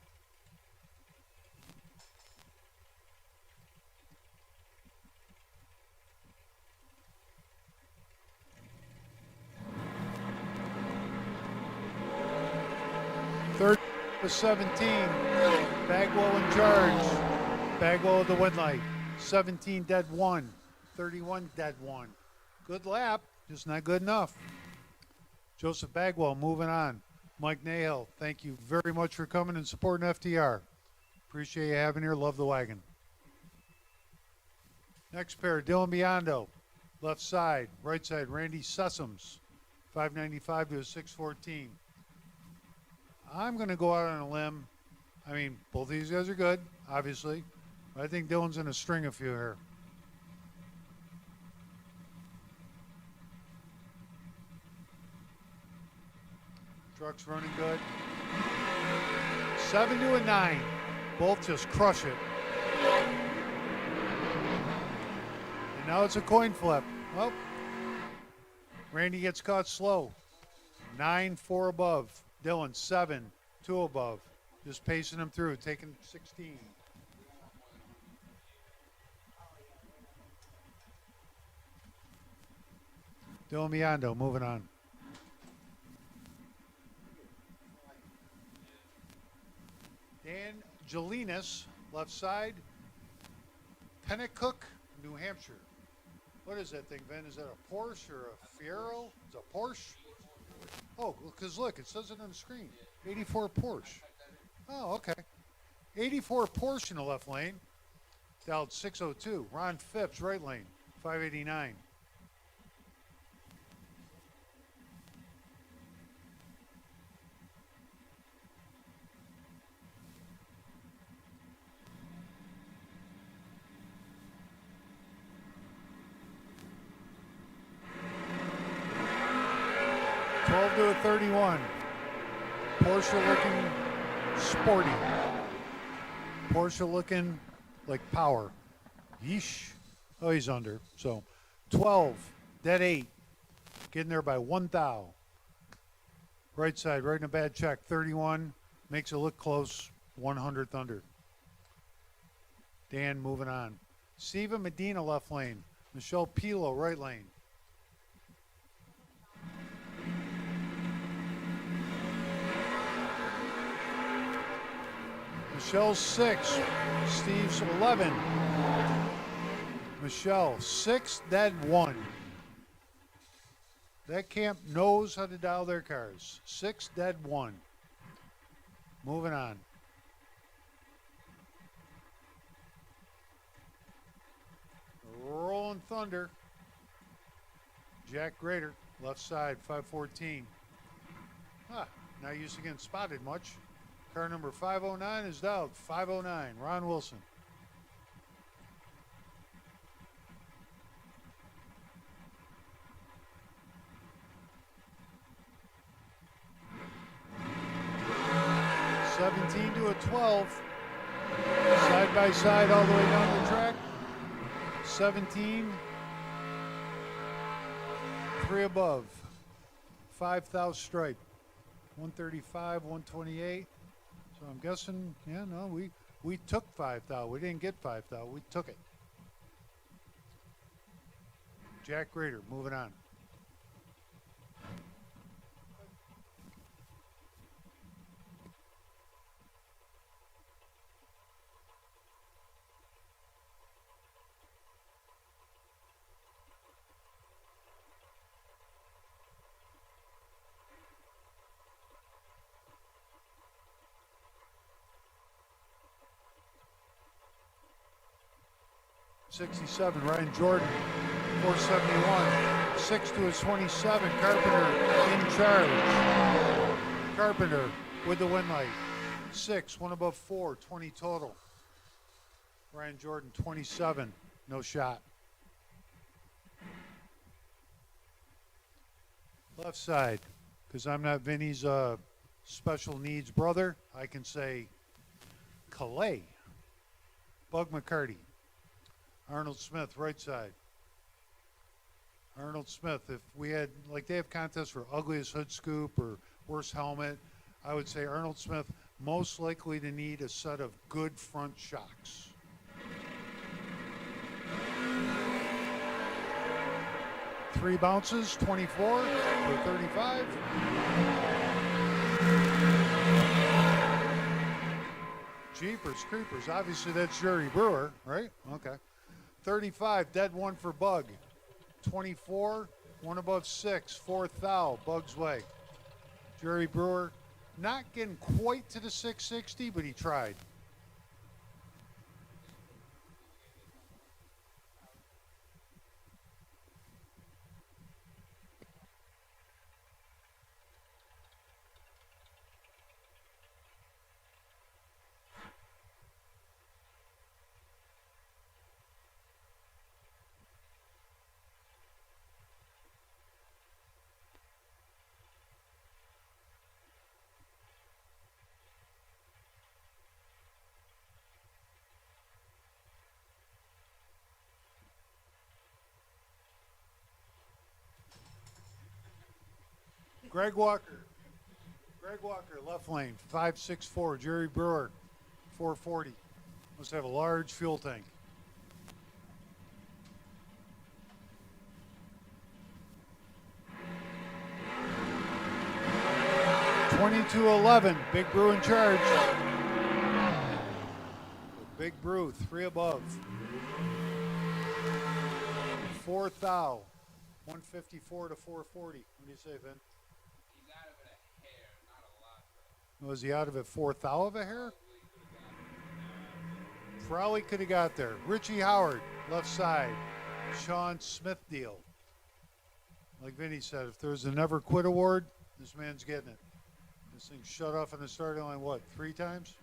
Third to 17. Bagwell in charge. Bagwell with the win light. 17 dead 1. 31 dead 1. Good lap, just not good enough. Joseph Bagwell moving on. Mike Nahill, thank you very much for coming and supporting FTR. Appreciate you having here. Love the wagon. Next pair, Dylan Biondo. Left side, right side, Randy Sessoms. 595 to a 614. I'm going to go out on a limb. I mean, both of these guys are good, obviously. But I think Dylan's in a string a few here. Truck's running good. 7 to a 9. Both just crush it. And now it's a coin flip. Well, Randy gets caught slow. 9, 4 above. Dylan, 7, 2 above. Just pacing him through, taking 16. Dylan Biondo, moving on. Dan Jelinas, left side. Pennacook, New Hampshire. What is that thing, Ben? Is that a Porsche or a Fiero? It's a Porsche? Oh, because look, it says it on the screen. 84 Porsche. Oh, okay. 84 Porsche in the left lane. Dialed 602. Ron Phipps, right lane, 589. To a 31. Porsche looking sporty. Porsche looking like power. Yeesh. Oh, he's under. So 12, dead 8. Getting there by 1 thou. Right side, right in a bad check. 31. Makes it look close. 100th under. Dan moving on. Steven Medina left lane. Michelle Pilo right lane. Michelle's 6, Steve's 11. Michelle, 6, dead 1. That camp knows how to dial their cars. 6, dead 1. Moving on. Rolling Thunder. Jack Grader, left side, 514. Not used to getting spotted much. Car number 509 is dialed 509. Ron Wilson. (17 to a 12). Side by side all the way down the track. 17. 3 above. 5 thou stripe. 135, 128. So I'm guessing, yeah, no, we took 5 thou. We didn't get 5 thou. We took it. Jack Grader, moving on. '67, Ryan Jordan, 471, 6 to his 27. Carpenter in charge. Carpenter with the win light. 6, 1 above 4, 20 total. Ryan Jordan, 27, no shot. Left side, because I'm not Vinny's special needs brother, I can say Calais. Bug McCarty. Arnold Smith, right side. Arnold Smith, if we had, like they have contests for ugliest hood scoop or worst helmet, I would say Arnold Smith most likely to need a set of good front shocks. Three bounces, 24 for 35. Jeepers creepers, obviously that's Jerry Brewer, right? Okay. 35, dead 1 for Bug. 24, one above 6, fourth thou, Bugs Way. Jerry Brewer, not getting quite to the 660, but he tried. Greg Walker, left lane, 564. Jerry Brewer, 440. Must have a large fuel tank. $22.11. Big Brew in charge. Big Brew, 3 above. Fourth thou, 154 to 440. What do you say, Vin? Was he out of it 4 thou of a hair? Probably could have got there. Richie Howard, left side. Sean Smith deal. Like Vinny said, if there's a never quit award, this man's getting it. This thing shut off on the starting line, what, 3 times?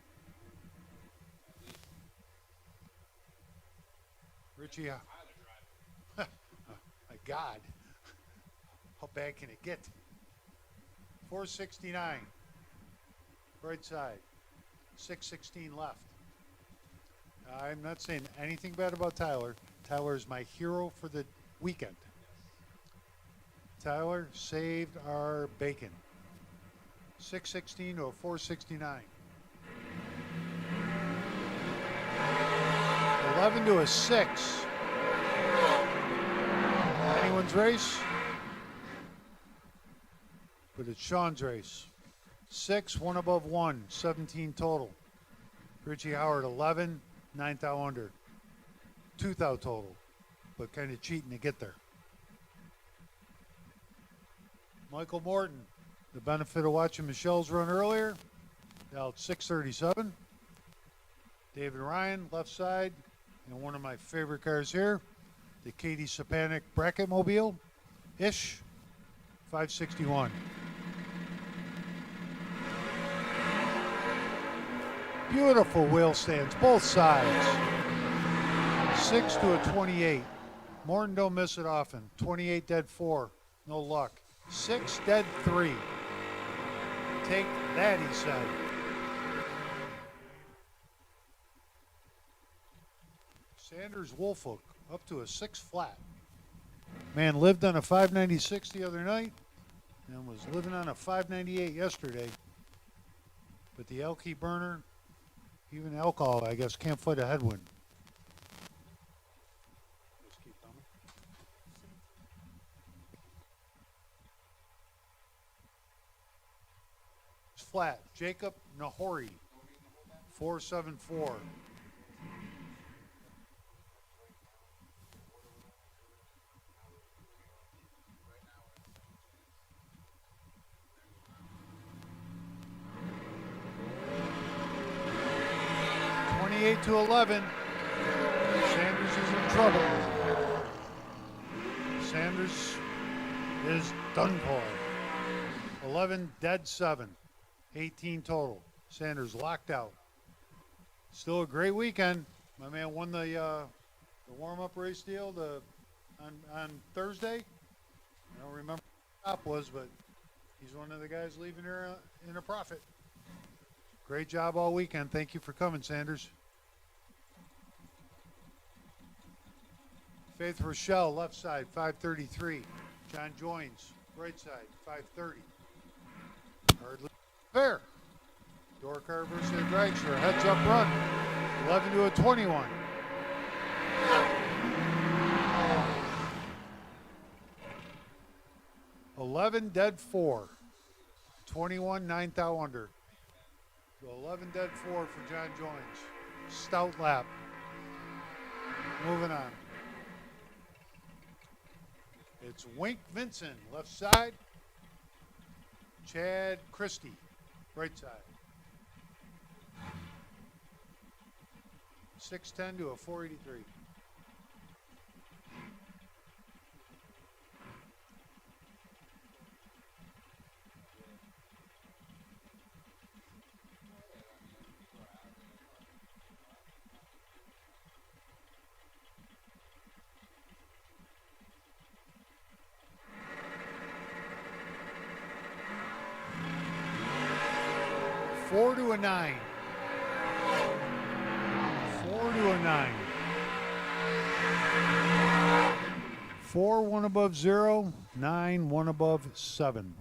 Richie Howard. My God. How bad can it get? 469. Right side, 616 left. I'm not saying anything bad about Tyler. Tyler is my hero for the weekend. Tyler saved our bacon. 616 to a 469. 11 to a 6. Anyone's race? But it's Sean's race. 6, 1 above 1, 17 total. Richie Howard, 11, 9 thou under. 2 thou total, but kind of cheating to get there. Michael Morton, the benefit of watching Michelle's run earlier, out 637. David Ryan, left side, and one of my favorite cars here, the Katie Sapanic Bracket Mobile, Ish, 561. Beautiful wheel stands, both sides. 6 to a 28. Morton don't miss it often. 28 dead 4, no luck. 6 dead 3. Take that, he said. Sanders Woolfolk up to a 6 flat. Man lived on a 596 the other night and was living on a 598 yesterday. But the Elky burner, even alcohol, I guess, can't fight a headwind. Just keep coming. It's flat. Jacob Nahori, 474. To 11. Sanders is in trouble. Sanders is done for. 11 dead 7. 18 total. Sanders locked out. Still a great weekend. My man won the warm-up race deal on Thursday. I don't remember what the top was, but he's one of the guys leaving here in a profit. Great job all weekend. Thank you for coming, Sanders. Faith Rochelle, left side, 533. John Joins, right side, 530. Hardly fair. Dorcar versus Dragster, heads up run. 11 to a 21. $11 dead 4. 21 9 thou under. So 11 dead 4 for John Joins. Stout lap. Moving on. It's Wink Vincent, left side. Chad Christie, right side. 610 to a 483. Four to a 9. 4 to a 9. 4, 1 above 0. 9, 1 above 7.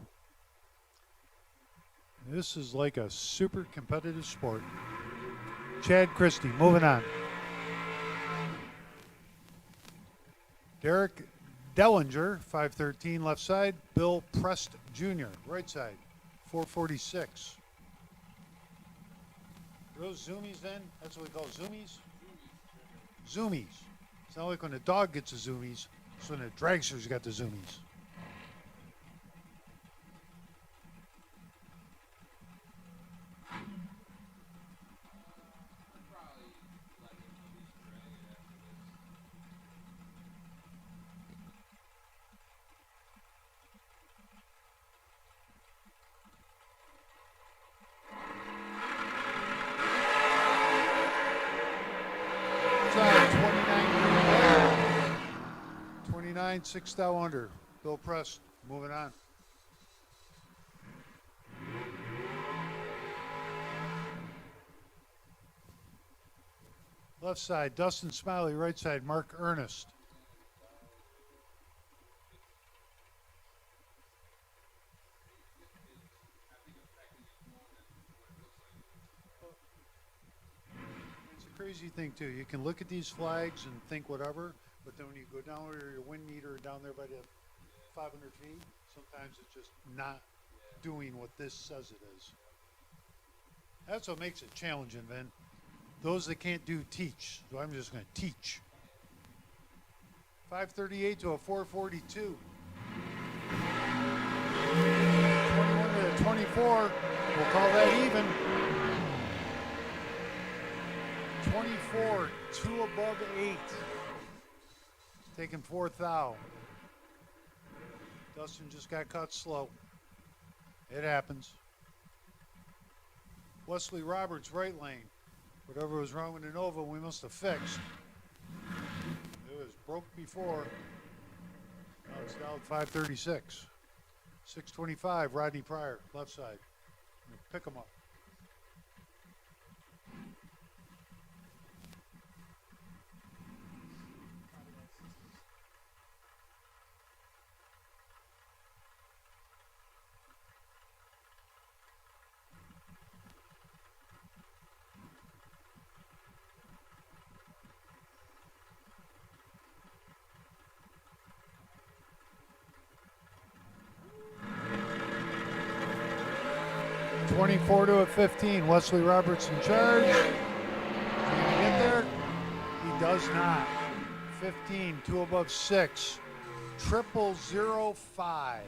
This is like a super competitive sport. Chad Christie, moving on. Derek Dellinger, 513, left side. Bill Prest Jr., right side, 446. Those zoomies then? That's what we call zoomies? Zoomies. It's not like when a dog gets the zoomies. It's when a dragster's got the zoomies. Outside, 29, 6 thou under. Bill Press, moving on. Left side, Dustin Smiley. Right side, Mark Ernest. It's a crazy thing, too. You can look at these flags and think whatever, but then when you go down where your wind meter down there by the 500 feet, sometimes it's just not doing what this says it is. That's what makes it challenging, Vin. Those that can't do teach. So I'm just going to teach. 538 to a 442. 21 to 24. We'll call that even. 24, 2 above 8. Taking 4th thou. Dustin just got caught slow. It happens. Wesley Roberts, right lane. Whatever was wrong with the Nova, we must have fixed. It was broke before. Now it's down 536. 625, Rodney Pryor, left side. Pick him up. To a 15. Wesley Roberts in charge. Can he get there? He does not. 15, 2 above 6. 0005.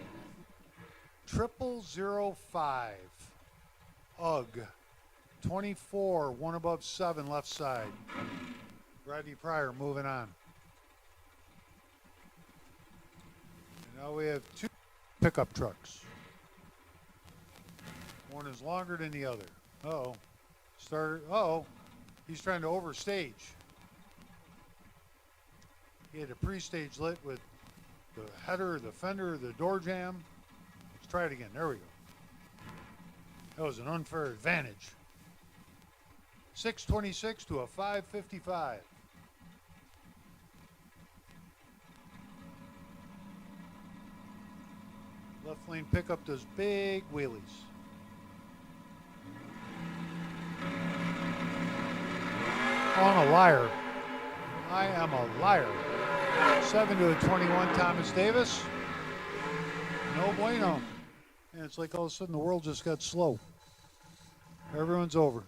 0005. Ugh. 24, 1 above 7, left side. Rodney Pryor moving on. And now we have 2 pickup trucks. One is longer than the other. Uh-oh. He's trying to overstage. He had a pre-stage lit with the header, the fender, the door jam. Let's try it again. There we go. That was an unfair advantage. 626 to a 555. Left lane pickup does big wheelies. Oh, I'm a liar. I am a liar. 7 to a 21, Thomas Davis. No bueno. And it's like all of a sudden the world just got slow. Everyone's over.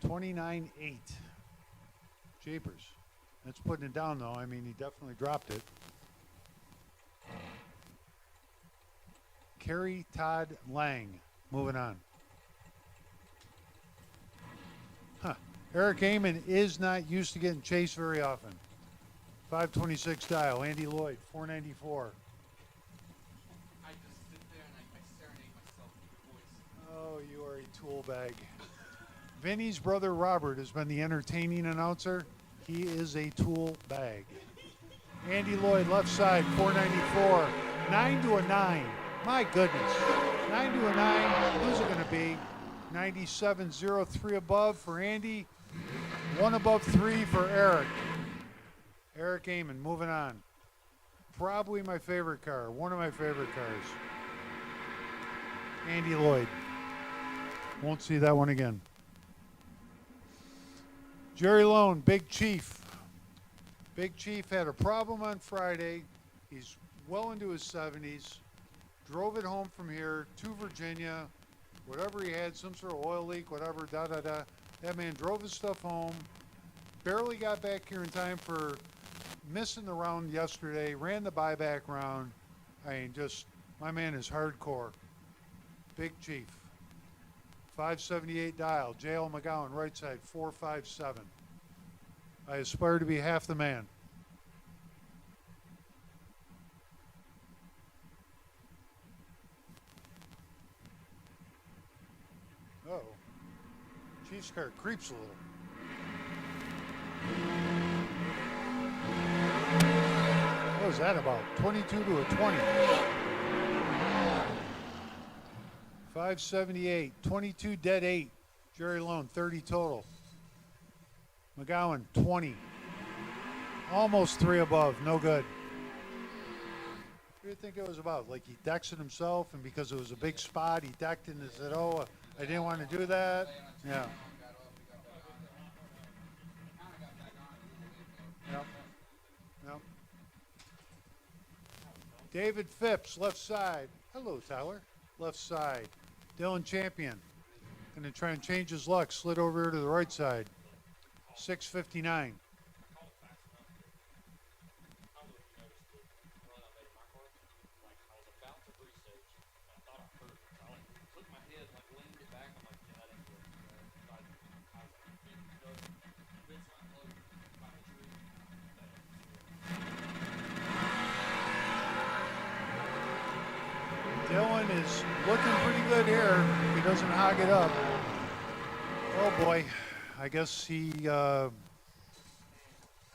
29-8. Japers. That's putting it down, though. I mean, he definitely dropped it. Kerry Todd Lang. Moving on. Eric Amon is not used to getting chased very often. 526 dial. Andy Lloyd, 494. I just sit there and I serenade myself with your voice. Oh, you are a tool bag. Vinny's brother Robert has been the entertaining announcer. He is a tool bag. Andy Lloyd, left side, 494. 9 to a 9. My goodness. 9 to a 9. Who's it going to be? 97.03 above for Andy. 1 above 3 for Eric. Eric Amon, moving on. Probably my favorite car. One of my favorite cars. Andy Lloyd. Won't see that one again. Jerry Lone, Big Chief. Big Chief had a problem on Friday. He's well into his 70s. Drove it home from here to Virginia. Whatever he had, some sort of oil leak, whatever, da-da-da. That man drove his stuff home. Barely got back here in time for missing the round yesterday. Ran the buyback round. I mean, just, my man is hardcore. Big Chief. 578 dial. J.L. McGowan, right side, 457. I aspire to be half the man. Uh-oh. Chief's car creeps a little. What was that about? 22 to a 20. 578. 22 dead 8. Jerry Lone, 30 total. McGowan, 20. Almost 3 above. No good. What do you think it was about? Like he decked it himself, and because it was a big spot, he decked it and said, oh, I didn't want to do that. Yeah. Yep. Yep. David Phipps, left side. Hello, Tyler. Left side. Dylan Champion. Going to try and change his luck. Slid over here to the right side. 659. Dylan is looking pretty good here. He doesn't hog it up. Oh boy. I guess he, all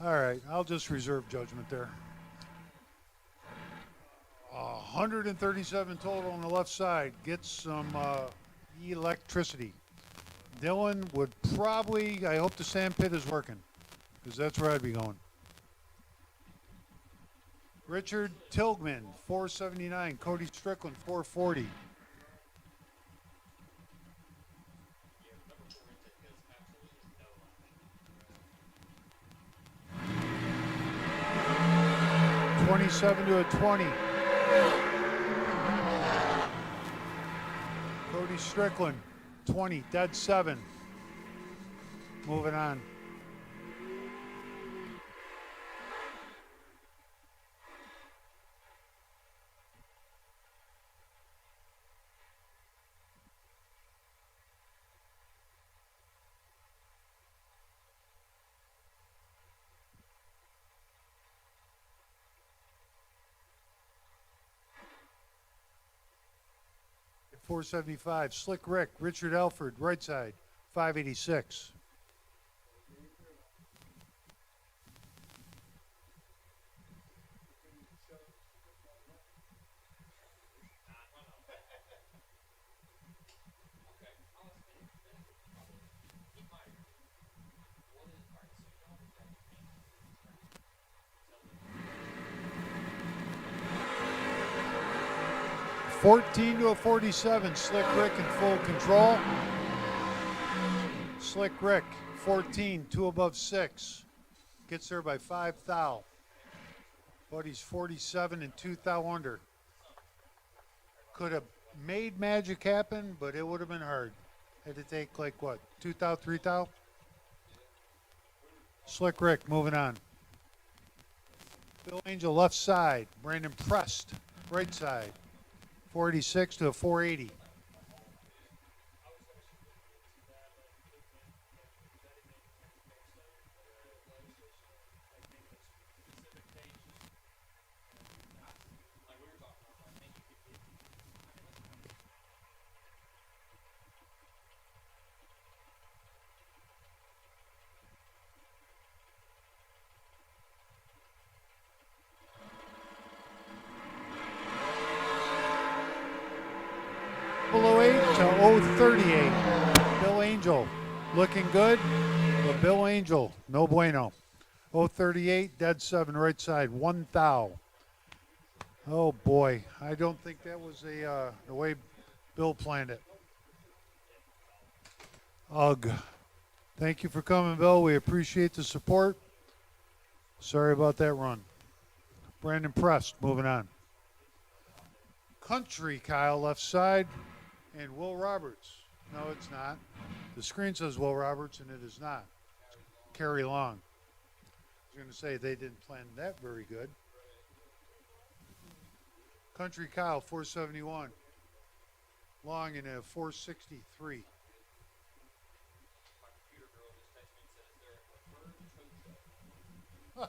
right, I'll just reserve judgment there. 137 total on the left side. Gets some electricity. Dylan would probably, I hope the sand pit is working, because that's where I'd be going. Richard Tilgman, 479. Cody Strickland, 440. $27 to a 20. Cody Strickland, 20, dead 7. Moving on. $475. Slick Rick, Richard Elford, right side, 586. $14 to a 47. Slick Rick in full control. Slick Rick, 14, 2 above 6. Gets there by 5 thou. Buddy's 47 and 2 thou under. Could have made magic happen, but it would have been hard. Had to take like what, 2 thou, 3 thou? Slick Rick moving on. Bill Angel left side. Brandon Prest right side. 486 to a 480. Below 8 to 038. Bill Angel looking good, but Bill Angel, no bueno. 038, dead 7, right side, 1 thou. Oh boy, I don't think that was the way Bill planned it. Ugh. Thank you for coming, Bill. We appreciate the support. Sorry about that run. Brandon Prest, moving on. Country Kyle, left side. And Will Roberts. No, it's not. The screen says Will Roberts, and it is not. It's Kerry Long. I was going to say they didn't plan that very good. Country Kyle, 471. Long in a 463. Huh.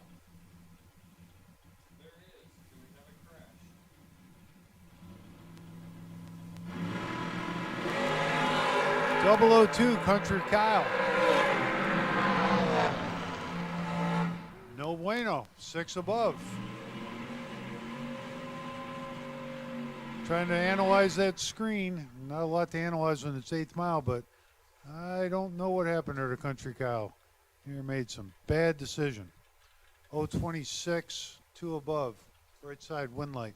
002, Country Kyle. No bueno, 6 above. Trying to analyze that screen. Not a lot to analyze when it's 8th mile, but I don't know what happened there to Country Kyle. He made some bad decision. 026, 2 above. Right side, wind light.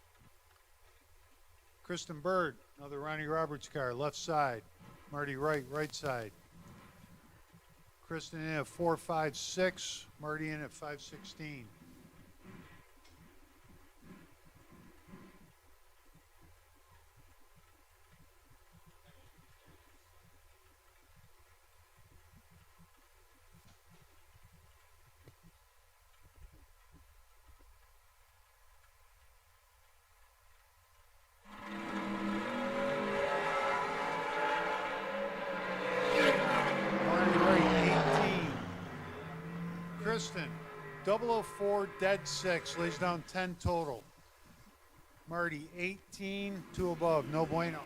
Kristen Bird, another Ronnie Roberts car, left side. Marty Wright, right side. Kristen in at 456, Marty in at 516. Kristen, 004, dead 6, lays down 10 total. Marty, 18, 2 above, no bueno.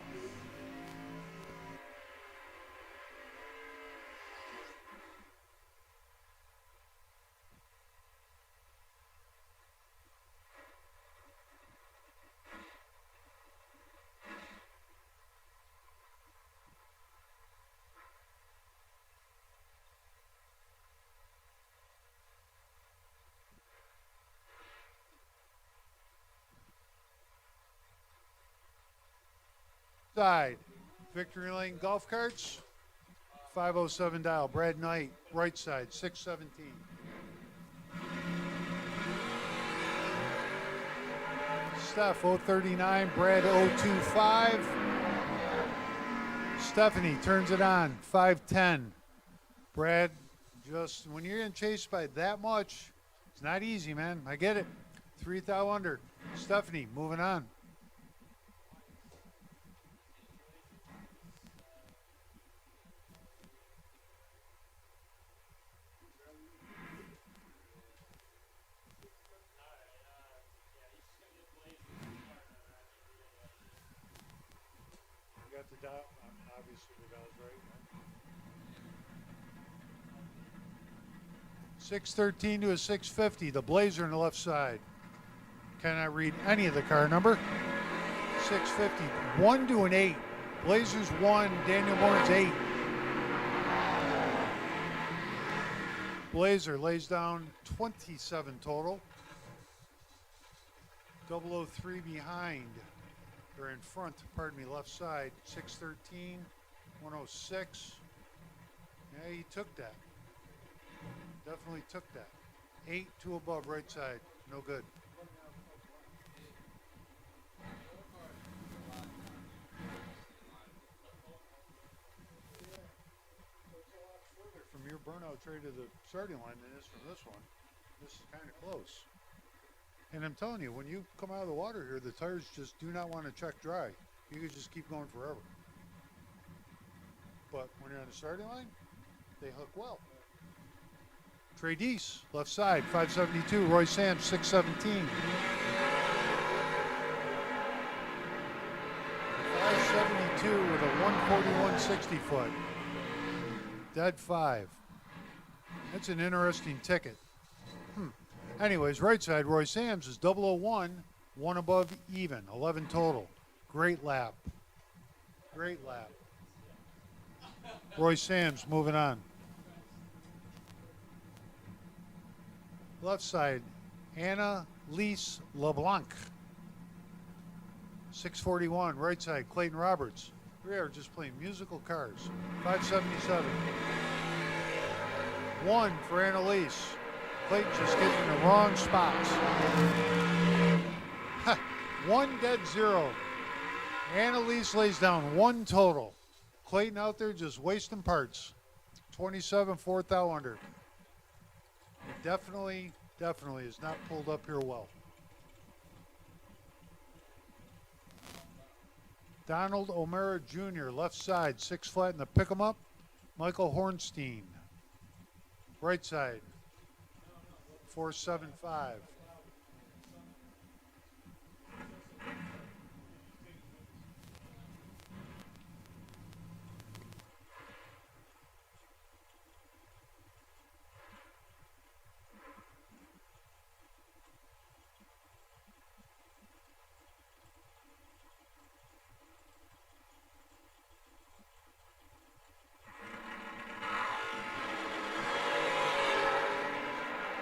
Side, Victory Lane Golf Carts, 507 dial. Brad Knight, right side, 617. Steph, 039, Brad, 025. Stephanie turns it on, 510. Brad, just when you're getting chased by that much, it's not easy, man. I get it. 3 thou under. Stephanie, moving on. The dial, obviously the dial's right. 613 to a 650. The Blazer on the left side. Cannot read any of the car number. 650. 1 to an 8. Blazers 1. Daniel Bourne's 8. Blazer lays down 27 total. 003 behind. Or in front, pardon me, left side, 613, 106. Yeah, he took that. Definitely took that. 8, 2 above, right side, no good. From your burnout trade to the starting line than it is from this one. This is kind of close. And I'm telling you, when you come out of the water here, the tires just do not want to check dry. You could just keep going forever. But when you're on the starting line, they hook well. Trades, left side, 572. Roy Sams, 617. 572 with a 141 60 foot. Dead 5. That's an interesting ticket. Anyways, right side, Roy Sams is 001, one above even, 11 total. Great lap. Great lap. Roy Sams moving on. Left side, Anna Lise LeBlanc. 641. Right side, Clayton Roberts. We are just playing musical cars. 577. 1 for Annalise. Clayton just getting in the wrong spots. 1 dead 0. Annalise lays down 1 total. Clayton out there just wasting parts. 27, 4th thou under. It definitely is not pulled up here well. Donald O'Mara Jr., left side, 6 flat in the pick 'em up. Michael Hornstein. Right side, 475.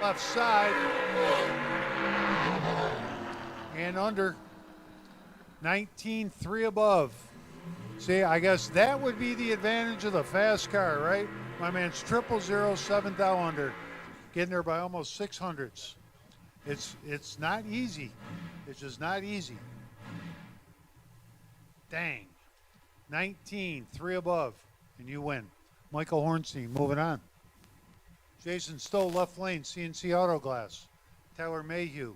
Left side and under. 19, 3 above. See, I guess that would be the advantage of the fast car, right? My man's 000, 7th thou under, getting there by almost 600s. It's not easy. It's just not easy. Dang. 19, 3 above, and you win. Michael Hornstein moving on. Jason Stowe, left lane, CNC Auto Glass. Tyler Mayhew,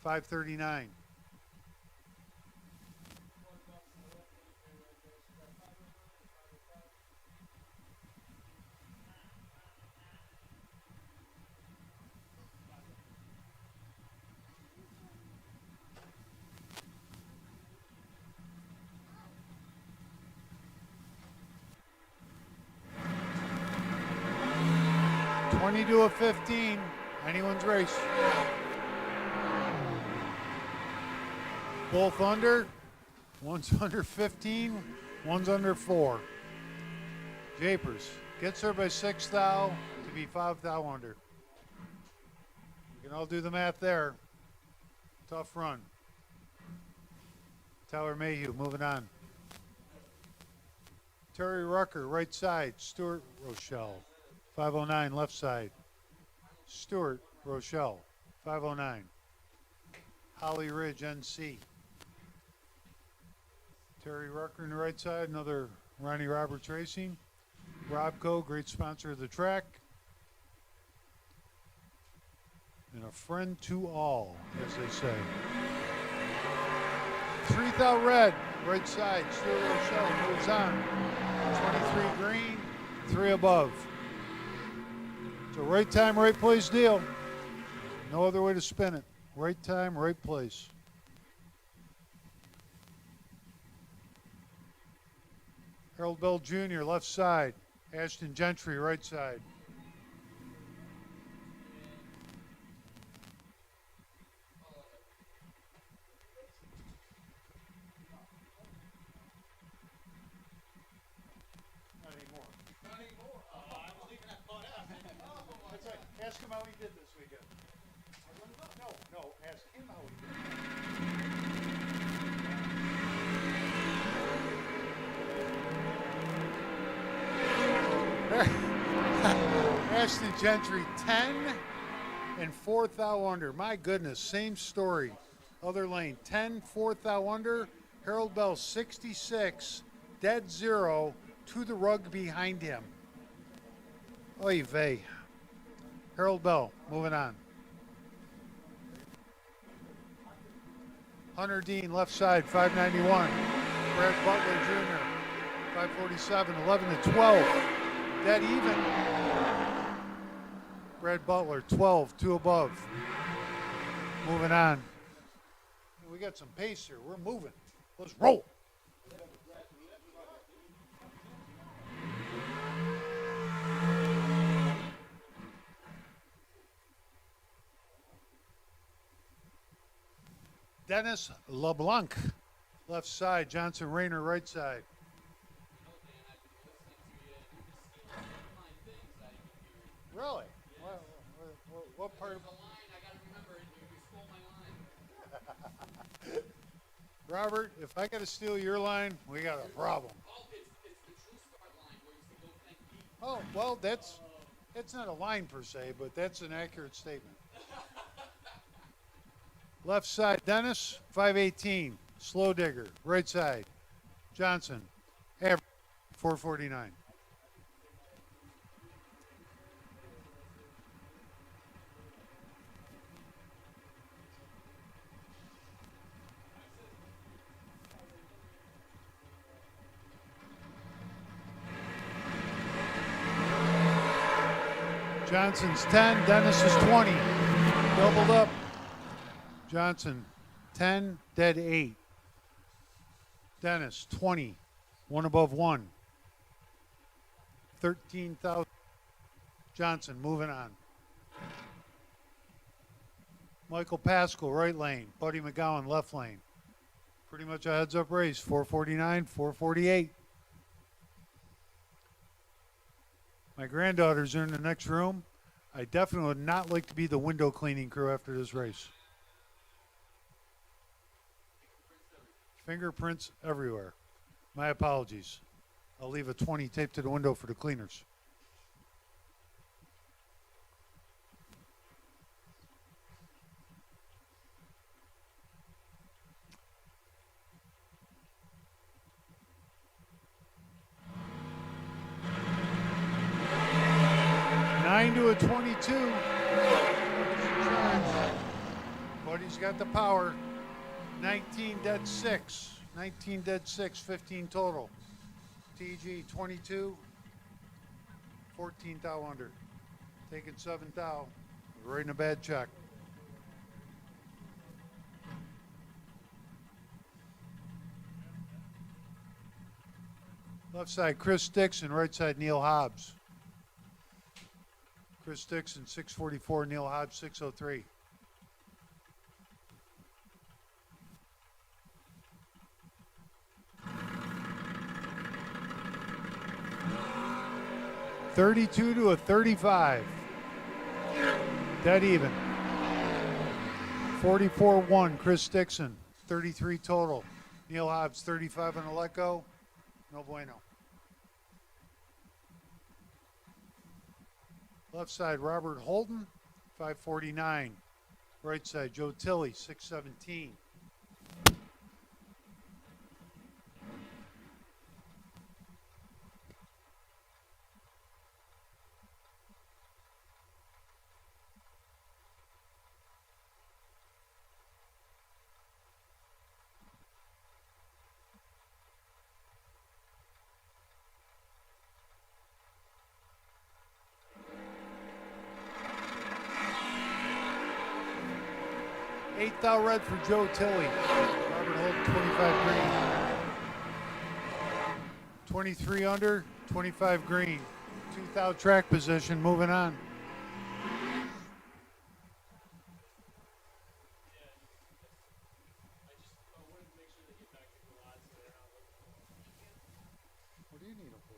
539. To a 15, anyone's race. Both under, one's under 15, one's under 4. Japers gets her by 6 thou to be 5 thou under. You can all do the math there. Tough run. Tyler Mayhew moving on. Terry Rucker, right side. Stuart Rochelle, 509, left side. Stuart Rochelle, 509. Holly Ridge, NC. Terry Rucker on the right side, another Ronnie Roberts Racing. Robco, great sponsor of the track. And a friend to all, as they say. 3 thou red, right side. Stuart Rochelle moves on. 23 green, 3 above. It's a right time, right place deal. No other way to spin it. Right time, right place. Harold Bell Jr., left side. Ashton Gentry, right side. Ask him how he did this weekend. No, ask him how he did. Ashton Gentry, 10 and 4th thou under. My goodness, same story. Other lane, 10, 4th thou under. Harold Bell, 66, dead 0, to the rug behind him. Oy vey. Harold Bell, moving on. Hunter Dean, left side, 591. Brad Butler Jr. 547, 11 to 12. Dead even. Brad Butler 12, 2 above. Moving on. We got some pace here. We're moving. Let's roll. Dennis LeBlanc, left side. Johnson Rayner, right side. Really? What part of the line? I got to remember it. You stole my line. Robert, if I got to steal your line, we got a problem. Oh, it's the true start line where you go thank Pete. Oh, well, that's not a line per se, but that's an accurate statement. Left side, Dennis, 518, slow digger. Right side, Johnson, average, 449. Johnson's 10, Dennis is 20. Doubled up. Johnson, 10, dead 8. Dennis, 20, 1 above 1. 13,000. Johnson, moving on. Michael Pascal, right lane. Buddy McGowan, left lane. Pretty much a heads-up race, 449, 448. My granddaughters are in the next room. I definitely would not like to be the window cleaning crew after this race. Fingerprints everywhere. My apologies. I'll leave a 20 taped to the window for the cleaners. Nine to a 22. Buddy's got the power. 19 dead 6. 19 dead 6, 15 total. TG 22, 14 thou under. Taking 7 thou. Writing a bad check. Left side, Chris Dixon. Right side, Neil Hobbs. Chris Dixon, 644. Neil Hobbs, 603. $32 to a 35. Dead even. 44-1, Chris Dixon. 33 total. Neil Hobbs, 35 on the let go. No bueno. Left side, Robert Holden, 549. Right side, Joe Tilley, 617. $8 thou red for Joe Tilley. Robert Holt, 25 green. 23 under, 25 green. 2 thou track position, moving on. What do you need them for?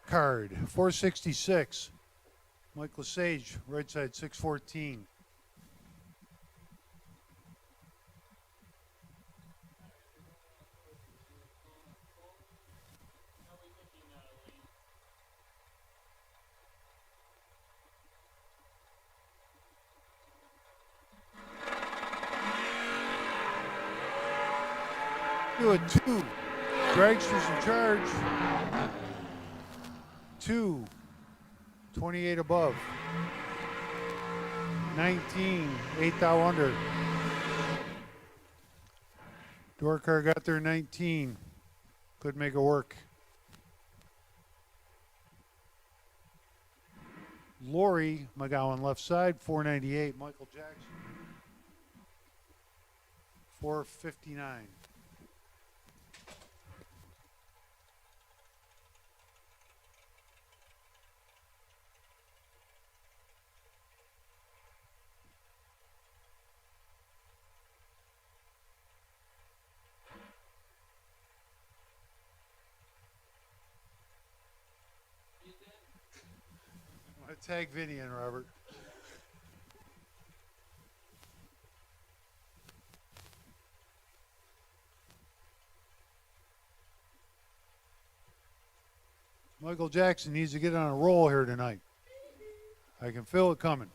Card 466. Mike Lesage, right side 614. do a 2. Dragsters in charge. 2. 28 above. 19. 8 thou under. Door car got there 19. Could make it work. Lori McGowan left side, 498. Michael Jackson, 459. I'm going to tag Vinny in, Robert. Michael Jackson needs to get on a roll here tonight. I can feel it coming.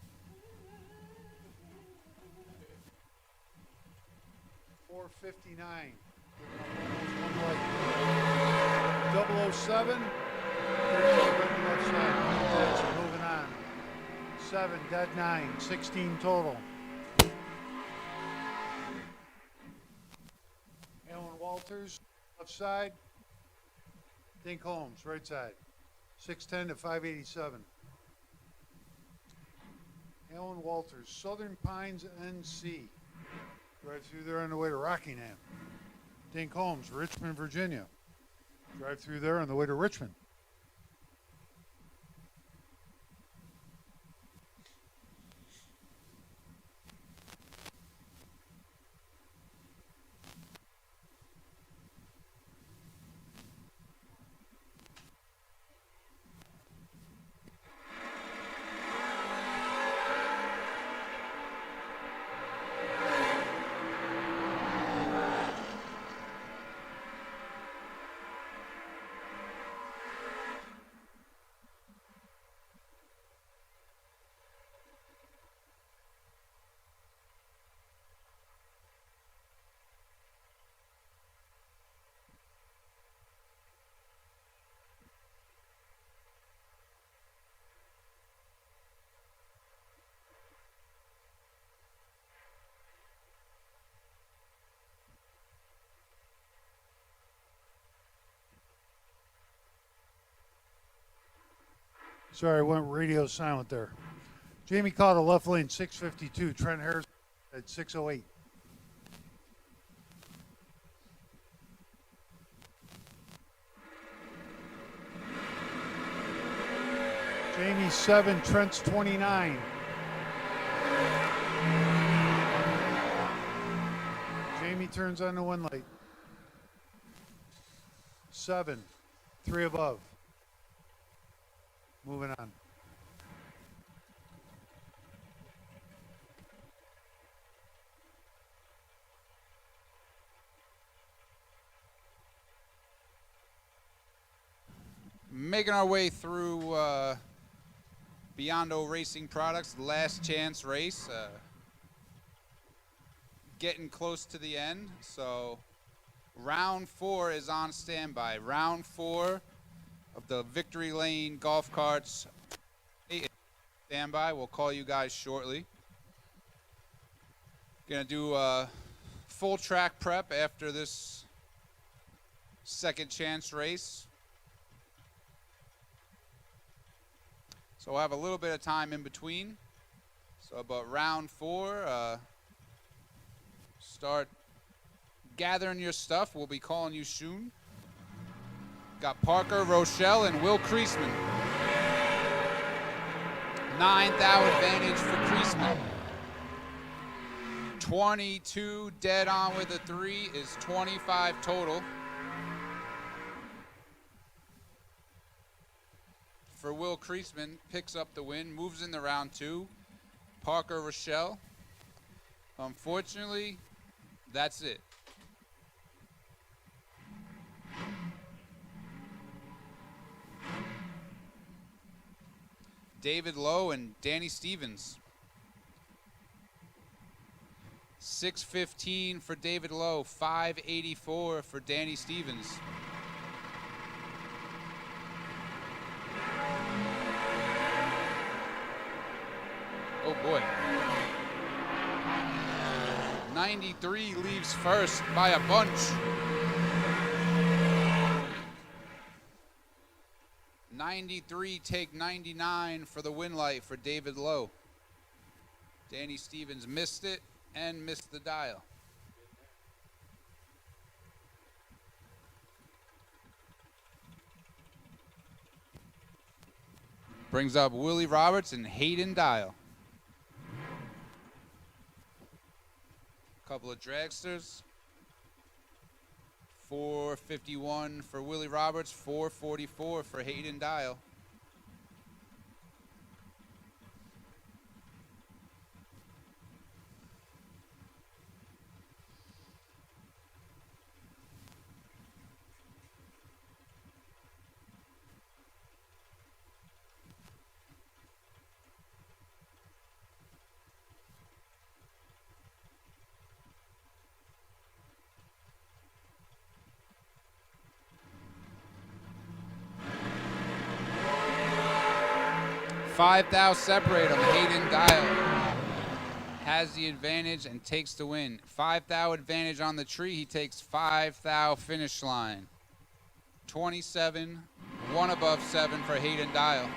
459. 007. Left side. Moving on. 7, dead 9, 16 total. Alan Walters, left side. Dink Holmes, right side. 610 to 587. Alan Walters, Southern Pines NC. Drive through there on the way to Rockingham. Dink Holmes, Richmond, Virginia. Drive through there on the way to Richmond. Sorry, I went radio silent there. Jamie caught a left lane 652. Trent Harris at 608. Jamie 7, Trent's 29. Jamie turns on the one light. 7, 3 above. Moving on. Making our way through Biondo Racing Products, last chance race. Getting close to the end, so round 4 is on standby. Round 4 of the Victory Lane golf carts standby. We'll call you guys shortly. Gonna do a full track prep after this second chance race. So we'll have a little bit of time in between. So about round 4, start gathering your stuff. We'll be calling you soon. Got Parker, Rochelle, and Will Kreisman. 9th out advantage for Kreisman. 22 dead on with a 3 is 25 total. For Will Kreisman, picks up the win, moves into round 2. Parker, Rochelle. Unfortunately, that's it. David Lowe and Danny Stevens. 615 for David Lowe, 584 for Danny Stevens. Oh boy. 93 leaves first by a bunch. 93 take 99 for the win light for David Lowe. Danny Stevens missed it and missed the dial. Brings up Willie Roberts and Hayden Dial. Couple of dragsters. 451 for Willie Roberts, 444 for Hayden Dial. $5,000 separate them. Hayden Dial has the advantage and takes the win. $5,000 advantage on the tree. He takes $5,000 finish line. 27, one above 7 for Hayden Dial.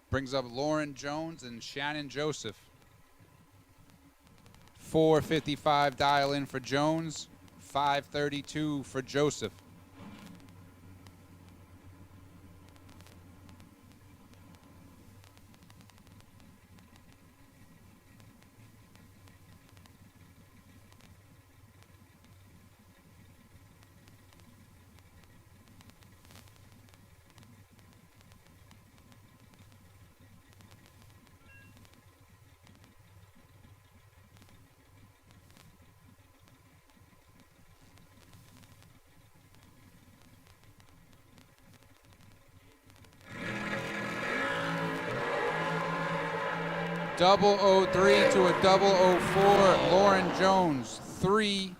Brings up Lauren Jones and Shannon Joseph. 455 dial in for Jones, 532 for Joseph. Double 03 to a double 04, Lauren Jones, 3.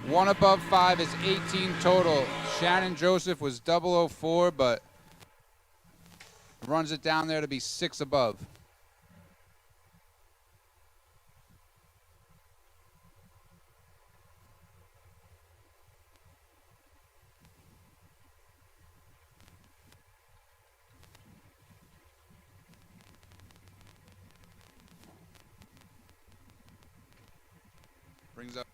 1 above 5 is 18 total. Shannon Joseph was double 04, but runs it down there to be 6 above. Brings up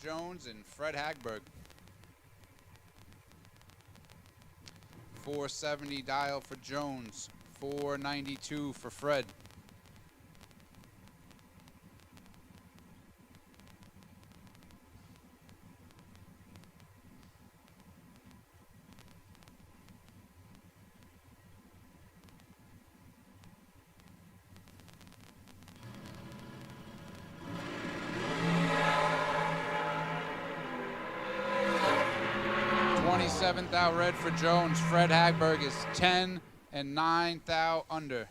Jones and Fred Hagberg. 470 dial for Jones, 492 for Fred. $27,000 red for Jones. Fred Hagberg is 10 and 9,000 under.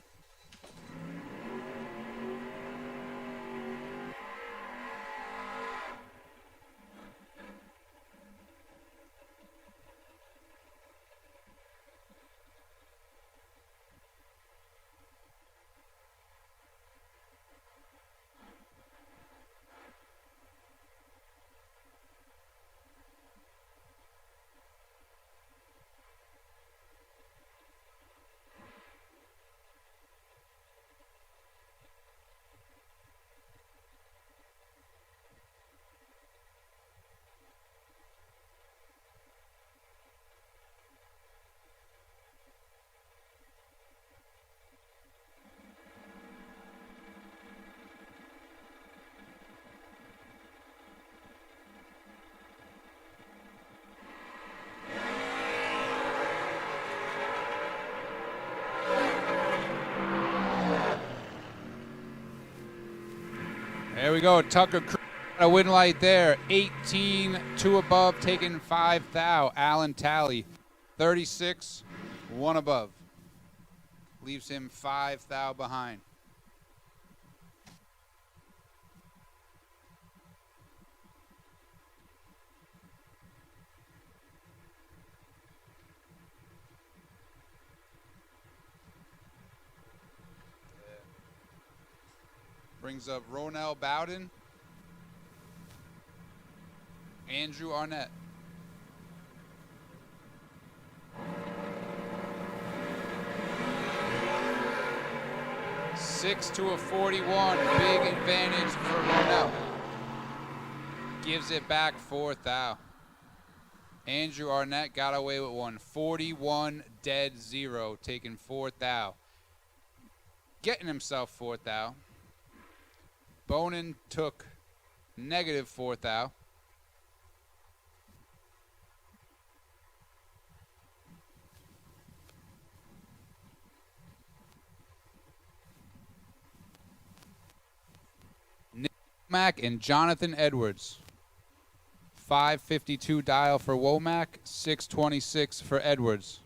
There we go. Tucker a win light there. 18, 2 above, taking 5 thou. Allen Talley, 36, 1 above. Leaves him 5 thou behind. Brings up Ronell Bowden, Andrew Arnett. Six to a 41, big advantage for Ronell. Gives it back 4 thou. Andrew Arnett got away with one. 41 dead 0, taking 4 thou. Getting himself 4 thou. Bonin took negative 4 thou. Nick Womack and Jonathan Edwards. 552 dial for Womack, 626 for Edwards.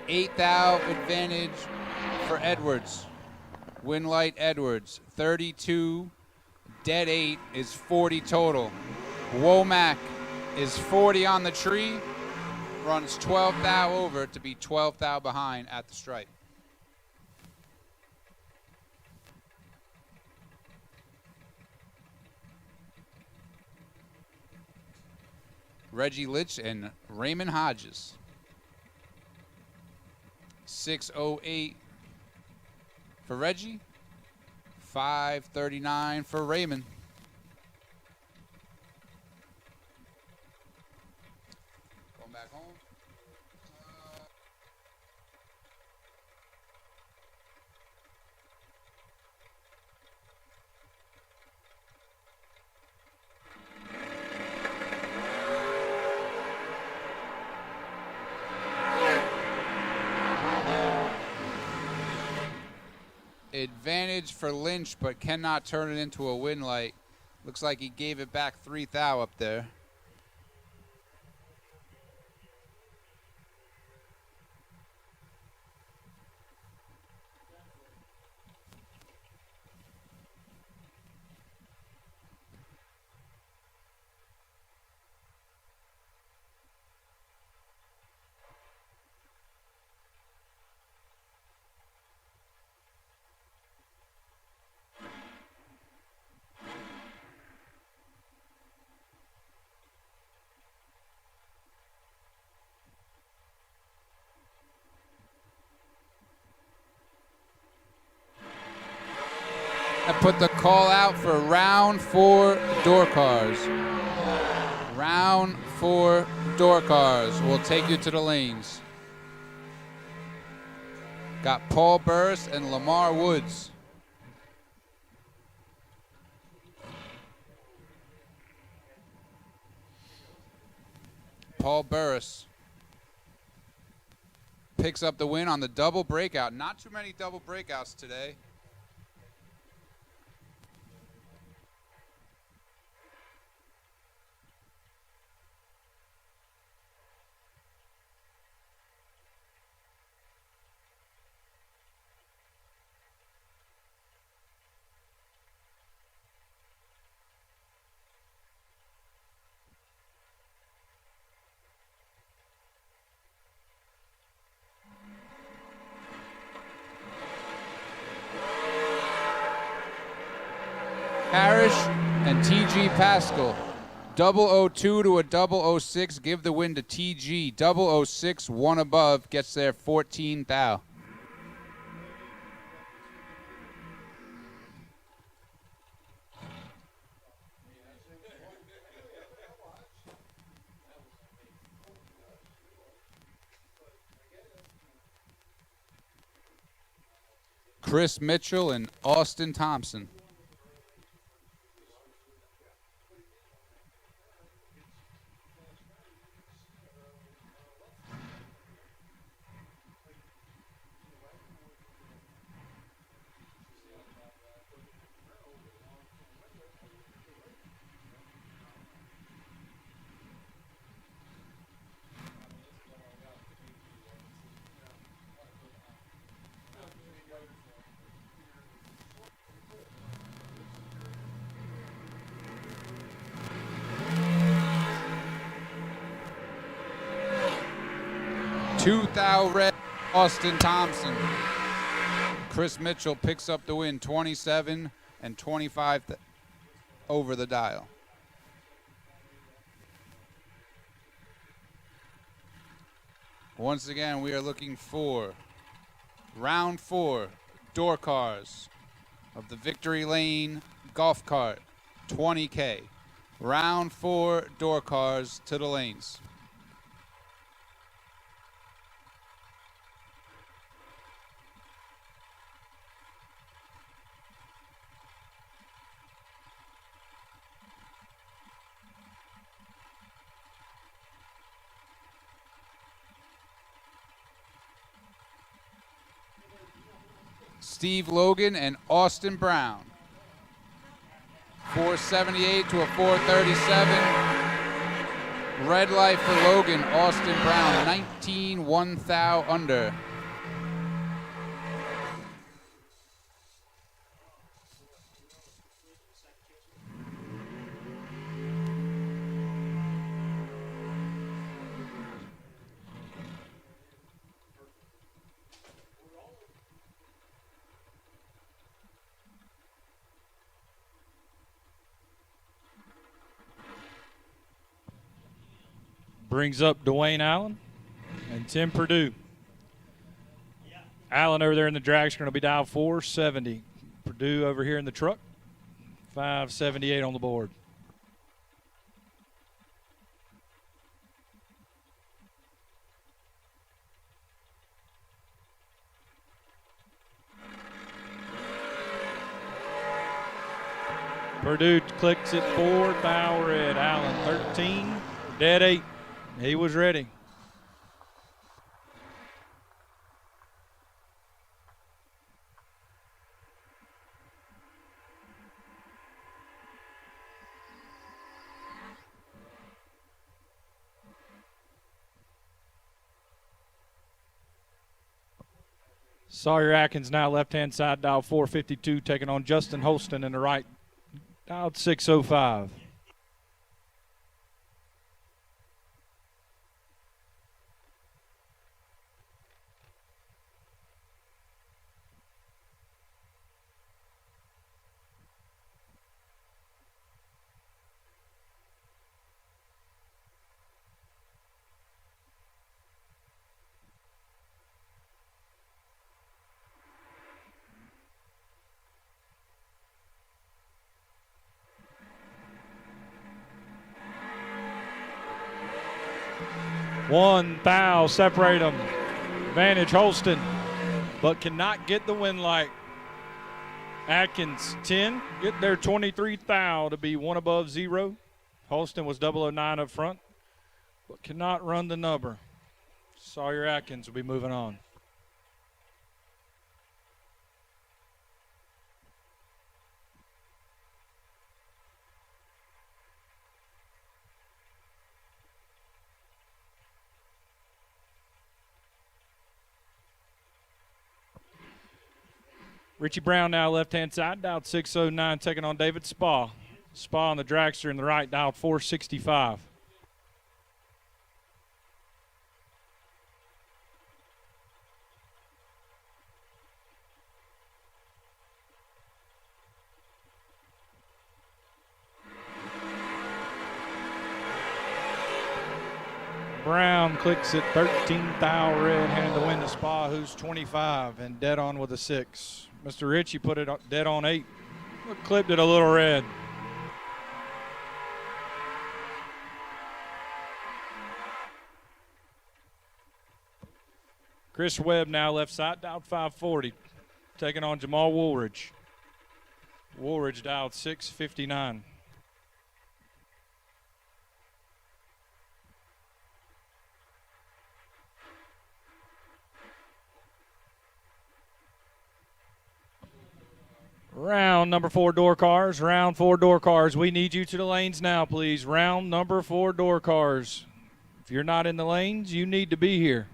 Eight thou advantage for Edwards. Win light Edwards. 32, dead 8 is 40 total. Womack is 40 on the tree, runs 12 thou over to be 12 thou behind at the stripe. Reggie Litch and Raymond Hodges. 608 for Reggie, 539 for Raymond. Going back home. Advantage for Lynch, but cannot turn it into a win light. Looks like he gave it back 3 thou up there. I put the call out for round 4 door cars. Round 4 door cars will take you to the lanes. Got Paul Burris and Lamar Woods. Paul Burris picks up the win on the double breakout. Not too many double breakouts today. Parrish and TG Pascal. 002 to a 006, give the win to TG. 006, 1 above, gets there 14 thou. Chris Mitchell and Austin Thompson. $2,000 red, Austin Thompson. Chris Mitchell picks up the win, 27 and 25 over the dial. Once again, we are looking for round 4 door cars of the Victory Lane golf cart, 20K. Round 4 door cars to the lanes. Steve Logan and Austin Brown. 478 to a 437. Red light for Logan, Austin Brown, 19 1,000 under. Brings up Dwayne Allen and Tim Perdue. Allen over there in the drag's going to be dialed 470. Perdue over here in the truck, 578 on the board. Perdue clicks it 4,000 red. Allen 13, dead 8. He was ready. Sawyer Atkins now left-hand side, dial 452, taking on Justin Holston in the right, dialed 605. One foul, separate them. Advantage Holston, but cannot get the win light. Atkins 10, get their 23 foul to be one above 0. Holston was 009 up front, but cannot run the number. Sawyer Atkins will be moving on. Richie Brown now left-hand side, dialed 609, taking on David Spa. Spa on the dragster in the right, dialed 465. Brown clicks at 13,000 red, handing the win to Spa, who's 25 and dead on with a 6. Mr. Ritchie put it dead on 8, but clipped it a little red. Chris Webb now left side, dialed 540, taking on Jamal Woolridge. Woolridge dialed 659. Round number 4 door cars. Round 4 door cars. We need you to the lanes now, please. Round number 4 door cars. If you're not in the lanes, you need to be here.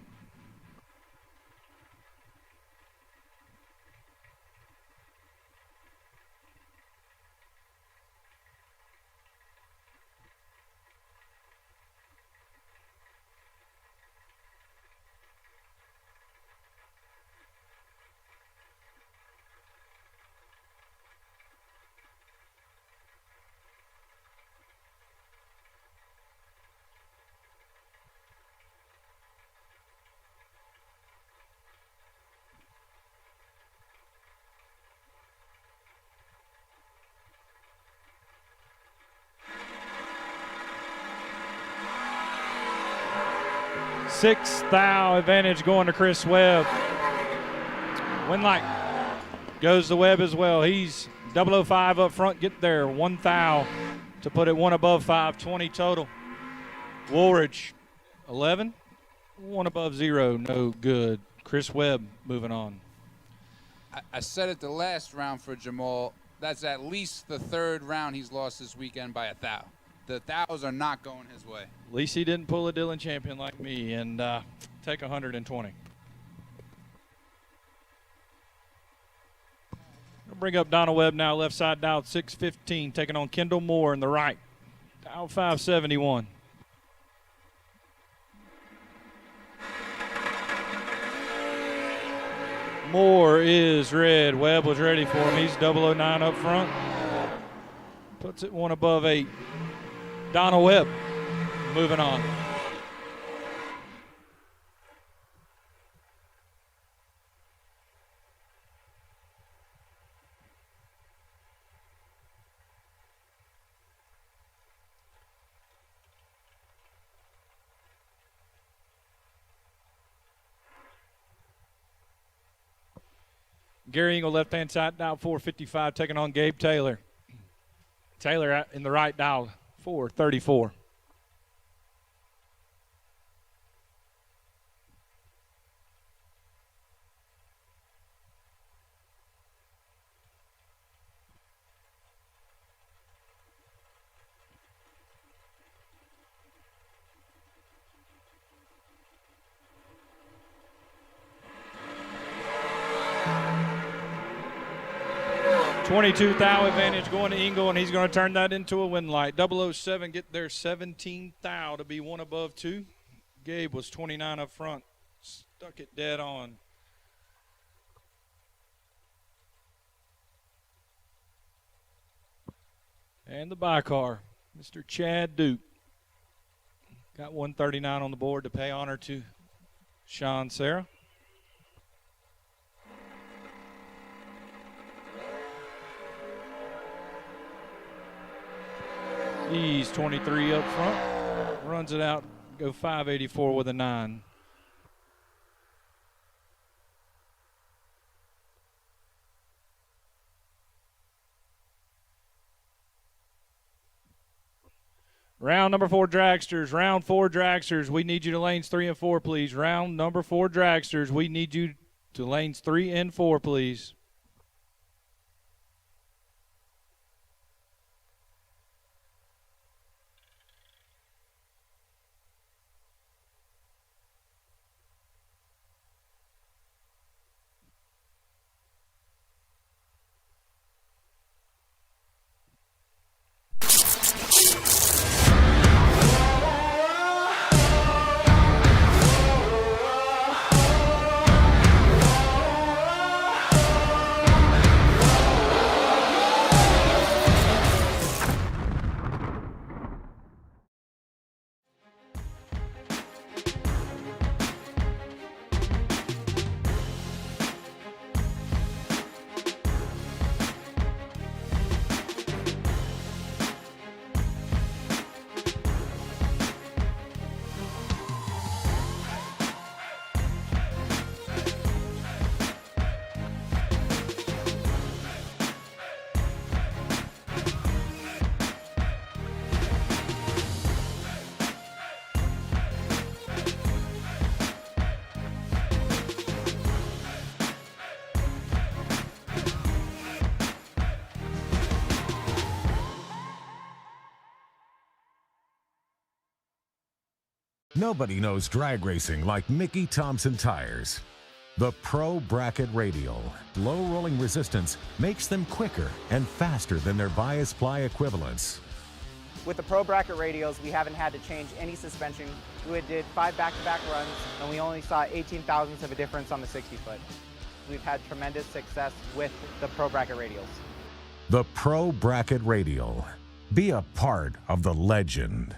Sixth thou advantage going to Chris Webb. Winlight goes to Webb as well. He's 005 up front. Get there. 1 thou to put it 1 above 5. 20 total. Woolridge 11. 1 above 0. No good. Chris Webb moving on. I said it the last round for Jamal. That's at least the 3rd round he's lost this weekend by 1 thou. The thous are not going his way. At least he didn't pull a Dillon champion like me and take 120. I'll bring up Donna Webb now, left side dialed 615, taking on Kendall Moore in the right. Dialed 571. Moore is red. Webb was ready for him. He's 009 up front. Puts it 1 above 8. Donna Webb moving on. Gary Engel left-hand side dial 455, taking on Gabe Taylor. Taylor in the right dial 434. $22 thou advantage going to Engel, and he's going to turn that into a win light. 007 get there 17 thou to be 1 above 2. Gabe was 29 up front. Stuck it dead on. And the by-car, Mr. Chad Duke. Got 139 on the board to pay honor to Sean Sarah. He's 23 up front, runs it out, go 584 with a 9. Round number 4 dragsters, round 4 dragsters. We need you to lanes 3 and 4, please. Round number 4 dragsters. We need you to lanes 3 and 4, please. Nobody knows drag racing like Mickey Thompson Tires. The Pro Bracket Radial. Low rolling resistance makes them quicker and faster than their bias ply equivalents. With the Pro Bracket radials, we haven't had to change any suspension. We did 5 back-to-back runs, and we only saw 18 thousandths of a difference on the 60-foot. We've had tremendous success with the Pro Bracket radials. The Pro Bracket Radial. Be a part of the legend.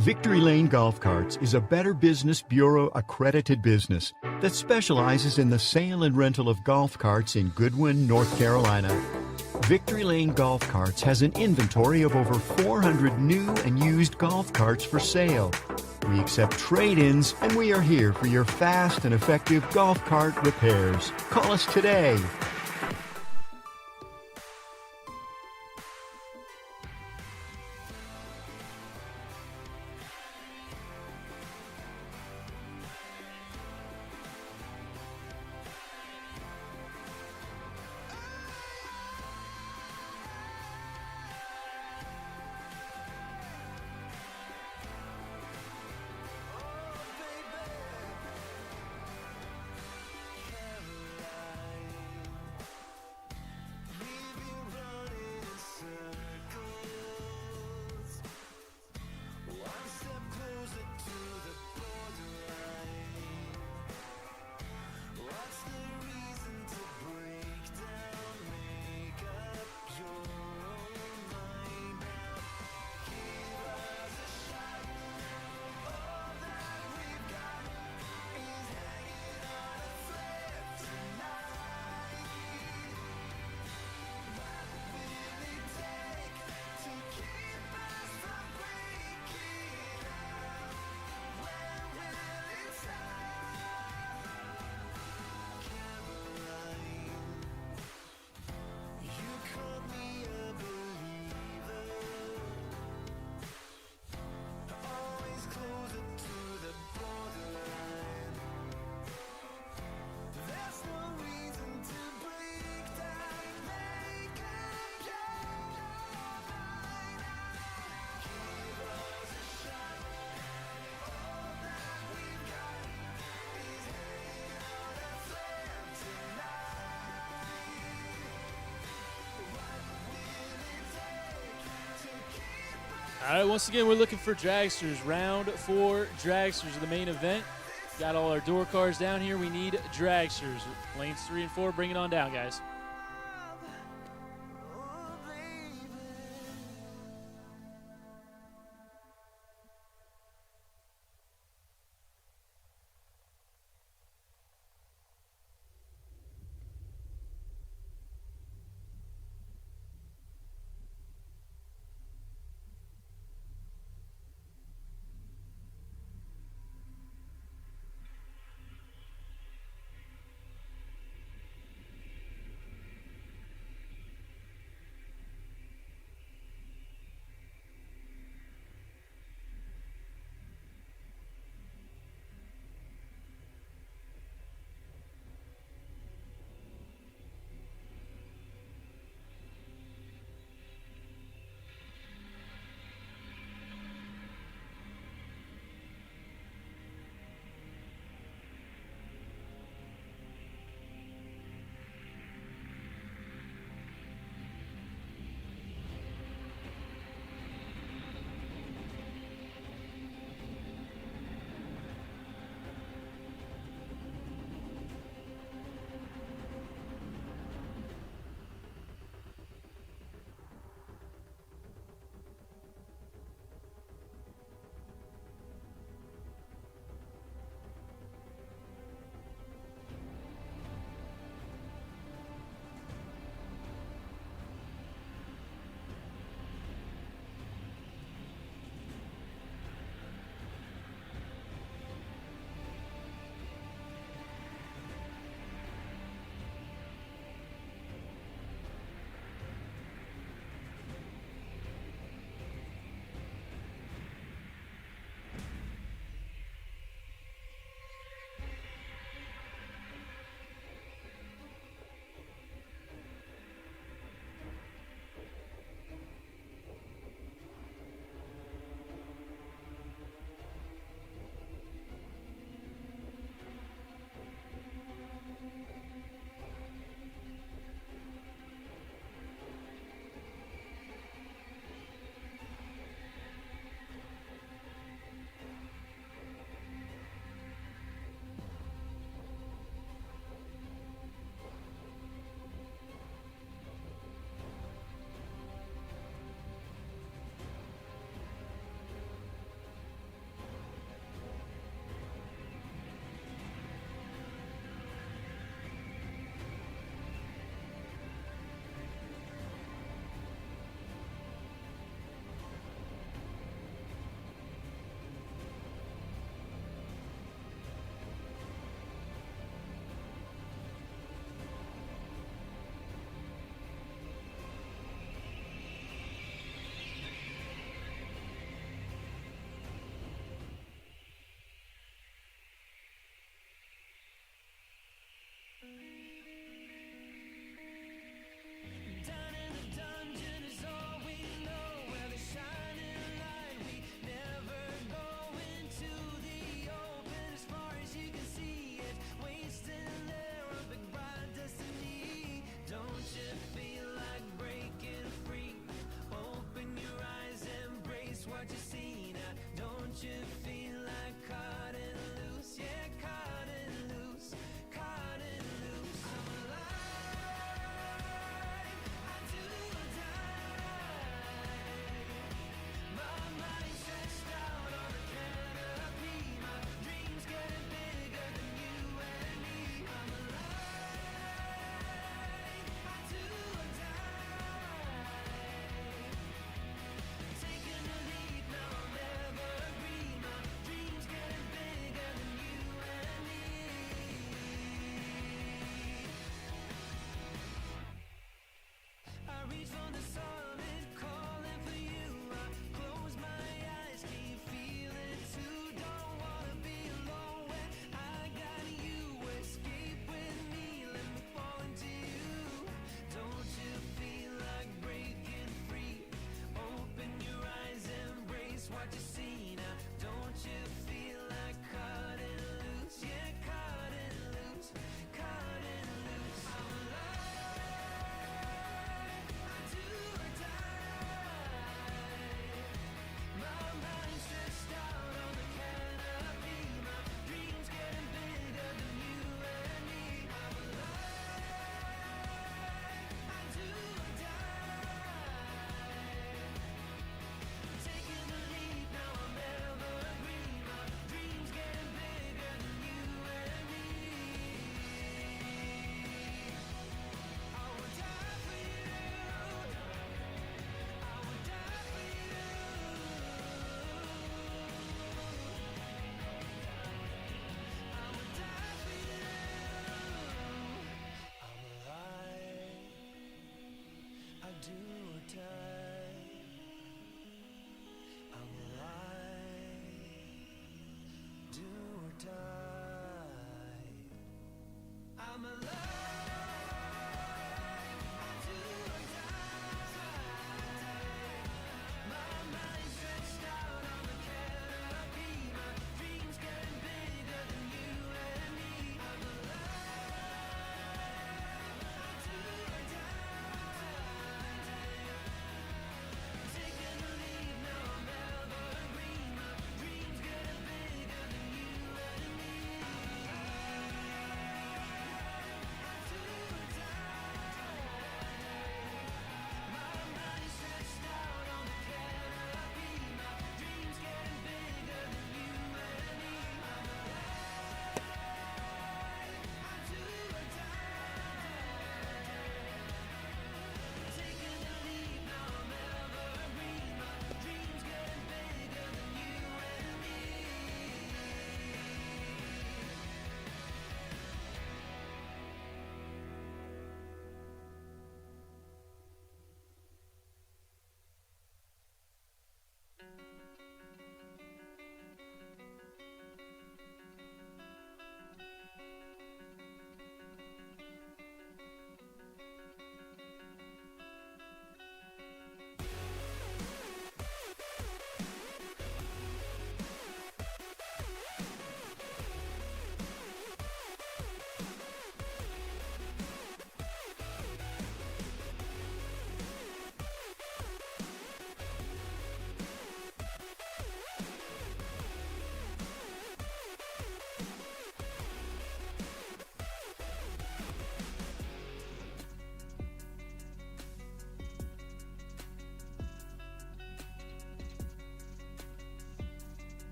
Victory Lane Golf Carts is a Better Business Bureau accredited business that specializes in the sale and rental of golf carts in Goodwin, North Carolina. Victory Lane Golf Carts has an inventory of over 400 new and used golf carts for sale. We accept trade-ins, and we are here for your fast and effective golf cart repairs. Call us today. All right, once again, we're looking for dragsters. Round 4 dragsters are the main event. Got all our door cars down here. We need dragsters. Lanes 3 and 4, bring it on down, guys.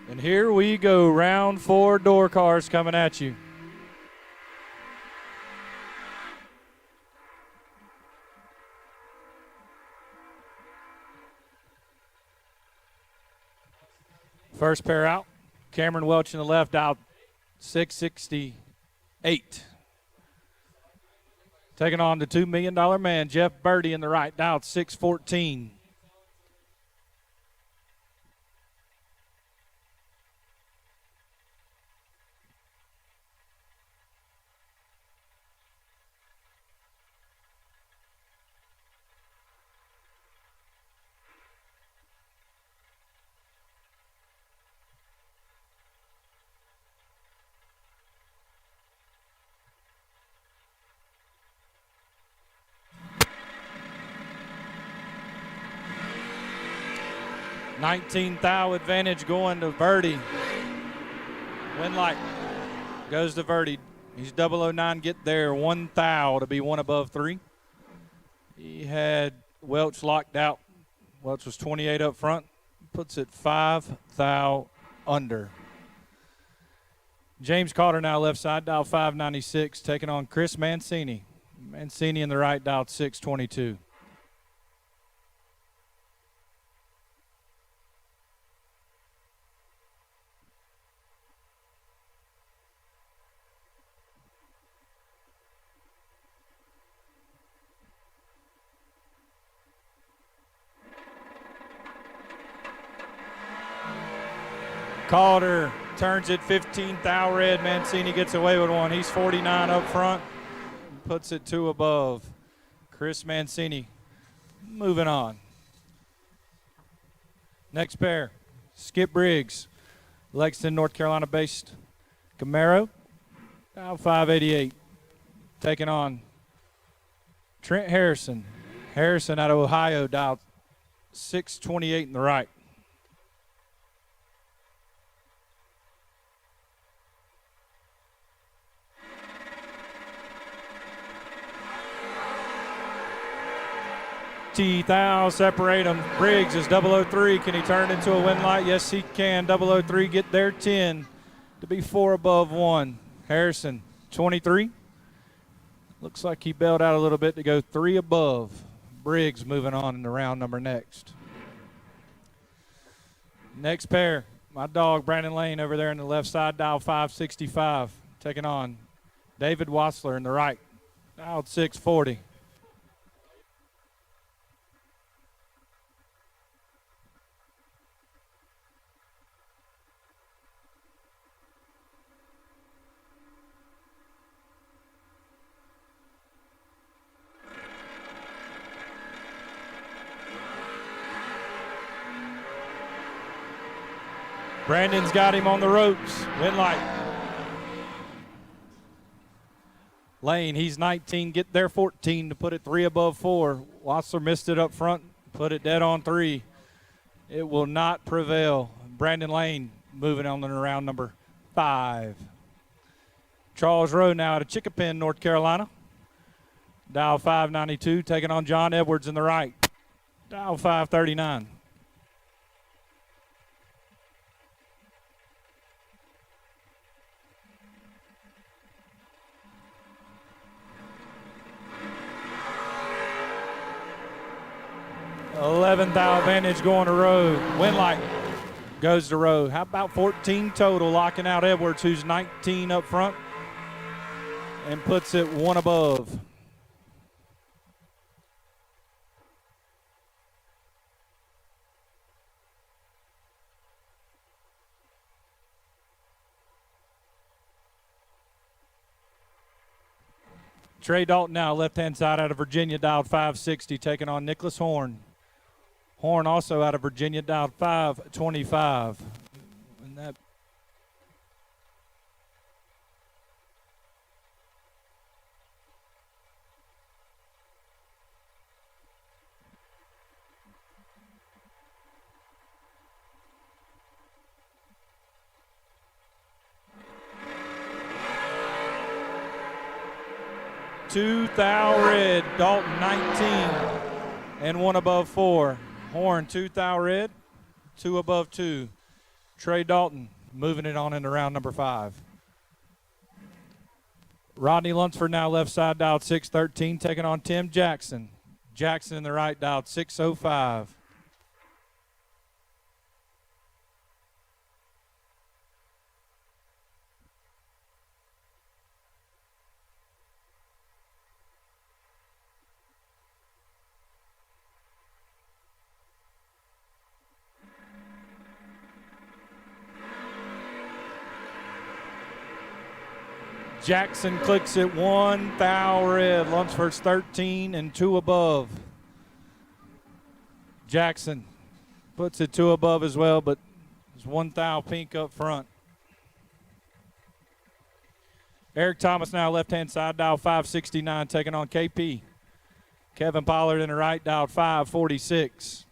And here we go, round 4 door cars coming at you. First pair out, Cameron Welch in the left, out 668. Taking on the $2 million man, Jeff Birdie in the right, out 614. $19,000 advantage going to Birdie. Win light goes to Birdie. He's 009, get there. $1,000 to be one above 3. He had Welch locked out. Welch was 28 up front. Puts it $5,000 under. James Carter now left side, dial 596, taking on Chris Mancini. Mancini in the right, dial 622. Calder turns it 15,000 red. Mancini gets away with one. He's 49 up front. Puts it 2 above. Chris Mancini moving on. Next pair, Skip Briggs, Lexington, North Carolina based Camaro. Now 588. Taking on Trent Harrison. Harrison out of Ohio, dialed 6:28 in the right. Thou separate them. Briggs is 003. Can he turn into a win light? Yes, he can. 003 get there 10 to be 4 above 1. Harrison, 23. Looks like he bailed out a little bit to go 3 above. Briggs moving on in the round number next. Next pair, my dog Brandon Lane over there on the left side, dial 565. Taking on David Wassler in the right, dialed 640. Brandon's got him on the ropes. Win light. Lane, he's 19. Get there 14 to put it 3 above 4. Wassler missed it up front. Put it dead on 3. It will not prevail. Brandon Lane moving on to round number 5. Charles Rowe now out of Chickapin, North Carolina. Dial 592, taking on John Edwards in the right. Dial 539. $11,000 advantage going to Rowe. Win light goes to Rowe. How about 14 total, locking out Edwards, who's 19 up front, and puts it 1 above. Trey Dalton now left-hand side out of Virginia, dialed 560, taking on Nicholas Horn. Horn also out of Virginia, dialed 525. And that $2,000 red, Dalton 19 and 1 above 4. Horn, $2,000 red, 2 above 2. Trey Dalton moving it on into round number 5. Rodney Lunsford now left side, dialed 613, taking on Tim Jackson. Jackson in the right, dialed 605. Jackson clicks it, $1,000 red. Lunsford's 13 and 2 above. Jackson puts it 2 above as well, but there's $1,000 pink up front. Eric Thomas now left-hand side, dial 569, taking on KP. Kevin Pollard in the right, dial 546.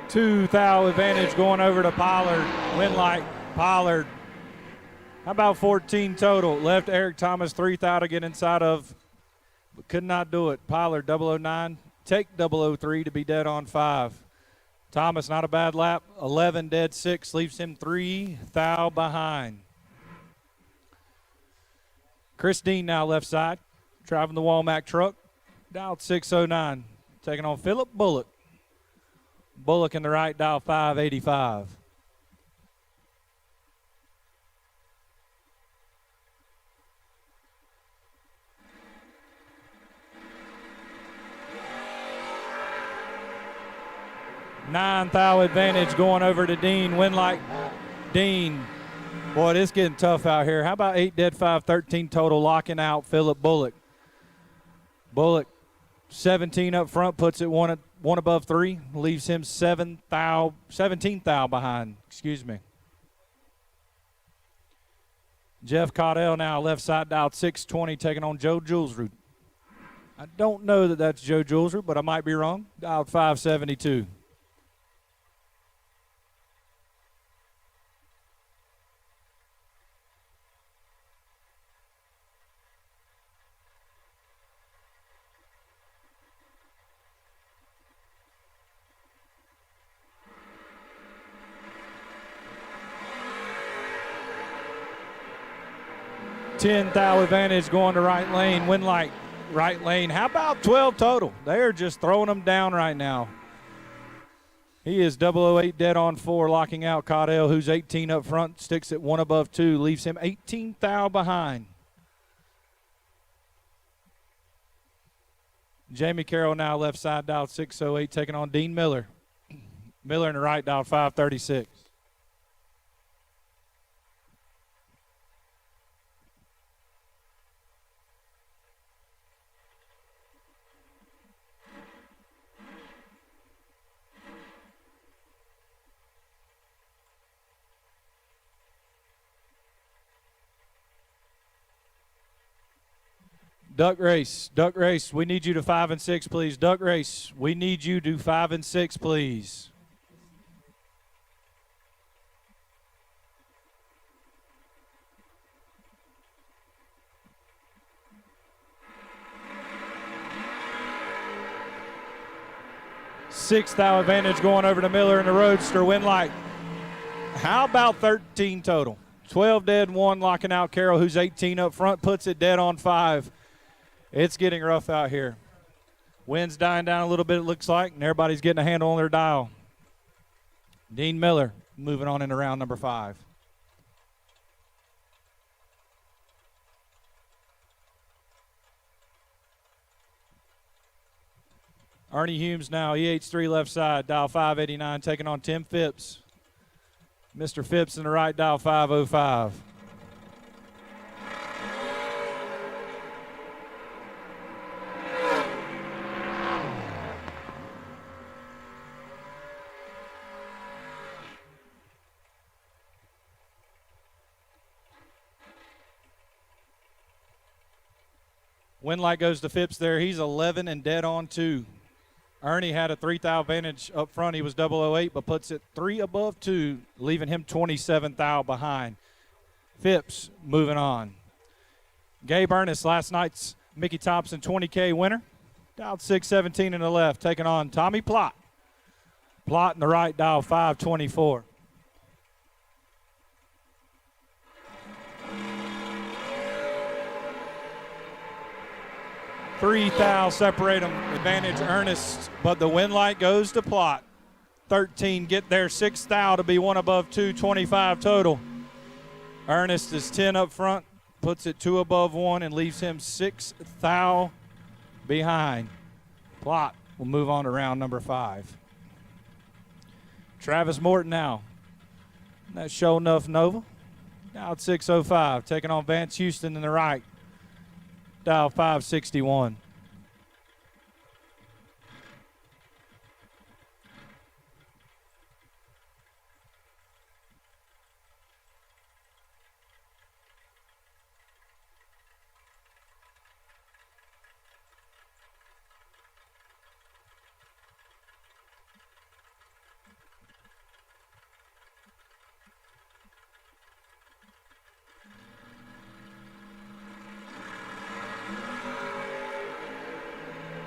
$2,000 advantage going over to Pollard. Win light, Pollard. How about 14 total? Left Eric Thomas 3,000 to get inside of, but could not do it. Pollard 009, take 003 to be dead on 5. Thomas, not a bad lap. 11 dead 6, leaves him 3,000 behind. Chris Dean now left side, driving the Walmack truck. Dialed 609, taking on Philip Bullock. Bullock in the right, dial 585. 9 thou advantage going over to Dean. Winlight, Dean. Boy, it's getting tough out here. How about 8 dead, 5, 13 total, locking out Philip Bullock. Bullock, 17 up front, puts it one above 3, leaves him 17 thou behind. Excuse me. Jeff Caudell now left side dialed 620, taking on Joe Julesrud. I don't know that that's Joe Julesrud, but I might be wrong. Dialed 572. Ten thou advantage going to right lane. Winlight, right lane. How about 12 total? They are just throwing them down right now. He is 008 dead on 4, locking out Caudell, who's 18 up front, sticks at 1 above 2, leaves him 18 thou behind. Jamie Carroll now left side dial 608, taking on Dean Miller. Miller in the right dial 536. Duck race, we need you to 5 and 6, please. Duck race, we need you to 5 and 6, please. Sixth thou advantage going over to Miller in the Roadster. Winlight. How about 13 total? 12 dead, 1 locking out Carroll, who's 18 up front, puts it dead on 5. It's getting rough out here. Wind's dying down a little bit, it looks like, and everybody's getting a handle on their dial. Dean Miller moving on into round number 5. Arnie Humes now, EH3 left side, dial 589, taking on Tim Phipps. Mr. Phipps in the right dial 505. Winlight goes to Phipps there. He's 11 and dead on 2. Ernie had a 3 thou advantage up front. He was 008, but puts it 3 above 2, leaving him 27 thou behind. Phipps moving on. Gabe Ernest, last night's Mickey Thompson 20K winner. Dialed 617 in the left, taking on Tommy Plott. Plott in the right, dial 524. 3 thou separate them. Advantage Ernest, but the Winlight goes to Plott. 13 get there, 6 thou to be 1 above 2, 25 total. Ernest is 10 up front, puts it 2 above 1, and leaves him 6 thou behind. Plott will move on to round number 5. Travis Morton now. That's Show Enough Nova. Now at 605, taking on Vance Houston in the right. Dial 561.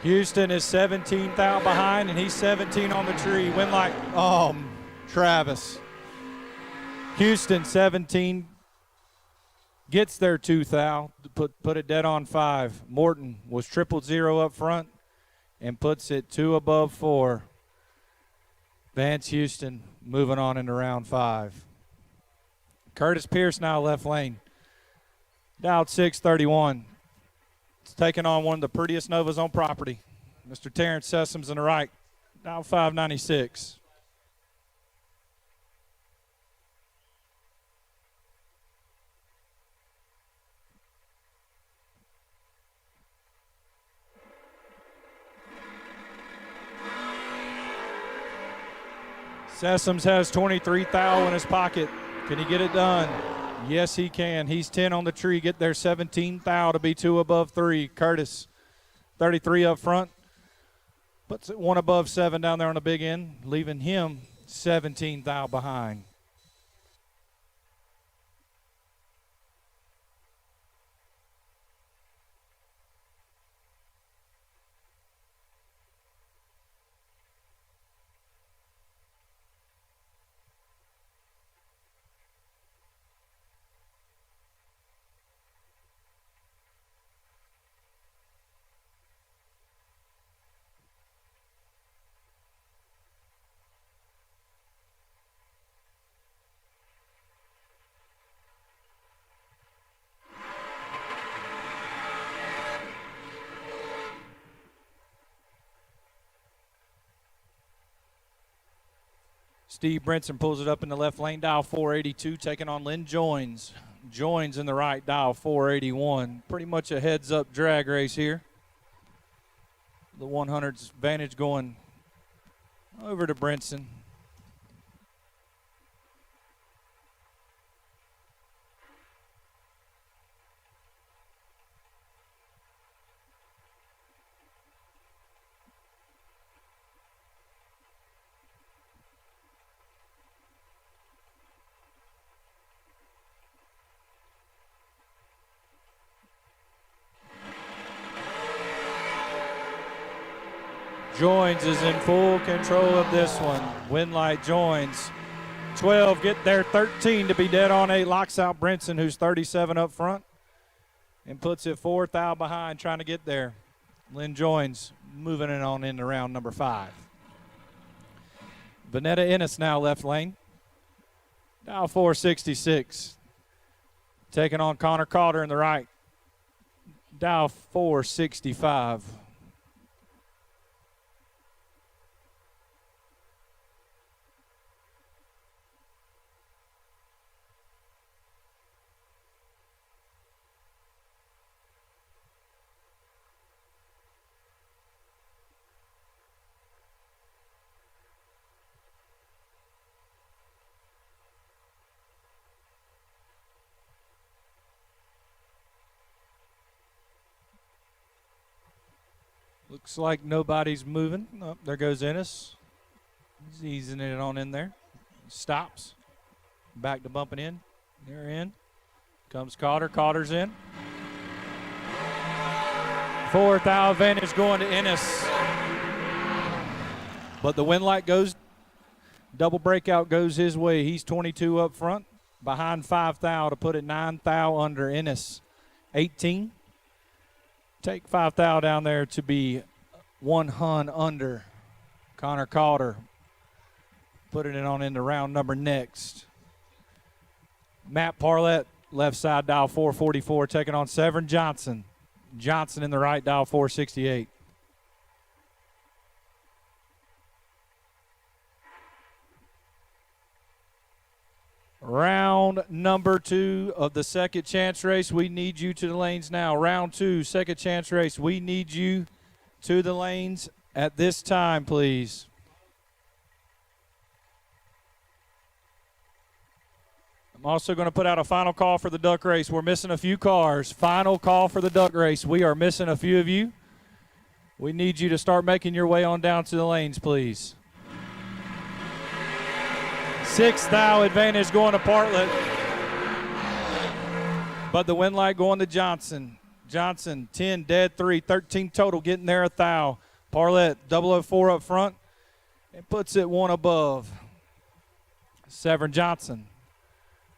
Houston is 17 thou behind, and he's 17 on the tree. Winlight, Travis. Houston 17 gets their 2 thou, put it dead on 5. Morton was 000 up front and puts it 2 above 4. Vance Houston moving on into round 5. Curtis Pierce now left lane. Dialed 631. It's taking on one of the prettiest Novas on property. Mr. Terrence Sessoms in the right. Dial 596. Sessoms has 23 thou in his pocket. Can he get it done? Yes, he can. He's 10 on the tree. Get there 17 thou to be 2 above 3. Curtis, 33 up front. Puts it 1 above 7 down there on the big end, leaving him 17 thou behind. Steve Brinson pulls it up in the left lane, dial 482, taking on Lynn Joins. Joins in the right, dial 481. Pretty much a heads-up drag race here. The 100's advantage going over to Brinson. Joins is in full control of this one. Winlight Joins. 12, get there 13 to be dead on 8. Locks out Brinson, who's 37 up front, and puts it 4 thou behind, trying to get there. Lynn Joins moving it on into round number 5. Vanetta Ennis now left lane. Dial 466. Taking on Connor Calder in the right. Dial 465. Looks like nobody's moving. Oh, there goes Ennis. He's easing it on in there. Stops. Back to bumping in. They're in. Comes Cotter. Cotter's in. 4 thou advantage going to Ennis. But the Winlight goes, double breakout goes his way. He's 22 up front. Behind 5 thou to put it 9 thou under Ennis. 18. Take 5 thou down there to be 1 hun under Connor Calder. Putting it on into round number next. Matt Parlett, left side, dial 444, taking on Severin Johnson. Johnson in the right, dial 468. Round number 2 of the second chance race. We need you to the lanes now. Round 2, second chance race. We need you to the lanes at this time, please. I'm also going to put out a final call for the duck race. We're missing a few cars. Final call for the duck race. We are missing a few of you. We need you to start making your way on down to the lanes, please. 6 thou advantage going to Bartlett. But the Winlight going to Johnson. Johnson, 10, dead 3, 13 total, getting there 1 thou. Parlett, 004 up front, and puts it 1 above. Severin Johnson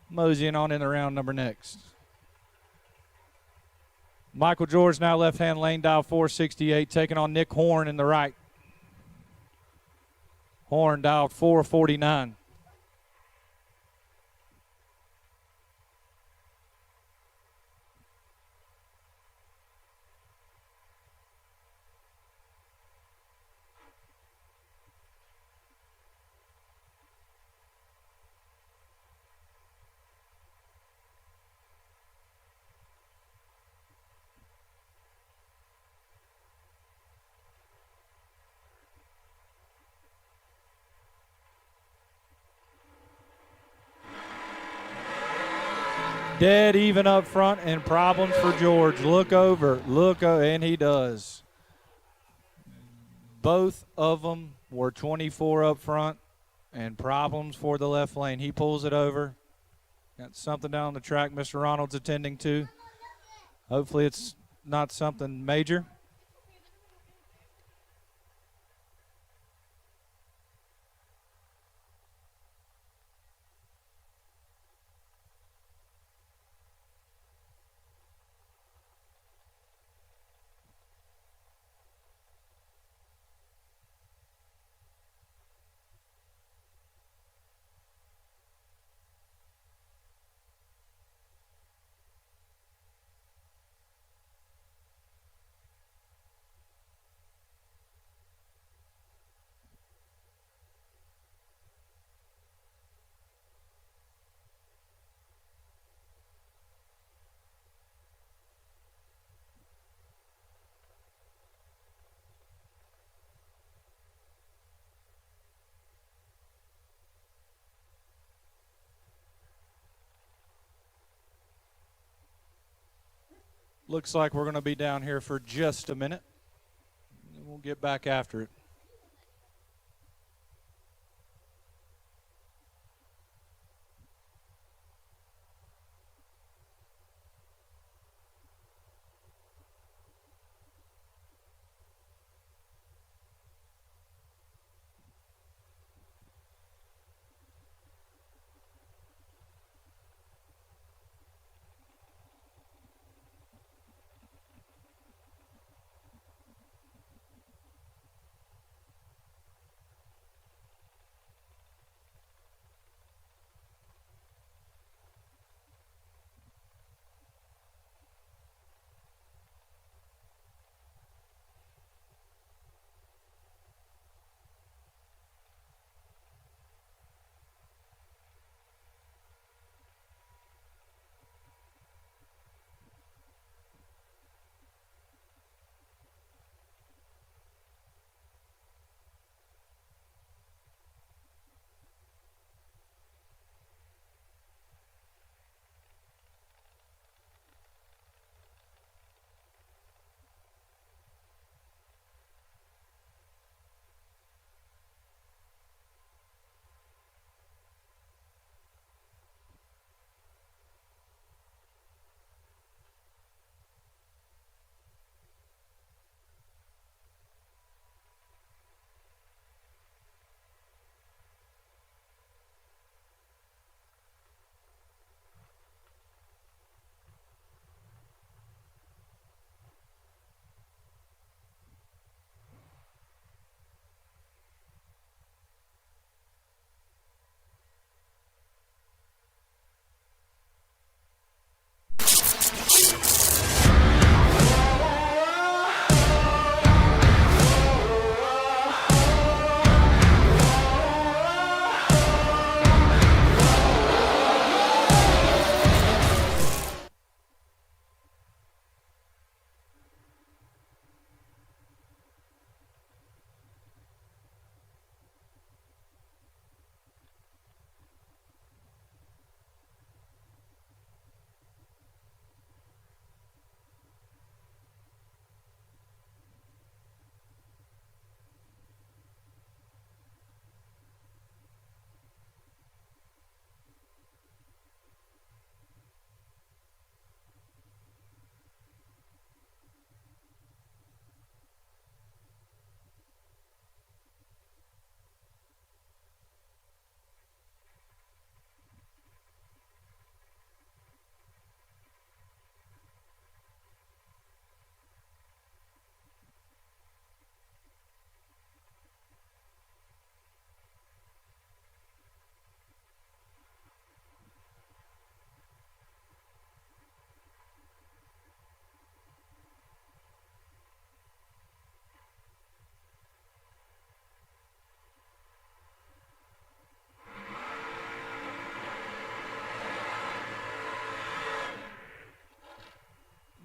moseying on in the round number next. Michael George now left-hand lane, dial 468, taking on Nick Horn in the right. Horn dialed 449. Dead even up front and problems for George. Look over, and he does. Both of them were 24 up front and problems for the left lane. He pulls it over. Got something down the track Mr. Ronald's attending to. Hopefully it's not something major. Looks like we're going to be down here for just a minute. We'll get back after it.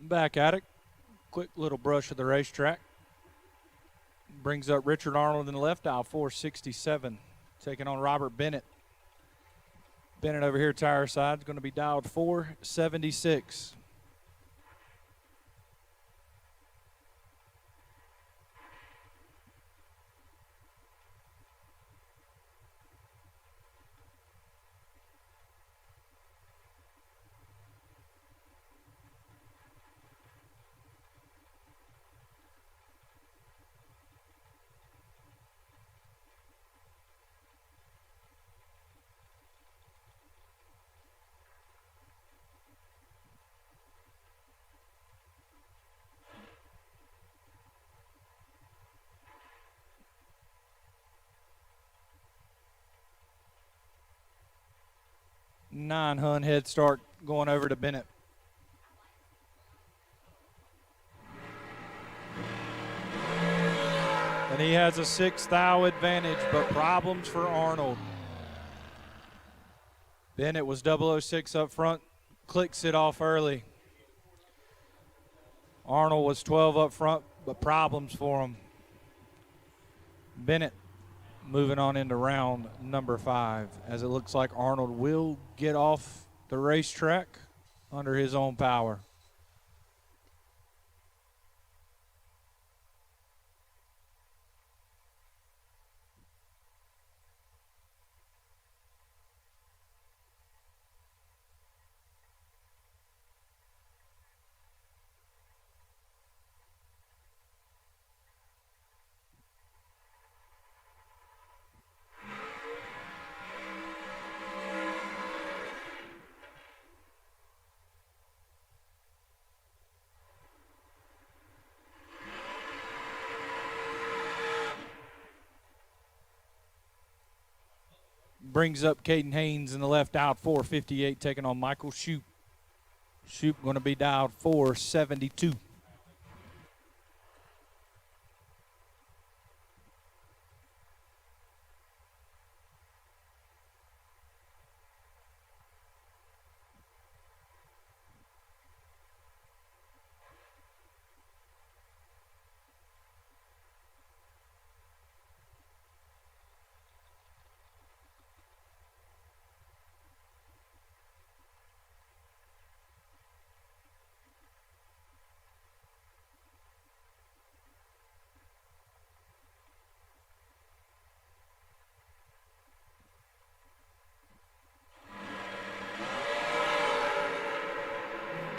Back at it. Quick little brush of the racetrack. Brings up Richard Arnold in the left aisle, 467, taking on Robert Bennett. Bennett over here, tire side, is going to be dialed 476. Nine Hun head start going over to Bennett. And he has a 6 thou advantage, but problems for Arnold. Bennett was 006 up front, clicks it off early. Arnold was 12 up front, but problems for him. Bennett moving on into round number 5, as it looks like Arnold will get off the racetrack under his own power. Brings up Caden Haynes in the left out, 458, taking on Michael Shoup. Shoup going to be dialed 472.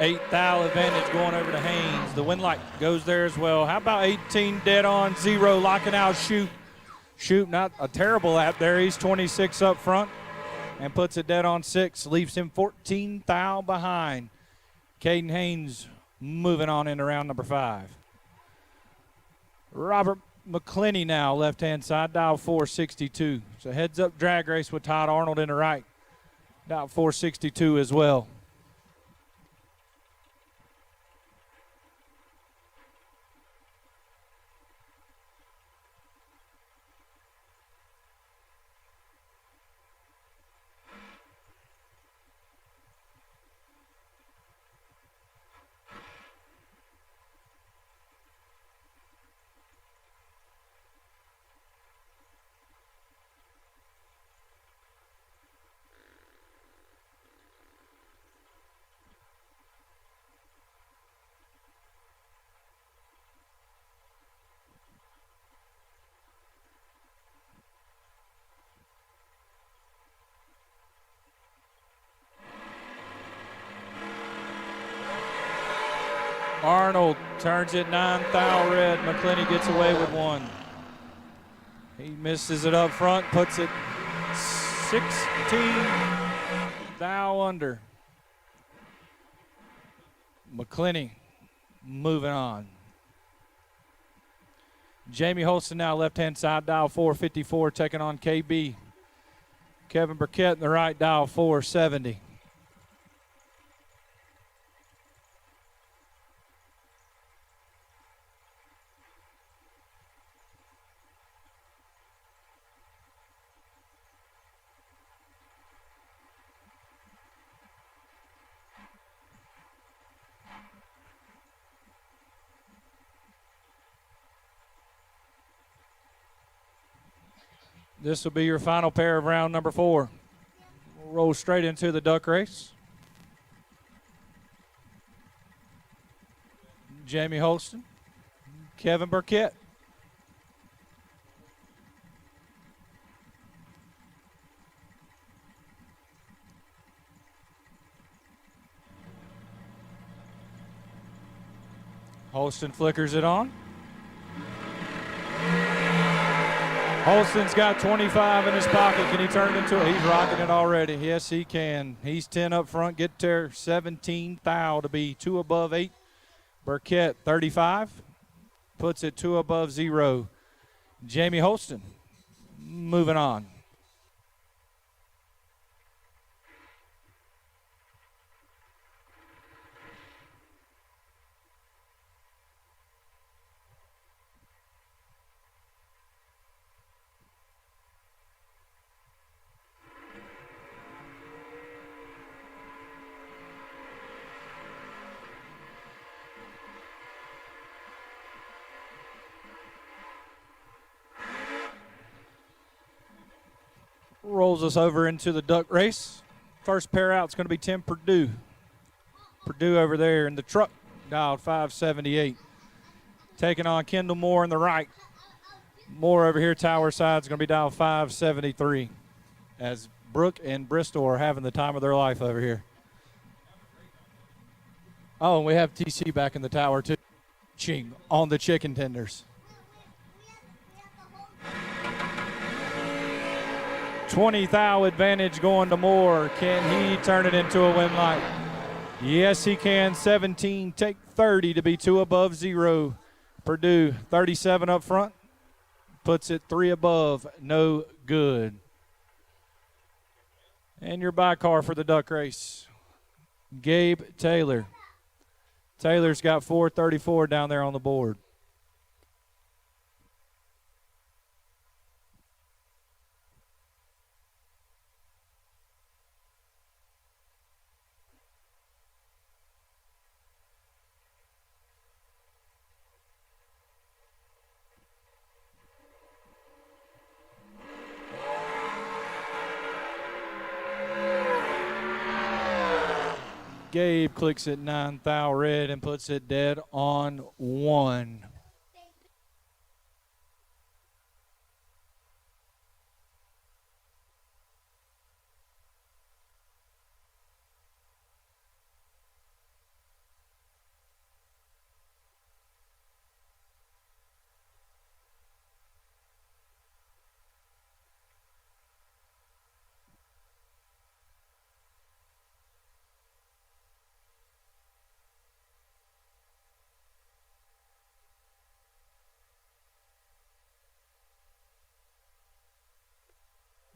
Eight thou advantage going over to Haynes. The win light goes there as well. How about 18 dead on 0, locking out Shoup. Shoup, not a terrible lap there. He's 26 up front and puts it dead on 6. Leaves him 14 thou behind. Caden Haynes moving on into round number 5. Robert McClinney now, left-hand side, dial 462. So heads-up drag race with Todd Arnold in the right. Dial 462 as well. Arnold turns it 9 thou red. McClinney gets away with 1. He misses it up front, puts it 16 thou under. McClinney moving on. Jamie Holston now left-hand side, dial 454, taking on KB. Kevin Burkett in the right, dial 470. This will be your final pair of round number 4. Roll straight into the duck race. Jamie Holston, Kevin Burkett. Holston flickers it on. Holston's got 25 in his pocket. Can he turn it into it? He's rocking it already. Yes, he can. He's 10 up front. Get there. 17 thou to be 2 above 8. Burkett, 35. Puts it 2 above 0. Jamie Holston moving on. Rolls us over into the duck race. First pair out is going to be Tim Purdue. Purdue over there in the truck, dialed 578. Taking on Kendall Moore in the right. Moore over here, tower side, is going to be dialed 573. As Brooke and Bristol are having the time of their life over here. Oh, and we have TC back in the tower too. Ching on the chicken tenders. 20 thou advantage going to Moore. Can he turn it into a win light? Yes, he can. 17, take 30 to be 2 above 0. Purdue, 37 up front. Puts it 3 above, no good. And your bye car for the duck race, Gabe Taylor. Taylor's got 434 down there on the board. Gabe clicks it 9 thou red and puts it dead on 1.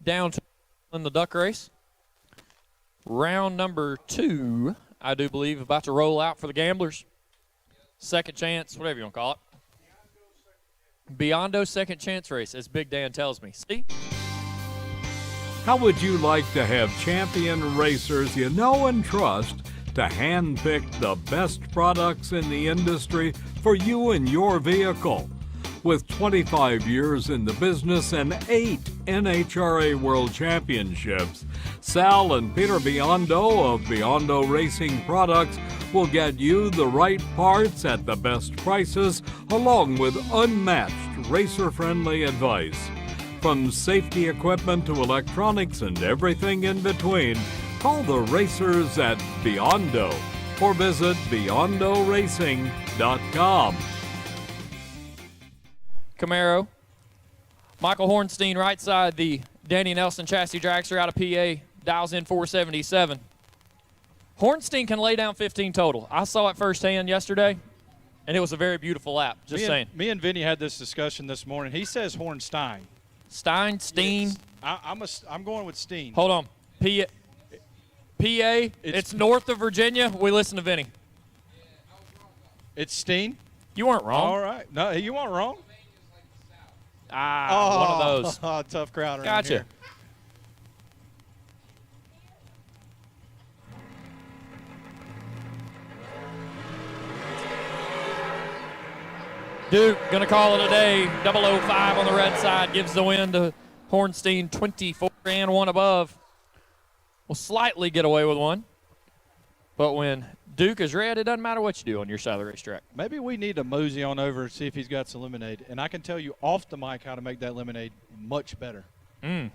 Down to in the duck race. Round number 2, I do believe, about to roll out for the gamblers. Second chance, whatever you want to call it. Beyondo's second chance race, as Big Dan tells me. See? How would you like to have champion racers you know and trust to handpick the best products in the industry for you and your vehicle? With 25 years in the business and 8 NHRA World Championships, Sal and Peter Biondo of Biondo Racing Products will get you the right parts at the best prices, along with unmatched racer-friendly advice. From safety equipment to electronics and everything in between, call the racers at Biondo or visit BiondoRacing.com. Camaro. Michael Hornstein, right side, the Danny Nelson chassis dragster out of PA, dials in 477. Hornstein can lay down 15 total. I saw it firsthand yesterday, and it was a very beautiful lap. Just saying. Me and Vinny had this discussion this morning. He says Hornstein. Steen. I'm going with Steen. Hold on. PA. It's north of Virginia. We listen to Vinny. It's Steen? You weren't wrong. All right. No, you weren't wrong. One of those. Tough crowd around Gotcha. here. Duke going to call it a day. 005 on the red side gives the win to Hornstein, 24 and 1 above. will slightly get away with one. But when Duke is red, it doesn't matter what you do on your side of the racetrack. Maybe we need to mosey on over and see if he's got some lemonade. And I can tell you off the mic how to make that lemonade much better. I'm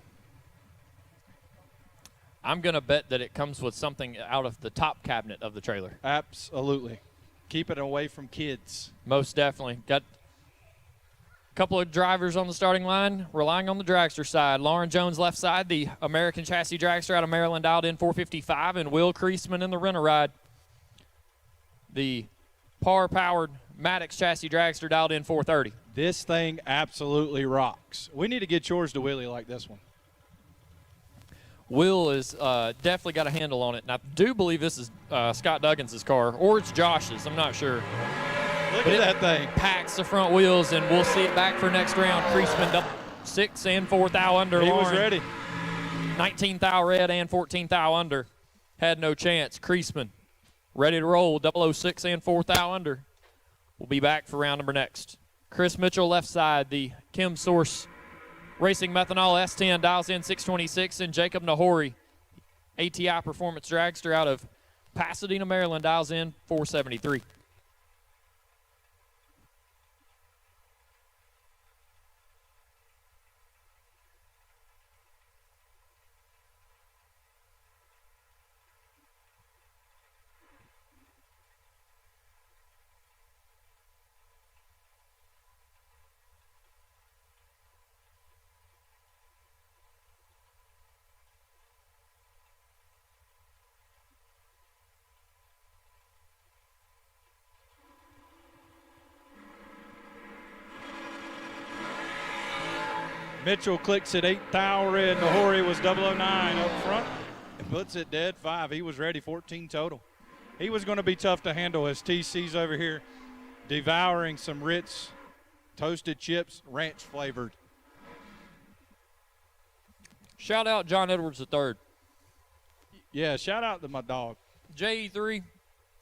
going to bet that it comes with something out of the top cabinet of the trailer. Absolutely. Keep it away from kids. Most definitely. Got a couple of drivers on the starting line relying on the dragster side. Lauren Jones left side, the American chassis dragster out of Maryland, dialed in 455, and Will Kreisman in the renter ride. The power-powered Maddox chassis dragster dialed in 430. This thing absolutely rocks. We need to get yours to Willie like this one. Will is definitely got a handle on it. And I do believe this is Scott Duggins' car, or it's Josh's. I'm not sure. Look at that thing. Packs the front wheels, and we'll see it back for next round. Kreisman 6 and 4 thou under. He Lauren, was ready. 19 thou red and 14 thou under. Had no chance. Kreisman ready to roll. 006 and 4 thou under. We'll be back for round number next. Chris Mitchell left side, the Kim Source Racing Methanol S10 dials in 626, and Jacob Nahori, ATI Performance Dragster out of Pasadena, Maryland, dials in 473. Mitchell clicks at 8 thou red. Nahori was 009 up front and puts it dead 5. He was ready, 14 total. He was going to be tough to handle as TC's over here devouring some Ritz toasted chips, ranch flavored. Shout out John Edwards III. Yeah, shout out to my dog. JE3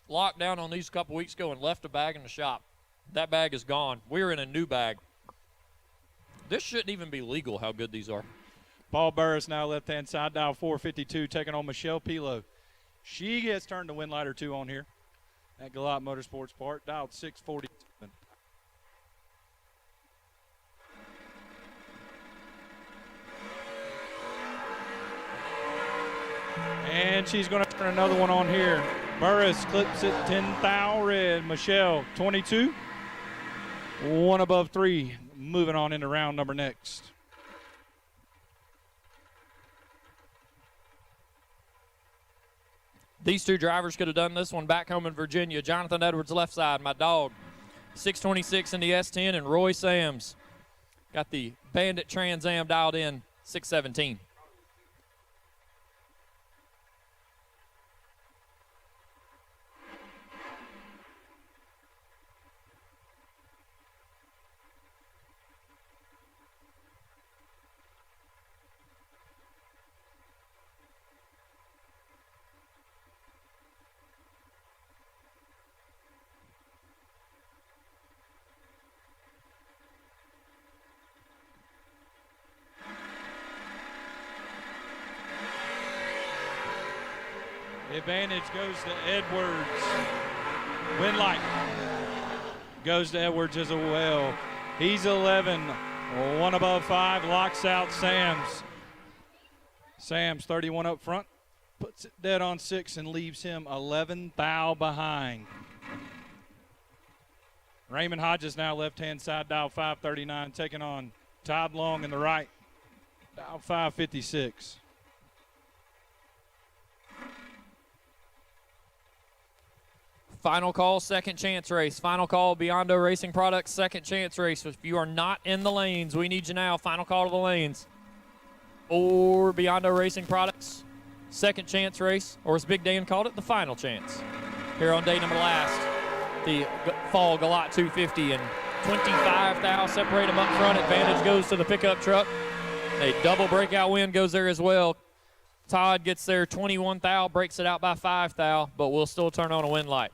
locked down on these a couple weeks ago and left a bag in the shop. That bag is gone. We're in a new bag. This shouldn't even be legal how good these are. Paul Burris now left-hand side, dial 452, taking on Michelle Pilo. She gets turned to win lighter 2 on here at Galot Motorsports Park, dialed 647. And she's going to turn another one on here. Burris clips it 10 thou red. Michelle 22. 1 above 3. Moving on into round number next. These two drivers could have done this one back home in Virginia. Jonathan Edwards left side, my dog. 626 in the S10, and Roy Sams got the Bandit Trans Am dialed in 617. Advantage goes to Edwards. Win light goes to Edwards as well. He's 11, 1 above 5, locks out Sams. Sams 31 up front, puts it dead on 6 and leaves him 11 thou behind. Raymond Hodges now left-hand side, dial 539, taking on Todd Long in the right, dial 556. Final call, second chance race. Final call, Biondo Racing Products, second chance race. If you are not in the lanes, we need you now. Final call to the lanes. Or Biondo Racing Products, second chance race, or as Big Dan called it, the final chance. Here on day number last, the fall Galot 250 and 25 thou separate them up front. Advantage goes to the pickup truck. A double breakout win goes there as well. Todd gets there 21 thou, breaks it out by 5 thou, but will still turn on a win light.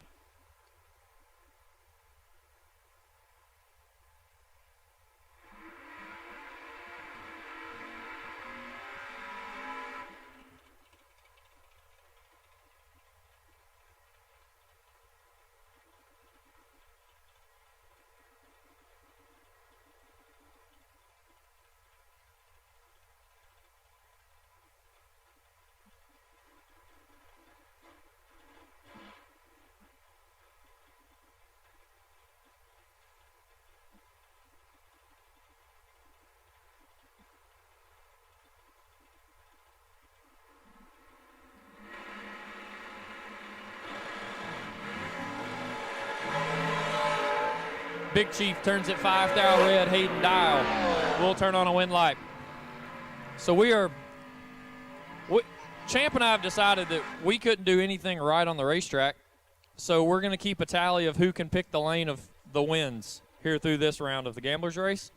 Big Chief turns it 5 thou red. Hayden Dial will turn on a win light. So Champ and I have decided that we couldn't do anything right on the racetrack. So we're going to keep a tally of who can pick the lane of the wins here through this round of the Gamblers Race.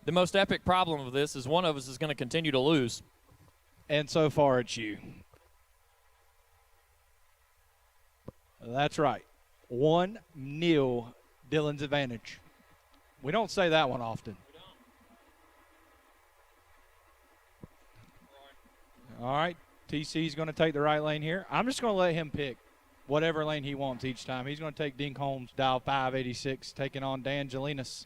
The most epic problem of this is one of us is going to continue to lose. And so far it's you. That's right. 1-0 Dylan's advantage. We don't say that one often. All right, TC's going to take the right lane here. I'm just going to let him pick whatever lane he wants each time. He's going to take Dink Holmes, dial 586, taking on Dan Jelinas.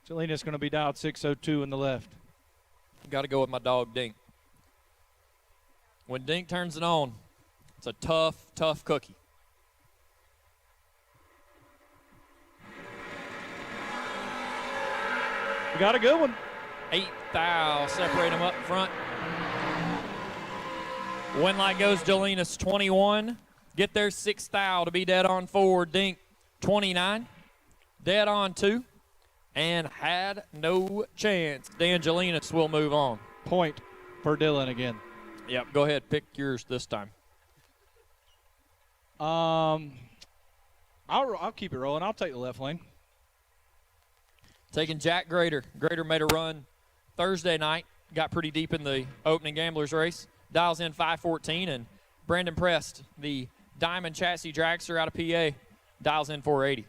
Jelinas going to be dialed 602 in the left. Got to go with my dog, Dink. When Dink turns it on, it's a tough, tough cookie. We got a good one. 8 thou, separate them up front. Win light goes Jelinas 21. Get there 6 thou to be dead on 4. Dink 29. Dead on 2. And had no chance. Dan Jelinas will move on. Point for Dylan again. Yep, go ahead. Pick yours this time. I'll keep it rolling. I'll take the left lane. Taking Jack Grader. Grader made a run Thursday night. Got pretty deep in the opening Gamblers race. Dials in 514. And Brandon Prest, the Diamond Chassis Dragster out of PA, dials in 480.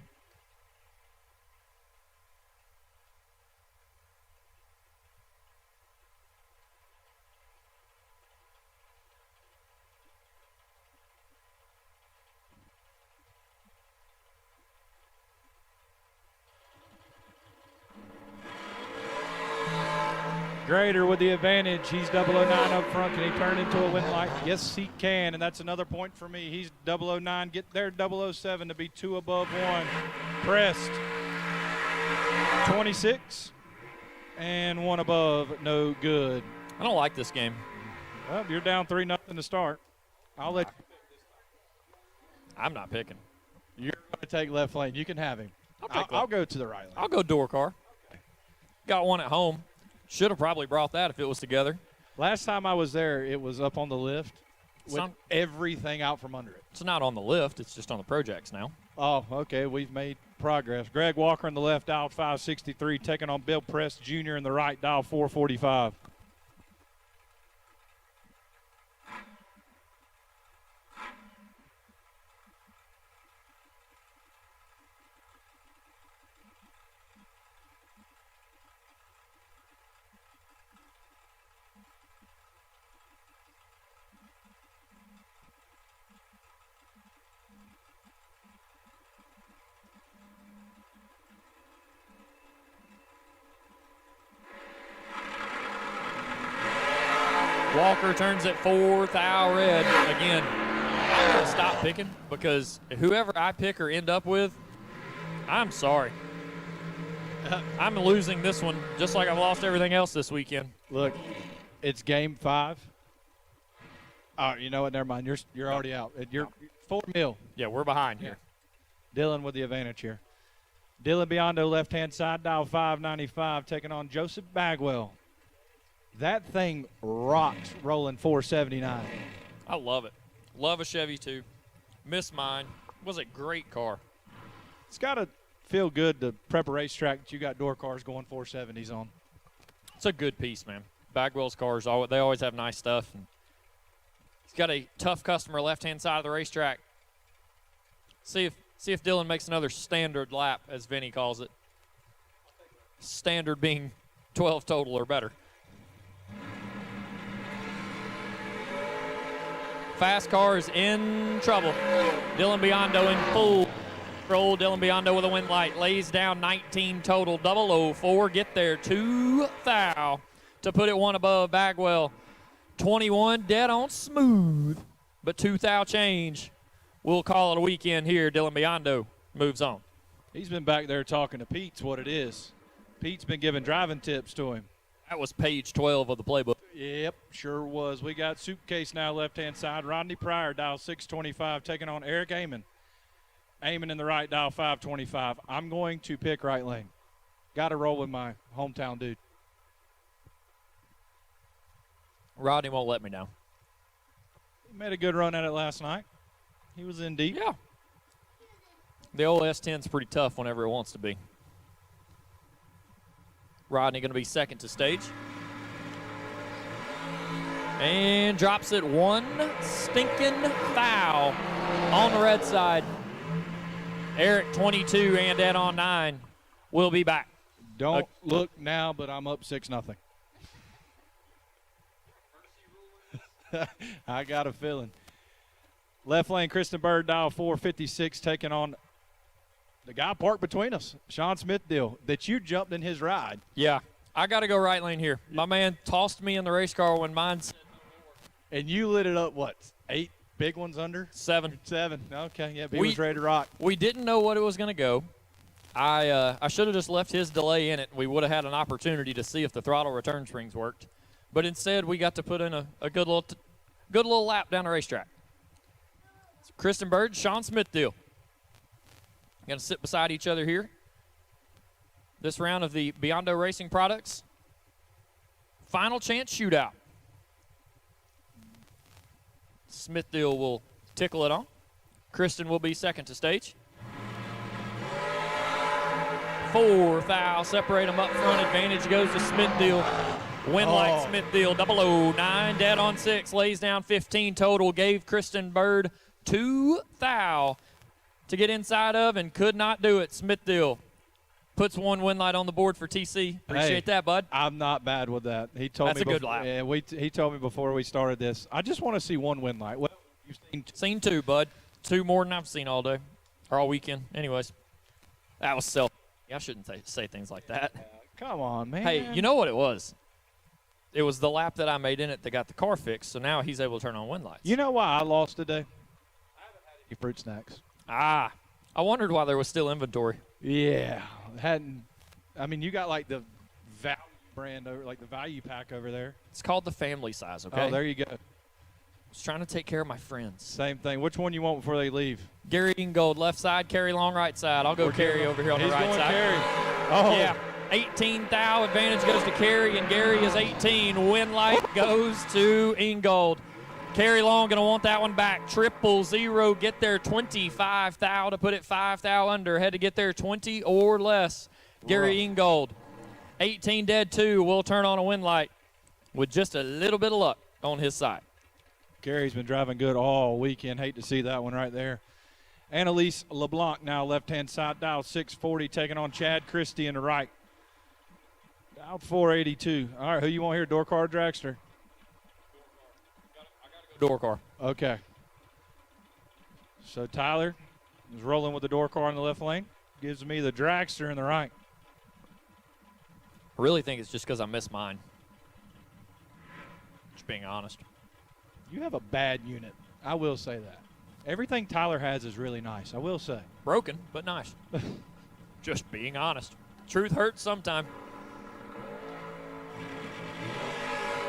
Grader with the advantage. He's 009 up front. Can he turn into a win light? Yes, he can, and that's another point for me. He's 009. Get there 007 to be 2 above 1. Pressed. 26 and 1 above. No good. I don't like this game. Well, you're down 3-0 to start. I'll let you. I'm not picking. You're going to take left lane. You can have him. I'll go to the right lane. I'll go door car. Got one at home. Should have probably brought that if it was together. Last time I was there, it was up on the lift with everything out from under it. It's not on the lift. It's just on the projects now. Oh, okay. We've made progress. Greg Walker in the left, dial 563, taking on Bill Prest Jr. in the right, dial 445. Walker turns it 4 thou red. Again, I'm going to stop picking because whoever I pick or end up with, I'm sorry. I'm losing this one just like I've lost everything else this weekend. Look, it's game 5. Oh, you know what? Never mind. You're already out. You're 4-0. Yeah, we're behind here. Dylan with the advantage here. Dylan Biondo, left-hand side, dial 595, taking on Joseph Bagwell. That thing rocks rolling 479. I love it. Love a Chevy, too. Miss mine. Was a great car. It's got to feel good to prep a racetrack that you got door cars going 470s on. It's a good piece, man. Bagwell's cars, they always have nice stuff. And he's got a tough customer left-hand side of the racetrack. See if Dylan makes another standard lap, as Vinny calls it. Standard being 12 total or better. Fast car is in trouble. Dylan Biondo in full control. Dylan Biondo with a win light. Lays down 19 total. 004. Get there 2 thou to put it 1 above Bagwell. 21 dead on smooth. But 2 thou change. We'll call it a weekend here. Dylan Biondo moves on. He's been back there talking to Pete's what it is. Pete's been giving driving tips to him. That was page 12 of the playbook. Yep, sure was. We got Suitcase now left-hand side. Rodney Pryor, dial 625, taking on Eric Amon. aiming in the right dial, 525. I'm going to pick right lane. Got to roll with my hometown dude. Rodney won't let me down. He made a good run at it last night. He was in deep. Yeah. The old S10's pretty tough whenever it wants to be. Rodney going to be second to stage. And drops it one stinking foul on the red side. Eric 22 and Ed on 9 will be back. Don't look now, but I'm up 6-0. I got a feeling. Left lane, Kristen Bird, dial 456, taking on the guy parked between us, Sean Smithdeal, that you jumped in his ride. Yeah, I got to go right lane here. My man tossed me in the race car when mine said. And you lit it up, what, 8 big ones under? 7. 7, okay, yeah, he was ready to rock. We didn't know what it was going to go. I should have just left his delay in it. We would have had an opportunity to see if the throttle return springs worked. But instead, we got to put in a good little lap down the racetrack. So Kristen Bird, Sean Smithdeal. Going to sit beside each other here. This round of the Biondo Racing Products Final Chance Shootout. Smithdeal will tickle it on. Kristen will be second to stage. 4 foul, separate them up front. Advantage goes to Smithdeal. Win like Smithdeal, 009, dead on 6, lays down 15 total, gave Kristen Bird 2 foul to get inside of and could not do it. Smithdeal puts 1 win light on the board for TC. Appreciate that, bud. I'm not bad with that. He told That's me a good lap. Yeah, he told me before we started this. I just want to see 1 win light. Well, you've seen 2, bud. 2 more than I've seen all day or all weekend. Anyways, that was self. I shouldn't say things like that. Come on, man. Hey, you know what it was? It was the lap that I made in it that got the car fixed, so now he's able to turn on win lights. You know why I lost today? I haven't had any fruit snacks. I wondered why there was still inventory. Yeah, I mean, you got like the value brand over, like the value pack over there. It's called the family size, okay? Oh, there you go. I was trying to take care of my friends. Same thing. Which one you want before they leave? Gary Ingold, left side, Carey Long, right side. I'll go Carey over here on the right He's going side. Carey. Oh. Yeah. 18 thou, advantage goes to Carey, and Gary is 18. Win light goes to Ingold. Carey Long going to want that one back. 000, get there 25 thou to put it 5 thou under. Had to get there 20 or less. Gary Ingold, 18 dead 2, will turn on a win light with just a little bit of luck on his side. Gary's been driving good all weekend. Hate to see that one right there. Annalise LeBlanc now left-hand side, dial 640, taking on Chad Christie in the right. Dial 482. All right, who you want here, door car or dragster? Door car. Okay. So Tyler is rolling with the door car in the left lane. Gives me the dragster in the right. I really think it's just because I missed mine. Just being honest. You have a bad unit. I will say that. Everything Tyler has is really nice, I will say. Broken, but nice. Just being honest. Truth hurts sometime.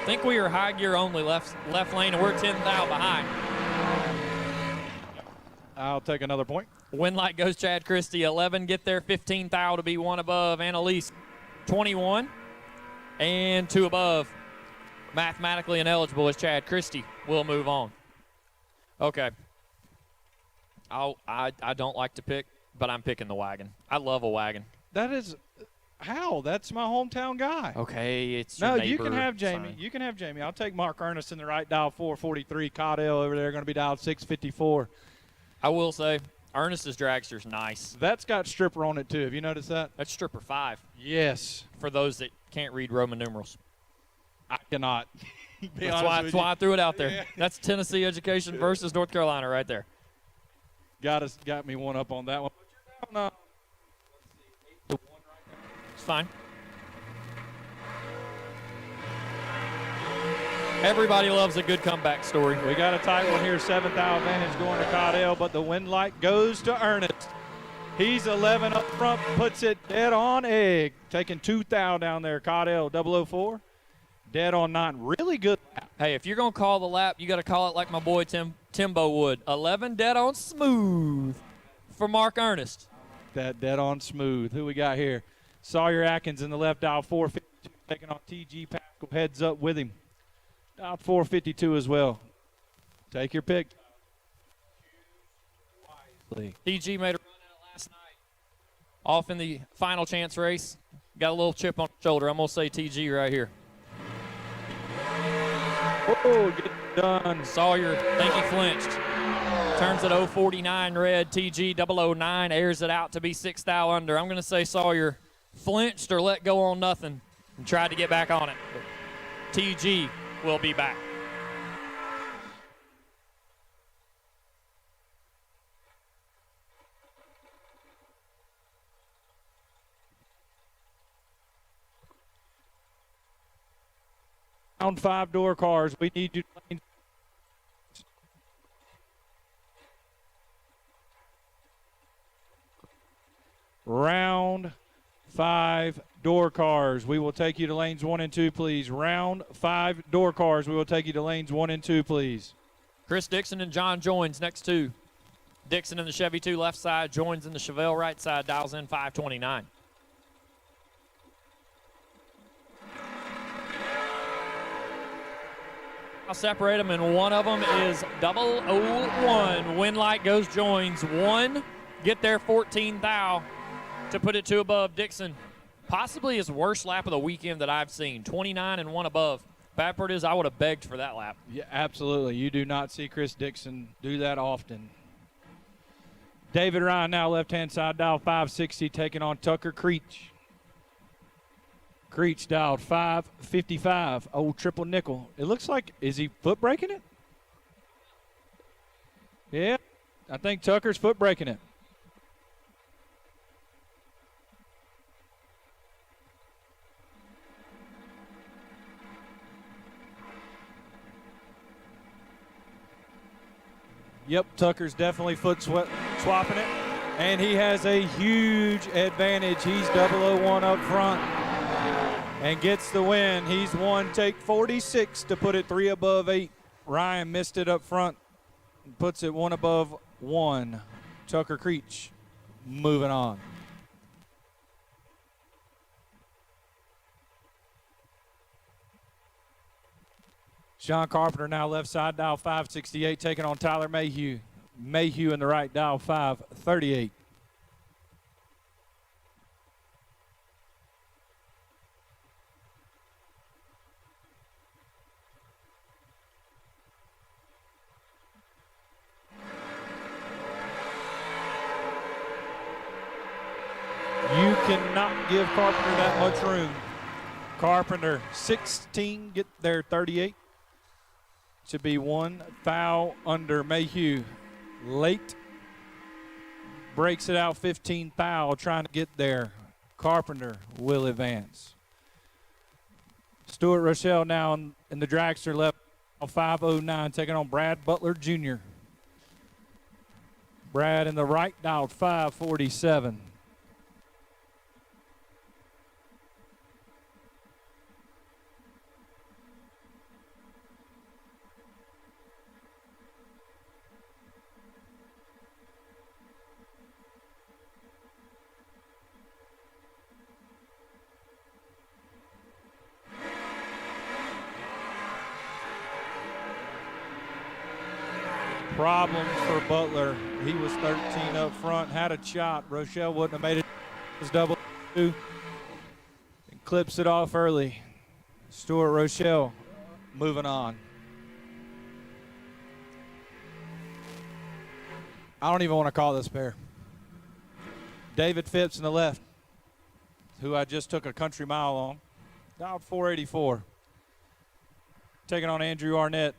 Think we are high gear only left lane, and we're 10 thou behind. I'll take another point. Win light goes Chad Christie, 11. Get there, 15 thou to be 1 above. Annalise, 21. And 2 above. Mathematically ineligible as Chad Christie will move on. Okay. I don't like to pick, but I'm picking the wagon. I love a wagon. That is how? That's my hometown guy. Okay, it's your No, neighbor. you can have Jamie. Fine. You can have Jamie. I'll take Mark Ernest in the right, dial 443. Caudale over there going to be dialed 654. I will say, Ernest's dragster's nice. That's got stripper on it too. Have you noticed that? That's stripper 5. Yes. For those that can't read Roman numerals. I cannot. That's why I threw it out there. Yeah. That's Tennessee education versus North Carolina right there. Got me one up on that one. No. It's fine. Everybody loves a good comeback story. We got a tight one here. 7th thou advantage going to Caudale, but the win light goes to Ernest. He's 11 up front, puts it dead on egg. Taking 2 thou down there. Caudale 004. Dead on 9. Really good lap. Hey, if you're going to call the lap, you got to call it like my boy Timbo would. 11 dead on smooth. for Mark Ernest. That dead on smooth. Who we got here? Sawyer Atkins in the left, dial 452, taking on TG Pascal. Heads up with him. Dial 452 as well. Take your pick. TG made a run out last night. Off in the final chance race. Got a little chip on the shoulder. I'm going to say TG right here. Oh, get done. Sawyer, think he flinched. Turns at 049 red. TG 009 airs it out to be 6 thou under. I'm going to say Sawyer flinched or let go on nothing and tried to get back on it. But TG will be back. Round 5 door cars. We need you to Round 5 door cars. We will take you to lanes 1 and 2, please. Round 5 door cars. We will take you to lanes 1 and 2, please. Chris Dixon and John Joins next 2. Dixon in the Chevy 2 left side, Joins in the Chevelle right side, dials in 529. I'll separate them, and one of them is 001. Win light goes Joins. 1, get there 14 thou to put it 2 above Dixon. Possibly his worst lap of the weekend that I've seen. 29 and 1 above. Bad part is I would have begged for that lap. Yeah, absolutely. You do not see Chris Dixon do that often. David Ryan now left-hand side, dial 560, taking on Tucker Creech. Creech dialed 555. Oh, triple nickel. It looks like, is he foot braking it? Yeah, I think Tucker's foot braking it. Yep, Tucker's definitely foot swapping it. And he has a huge advantage. He's 001 up front and gets the win. He's won take 46 to put it 3 above 8. Ryan missed it up front and puts it 1 above 1. Tucker Creech moving on. Sean Carpenter now left side, dial 568, taking on Tyler Mayhew. Mayhew in the right, dial 538. You cannot give Carpenter that much room. Carpenter 16, get there 38. To be 1 foul under Mayhew. Late breaks it out 15 foul, trying to get there. Carpenter will advance. Stuart Rochelle now in the dragster left, 509, taking on Brad Butler Jr. Brad in the right, dialed 547. Problems for Butler. He was 13 up front, had a shot. Rochelle wouldn't have made it. It was 2 and clips it off early. Stuart Rochelle moving on. I don't even want to call this pair. David Phipps in the left, who I just took a country mile on, dialed 484. Taking on Andrew Arnett.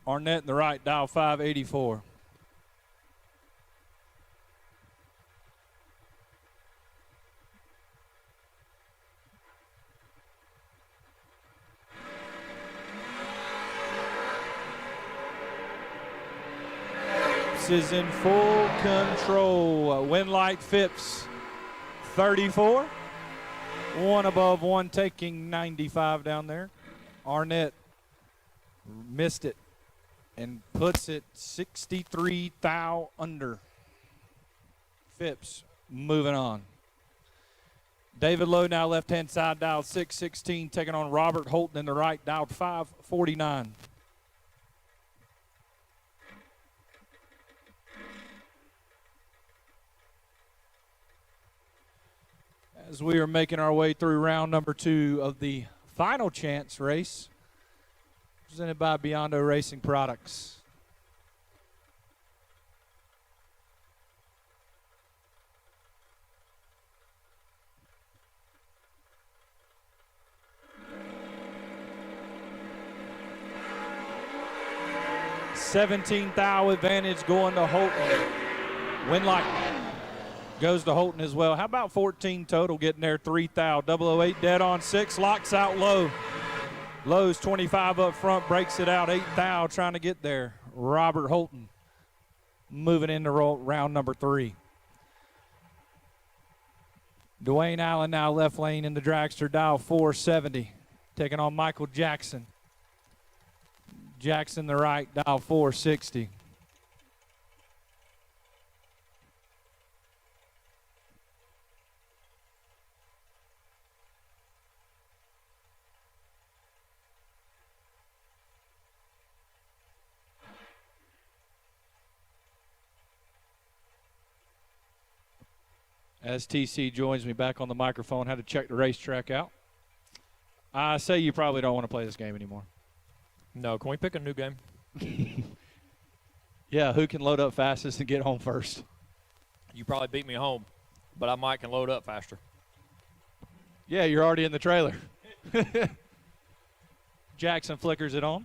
Arnett in the right, dial 584. Phipps is in full control. Winlight Phipps, 34. 1 above 1, taking 95 down there. Arnett missed it and puts it 63 thou under. Phipps moving on. David Lowe now left-hand side, dialed 616, taking on Robert Holton in the right, dialed 549. As we are making our way through round number 2 of the final chance race, presented by Biondo Racing Products. $17,000 advantage going to Holton. Winlight goes to Holton as well. How about 14 total getting there? 3,000. 008 dead on 6. Locks out Lowe. Lowe's 25 up front, breaks it out. 8,000 trying to get there. Robert Holton moving into round number 3. Dwayne Allen now left lane in the dragster, dial 470. Taking on Michael Jackson. Jackson the right, dial 460. As TC joins me back on the microphone, had to check the racetrack out. I say you probably don't want to play this game anymore. No, can we pick a new game? Yeah, who can load up fastest and get home first? You probably beat me home, but I might can load up faster. Yeah, you're already in the trailer. Jackson flickers it on.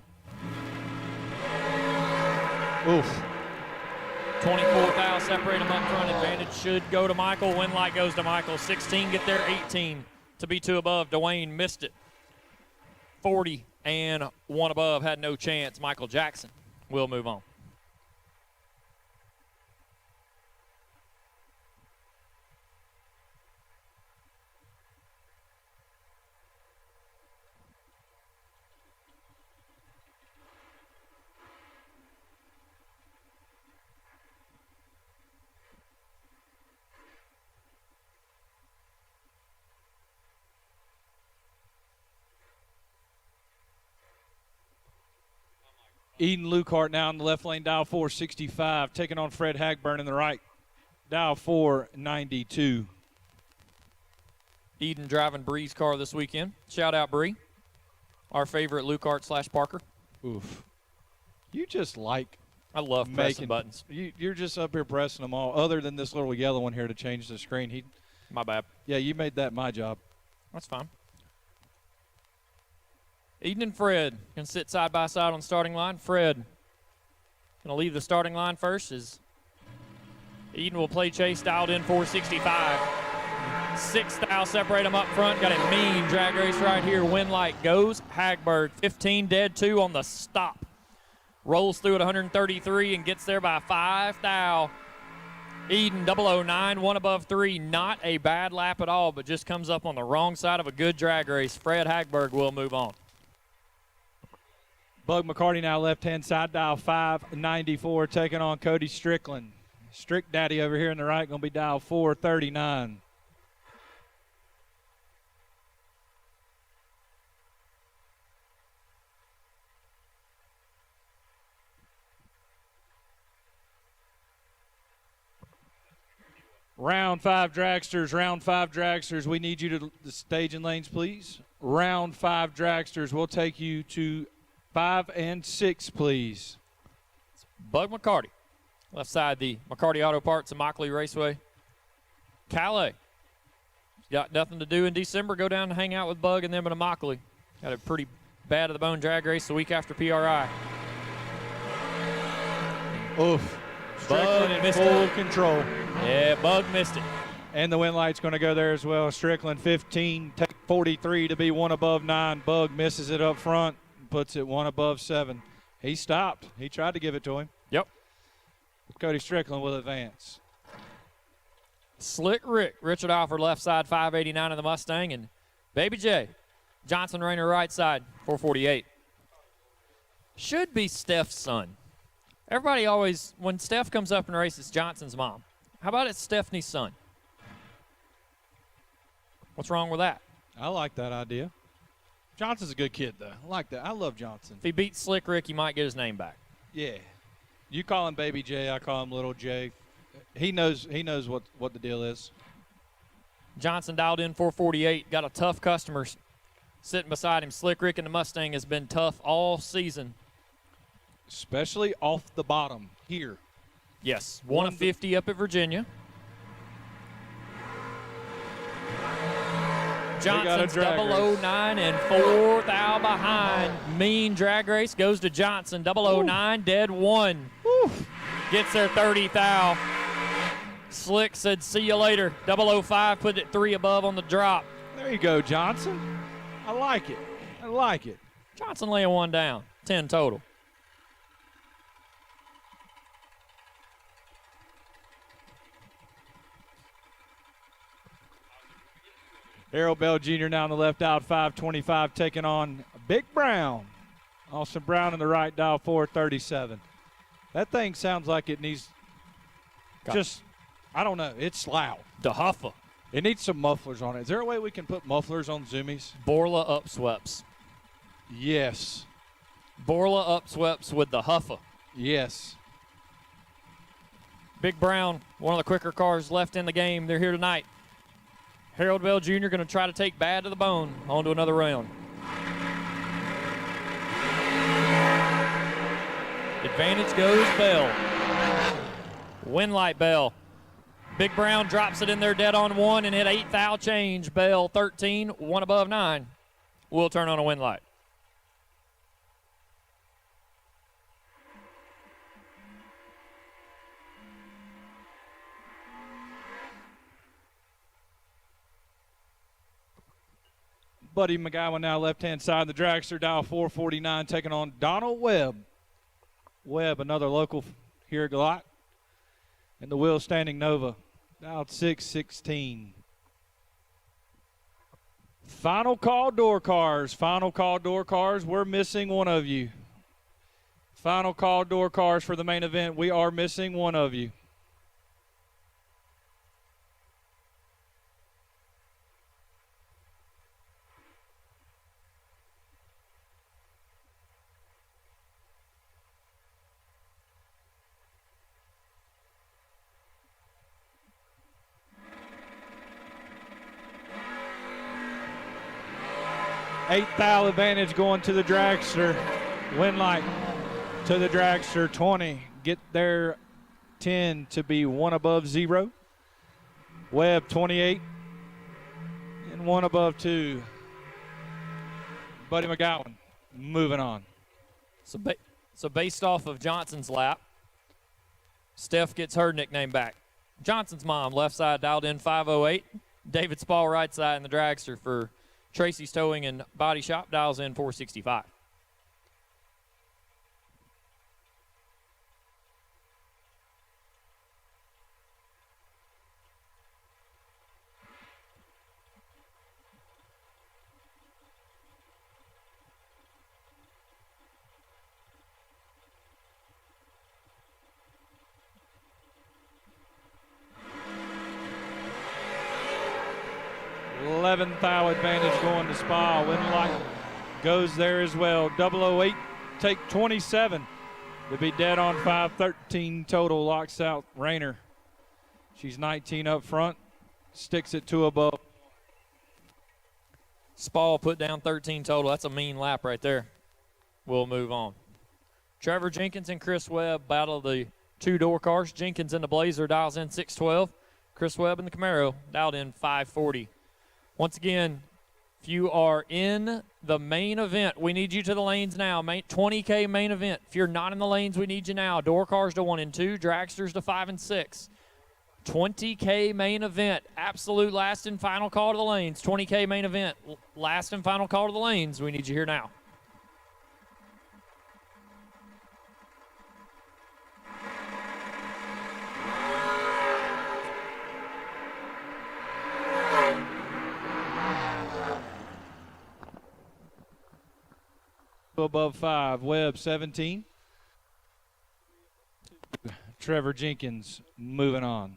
Oof. 24,000 separate them up front. Advantage should go to Michael. Winlight goes to Michael. 16 get there. 18 to be 2 above. Dwayne missed it. 40 and 1 above had no chance. Michael Jackson will move on. Eden Lucart now in the left lane, dial 465, taking on Fred Hagburn in the right, dial 492. Eden driving Bree's car this weekend. Shout out Bree, our favorite Lucart / Parker. Oof. You just like I love pressing buttons. You're just up here pressing them all, other than this little yellow one here to change the screen. My bad. Yeah, you made that my job. That's fine. Eden and Fred can sit side by side on the starting line. Fred going to leave the starting line first as Eden will play chase, dialed in 465. 6,000 separate them up front. Got a mean drag race right here. Winlight goes. Hagberg 15 dead 2 on the stop. Rolls through at 133 and gets there by 5,000. Eden 009, 1 above 3. Not a bad lap at all, but just comes up on the wrong side of a good drag race. Fred Hagberg will move on. Bug McCarty now left-hand side, dial 594, taking on Cody Strickland. Strick Daddy over here in the right, going to be dial 439. Round 5 dragsters, we need you to the staging lanes, please. Round 5 dragsters, we'll take you to 5 and 6, please. Bug McCarty, left side, the McCarty Auto Parts and Mockley Raceway. Calais, got nothing to do in December. Go down and hang out with Bug and them in a Mockley. Got a pretty bad of the bone drag race the week after PRI. Oof. Bug in full control. Yeah, Bug missed it. And the win light's going to go there as well. Strickland 15, take 43 to be 1 above 9. Bug misses it up front. Puts it 1 above 7. He stopped. He tried to give it to him. Yep. Cody Strickland will advance. Slick Rick, Richard Alford left side, 589 in the Mustang, and Baby J, Johnson Rayner right side, 448. Should be Steph's son. Everybody always, when Steph comes up in a race, it's Johnson's mom. How about it's Stephanie's son? What's wrong with that? I like that idea. Johnson's a good kid, though. I like that. I love Johnson. If he beats Slick Rick, he might get his name back. Yeah. You call him Baby J, I call him Little J. He knows what the deal is. Johnson dialed in 448, got a tough customer sitting beside him. Slick Rick and the Mustang has been tough all season. Especially off the bottom here. Yes, 1 of 50 up at Virginia. Johnson's 009 and 4th out behind. Mean drag race goes to Johnson. 009, dead 1. Gets their 30th thou. Slick said, see you later. 005 put it 3 above on the drop. There you go, Johnson. I like it. I like it. Johnson laying 1 down. 10 total. Harold Bell Jr. now on the left out, 525, taking on Big Brown. Austin Brown in the right dial, 437. That thing sounds like it needs I don't know. It's loud. The Huffa. It needs some mufflers on it. Is there a way we can put mufflers on Zoomies? Borla upsweeps. Yes. Borla upsweeps with the Huffa. Yes. Big Brown, one of the quicker cars left in the game. They're here tonight. Harold Bell Jr. going to try to take Bad to the bone. On to another round. Advantage goes Bell. Winlight Bell. Big Brown drops it in there dead on 1 and hit 8th thou change. Bell 13, 1 above 9. We'll turn on a Winlight. Buddy McGowan now left-hand side of the dragster, dial 449, taking on Donald Webb. Webb, another local here at Galot. And the Will Standing Nova, dialed 616. Final call door cars. Final call door cars. We're missing one of you. Final call door cars for the main event. We are missing one of you. Eighth thou advantage going to the dragster. Winlight to the dragster, 20. Get their 10 to be 1 above 0. Webb, 28. And 1 above 2. Buddy McGowan, moving on. So based off of Johnson's lap, Steph gets her nickname back. Johnson's mom, left side, dialed in 508. David Spall, right side in the dragster for Tracy's Towing and Body Shop, dials in 465. Eleventh thou advantage going to Spa. Winlight goes there as well. 008 take 27 to be dead on 513 total. Locks out Rayner. She's 19 up front. Sticks it 2 above. Spall put down 13 total. That's a mean lap right there. We'll move on. Trevor Jenkins and Chris Webb battle the 2-door cars. Jenkins in the Blazer dials in 612. Chris Webb in the Camaro dialed in 540. Once again, if you are in the main event, we need you to the lanes now. 20K main event. If you're not in the lanes, we need you now. Door cars to 1 and 2, dragsters to 5 and 6. 20K main event. Absolute last and final call to the lanes. 20K main event. Last and final call to the lanes. We need you here now. Above 5. Webb 17. Trevor Jenkins moving on.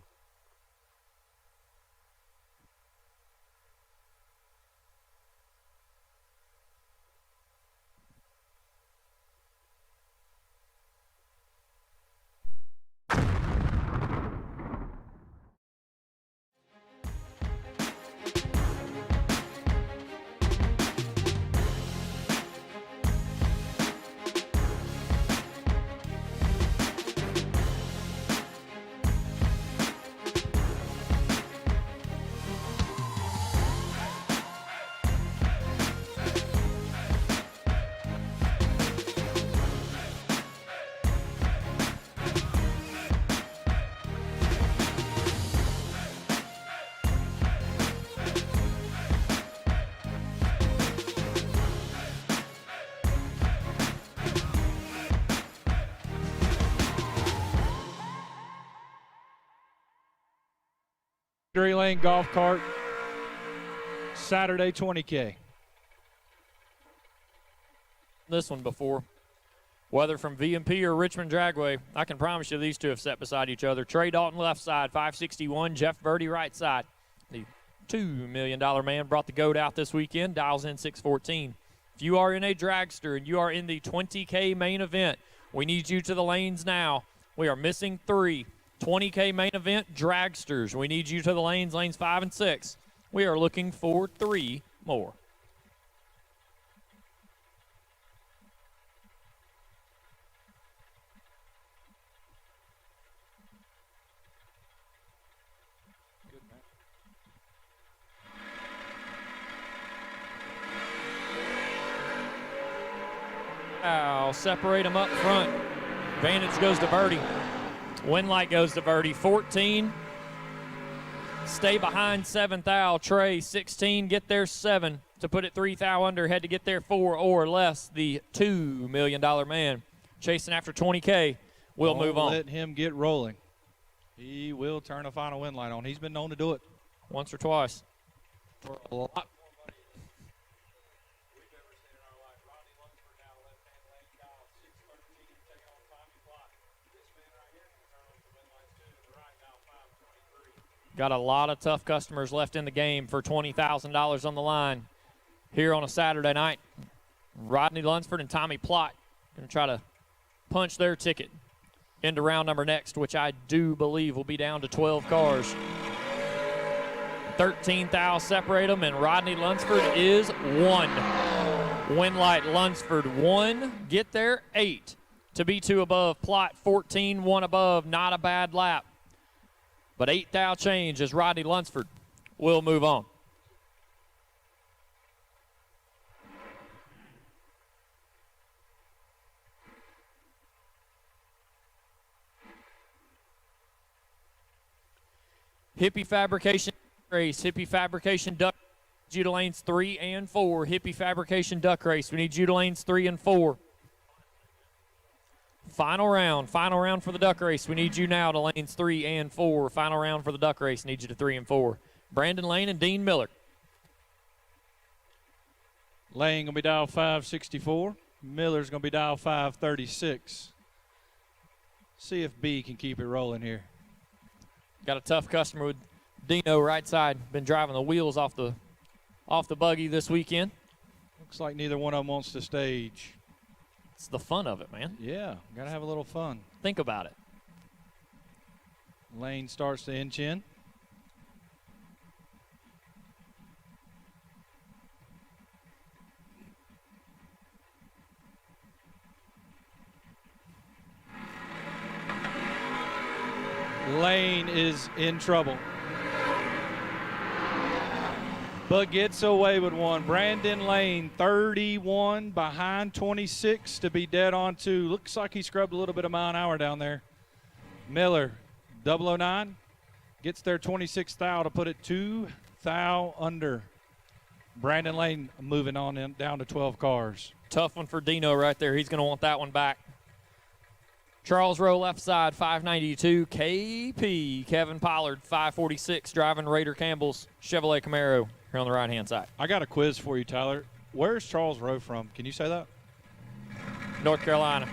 Victory Lane Golf Cart, Saturday 20K. This one before. Whether from VMP or Richmond Dragway, I can promise you these two have sat beside each other. Trey Dalton left side, 561. Jeff Birdie right side. The $2 million man brought the goat out this weekend, dials in 614. If you are in a dragster and you are in the 20K main event, we need you to the lanes now. We are missing 3. 20K main event dragsters. We need you to the lanes 5 and 6. We are looking for 3 more. I'll separate them up front. Advantage goes to Birdie. Win light goes to Birdie. 14. Stay behind 7th thou. Trey, 16. Get there 7 to put it 3 thou under. Had to get there 4 or less. The $2 million man chasing after 20K. We'll move on. Let him get rolling. He will turn a final win light on. He's been known to do it. Once or twice. For a lot. Got a lot of tough customers left in the game for $20,000 on the line here on a Saturday night. Rodney Lunsford and Tommy Plott going to try to punch their ticket into round number next, which I do believe will be down to 12 cars. 13 thou separate them, and Rodney Lunsford is 1. Winlight Lunsford 1. Get there 8 to be 2 above. Plott 14, 1 above. Not a bad lap. But 8 thou change as Rodney Lunsford will move on. Hippie Fabrication Race. Hippie Fabrication Duck. You to lanes 3 and 4. Hippie Fabrication Duck Race. We need you to lanes 3 and 4. Final round for the duck race. We need you now to lanes 3 and 4. Final round for the duck race. Need you to 3 and 4. Brandon Lane and Dean Miller. Lane going to be dial 564. Miller's going to be dial 536. See if B can keep it rolling here. Got a tough customer with Dino right side. Been driving the wheels off the buggy this weekend. Looks like neither one of them wants to stage. It's the fun of it, man. Yeah, got to have a little fun. Think about it. Lane starts to inch in. Lane is in trouble, but gets away with one. Brandon Lane, 31 behind 26 to be dead on 2. Looks like he scrubbed a little bit of mile an hour down there. Miller, 009, gets there 26 thou to put it 2 thou under. Brandon Lane moving on in, down to 12 cars. Tough one for Dino right there. He's going to want that one back. Charles Rowe left side, 592. KP, Kevin Pollard, 546, driving Raider Campbell's Chevrolet Camaro here on the right-hand side. I got a quiz for you, Tyler. Where's Charles Rowe from? Can you say that? North Carolina.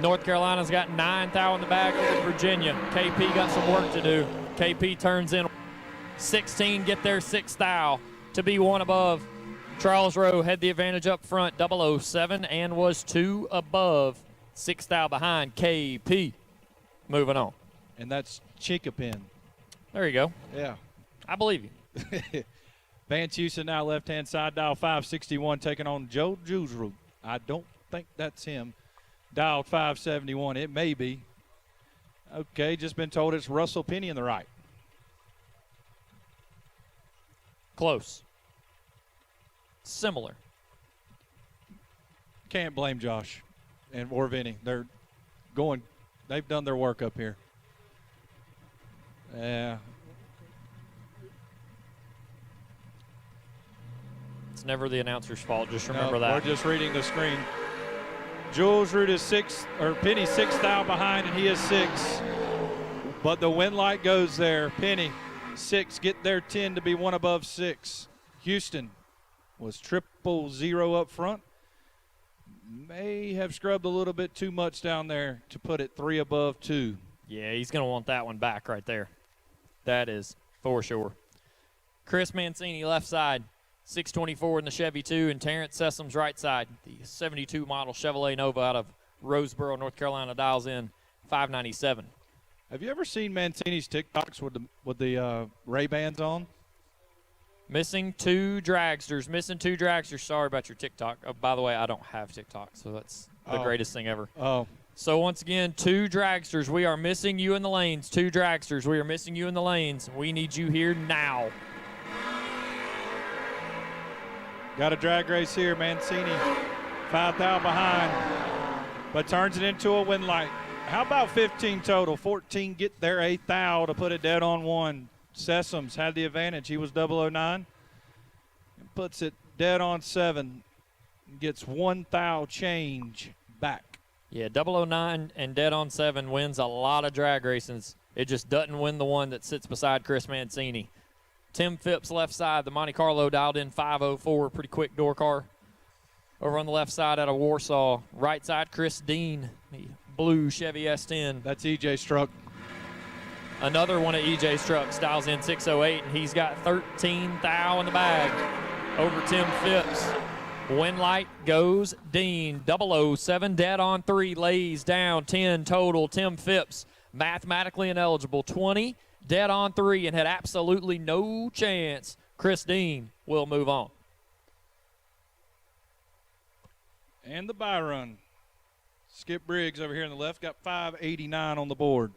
North Carolina's got 9 thou in the bag over Virginia. KP got some work to do. KP turns in 16, get there 6 thou to be 1 above. Charles Rowe had the advantage up front, 007, and was 2 above, 6 thou behind KP. Moving on. And that's Chinkapin. There you go. Yeah. I believe you. Van Tusen now left-hand side, dial 561, taking on Joe Juzru. I don't think that's him. Dial 571. It may be. Okay, just been told it's Russell Penny in the right. Close. Similar. Can't blame Josh or Vinny. They've done their work up here. Yeah. It's never the announcer's fault. Just remember that. We're just reading the screen. Jules Root is 6, or Penny 6 thou behind, and he is 6. But the win light goes there. Penny, 6, get their 10 to be 1 above 6. Houston was 000 up front. May have scrubbed a little bit too much down there to put it 3 above 2. Yeah, he's going to want that one back right there. That is for sure. Chris Mancini, left side, 624 in the Chevy 2, and Terrence Sessum's right side, the 72 model Chevrolet Nova out of Roseboro, North Carolina, dials in 597. Have you ever seen Mancini's TikToks with the Ray-Bans on? Missing 2 dragsters. Sorry about your TikTok. Oh, by the way, I don't have TikTok, so that's the greatest thing ever. Oh. So once again, 2 dragsters. We are missing you in the lanes. 2 dragsters. We are missing you in the lanes. We need you here now. Got a drag race here. Mancini, 5 thou behind, but turns it into a win light. How about 15 total? 14 get their 8 thou to put it dead on 1. Sessoms had the advantage. He was 009. And puts it dead on 7. Gets 1 thou change back. Yeah, 009 and dead on 7 wins a lot of drag races. It just doesn't win the one that sits beside Chris Mancini. Tim Phipps, left side, the Monte Carlo dialed in 504, pretty quick door car. Over on the left side out of Warsaw. Right side, Chris Dean, the blue Chevy S10. That's EJ Struck. Another one of EJ's trucks dials in 608, and he's got 13 thou in the bag over Tim Phipps. Win light goes Dean. 007 dead on 3, lays down 10 total. Tim Phipps, mathematically ineligible, 20 dead on 3, and had absolutely no chance. Chris Dean will move on. And the bye run. Skip Briggs over here on the left got 589 on the board.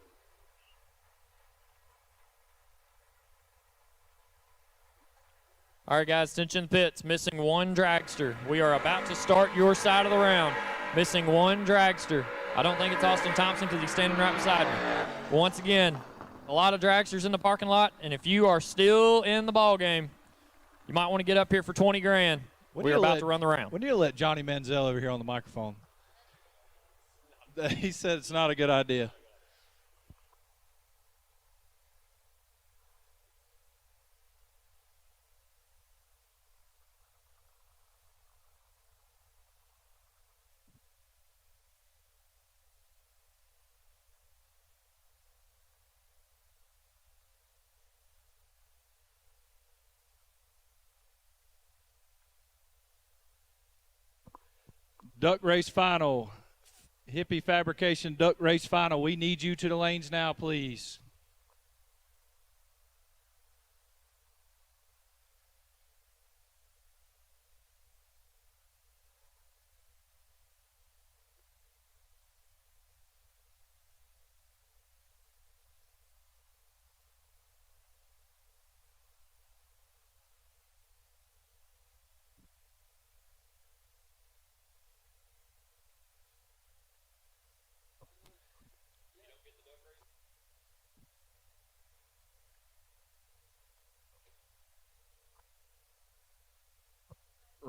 All right, guys, attention pits. Missing 1 dragster. We are about to start your side of the round. Missing 1 dragster. I don't think it's Austin Thompson because he's standing right beside me. Once again, a lot of dragsters in the parking lot, and if you are still in the ball game, you might want to get up here for 20 grand. We're about to run the round. When do you let Johnny Manziel over here on the microphone? He said it's not a good idea. Duck race final. Hippie Fabrication duck race final. We need you to the lanes now, please.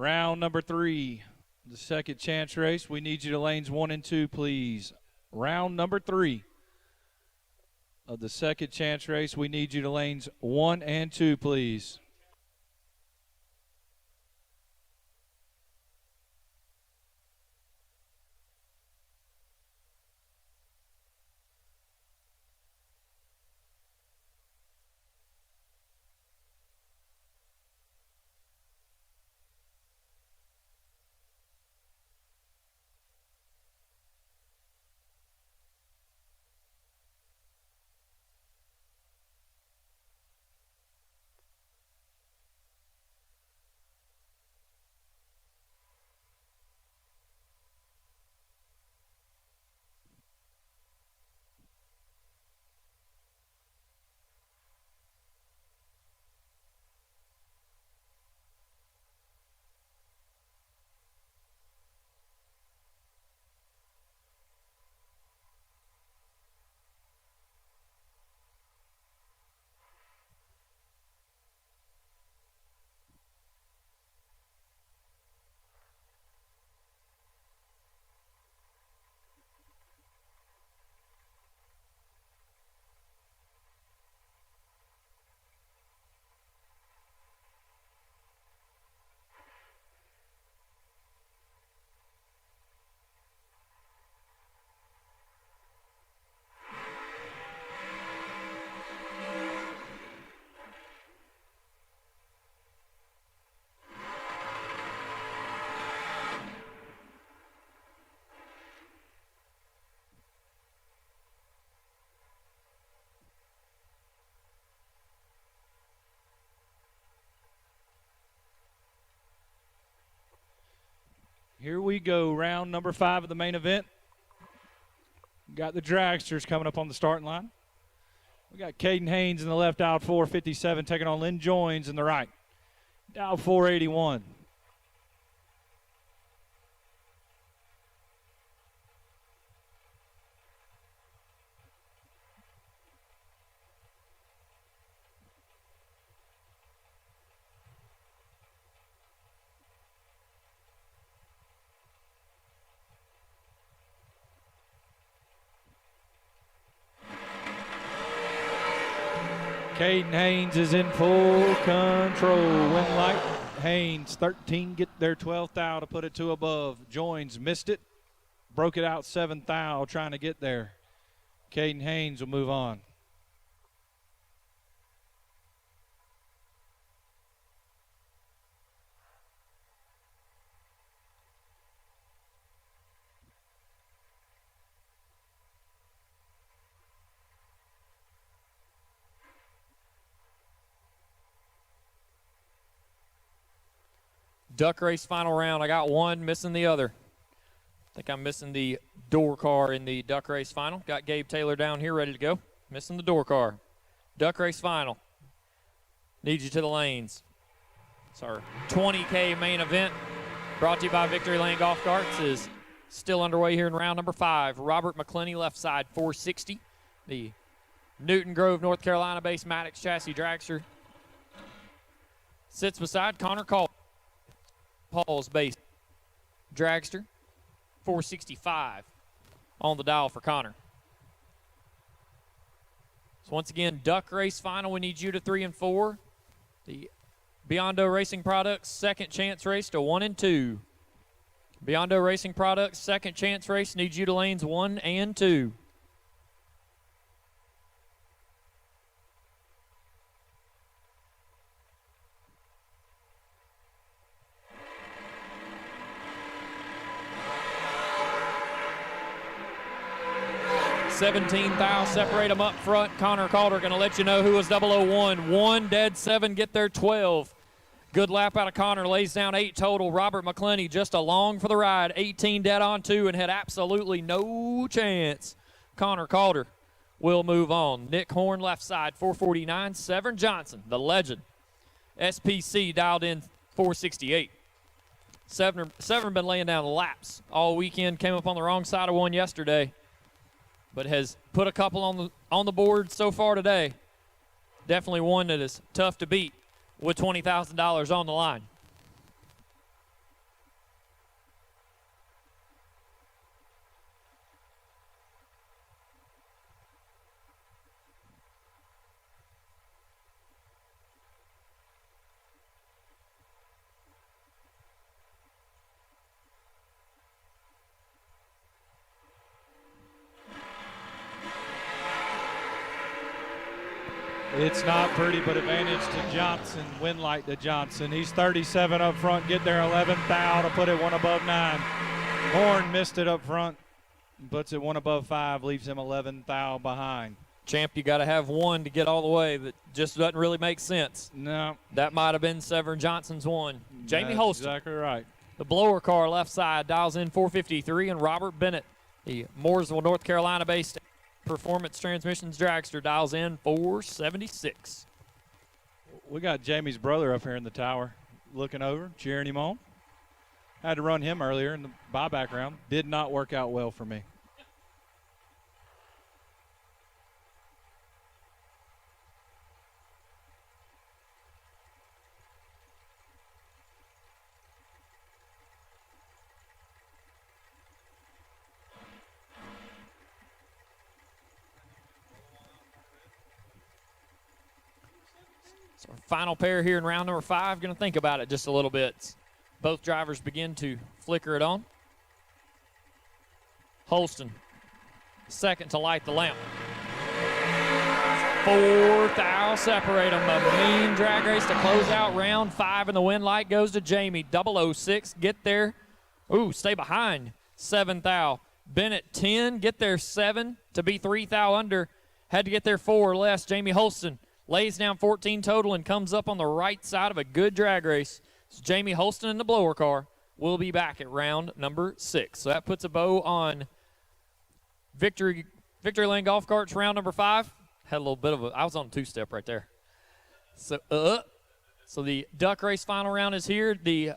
Round number 3, the second chance race. We need you to lanes 1 and 2, please. Round number 3 of the second chance race. We need you to lanes 1 and 2, please. Here we go, round number 5 of the main event. Got the dragsters coming up on the starting line. We got Caden Haynes in the left, dial 457, taking on Lynn Joins in the right, dial 481. Caden Haynes is in full control. Win light. Haynes, 13, get their 12th thou to put it 2 above. Joins, missed it. Broke it out 7th thou, trying to get there. Caden Haynes will move on. Duck race final round. I got one, missing the other. I think I'm missing the door car in the duck race final. Got Gabe Taylor down here ready to go. Missing the door car. Duck race final. Need you to the lanes. It's our 20K main event. Brought to you by Victory Lane Golf Carts. Is still underway here in round number 5. Robert McClenny, left side, 460. The Newton Grove, North Carolina-based Maddox chassis dragster. Sits beside Connor Paul's base dragster, 465 on the dial for Connor. So once again, duck race final. We need you to 3 and 4. The Biondo Racing Products second chance race to 1 and 2. Biondo Racing Products second chance race needs you to lanes 1 and 2. $17,000, separate them up front. Connor Calder going to let you know who was 001. 1 dead, 7 get there, 12. Good lap out of Connor, lays down 8 total. Robert McClenny just along for the ride, 18 dead on 2 and had absolutely no chance. Connor Calder will move on. Nick Horn, left side, 449. Severn Johnson, the legend. SPC dialed in 468. Severn been laying down laps all weekend, came up on the wrong side of one yesterday, but has put a couple on the board so far today. Definitely one that is tough to beat with $20,000 on the line. It's not pretty, but advantage to Johnson. Win light to Johnson. He's 37 up front. Get there 11th thou to put it 1 above 9. Horn missed it up front. Puts it 1 above 5. Leaves him 11th thou behind. Champ, you got to have one to get all the way. That just doesn't really make sense. No. That might have been Severn Johnson's one. Jamie That's Holston. exactly right. The blower car left side dials in 453, and Robert Bennett, the Mooresville, North Carolina-based Performance Transmissions dragster, dials in 476. We got Jamie's brother up here in the tower looking over, cheering him on. Had to run him earlier in the buyback round. Did not work out well for me. So our final pair here in round number 5. Going to think about it just a little bit. Both drivers begin to flicker it on. Holston, second to light the lamp. 4 thou separate them. A mean drag race to close out round 5, and the win light goes to Jamie. 006, get there. Ooh, stay behind. 7 thou. Bennett 10, get there 7 to be 3 thou under. Had to get there 4 or less. Jamie Holston lays down 14 total and comes up on the right side of a good drag race. It's Jamie Holston in the blower car. we'll be back at round number 6. So that puts a bow on Victory Lane Golf Carts round number 5. Had a little bit of I was on a two-step right there. So the duck race final round is here. The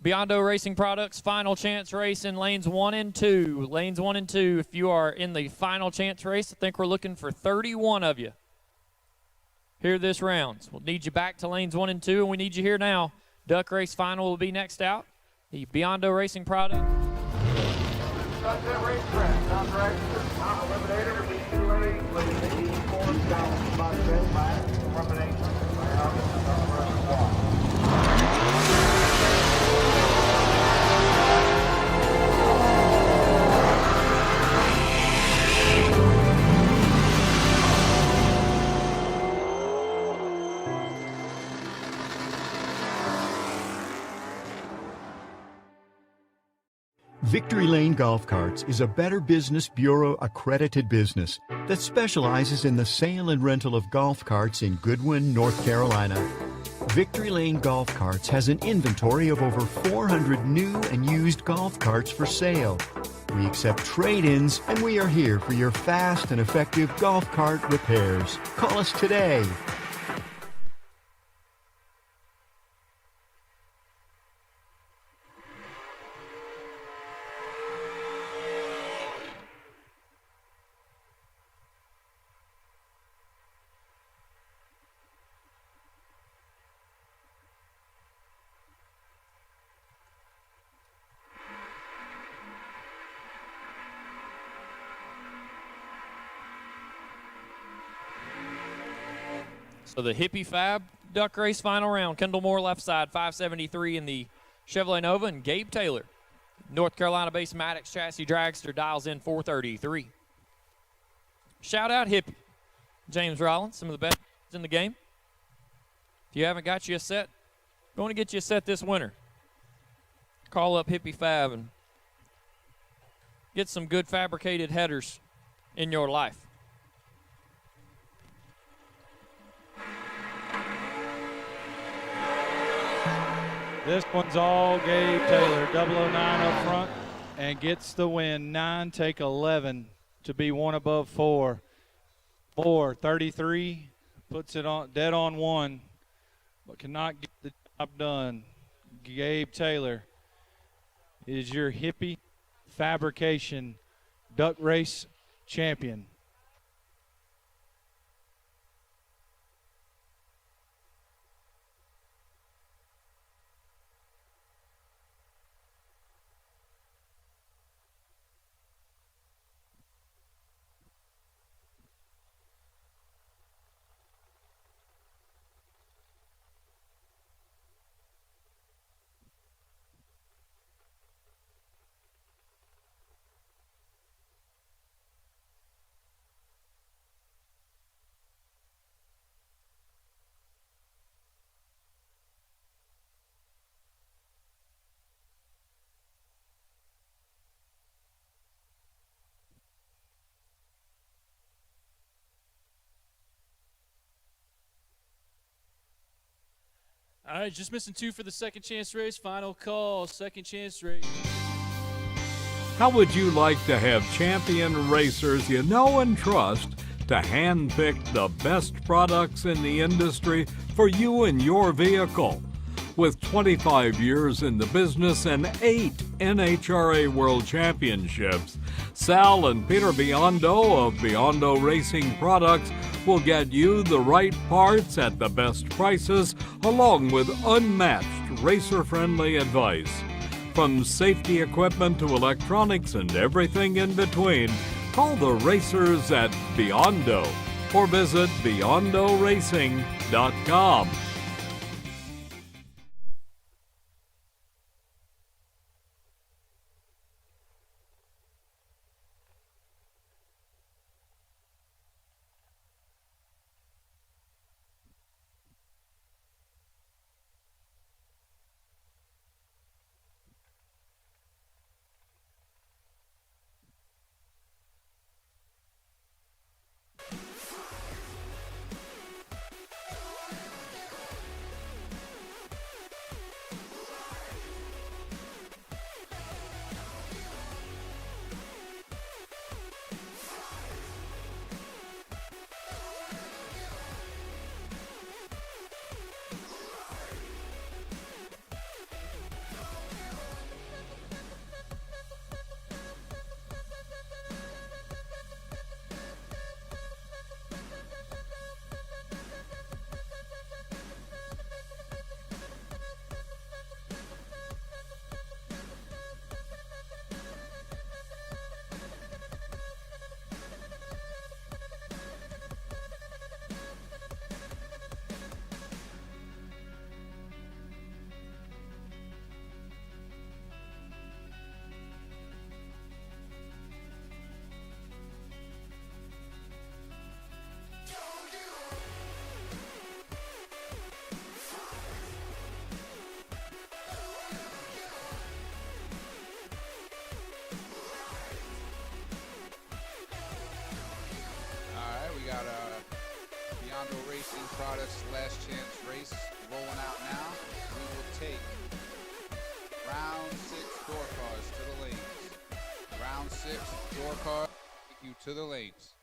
Biondo Racing Products final chance race in lanes 1 and 2. Lanes 1 and 2, if you are in the final chance race, I think we're looking for 31 of you here this round. We'll need you back to lanes 1 and 2, and we need you here now. Duck race final will be next out. The Biondo Racing Product. Sunset Racetrack, contract, eliminator, B2A, lane 84, down by 10 miles, elimination, Victory Lane Golf Carts is a Better Business Bureau accredited business that specializes in the sale and rental of golf carts in Goodwin, North Carolina. Victory Lane Golf Carts has an inventory of over 400 new and used golf carts for sale. We accept trade-ins, and we are here for your fast and effective golf cart repairs. Call us today. So the Hippie Fab duck race final round. Kendall Moore left side, 573 in the Chevrolet Nova, and Gabe Taylor, North Carolina-based Maddox chassis dragster, dials in 433. Shout out Hippie. James Rollins, some of the best in the game. If you haven't got you a set, going to get you a set this winter. Call up Hippie Fab and get some good fabricated headers in your life. This one's all Gabe Taylor, 009 up front, and gets the win. 9, take 11 to be one above 4. 33, puts it on dead on 1, but cannot get the job done. Gabe Taylor is your Hippie Fabrication Duck Race champion. All right, just missing 2 for the second chance race. Final call, second chance race. How would you like to have champion racers you know and trust to handpick the best products in the industry for you and your vehicle? With 25 years in the business and 8 NHRA World Championships, Sal and Peter Biondo of Biondo Racing Products will get you the right parts at the best prices, along with unmatched racer-friendly advice. From safety equipment to electronics and everything in between, call the racers at Biondo or visit BiondoRacing.com. Products Last Chance race rolling out now. We will take round 6 door cars to the lanes. Round 6 door cars take you to the lanes.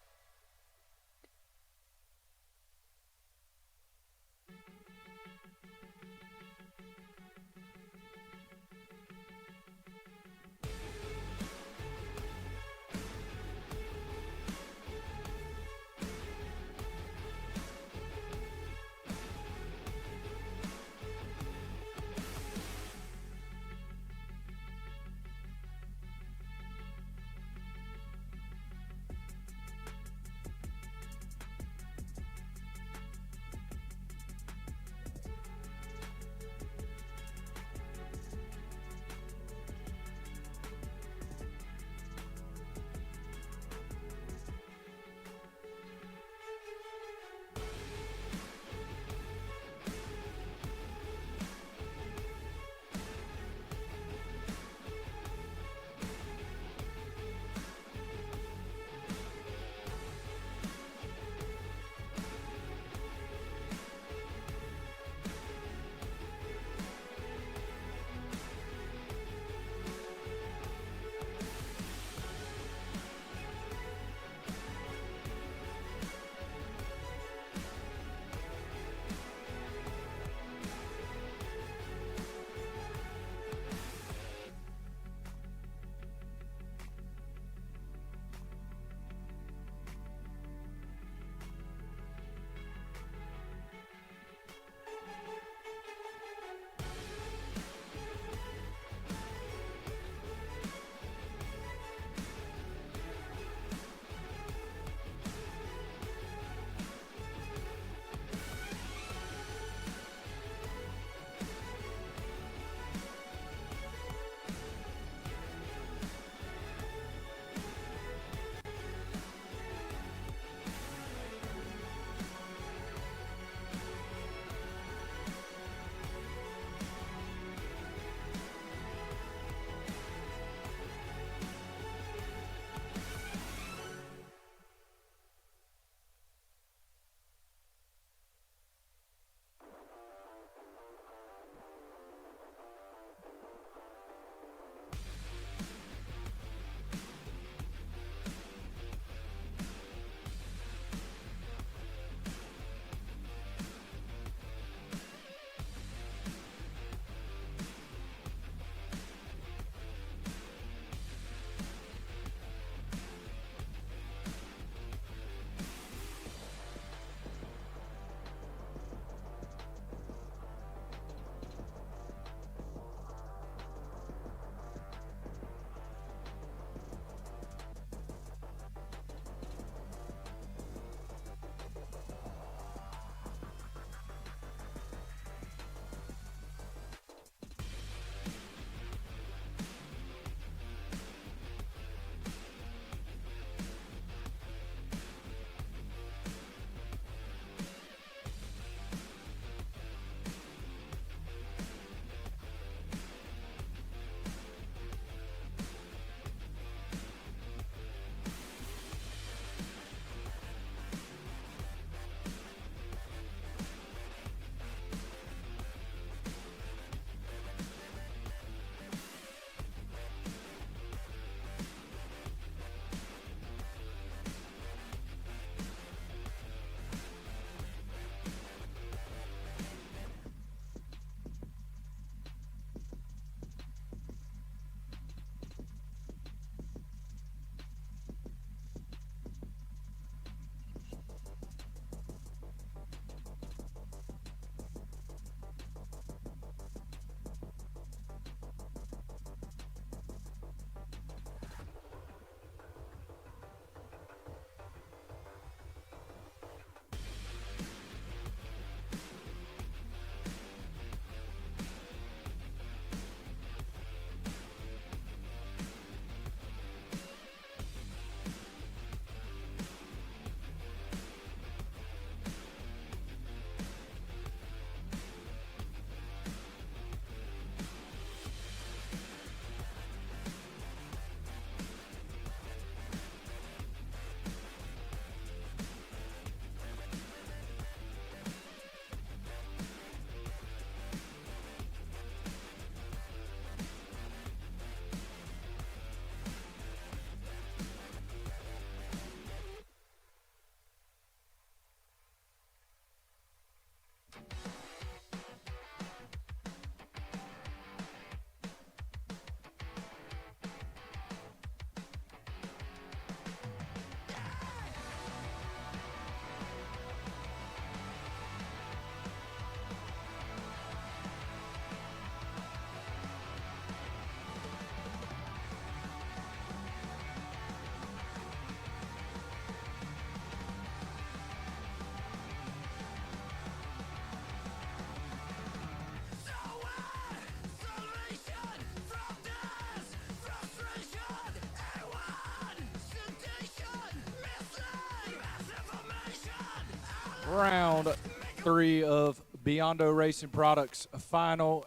Round 3 of Biondo Racing Products final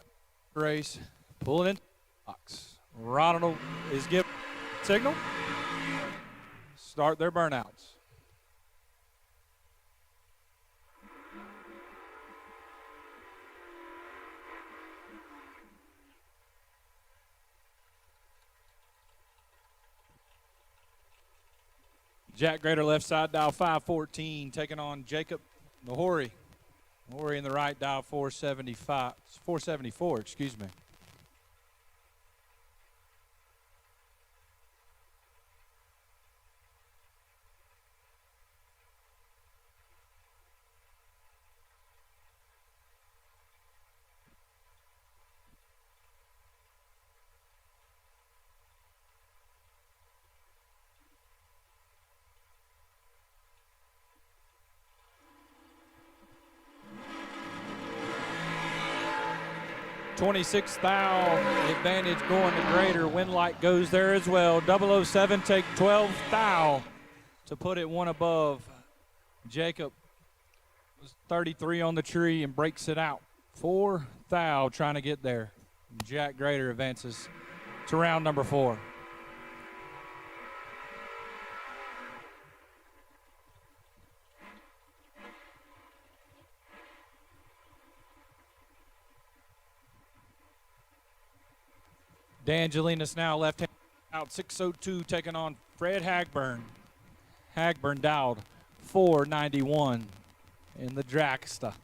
race. Pulling in box. Ronald is giving signal. Start their burnouts. Jack Grader left side dial 514, taking on Jacob Nahori. Nahori in the right dial 474, excuse me. $26,000 advantage going to Grader. Win light goes there as well. 007 take 12,000 to put it one above. Jacob was 33 on the tree and breaks it out. 4,000 trying to get there. Jack Grader advances to round number 4. D'Angelinas now left hand out 602 taking on Fred Hagburn. Hagburn dialed 491 in the dragster.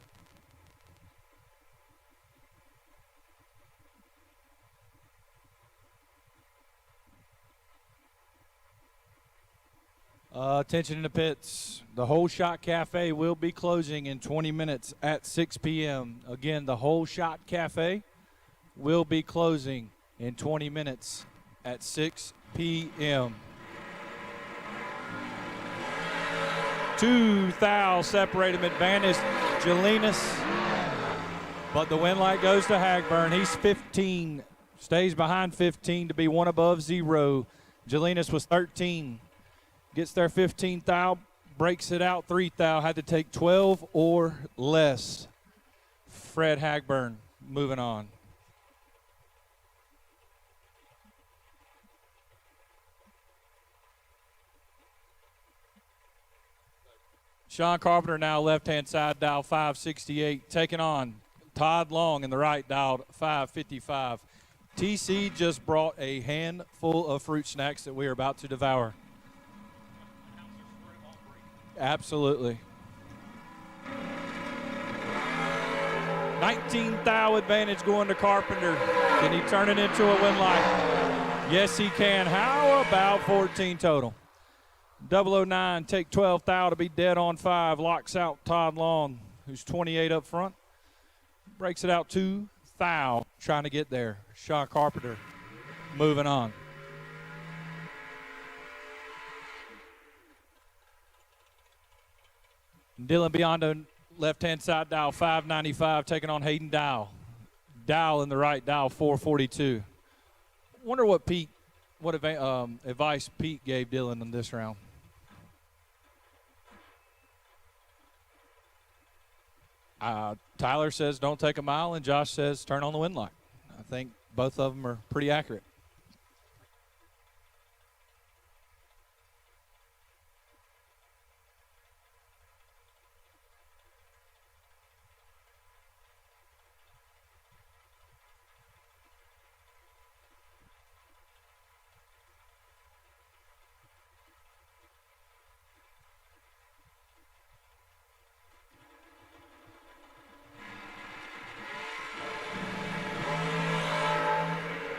Attention in the pits. The Whole Shot Cafe will be closing in 20 minutes at 6 p.m. Again, the Whole Shot Cafe will be closing in 20 minutes at 6 p.m. 2,000 separate him advantage, Jelinas. But the win light goes to Hagburn. He's 15, stays behind 15 to be one above 0. Jelinas was 13, gets there 15,000, breaks it out 3,000, had to take 12 or less. Fred Hagburn moving on. Sean Carpenter now left-hand side dial 568, taking on Todd Long in the right dial 555. TC just brought a handful of fruit snacks that we are about to devour. Absolutely. 19,000 advantage going to Carpenter. Can he turn it into a win light? Yes, he can. How about 14 total? 009 take 12,000 to be dead on 5. Locks out Todd Long, who's 28 up front. Breaks it out 2,000, trying to get there. Sean Carpenter moving on. Dylan Biondo, left-hand side dial 595, taking on Hayden Dow. Dow in the right dial 442. Wonder what advice Pete gave Dylan in this round. Tyler says don't take a mile, and Josh says turn on the wind light. I think both of them are pretty accurate.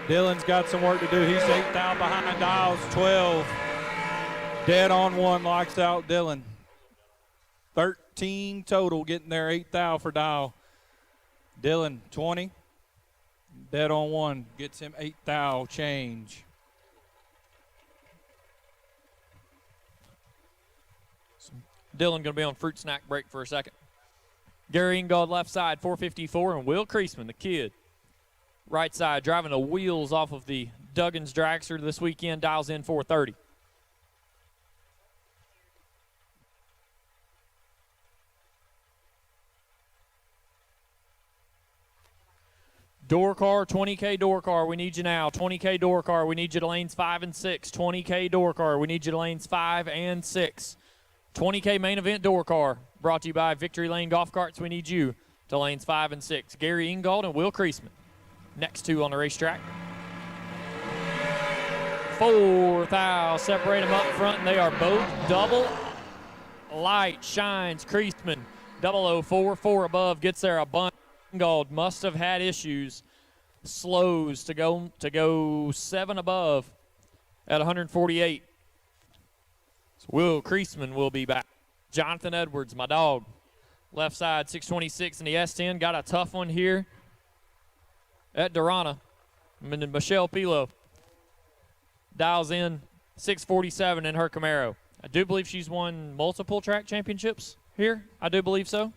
Dylan's got some work to do. He's 8,000 behind dials 12. Dead on 1, locks out Dylan. 13 total, getting there, 8,000 for dial. Dylan 20. Dead on 1, gets him 8,000 change. Dylan going to be on fruit snack break for a second. Gary Ingold left side 454, and Will Kreisman, the kid, right side, driving the wheels off of the Duggan's dragster this weekend, dials in 430. Door car, 20K door car, we need you now. 20K door car, we need you to lanes 5 and 6. 20K door car, we need you to lanes 5 and 6. 20K main event door car, brought to you by Victory Lane Golf Carts. We need you to lanes 5 and 6. Gary Ingold and Will Kreisman, next two on the racetrack. Fourth aisle, separate them up front, and they are both double. Light shines, Kreisman, 004, 4 above, gets there a bunch. Ingold must have had issues. Slows to go 7 above at 148. So Will Kreisman will be back. Jonathan Edwards, my dog, left side, 626 in the S10. Got a tough one here at Durana. And then Michelle Pilo dials in 647 in her Camaro. I do believe she's won multiple track championships here. I do believe so.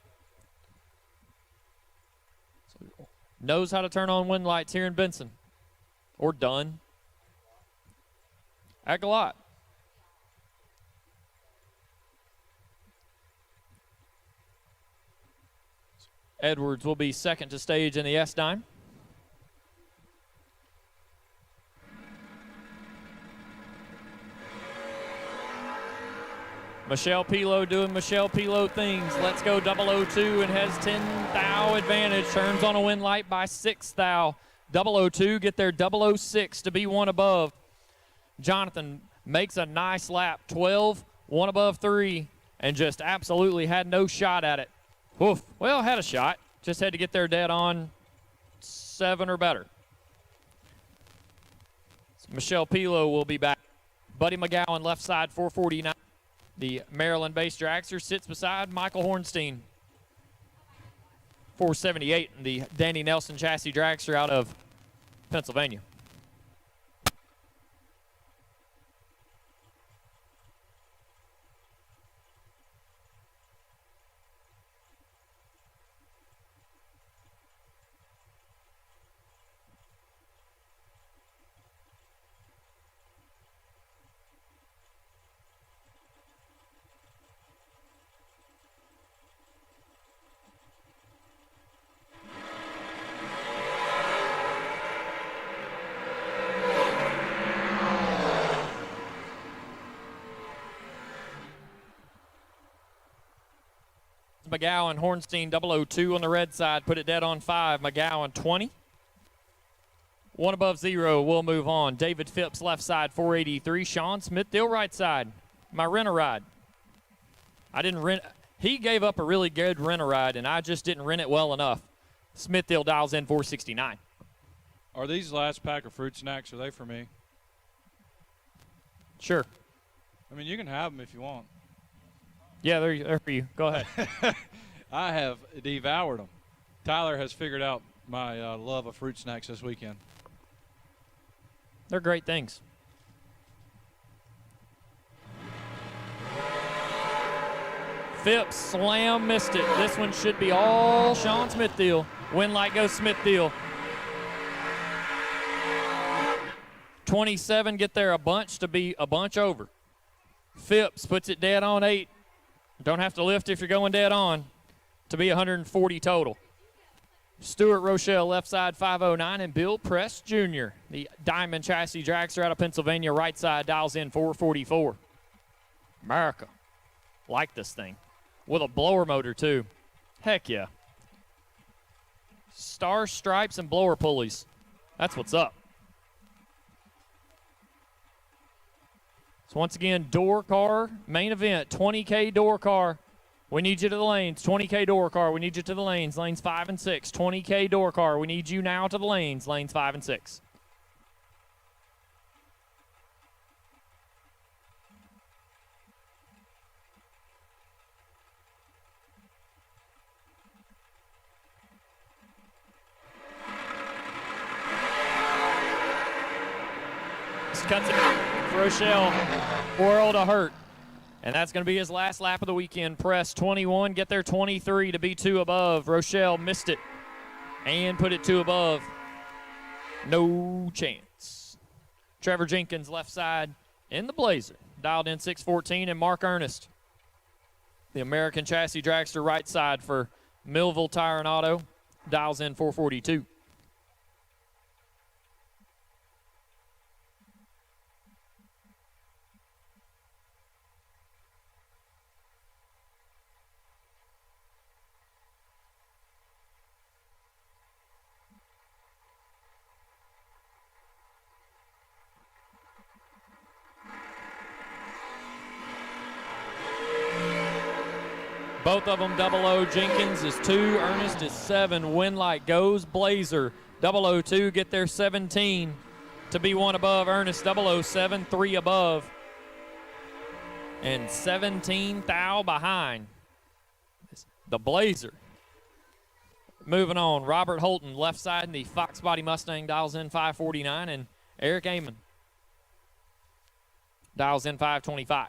Knows how to turn on wind lights here in Benson or Dunn at Galot. Edwards will be second to stage in the S9. Michelle Pilo doing Michelle Pilo things. Let's go 002 and has 10 thou advantage. Turns on a wind light by 6 thou. 002 get their 006 to be 1 above. Jonathan makes a nice lap. 12, 1 above 3, and just absolutely had no shot at it. Oof. Well, had a shot. Just had to get there dead on 7 or better. So Michelle Pilo will be back. Buddy McGowan, left side, 449. The Maryland-based dragster sits beside Michael Hornstein. 478, and the Danny Nelson chassis dragster out of Pennsylvania. McGowan, Hornstein, 002 on the red side. Put it dead on 5. McGowan, 20. 1 above 0. We'll move on. David Phipps, left side, 483. Sean Smithdale, right side. My rent-a-ride. I didn't rent. He gave up a really good rent-a-ride, and I just didn't rent it well enough. Smithdale dials in 469. Are these last pack of fruit snacks, are they for me? Sure. I mean, you can have them if you want. Yeah, they're for you. Go ahead. I have devoured them. Tyler has figured out my love of fruit snacks this weekend. They're great things. Phipps, slam, missed it. This one should be all Sean Smithdale. Wind light goes Smithdale. 27 get there a bunch to be a bunch over. Phipps puts it dead on 8. Don't have to lift if you're going dead on to be 140 total. Stuart Rochelle, left side, 509, and Bill Press Jr., the Diamond Chassis dragster out of Pennsylvania, right side, dials in 444. America. Like this thing. With a blower motor, too. Heck yeah. Star stripes and blower pulleys. That's what's up. So once again, door car, main event, 20K door car. We need you to the lanes. 20K door car, we need you to the lanes. Lanes 5 and 6. 20K door car, we need you now to the lanes. Lanes 5 and 6. This cuts it for Rochelle. World of hurt. And that's going to be his last lap of the weekend. Press 21, get there 23 to be 2 above. Rochelle missed it and put it 2 above. No chance. Trevor Jenkins, left side in the Blazer. Dialed in 614, and Mark Ernest, the American Chassis dragster, right side for Millville Tire and Auto, dials in 442. Both of them 00. Jenkins is 2, Ernest is 7. Winlight goes Blazer. 002 get their 17 to be 1 above. Ernest 007, 3 above. And 17 thou behind. The Blazer. Moving on, Robert Holton, left side in the Fox Body Mustang, dials in 549, and Eric Amon dials in 525.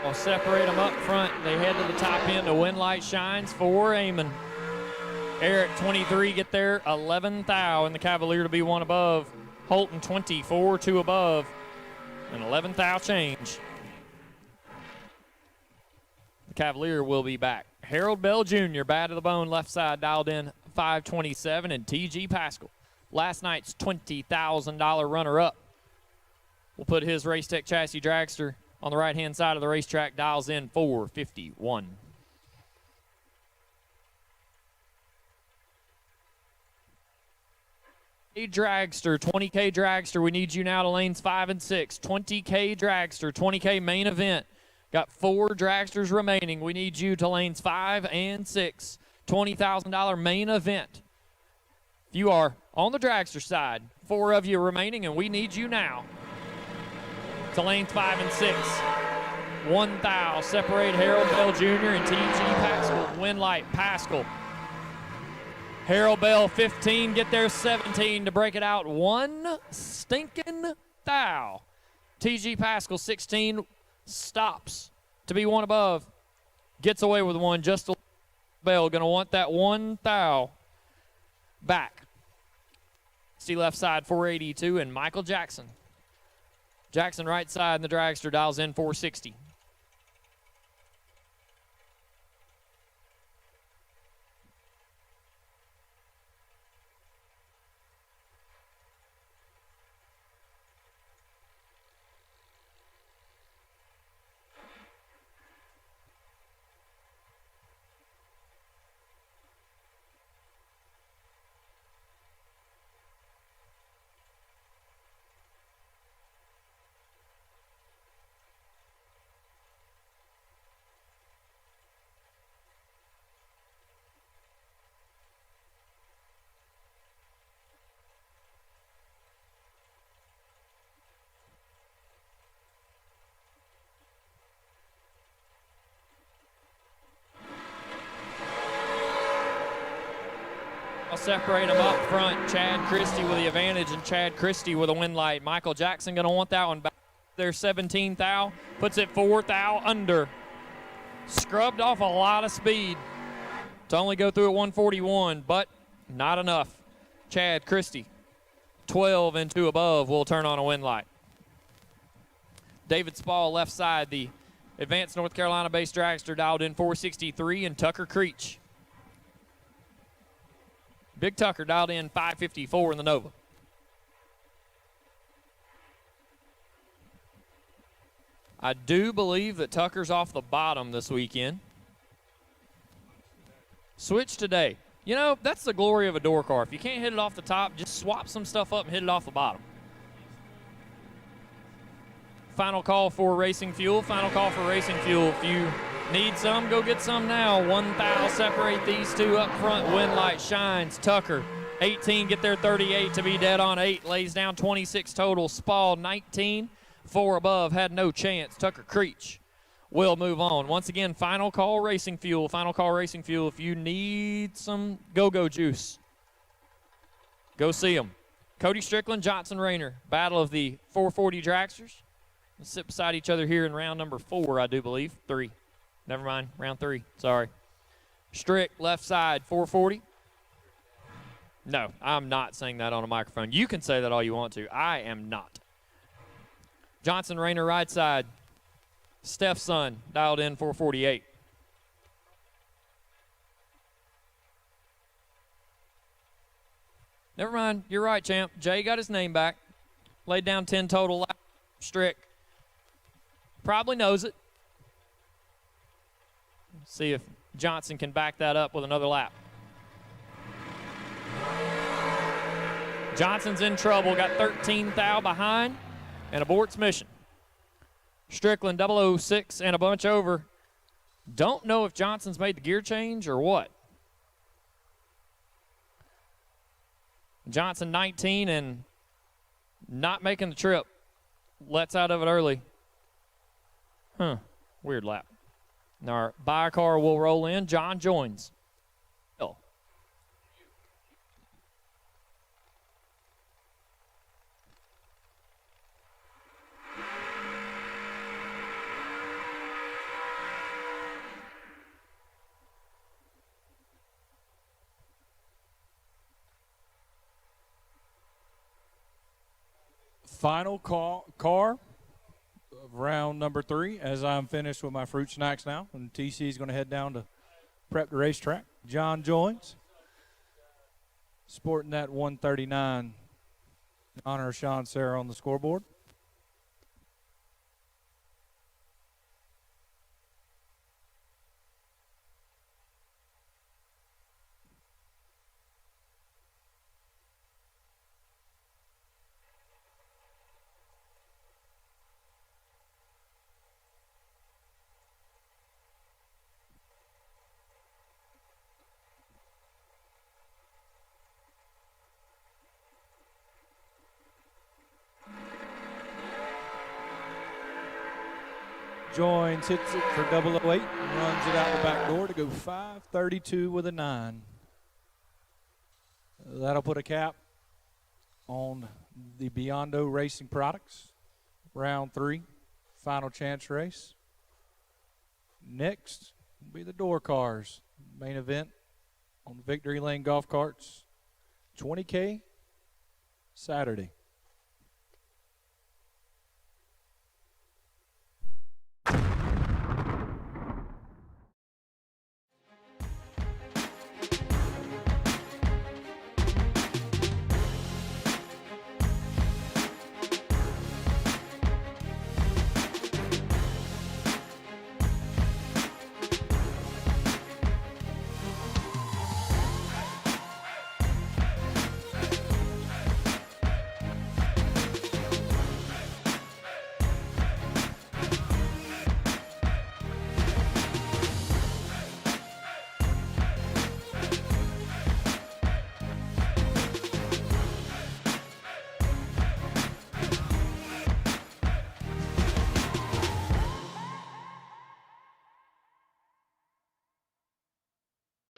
We'll separate them up front. They head to the top end. The Winlight shines for Amon. Eric, 23, get there. 11 thou, and the Cavalier to be 1 above. Holton, 24, 2 above. And 11 thou change. The Cavalier will be back. Harold Bell Jr., bad to the bone, left side, dialed in 527. And T.G. Pascal, last night's $20,000 runner-up. We'll put his Race Tech Chassis Dragster on the right-hand side of the racetrack, dials in 451. Dragster, 20K Dragster. We need you now to lanes 5 and 6. 20K Dragster, 20K main event. Got 4 Dragsters remaining. We need you to lanes 5 and 6. $20,000 main event. If you are on the Dragster side, 4 of you remaining, and we need you now to lanes 5 and 6. 1 thou. Separate Harold Bell Jr. and T.G. Pascal. Winlight Pascal. Harold Bell 15, get there 17 to break it out. 1 stinking thou. T.G. Pascal 16 stops to be 1 above. Gets away with 1. Just a Bell going to want that 1 thou back. See left side 482 and Michael Jackson. Jackson right side in the Dragster, dials in 460. I'll separate them up front. Chad Christie with the advantage and Chad Christie with a Winlight. Michael Jackson going to want that one back. There 17 thou. Puts it 4 thou under. Scrubbed off a lot of speed to only go through at 141, but not enough. Chad Christie, 12 and 2 above, will turn on a Winlight. David Spall left side, the advanced North Carolina-based dragster, dialed in 463, and Tucker Creech. Big Tucker dialed in 554 in the Nova. I do believe that Tucker's off the bottom this weekend. Switch today. You know, that's the glory of a door car. If you can't hit it off the top, just swap some stuff up and hit it off the bottom. Final call for Racing Fuel. Final call for Racing Fuel. If you need some, go get some now. 1 thou. Separate these two up front. Winlight shines. Tucker, 18, get there 38 to be dead on 8. Lays down 26 total. Spall, 19, 4 above. Had no chance. Tucker Creech will move on. Once again, final call Racing Fuel. Final call Racing Fuel. If you need some go-go juice, go see them. Cody Strickland, Johnson Rayner. Battle of the 440 dragsters. Let's sit beside each other here in round number 4, I do believe. 3. Never mind, round 3. Sorry. Strick, left side, 440. No, I'm not saying that on a microphone. You can say that all you want to. I am not. Johnson Rayner, right side. Steph's son, dialed in 448. Never mind. You're right, champ. Jay got his name back. Laid down 10 total. Strick probably knows it. See if Johnson can back that up with another lap. Johnson's in trouble. Got 13 thou behind and aborts mission. Strickland 006 and a bunch over. Don't know if Johnson's made the gear change or what. Johnson 19 and not making the trip. Lets out of it early. Weird lap. Our buy car will roll in. John joins. Final car of round number 3 as I'm finished with my fruit snacks now. And TC is going to head down to prep the racetrack. John joins. Sporting that 139 in honor of Sean Sarah on the scoreboard. Joins, hits it for 008, runs it out the back door to go 5:32 with a 9. That'll put a cap on the Biondo Racing Products. Round 3, final chance race. Next will be the door cars. Main event on the Victory Lane Golf Carts. 20K Saturday.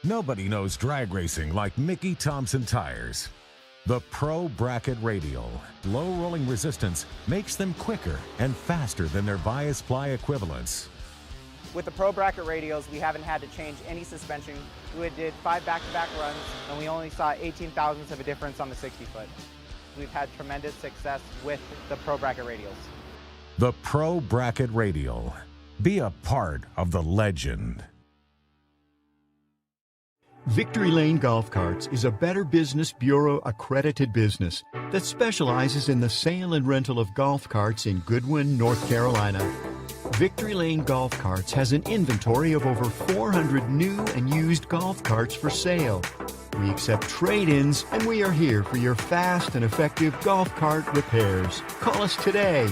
Nobody knows drag racing like Mickey Thompson tires. The Pro Bracket Radial. Low rolling resistance makes them quicker and faster than their bias ply equivalents. With the Pro Bracket radials, we haven't had to change any suspension. We did 5 back-to-back runs, and we only saw 18 thousandths of a difference on the 60-foot. We've had tremendous success with the Pro Bracket radials. The Pro Bracket Radial. Be a part of the legend. Victory Lane Golf Carts is a Better Business Bureau accredited business that specializes in the sale and rental of golf carts in Goodwin, North Carolina. Victory Lane Golf Carts has an inventory of over 400 new and used golf carts for sale. We accept trade-ins, and we are here for your fast and effective golf cart repairs. Call us today.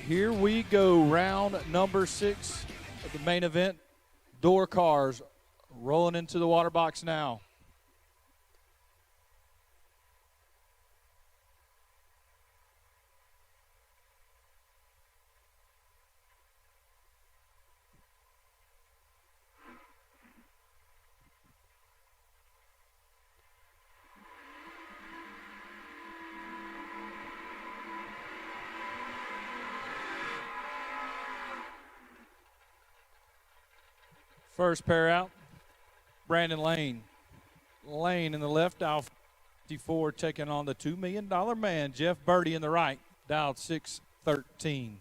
Here we go, round number 6 of the main event. Door cars rolling into the water box now. First pair out, Brandon Lane. Lane in the left, dial 54, taking on the $2 million man, Jeff Birdie in the right, dialed 613.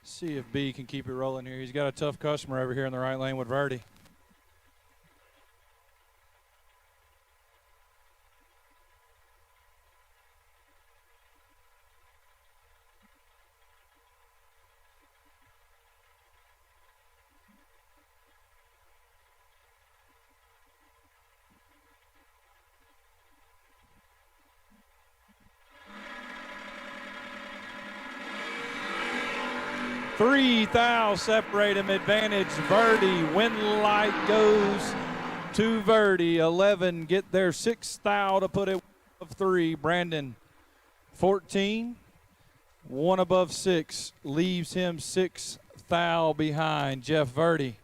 See if B can keep it rolling here. He's got a tough customer over here in the right lane with Verdi. Three thou separate him, advantage Verdi. Win light goes to Verdi. 11 get their 6 thou to put it of 3. Brandon 14, 1 above 6 leaves him 6 thou behind. Jeff Verdi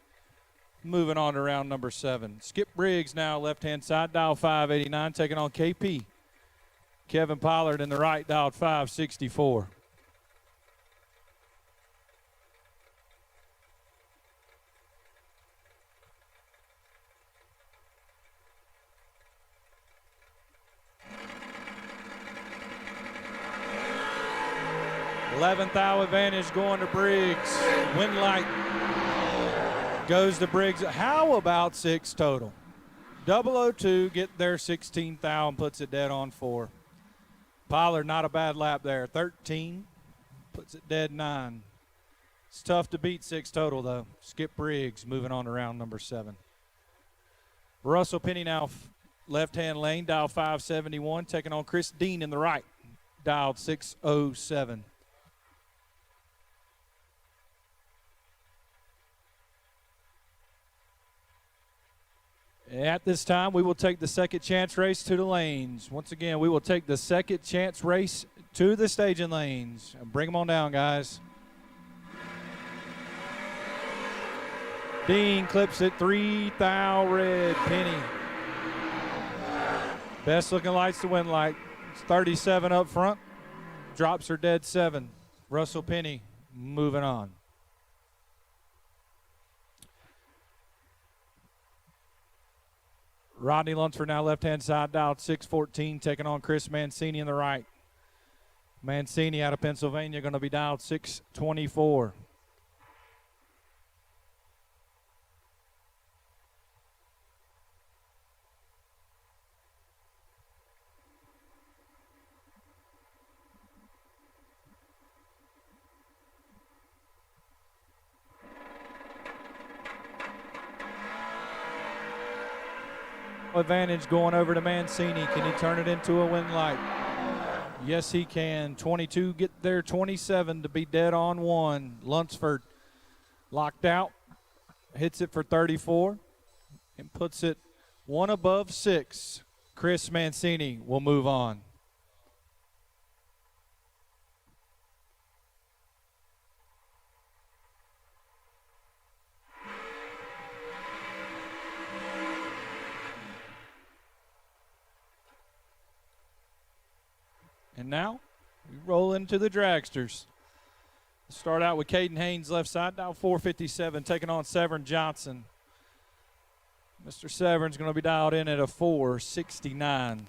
moving on to round number 7. Skip Briggs now left hand side, dial 589, taking on KP. Kevin Pollard in the right, dialed 564. Eleventh thou advantage going to Briggs. Win light goes to Briggs. How about 6 total? 002 get their 16th thou and puts it dead on 4. Pollard, not a bad lap there. 13 puts it dead 9. It's tough to beat 6 total though. Skip Briggs moving on to round number 7. Russell Penny now left hand lane, dial 571, taking on Chris Dean in the right, dialed 607. At this time, we will take the second chance race to the lanes. Once again, we will take the second chance race to the staging lanes. Bring them on down, guys. Dean clips it, 3 thou red, Penny. Best looking lights to win light. It's 37 up front. Drops her dead 7. Russell Penny moving on. Rodney Lunsford now left-hand side, dialed 614, taking on Chris Mancini in the right. Mancini out of Pennsylvania going to be dialed 624. Advantage going over to Mancini. Can he turn it into a win light? Yes, he can. 22 get there, 27 to be dead on 1. Lunsford locked out, hits it for 34 and puts it 1 above 6. Chris Mancini will move on. And now we roll into the dragsters. Start out with Caden Haynes left side, dial 457, taking on Severn Johnson. Mr. Severn's going to be dialed in at a 469.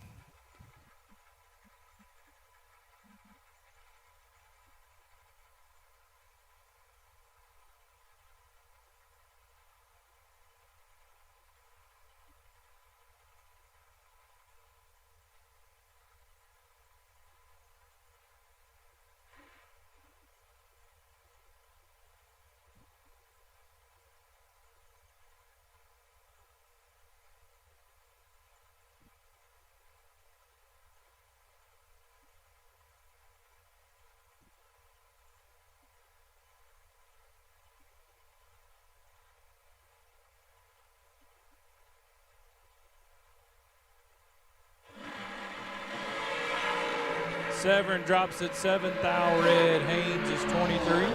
Severn drops at 7th. Thou Red Haynes is 23.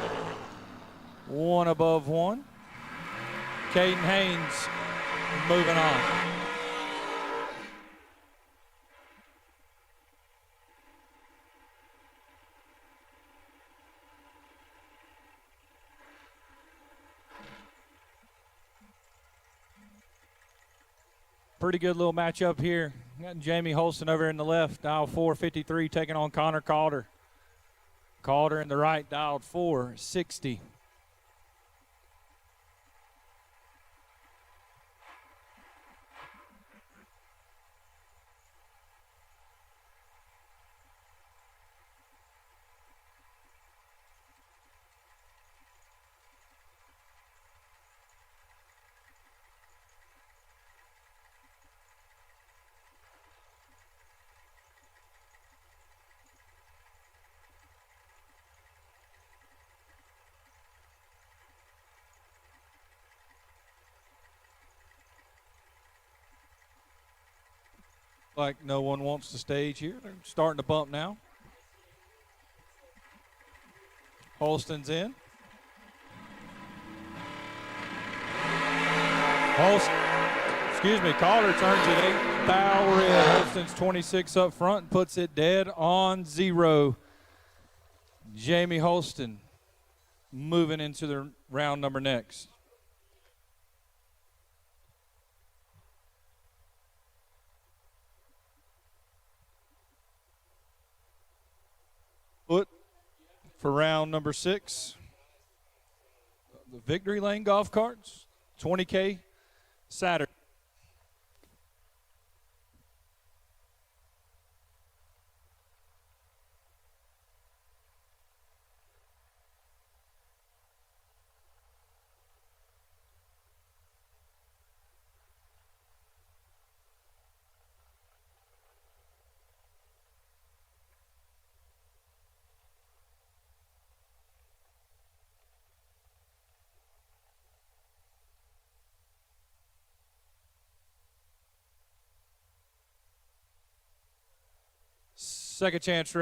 One above one. Caden Haynes moving on. Pretty good little matchup here. Got Jamie Holston over in the left, dial 453, taking on Connor Calder. Calder in the right, dialed 460. Like no one wants the stage here. They're starting to bump now. Holston's in. Calder turns it 8. Thou Red. Holston's 26 up front, puts it dead on 0. Jamie Holston moving into the round number next. Foot for round number 6. The Victory Lane golf carts, 20K Saturday. Second chance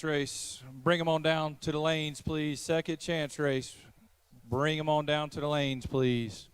race. Bring them on down to the lanes, please. Second chance race. Bring them on down to the lanes, please.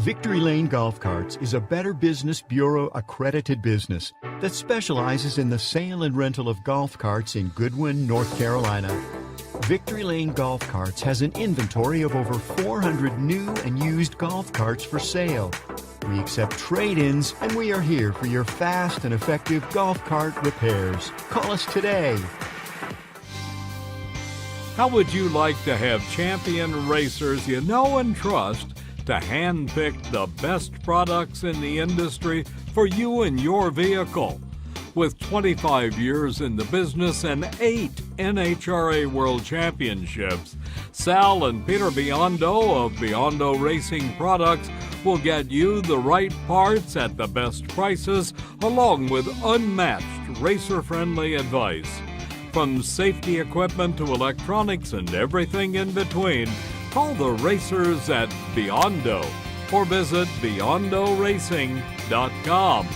Victory Lane Golf Carts is a Better Business Bureau accredited business that specializes in the sale and rental of golf carts in Goodwin, North Carolina. Victory Lane Golf Carts has an inventory of over 400 new and used golf carts for sale. We accept trade-ins, and we are here for your fast and effective golf cart repairs. Call us today. How would you like to have champion racers you know and trust to handpick the best products in the industry for you and your vehicle? With 25 years in the business and 8 NHRA World Championships, Sal and Peter Biondo of Biondo Racing Products will get you the right parts at the best prices, along with unmatched racer-friendly advice. From safety equipment to electronics and everything in between, call the racers at Biondo or visit BiondoRacing.com.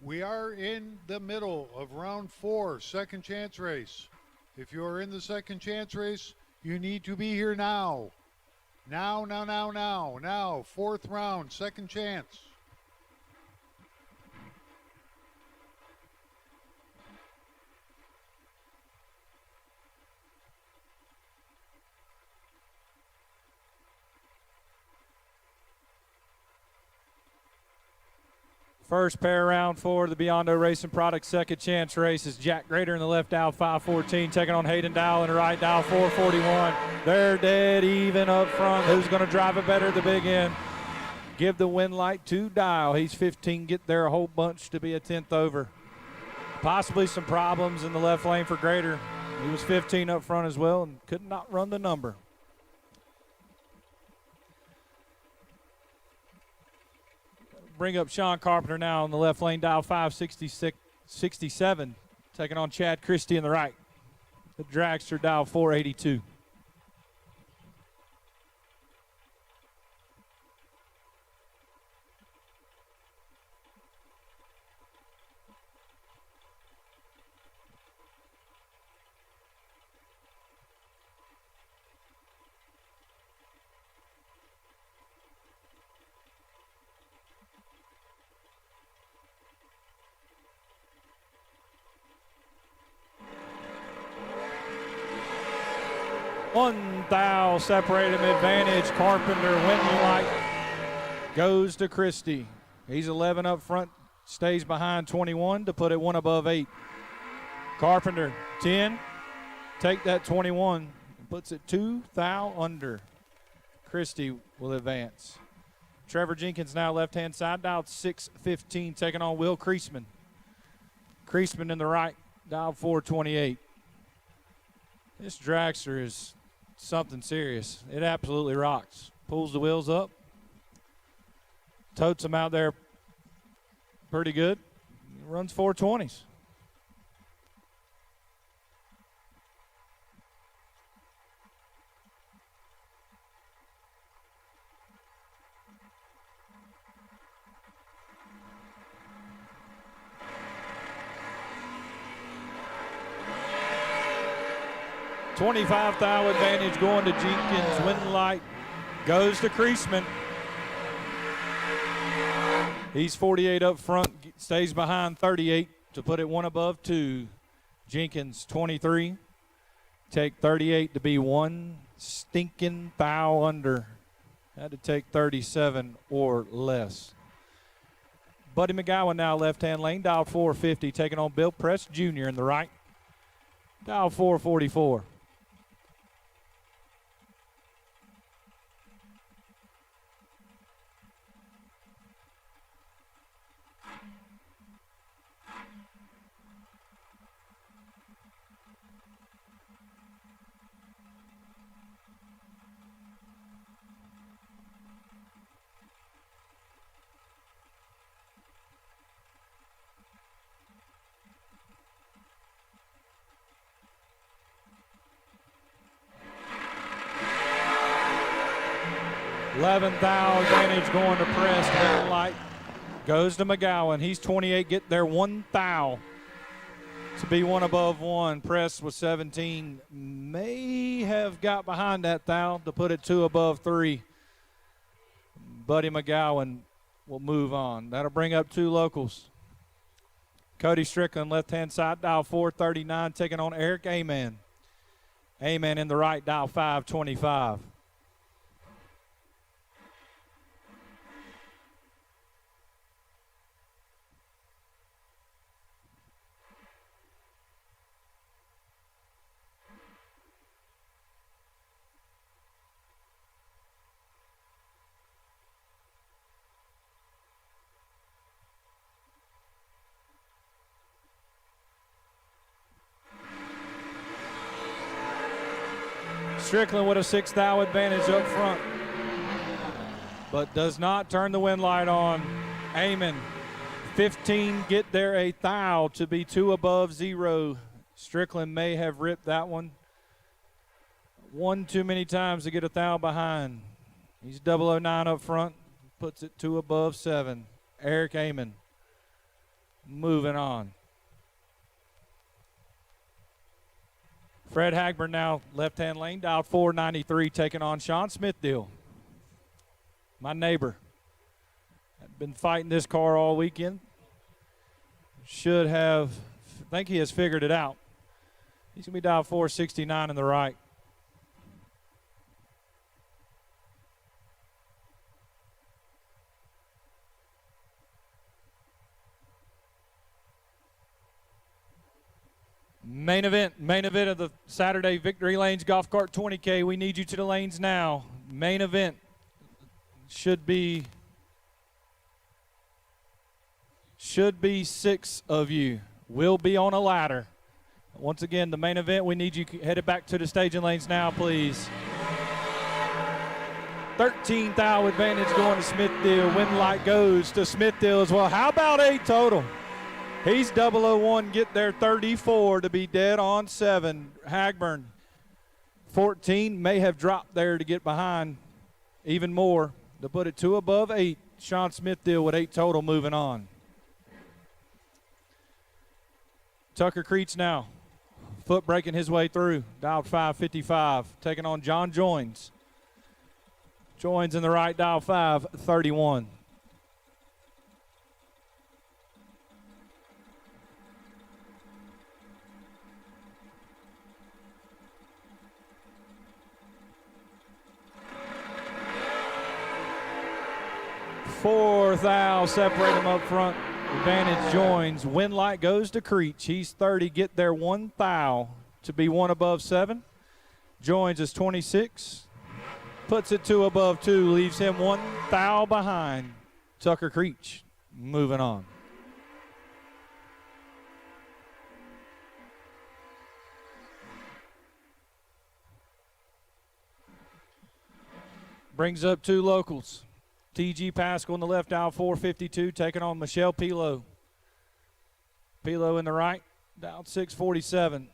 We are in the middle of round 4, second chance race. If you are in the second chance race, you need to be here now. Now. Fourth round, second chance. First pair round for the Biondo Racing Products second chance race is Jack Grader in the left dial 514, taking on Hayden Dial in the right dial 441. They're dead even up front. Who's going to drive it better at the big end? Give the win light to Dial. He's 15, get there a whole bunch to be a 10th over. Possibly some problems in the left lane for Grader. He was 15 up front as well and could not run the number. Bring up Sean Carpenter now on the left lane, dial 567, taking on Chad Christie in the right. The dragster, dial 482. One thou separated him advantage. Carpenter winning light goes to Christie. He's 11 up front, stays behind 21 to put it one above 8. Carpenter 10, take that 21, puts it 2 thou under. Christie will advance. Trevor Jenkins now left hand side, dial 615, taking on Will Creasman. Creasman in the right, dial 428. This dragster is something serious. It absolutely rocks. Pulls the wheels up. Totes them out there pretty good. Runs 420s. $25 thou advantage going to Jenkins. Win light goes to Creasman. He's 48 up front, stays behind 38 to put it one above 2. Jenkins 23. Take 38 to be one stinking thou under. Had to take 37 or less. Buddy McGowan now left-hand lane, dial 450, taking on Bill Press Jr. in the right. Dial 444. $11,000 advantage going to Press. Red light goes to McGowan. He's 28. Get there 1 thou to be one above 1. Press was 17. May have got behind that thou to put it 2 above 3. Buddy McGowan will move on. That'll bring up 2 locals. Cody Strickland, left-hand side, dial 439, taking on Eric Amen. Amen in the right, dial 525. Strickland with a 6 thou advantage up front, but does not turn the wind light on. Amen. 15, get there a thou to be 2 above 0. Strickland may have ripped that one. One too many times to get a thou behind. He's 009 up front, puts it 2 above 7. Eric Amen moving on. Fred Hagberg now left-hand lane, dial 493, taking on Sean Smithdale. My neighbor. I've been fighting this car all weekend. Should have, I think he has figured it out. He's going to be dial 469 in the right. Main event of the Saturday Victory Lanes Golf Cart 20K. We need you to the lanes now. Main event should be 6 of you. Will be on a ladder. Once again, the main event, we need you headed back to the staging lanes now, please. 13 thou advantage going to Smithdale. Win light goes to Smithdale as well. How about 8 total? He's 001, get there 34 to be dead on 7. Hagburn, 14, may have dropped there to get behind even more to put it 2 above 8. Sean Smithdale with 8 total moving on. Tucker Creech now, foot breaking his way through, dialed 555, taking on John Joins. Joins in the right, dial 531. Fourth thou, separate them up front. Advantage Joins. Win light goes to Creech. He's 30. Get there 1 thou to be 1 above 7. Joins is 26. Puts it 2 above 2. Leaves him 1 thou behind. Tucker Creech moving on. Brings up 2 locals. T.G. Pascal in the left, dial 452, taking on Michelle Pilo. Pilo in the right, dial 647.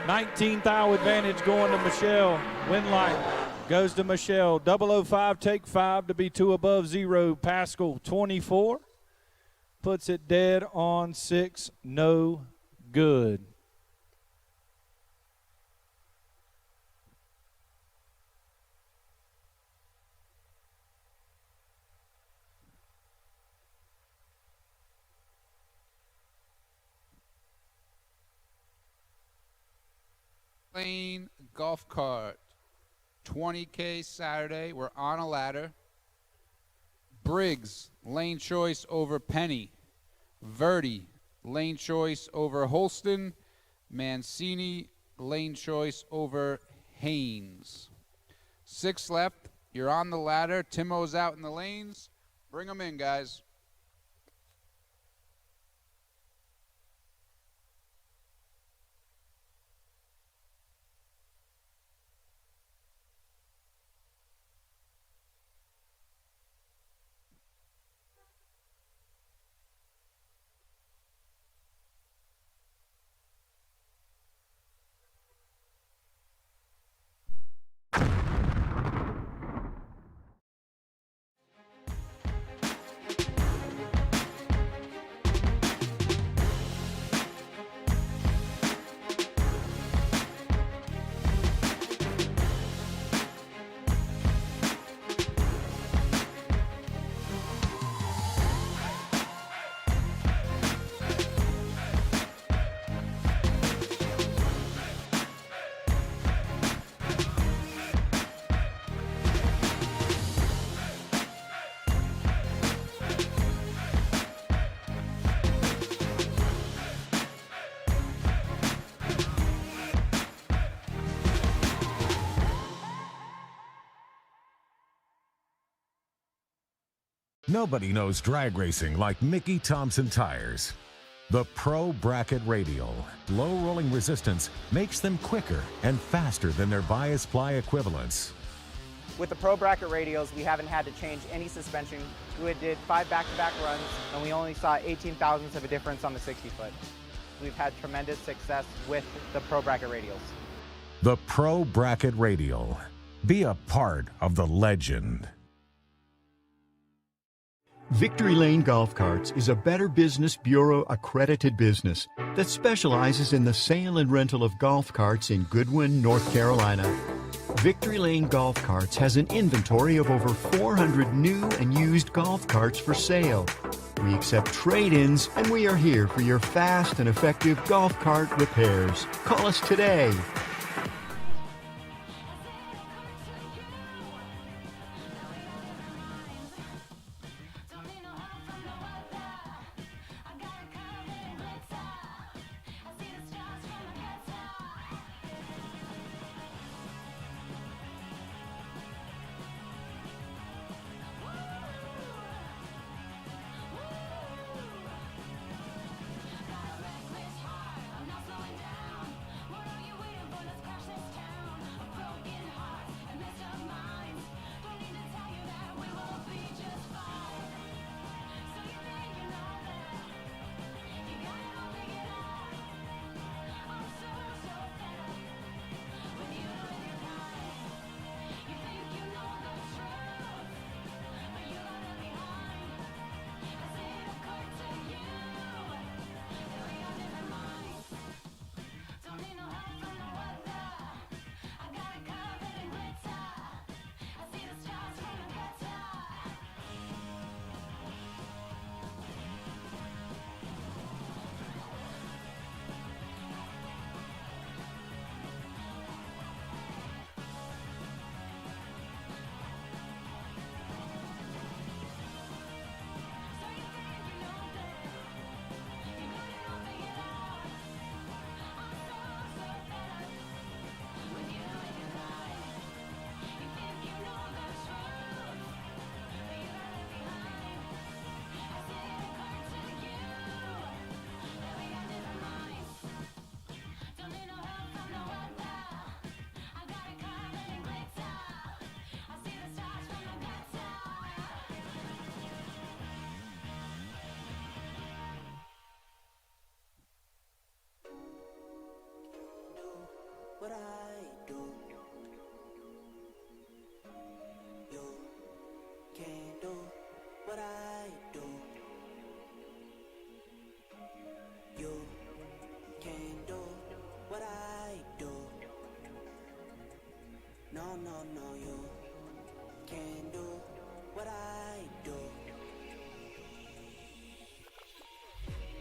$19 thou advantage going to Michelle. Win light goes to Michelle. 005, take 5 to be 2 above 0. Pascal, 24. Puts it dead on 6. No good. Lane golf cart. 20K Saturday. We're on a ladder. Briggs, lane choice over Penny. Verdi, lane choice over Holston. Mancini, lane choice over Haynes. 6 left. You're on the ladder. Timo's out in the lanes. Bring them in, guys. Nobody knows drag racing like Mickey Thompson tires. The Pro Bracket Radial, low rolling resistance makes them quicker and faster than their bias ply equivalents. With the Pro Bracket radials, we haven't had to change any suspension. We did 5 back-to-back runs, and we only saw 18 thousandths of a difference on the 60-foot. We've had tremendous success with the Pro Bracket radials. The Pro Bracket Radial. Be a part of the legend. Victory Lane Golf Carts is a Better Business Bureau accredited business that specializes in the sale and rental of golf carts in Goodwin, North Carolina. Victory Lane Golf Carts has an inventory of over 400 new and used golf carts for sale. We accept trade-ins, and we are here for your fast and effective golf cart repairs. Call us today. no, you can't do what I do.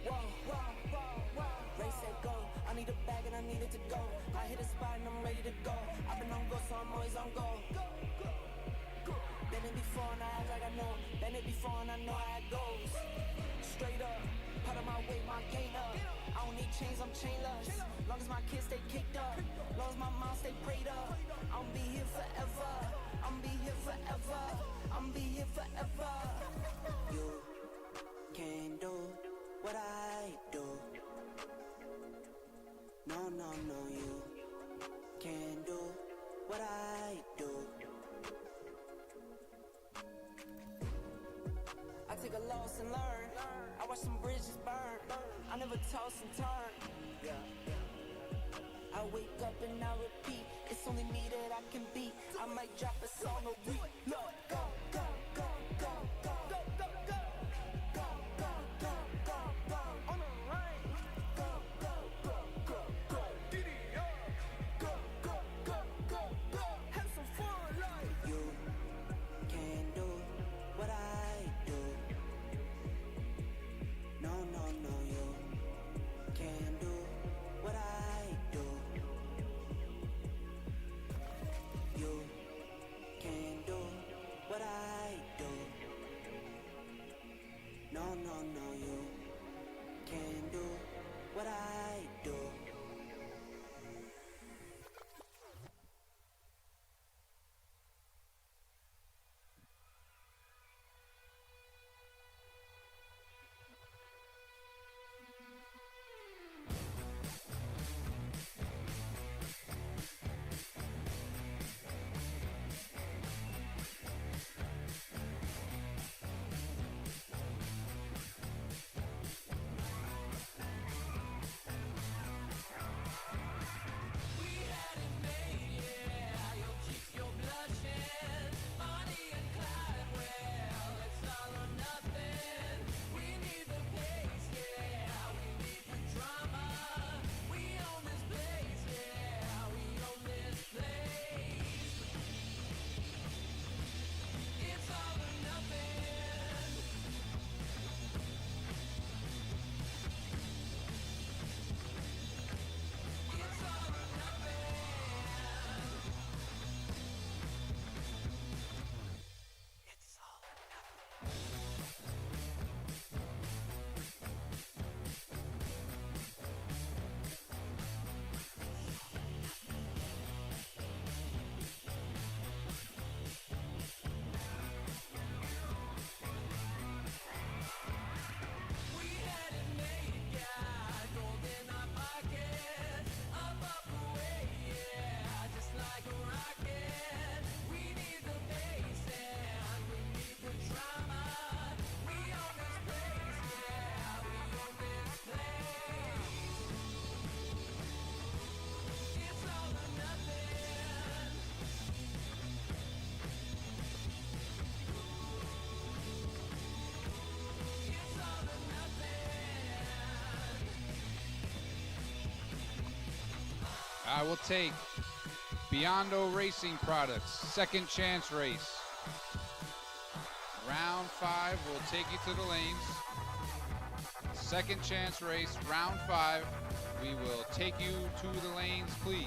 Whoa, whoa, whoa, whoa. Race said go. I need a bag and I need it to go. I hit a spot and I'm ready to go. I've been on go, so I'm always on go. Been it before and I act like I know. Been it before and I know how it goes. Straight up, part of my weight, my gain up. I don't need chains, I'm chainless. Long as my kids stay kicked up, long as my mom stay prayed up. I'm be here forever. I'm be here forever. I'm be here forever. You can't do what I do. No, no, no, you can't do what I do. I take a loss and learn. I watch some bridges burn. I never toss and turn. I wake up and I repeat. It's only me that I can beat. I might drop a song a week. Look, go, go, go, go, go, go, go, go, go, go, go, go, go, on the rain. Go, go, go, go, go, Diddy, go, go, go, go, go, have some fun, like you can't do what I do. No, no, no, you can't do what I do. You can't do what I do. No, no, no, you can't do what I do. I will take Biondo Racing Products, second chance race. Round 5 will take you to the lanes. Second chance race, round 5. We will take you to the lanes, please.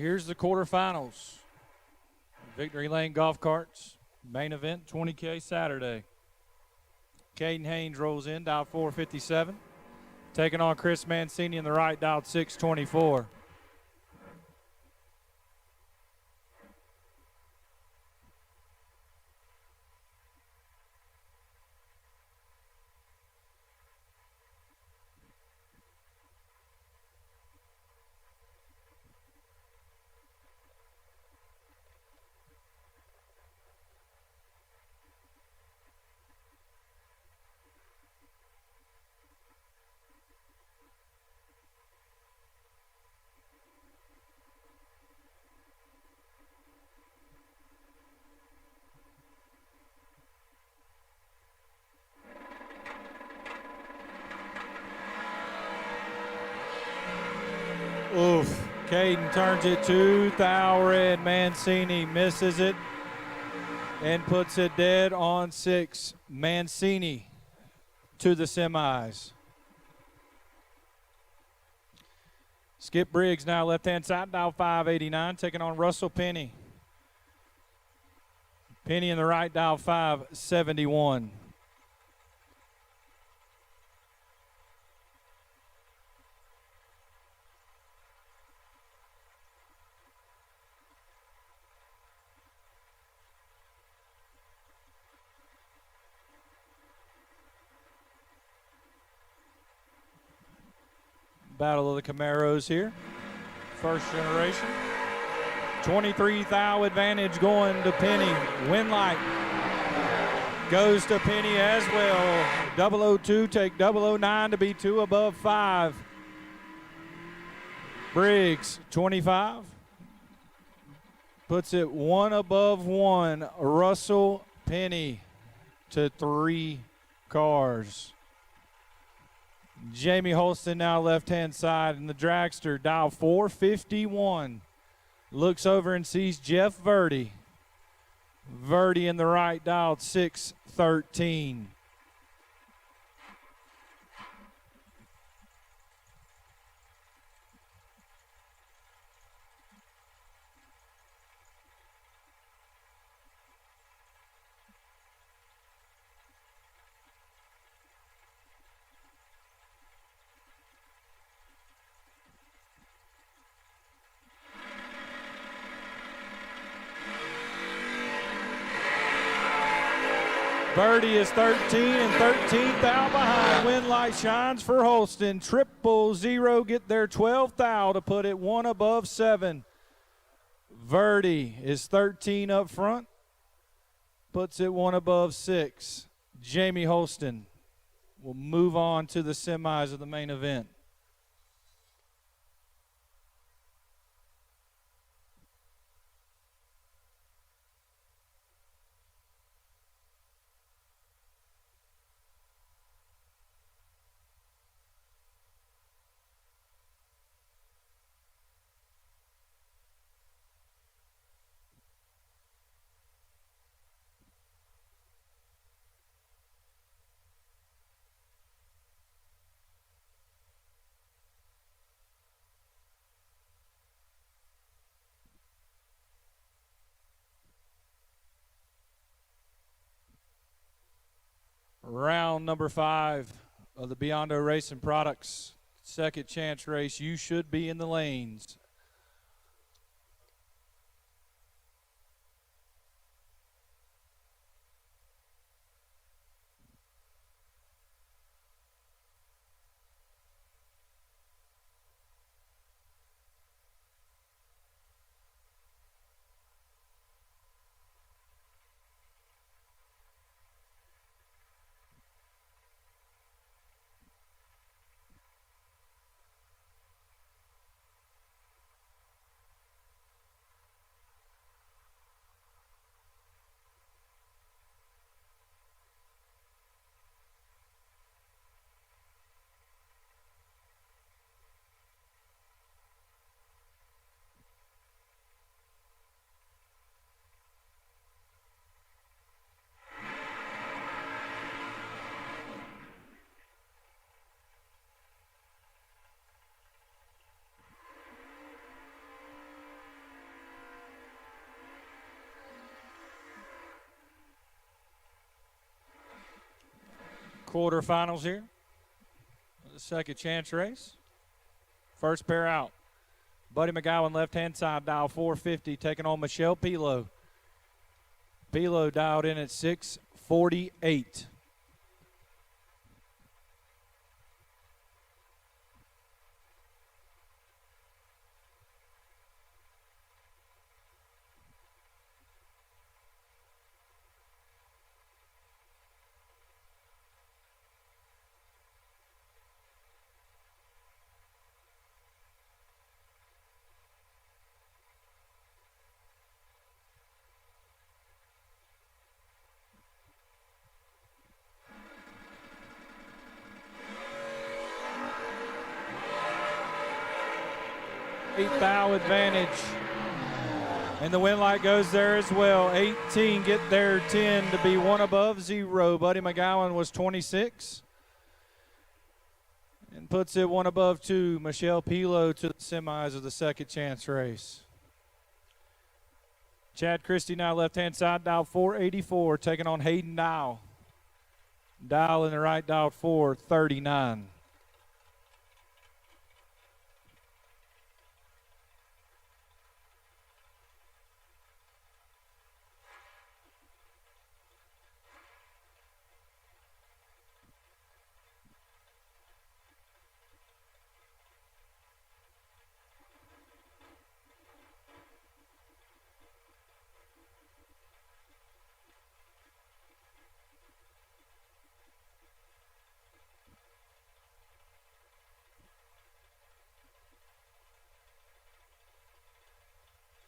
Here's the quarterfinals. Victory Lane Golf Carts, main event, 20K Saturday. Caden Haynes rolls in, dial 457. Taking on Chris Mancini in the right, dial 624. Oof. Caden turns it to Thou Red. Mancini misses it and puts it dead on 6. Mancini to the semis. Skip Briggs now left-hand side, dial 589, taking on Russell Penny. Penny in the right, dial 571. Battle of the Camaros here. First generation. 23 thou advantage going to Penny. Winlight goes to Penny as well. 002 take 009 to be 2 above 5. Briggs, 25. Puts it 1 above 1. Russell Penny to 3 cars. Jamie Holston now left-hand side in the dragster, dial 451. Looks over and sees Jeff Verdi. Verdi in the right, dialed 613. Birdie is 13 and 13th out behind. Winlight shines for Holston. 000 get their 12th thou to put it 1 above 7. Verdi is 13 up front. Puts it 1 above 6. Jamie Holston will move on to the semis of the main event. Round number 5 of the Biondo Racing Products second chance race. You should be in the lanes. quarterfinals here. The second chance race. First pair out. Buddy McGowan, left-hand side, dial 450, taking on Michelle Pilo. Pilo dialed in at 648. Bow advantage. And the win light goes there as well. 18 get there, 10 to be one above 0. Buddy McGowan was 26. And puts it one above 2. Michelle Pilo to the semis of the second chance race. Chad Christie now left-hand side, dial 484, taking on Hayden Dow. Dial in the right, dial 439.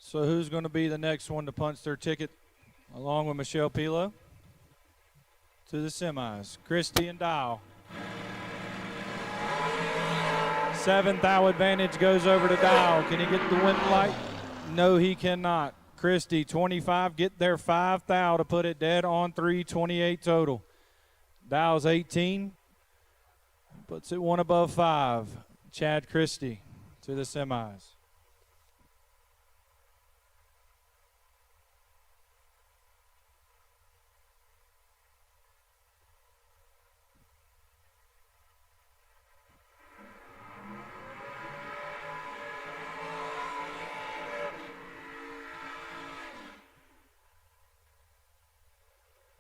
So who's going to be the next one to punch their ticket along with Michelle Pilo to the semis? Christie and Dow. 7th thou advantage goes over to Dow. Can he get the win light? No, he cannot. Christie, 25, get there 5 thou to put it dead on 328 total. Dow's 18, puts it one above 5. Chad Christie to the semis.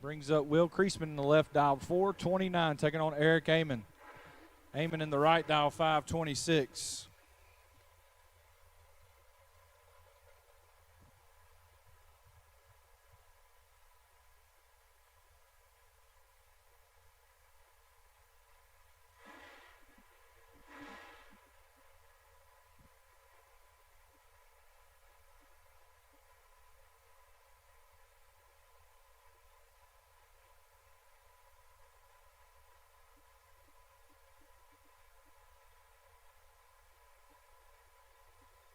Brings up Will Kreisman in the left, dial 429, taking on Eric Amon. Amon in the right, dial 526.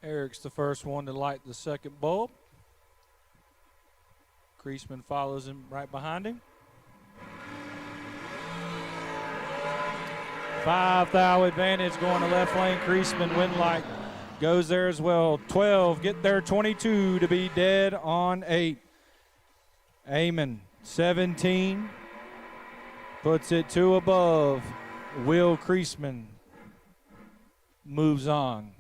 Eric's the first one to light the second bulb. Kreisman follows him right behind him. 5 thou advantage going to left lane. Kreisman win light goes there as well. 12 get there, 22 to be dead on 8. Amon 17 puts it 2 above. Will Kreisman moves on.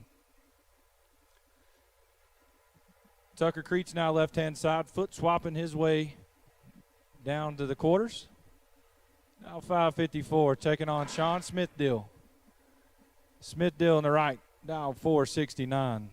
Tucker Creech now left-hand side, foot swapping his way down to the quarters. Now 554, taking on Sean Smithdale. Smithdale in the right, now 469.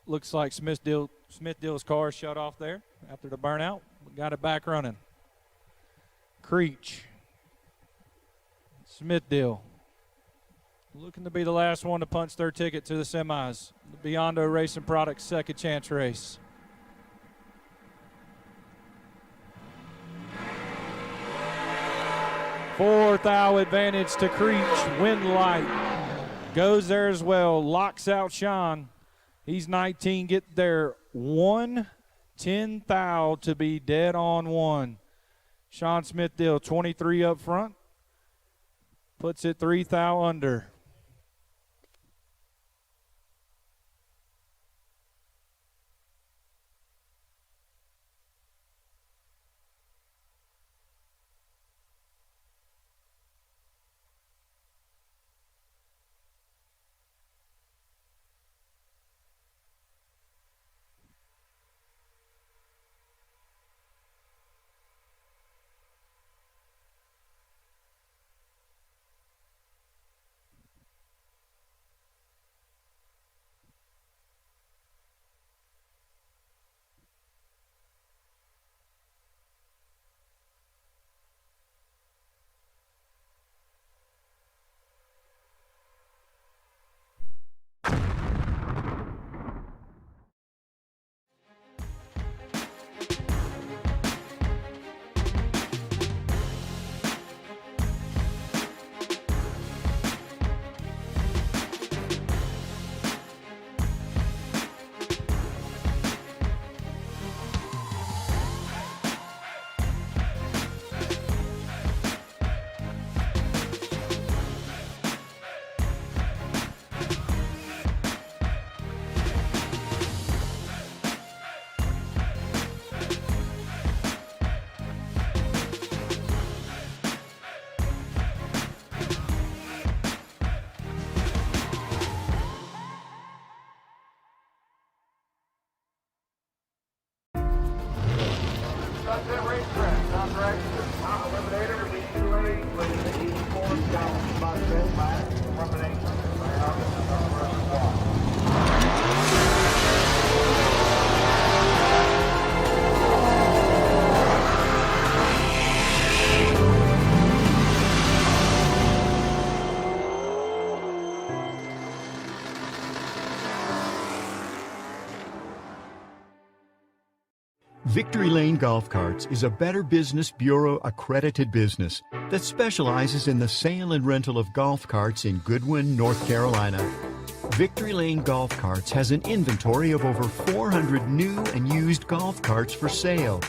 Looks like Smithdale's car shut off there after the burnout. We got it back running. Creech. Smithdale. Looking to be the last one to punch their ticket to the semis. The Biondo Racing Products second chance race. Fourth thou advantage to Creech. Wind light goes there as well. Locks out Sean. He's 19. Get there. 1:10 thou to be dead on one. Sean Smith deal 23 up front. Puts it 3 thou under. Sunset Racetrack, Tom Dragster, Tom Eliminator, release 280, please. 84 gallons, about 10 miles, termination. Victory Lane Golf Carts is a Better Business Bureau accredited business that specializes in the sale and rental of golf carts in Goodwin, North Carolina. Victory Lane Golf Carts has an inventory of over 400 new and used golf carts for sale.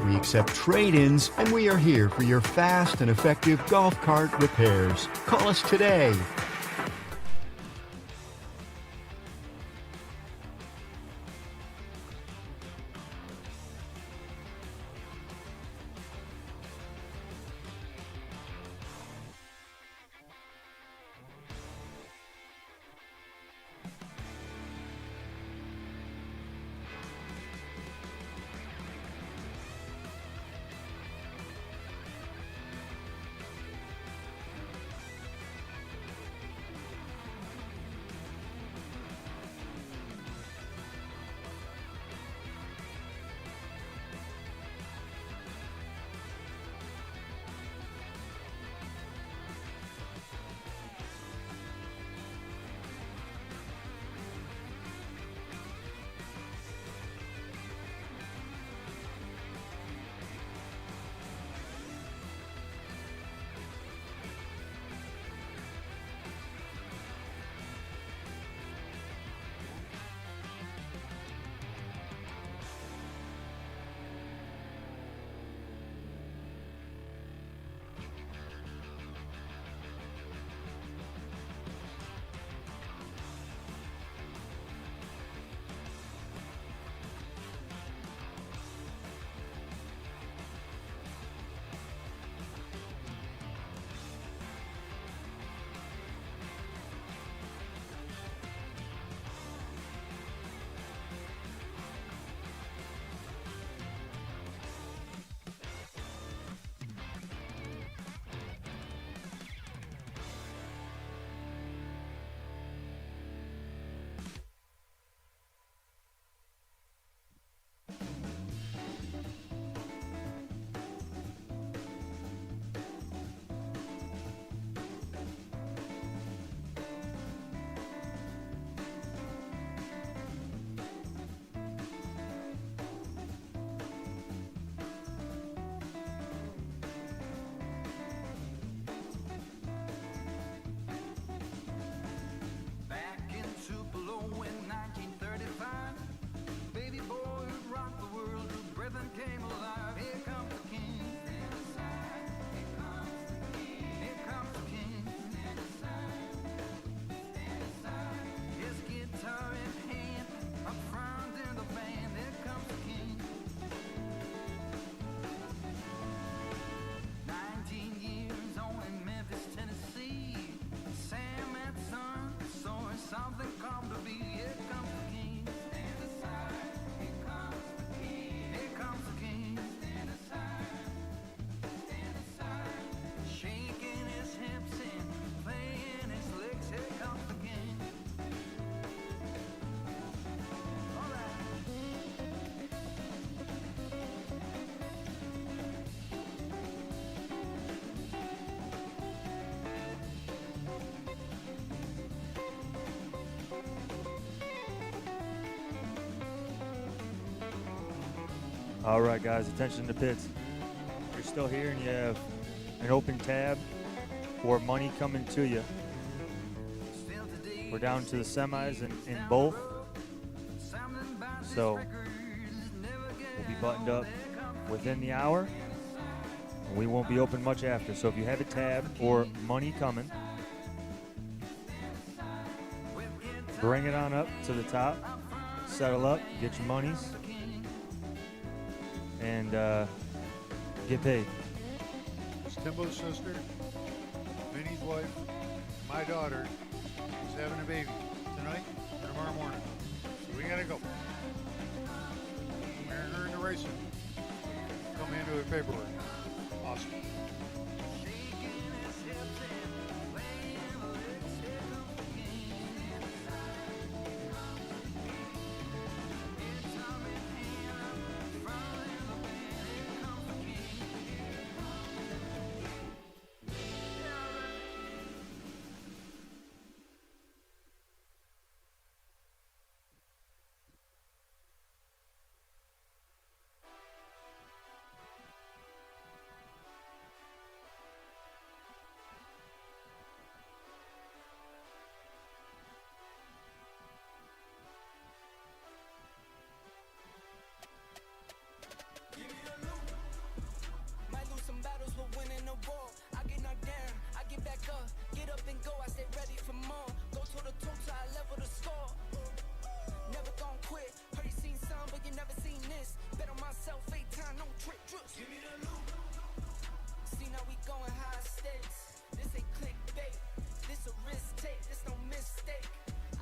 We accept trade-ins, and we are here for your fast and effective golf cart repairs. Call us today. came alive. Here comes the king. Stand aside. Here comes the king. Here comes the king. Stand aside. Stand aside. His guitar in hand, up front in the band. Here comes the king. 19 years old in Memphis, Tennessee. Sam and son, so it's something come to be. Here comes the king. Stand aside. Here comes the king. Here comes the king. Stand aside. Stand aside. Shaking his hips and playing his licks. Here comes the king. All right. All right, guys, attention to pits. If you're still here and you have an open tab or money coming to you, we're down to the semis in both. So we'll be buttoned up within the hour. And we won't be open much after. So if you have a tab or money coming, bring it on up to the top, settle up, get your monies, and get paid. It's Timbo's sister, Vinny's wife, my daughter is having a baby tonight or tomorrow morning. So we gotta go. We're in the racing. Come into the paperwork. Awesome. Might lose some battles, but winning the war. I get knocked down, I get back up, get up and go. I stay ready for more. Go toe to toe till I level the score. Never gon' quit. Heard you seen some, but you never seen this. Bet on myself 8 times, no trick. Give me the loot. See now we going high stakes. This ain't clickbait. This a risk take. This no mistake.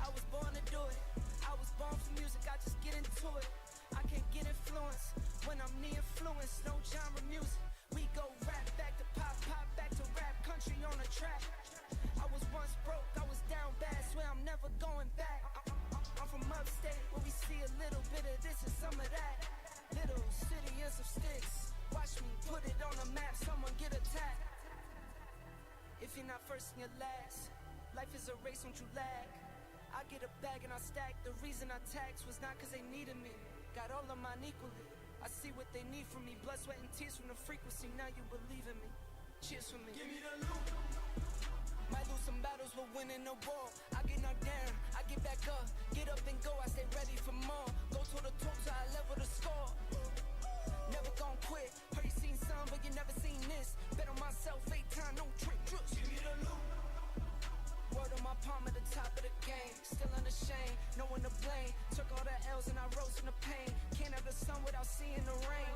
I was born to do it. I was born for music. I just get into it. I can't get influence when I'm the influence. No genre music. We go rap back to pop, pop back to rap. Country on the track. I was once broke. I was down bad. Swear I'm never going back. I'm from upstate where we see a little bit of this and some of that. Little city and some sticks. Watch me put it on the map. Someone get attacked. If you're not first, you're last. Life is a race, don't you lag. I get a bag and I stack. The reason I tax was not cause they needed me. Got all of mine equally. I see what they need from me. Blood, sweat, and tears from the frequency. Now you believe in me. Cheers for me. Give me the loot. Might lose some battles, but winning the war. I get knocked down, I get back up, get up and go. I stay ready for more. Go toe to toe till I level the score. Never gon' quit. Heard you seen some, but you never seen this. Bet on myself 8 times, no trick. Give me the loot. Word on my palm at the top of the game. Still unashamed, no one to blame. Took all the L's and I rose from the pain. Can't have the sun without seeing the rain.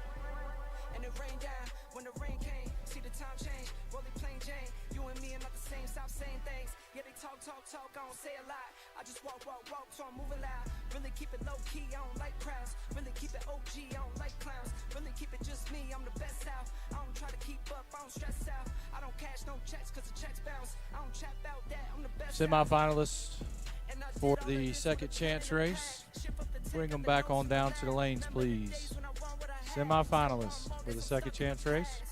And it rained down when the rain came. See the time change, rolling plain Jane. You and me are not the same, stop saying things. Yeah, they talk, I don't say a lot. I just walk, so I'm moving loud. Really keep it low key, I don't like crowds. Really keep it OG, I don't like clowns. Really keep it just me, I'm the best out. I don't try to keep up, I don't stress out. I don't cash no checks cause the checks bounce. I don't trap out that, I'm the best. Semifinalists for the second chance race. Bring them back on down to the lanes, please. Semifinalists for the second chance race.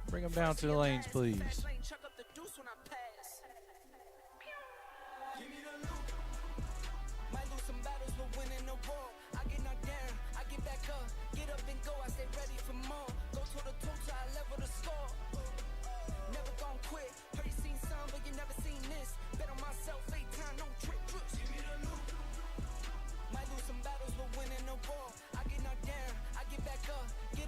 Bring them down to the lanes, please. Get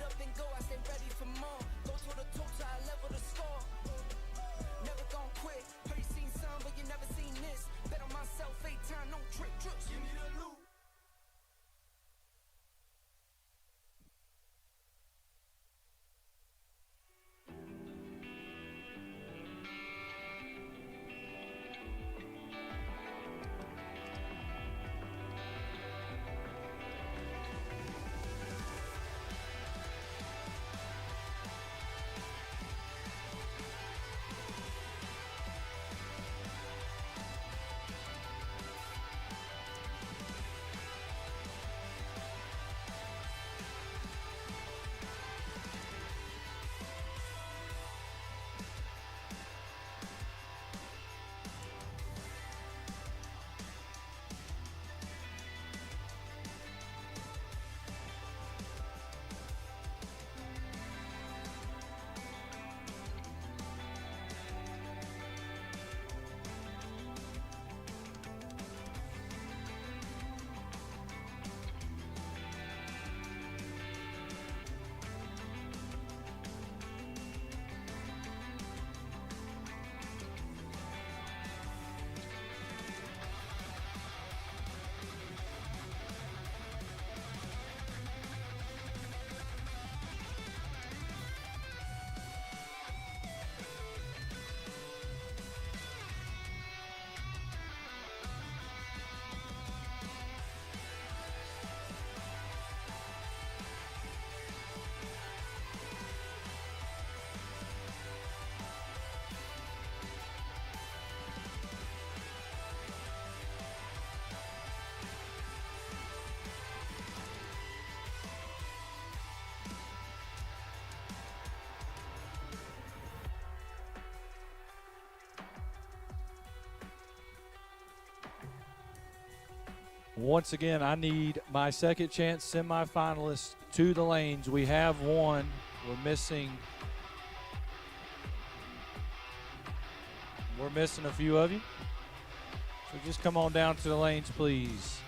Once again, I need my second chance semifinalists to the lanes. We have one. We're missing a few of you. So just come on down to the lanes, please.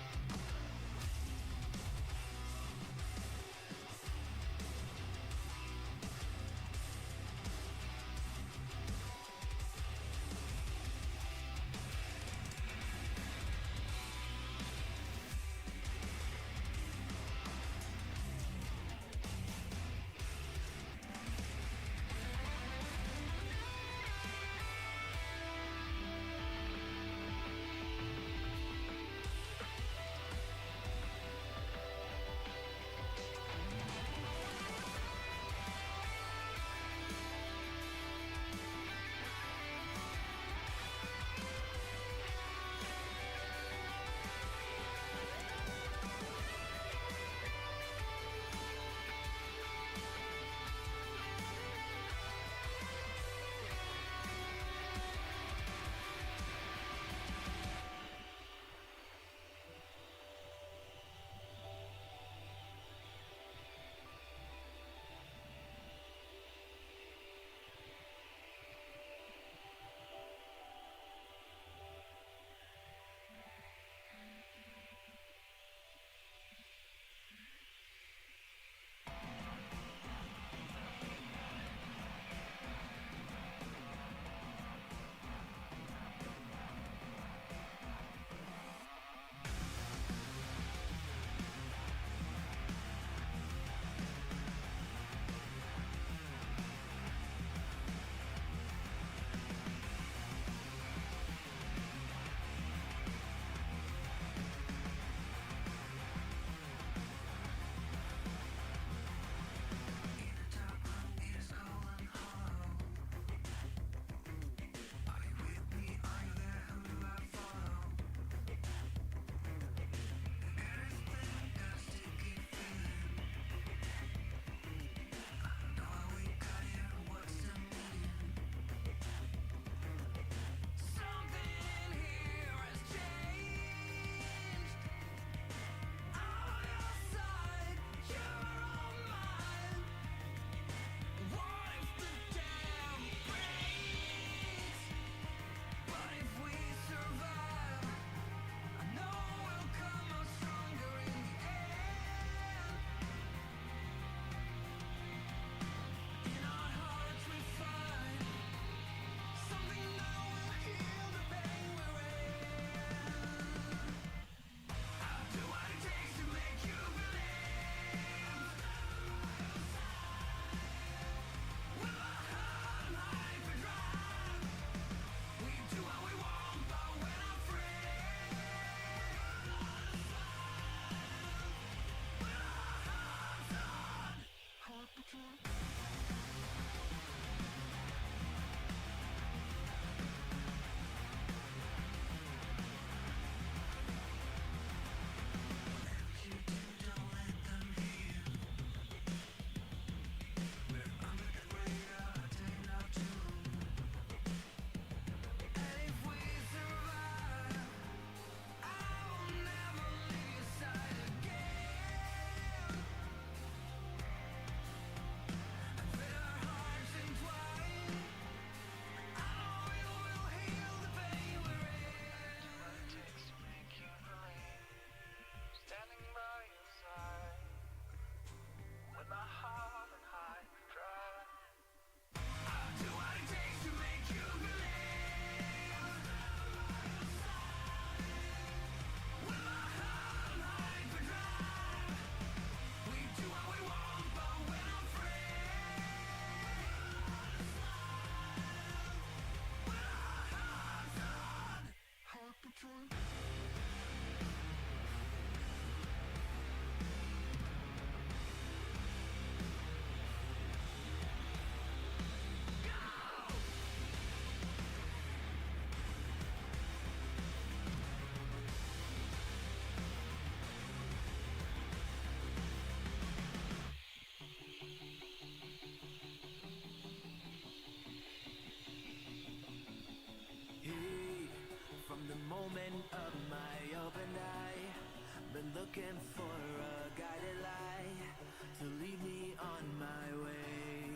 looking for a guided light to lead me on my way.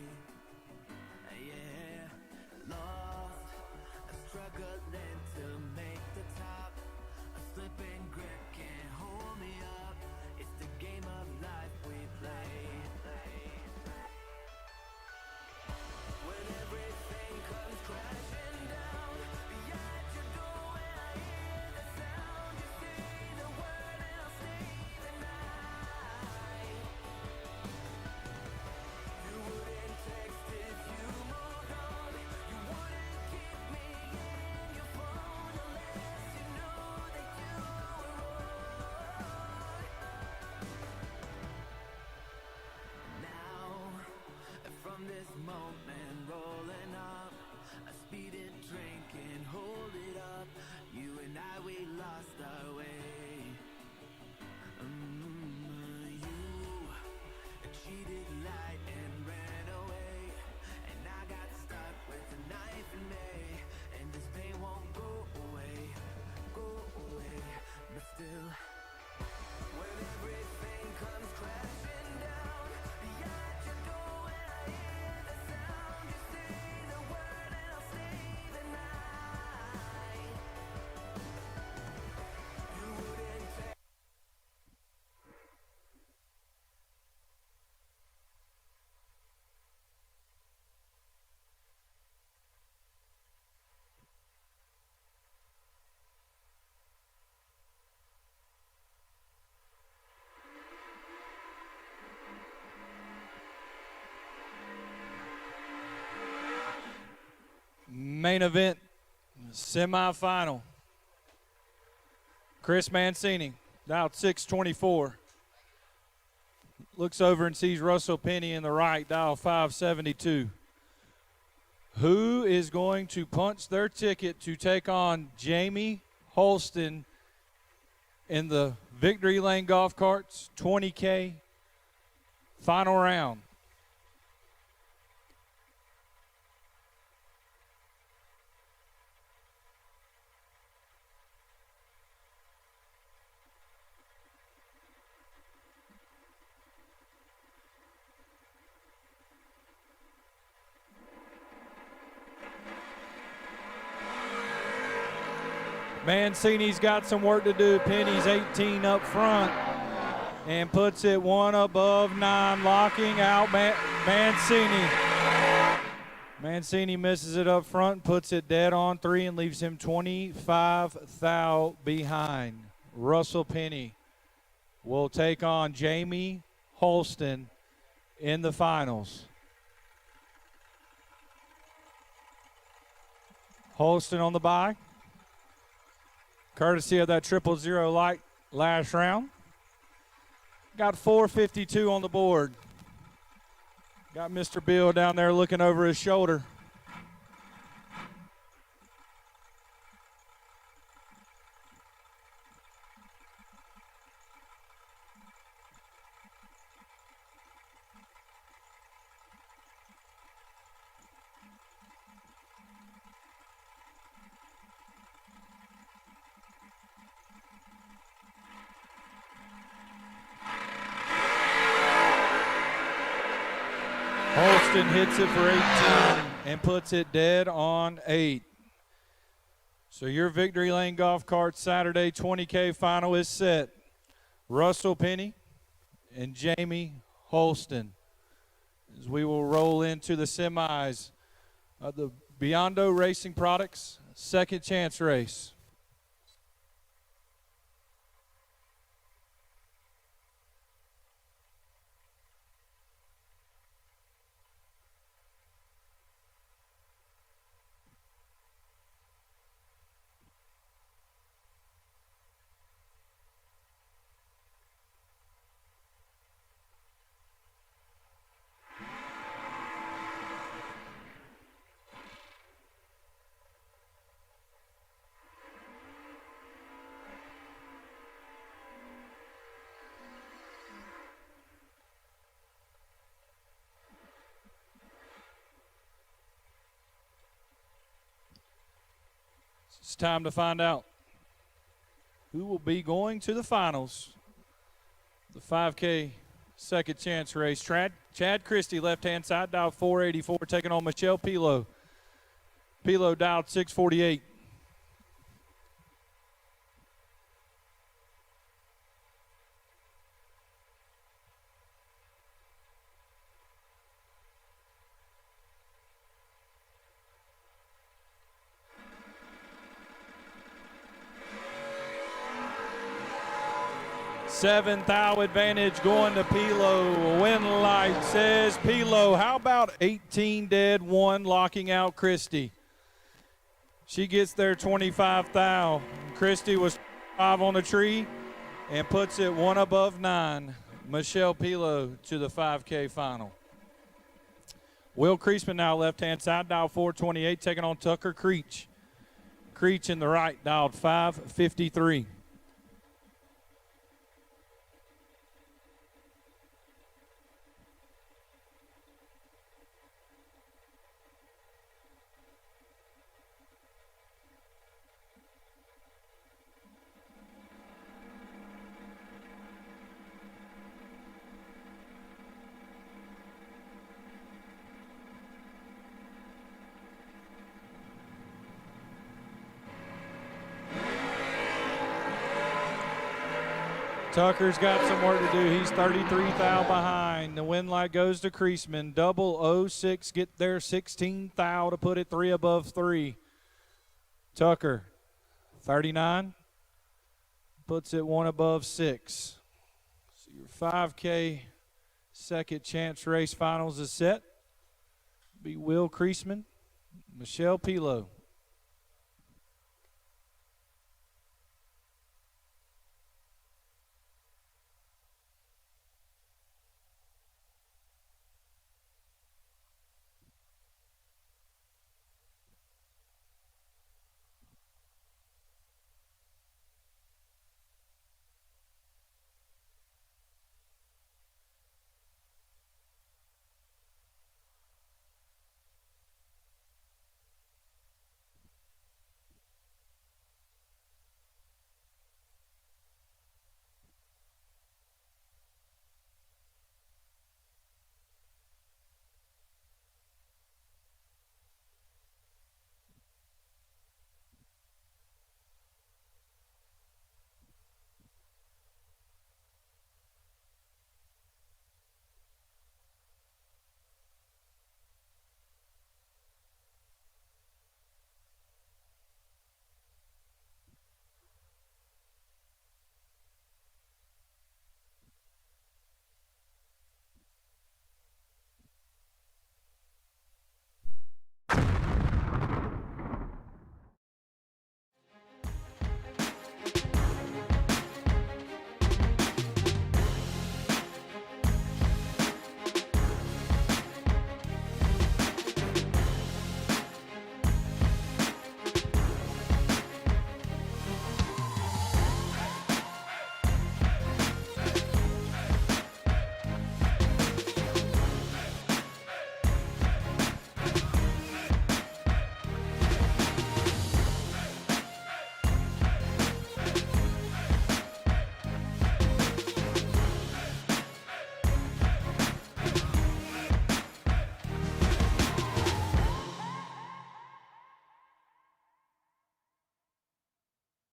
Yeah, lost, struggling to make the top. A slipping grip can't hold me up. It's the game of life we play. When everything comes crashing down, behind your door when I hear the sound, you say the word and I'll stay the night. You wouldn't text if you moved on. You wouldn't keep me in your phone unless you know that you were wrong. Now, from this moment rolling up, a speeded train can hold it up. You and I, we lost our way. You cheated, lied, and ran away, and I got stuck with a knife in me, and this pain won't go away, but still, when everything comes crashing down, behind your door when I hear the sound, you say the word and I'll stay the night. You wouldn't take. Main event, semifinal. Chris Mancini, dialed 624. Looks over and sees Russell Penny in the right, dial 572. Who is going to punch their ticket to take on Jamie Holston in the Victory Lane Golf Carts 20K final round? Mancini's got some work to do. Penny's 18 up front and puts it one above 9, locking out Mancini. Mancini misses it up front, puts it dead on 3, and leaves him 25 thou behind. Russell Penny will take on Jamie Holston in the finals. Holston on the bye, courtesy of that 000 light last round. Got 452 on the board. Got Mr. Bill down there looking over his shoulder. Holston hits it for 18 and puts it dead on 8. So your Victory Lane Golf Cart Saturday 20K final is set. Russell Penny and Jamie Holston, as we will roll into the semis of the Biondo Racing Products Second Chance Race. It's time to find out who will be going to the finals The 5K second chance race. Chad Christie, left-hand side, dialed 484, taking on Michelle Pilo. Pilo dialed 648. Seventh thou advantage going to Pilo. Win light says Pilo. How about 18 dead, 1 locking out Christie? She gets there 25 thou. Christie was 5 on the tree and puts it 1 above 9. Michelle Pilo to the 5K final. Will Creasman now left-hand side, dial 428, taking on Tucker Creech. Creech in the right, dialed 553. Tucker's got some work to do. He's 33 thou behind. The win light goes to Creasman. 006 get there 16 thou to put it 3 above 3. Tucker, 39, puts it 1 above 6. So your 5K second chance race finals is set. Be Will Creasman, Michelle Pilo.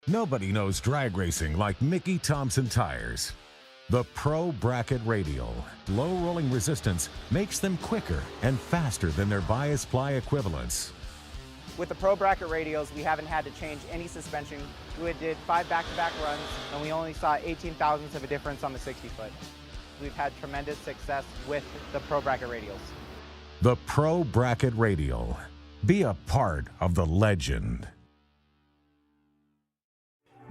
Nobody knows drag racing like Mickey Thompson Tires. The Pro Bracket Radial. Low rolling resistance makes them quicker and faster than their bias ply equivalents. With the Pro Bracket radials, we haven't had to change any suspension. We did 5 back-to-back runs, and we only saw 18 thousandths of a difference on the 60-foot. We've had tremendous success with the Pro Bracket radials. The Pro Bracket Radial. Be a part of the legend.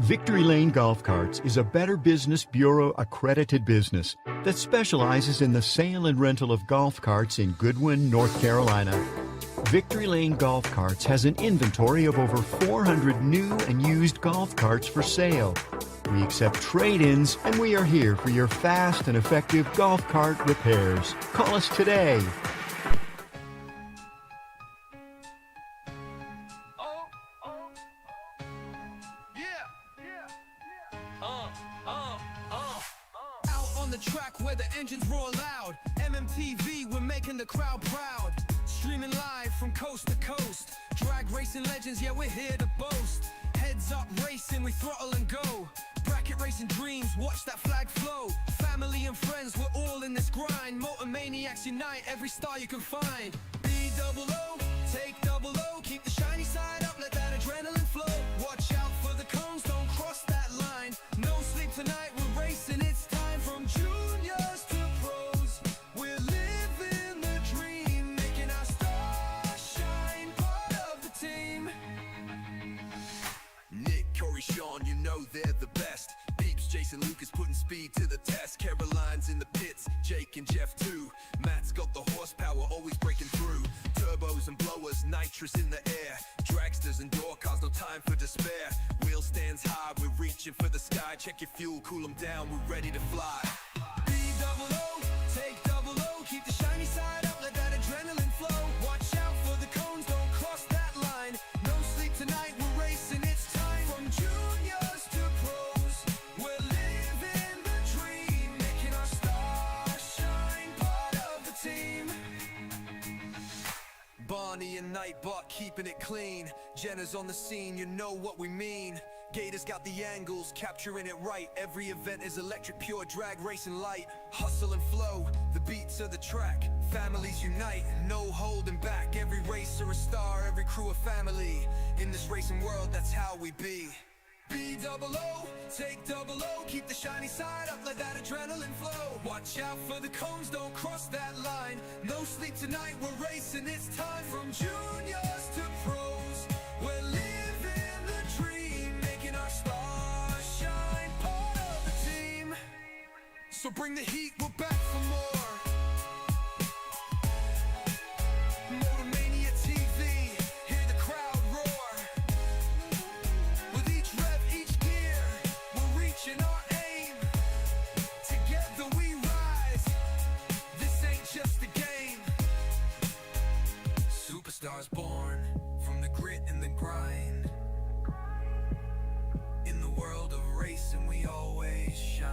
Victory Lane Golf Carts is a Better Business Bureau accredited business that specializes in the sale and rental of golf carts in Goodwin, North Carolina. Victory Lane Golf Carts has an inventory of over 400 new and used golf carts for sale. We accept trade-ins, and we are here for your fast and effective golf cart repairs. Call us today. on the track where the engines roar loud. MMTV, we're making the crowd proud. Streaming live from coast to coast. Drag racing legends, yeah, we're here to boast. Heads up racing, we throttle and go. Bracket racing dreams, watch that flag flow. Family and friends, we're all in this grind. Motor maniacs unite, every star you can find. B-double-O, take double O. Keep the shiny side up, let that adrenaline flow. Watch out for the cones, don't cross that line. No sleep tonight, we're racing, it's time. From juniors to pros, we're living the dream. Making our stars shine, part of the team. Nick, Corey, Sean, you know they're the best. Peeps, Jason, Lucas putting speed to the test. Caroline's in the pits, Jake and Jeff too. Matt's got the horsepower, always breaking through. Turbos and blowers, nitrous in the air. Dragsters and door cars, no time for despair. Wheel stands high, we're reaching for the sky. Check your fuel, cool them down, we're ready to fly. B-double-O, take double O. Keep the shiny side up, let that adrenaline flow. Watch out for the cones, don't cross that line. No sleep tonight, we're racing, it's time. From juniors to pros, we're living the dream. Making our stars shine, part of the team. Barney and Nightbot keeping it clean. Jenna's on the scene, you know what we mean. Gators got the angles, capturing it right. Every event is electric, pure drag racing light. Hustle and flow, the beats of the track. Families unite, no holding back. Every racer a star, every crew a family. In this racing world, that's how we be. B-double-O, take double O. Keep the shiny side up, let that adrenaline flow. Watch out for the cones, don't cross that line. No sleep tonight, we're racing, it's time. From juniors to pros, we're living the dream. Making our stars shine, part of the team. So bring the heat, we're back for more. Motormania TV, hear the crowd roar. With each rev, each gear, we're reaching our aim. Together we rise, this ain't just a game. Superstars born from the grit and the grind. In the world of racing, we always shine.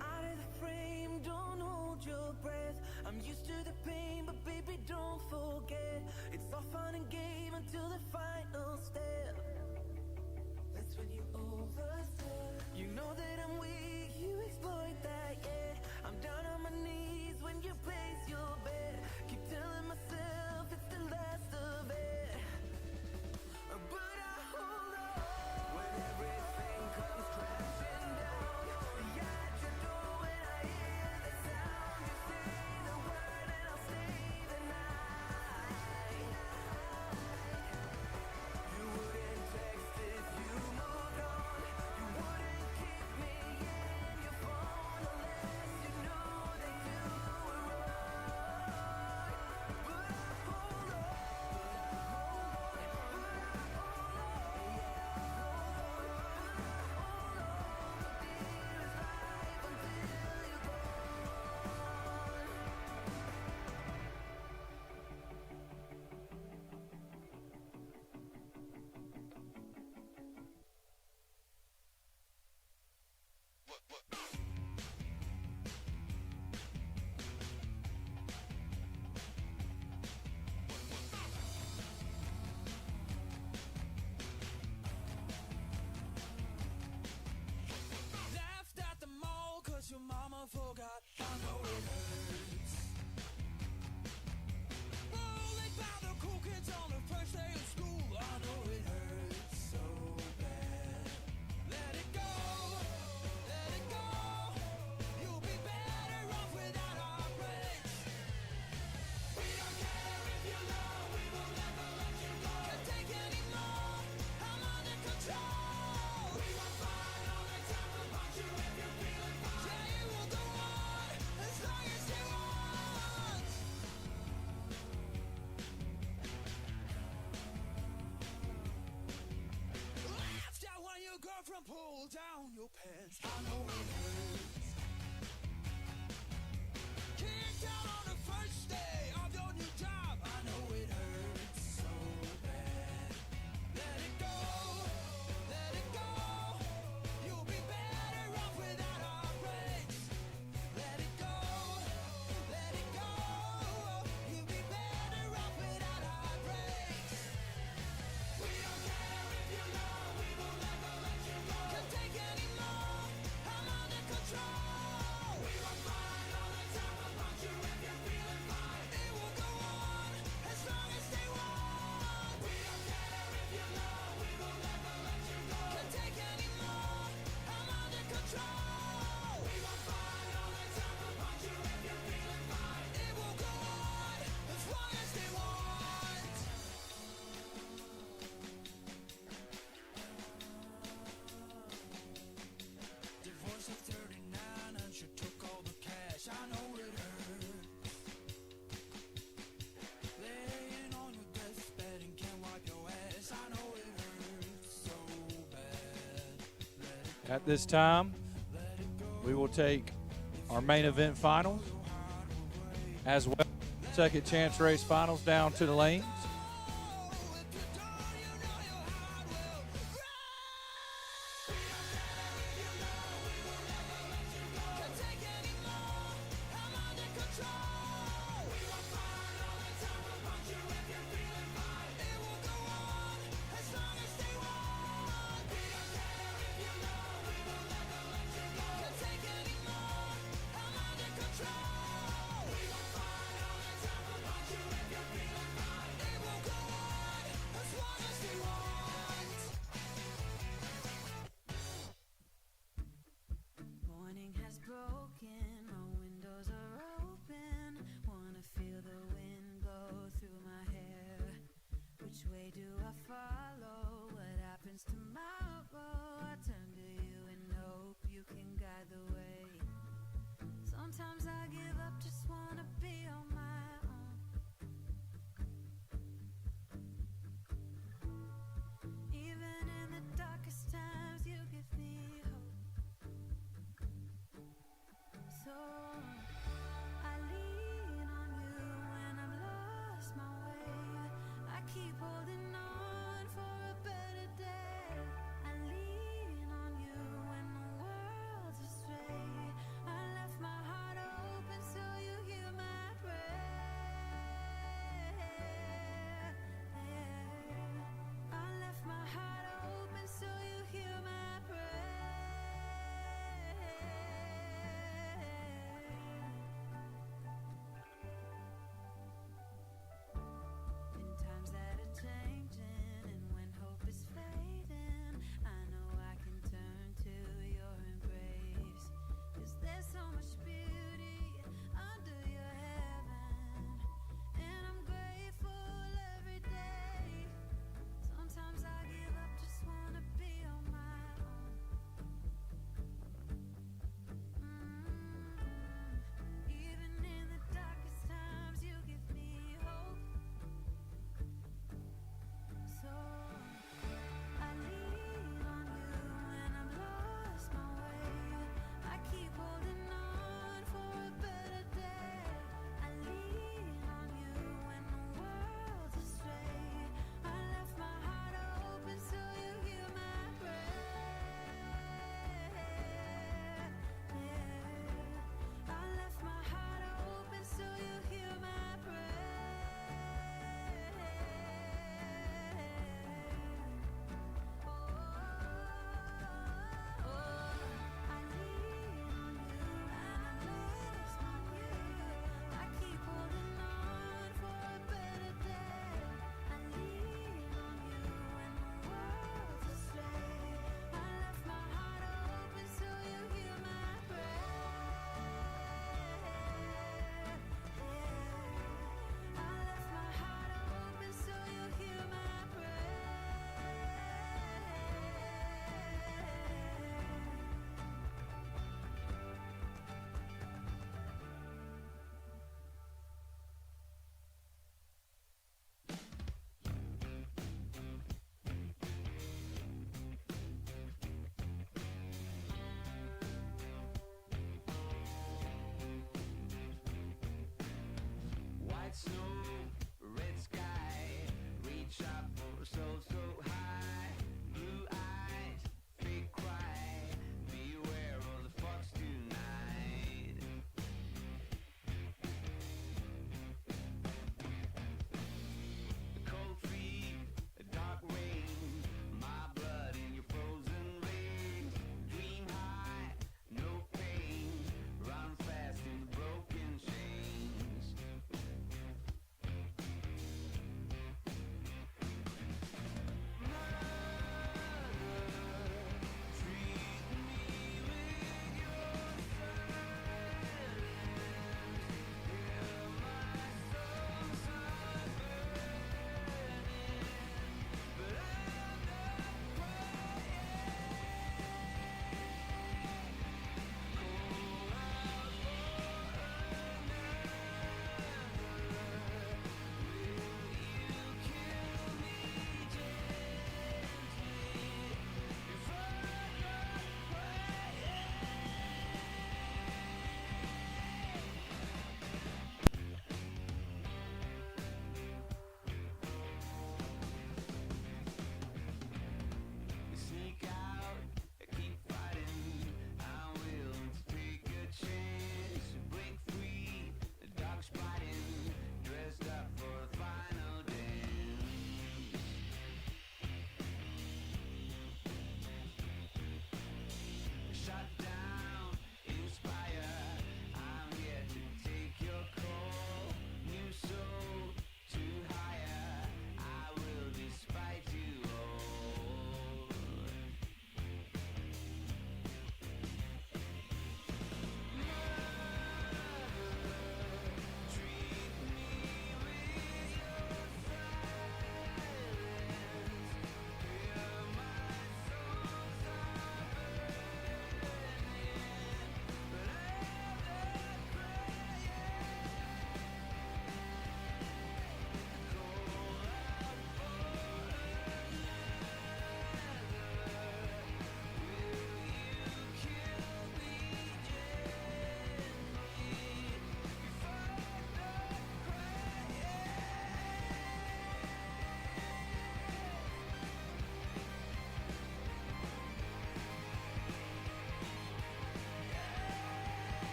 Out of the frame, don't hold your breath. I'm used to the pain, but baby, don't forget. It's all fun and game until the final step. That's when you overstep. You know that I'm weak, you exploit that, yeah. I'm down on my knees when you place your bet. Keep telling myself it's the last of it. But I hold on when everything comes crashing down. Yeah, at your door when I hear the sound. You say the word and I'll stay the night. crumple down your pants. I know it hurts. Kicked out on the first day of your new job. I know it hurts so bad. Let it go, let it go. You'll be better off without our breaks. Let it go, let it go. You'll be better off without our breaks. We don't care if you know, we will never let you go. Can't take any more, I'm under control. We will fight all the time about you if you're feeling fine. It will go on as long as they want. We don't care if you know, we will never let you go. Can't take any more, I'm under control. We will fight all the time about you if you're feeling fine. It will go on as long as they want. Divorce at 39 and she took all the cash. I know it hurts. Laying on your deathbed and can't wipe your ass. I know it hurts so bad. At this time, we will take our main event finals as well. Second chance race finals down to the lanes. Morning has broken, my windows are open. Wanna feel the wind blow through my hair. Which way do I follow? What happens tomorrow? I turn to you and hope you can guide the way. Sometimes I give up, just wanna be on my own. Even in the darkest times, you give me hope. So I lean on you when I've lost my way. I keep holding on for a better day. I lean on you when the world's astray. I left my heart open so you hear my prayer.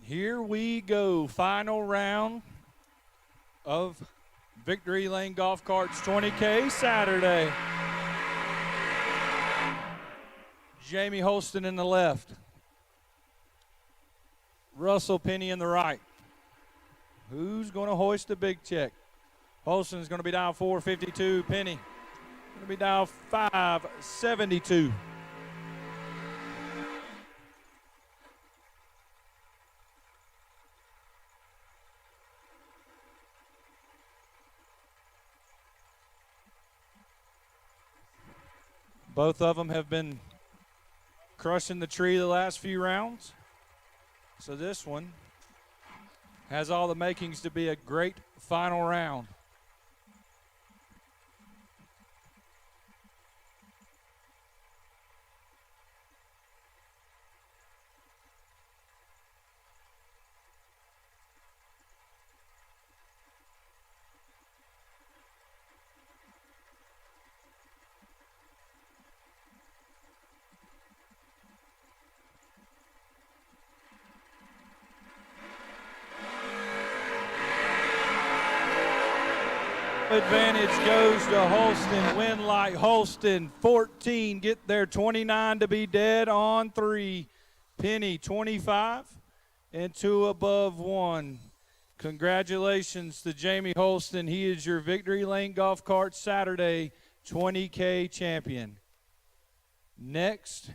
Here we go. Final round of Victory Lane Golf Carts 20K Saturday. Jamie Holston in the left. Russell Penny in the right. Who's going to hoist the big check? Holston's going to be down 452. Penny going to be down 572. Both of them have been crushing the tree the last few rounds. So this one has all the makings to be a great final round. Advantage goes to Holston. Win like Holston. 14 get there. 29 to be dead on 3. Penny 25 and 2 above 1. Congratulations to Jamie Holston. He is your Victory Lane Golf Cart Saturday 20K champion. Next,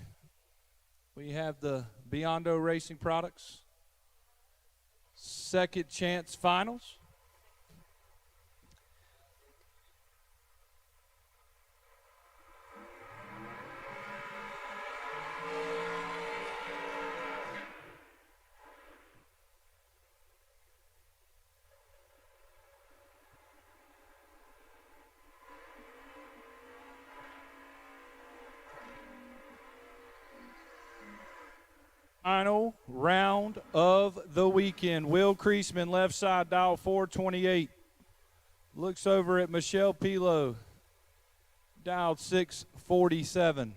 we have the Biondo Racing Products Second Chance Finals. Final round of the weekend. Will Creasman, left side, dial 428. Looks over at Michelle Pilo, dialed 647.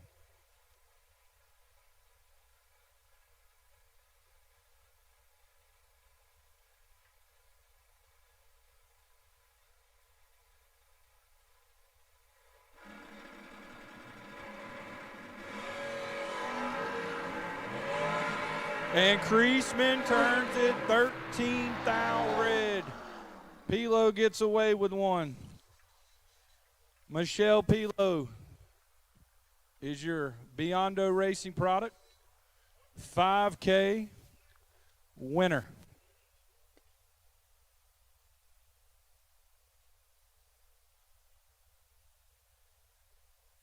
And Creasman turns it 13 thou red. Pilo gets away with one. Michelle Pilo is your Biondo Racing product 5K winner.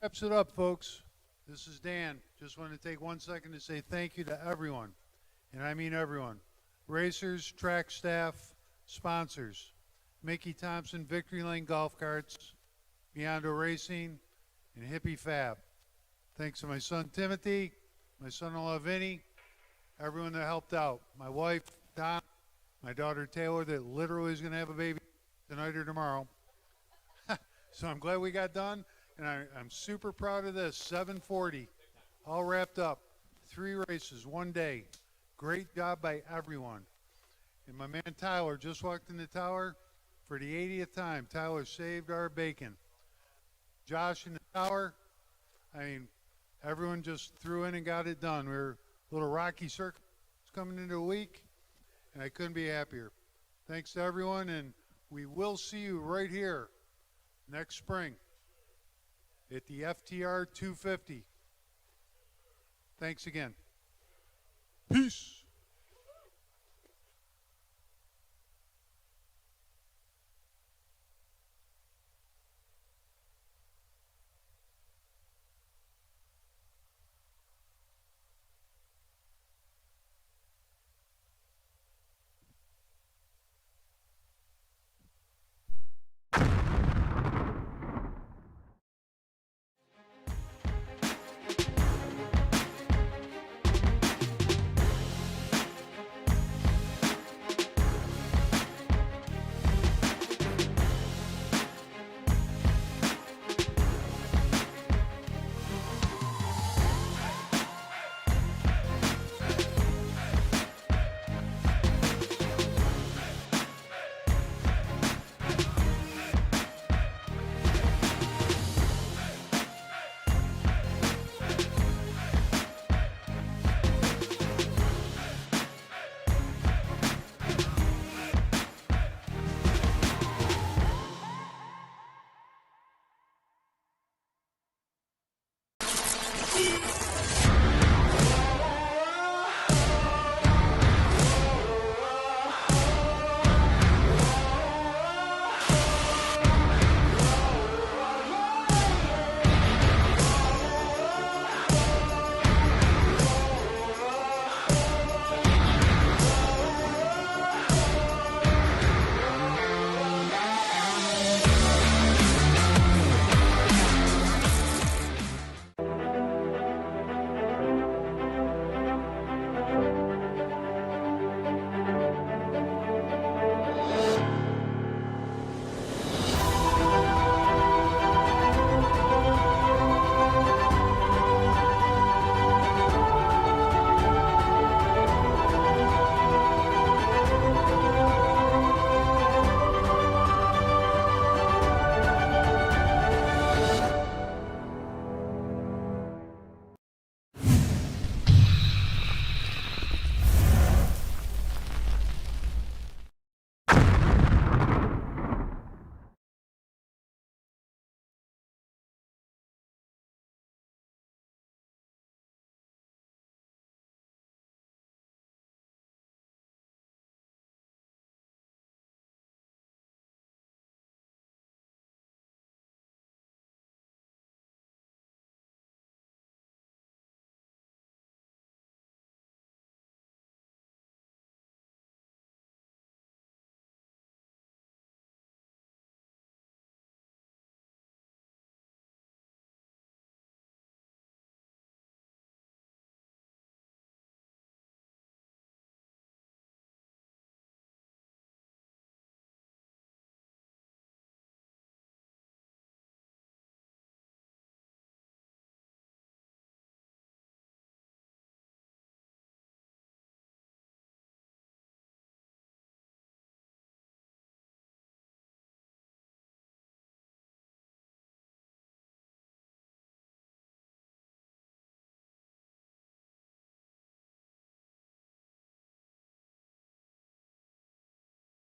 Wraps it up, folks. This is Dan. Just want to take 1 second to say thank you to everyone. And I mean everyone. Racers, track staff, sponsors. Mickey Thompson, Victory Lane Golf Carts, Biondo Racing, and Hippie Fab. Thanks to my son Timothy, my son-in-law Vinny, everyone that helped out. My wife, Don, my daughter Taylor, that literally is going to have a baby tonight or tomorrow. So I'm glad we got done, and I'm super proud of this. 740, all wrapped up. 3 races, 1 day. Great job by everyone. And my man Tyler just walked in the tower for the 80th time. Tyler saved our bacon. Josh in the tower, I mean, everyone just threw in and got it done. We were a little rocky circle coming into a week, and I couldn't be happier. Thanks to everyone, and we will see you right here next spring at the FTR 250. Thanks again. Peace.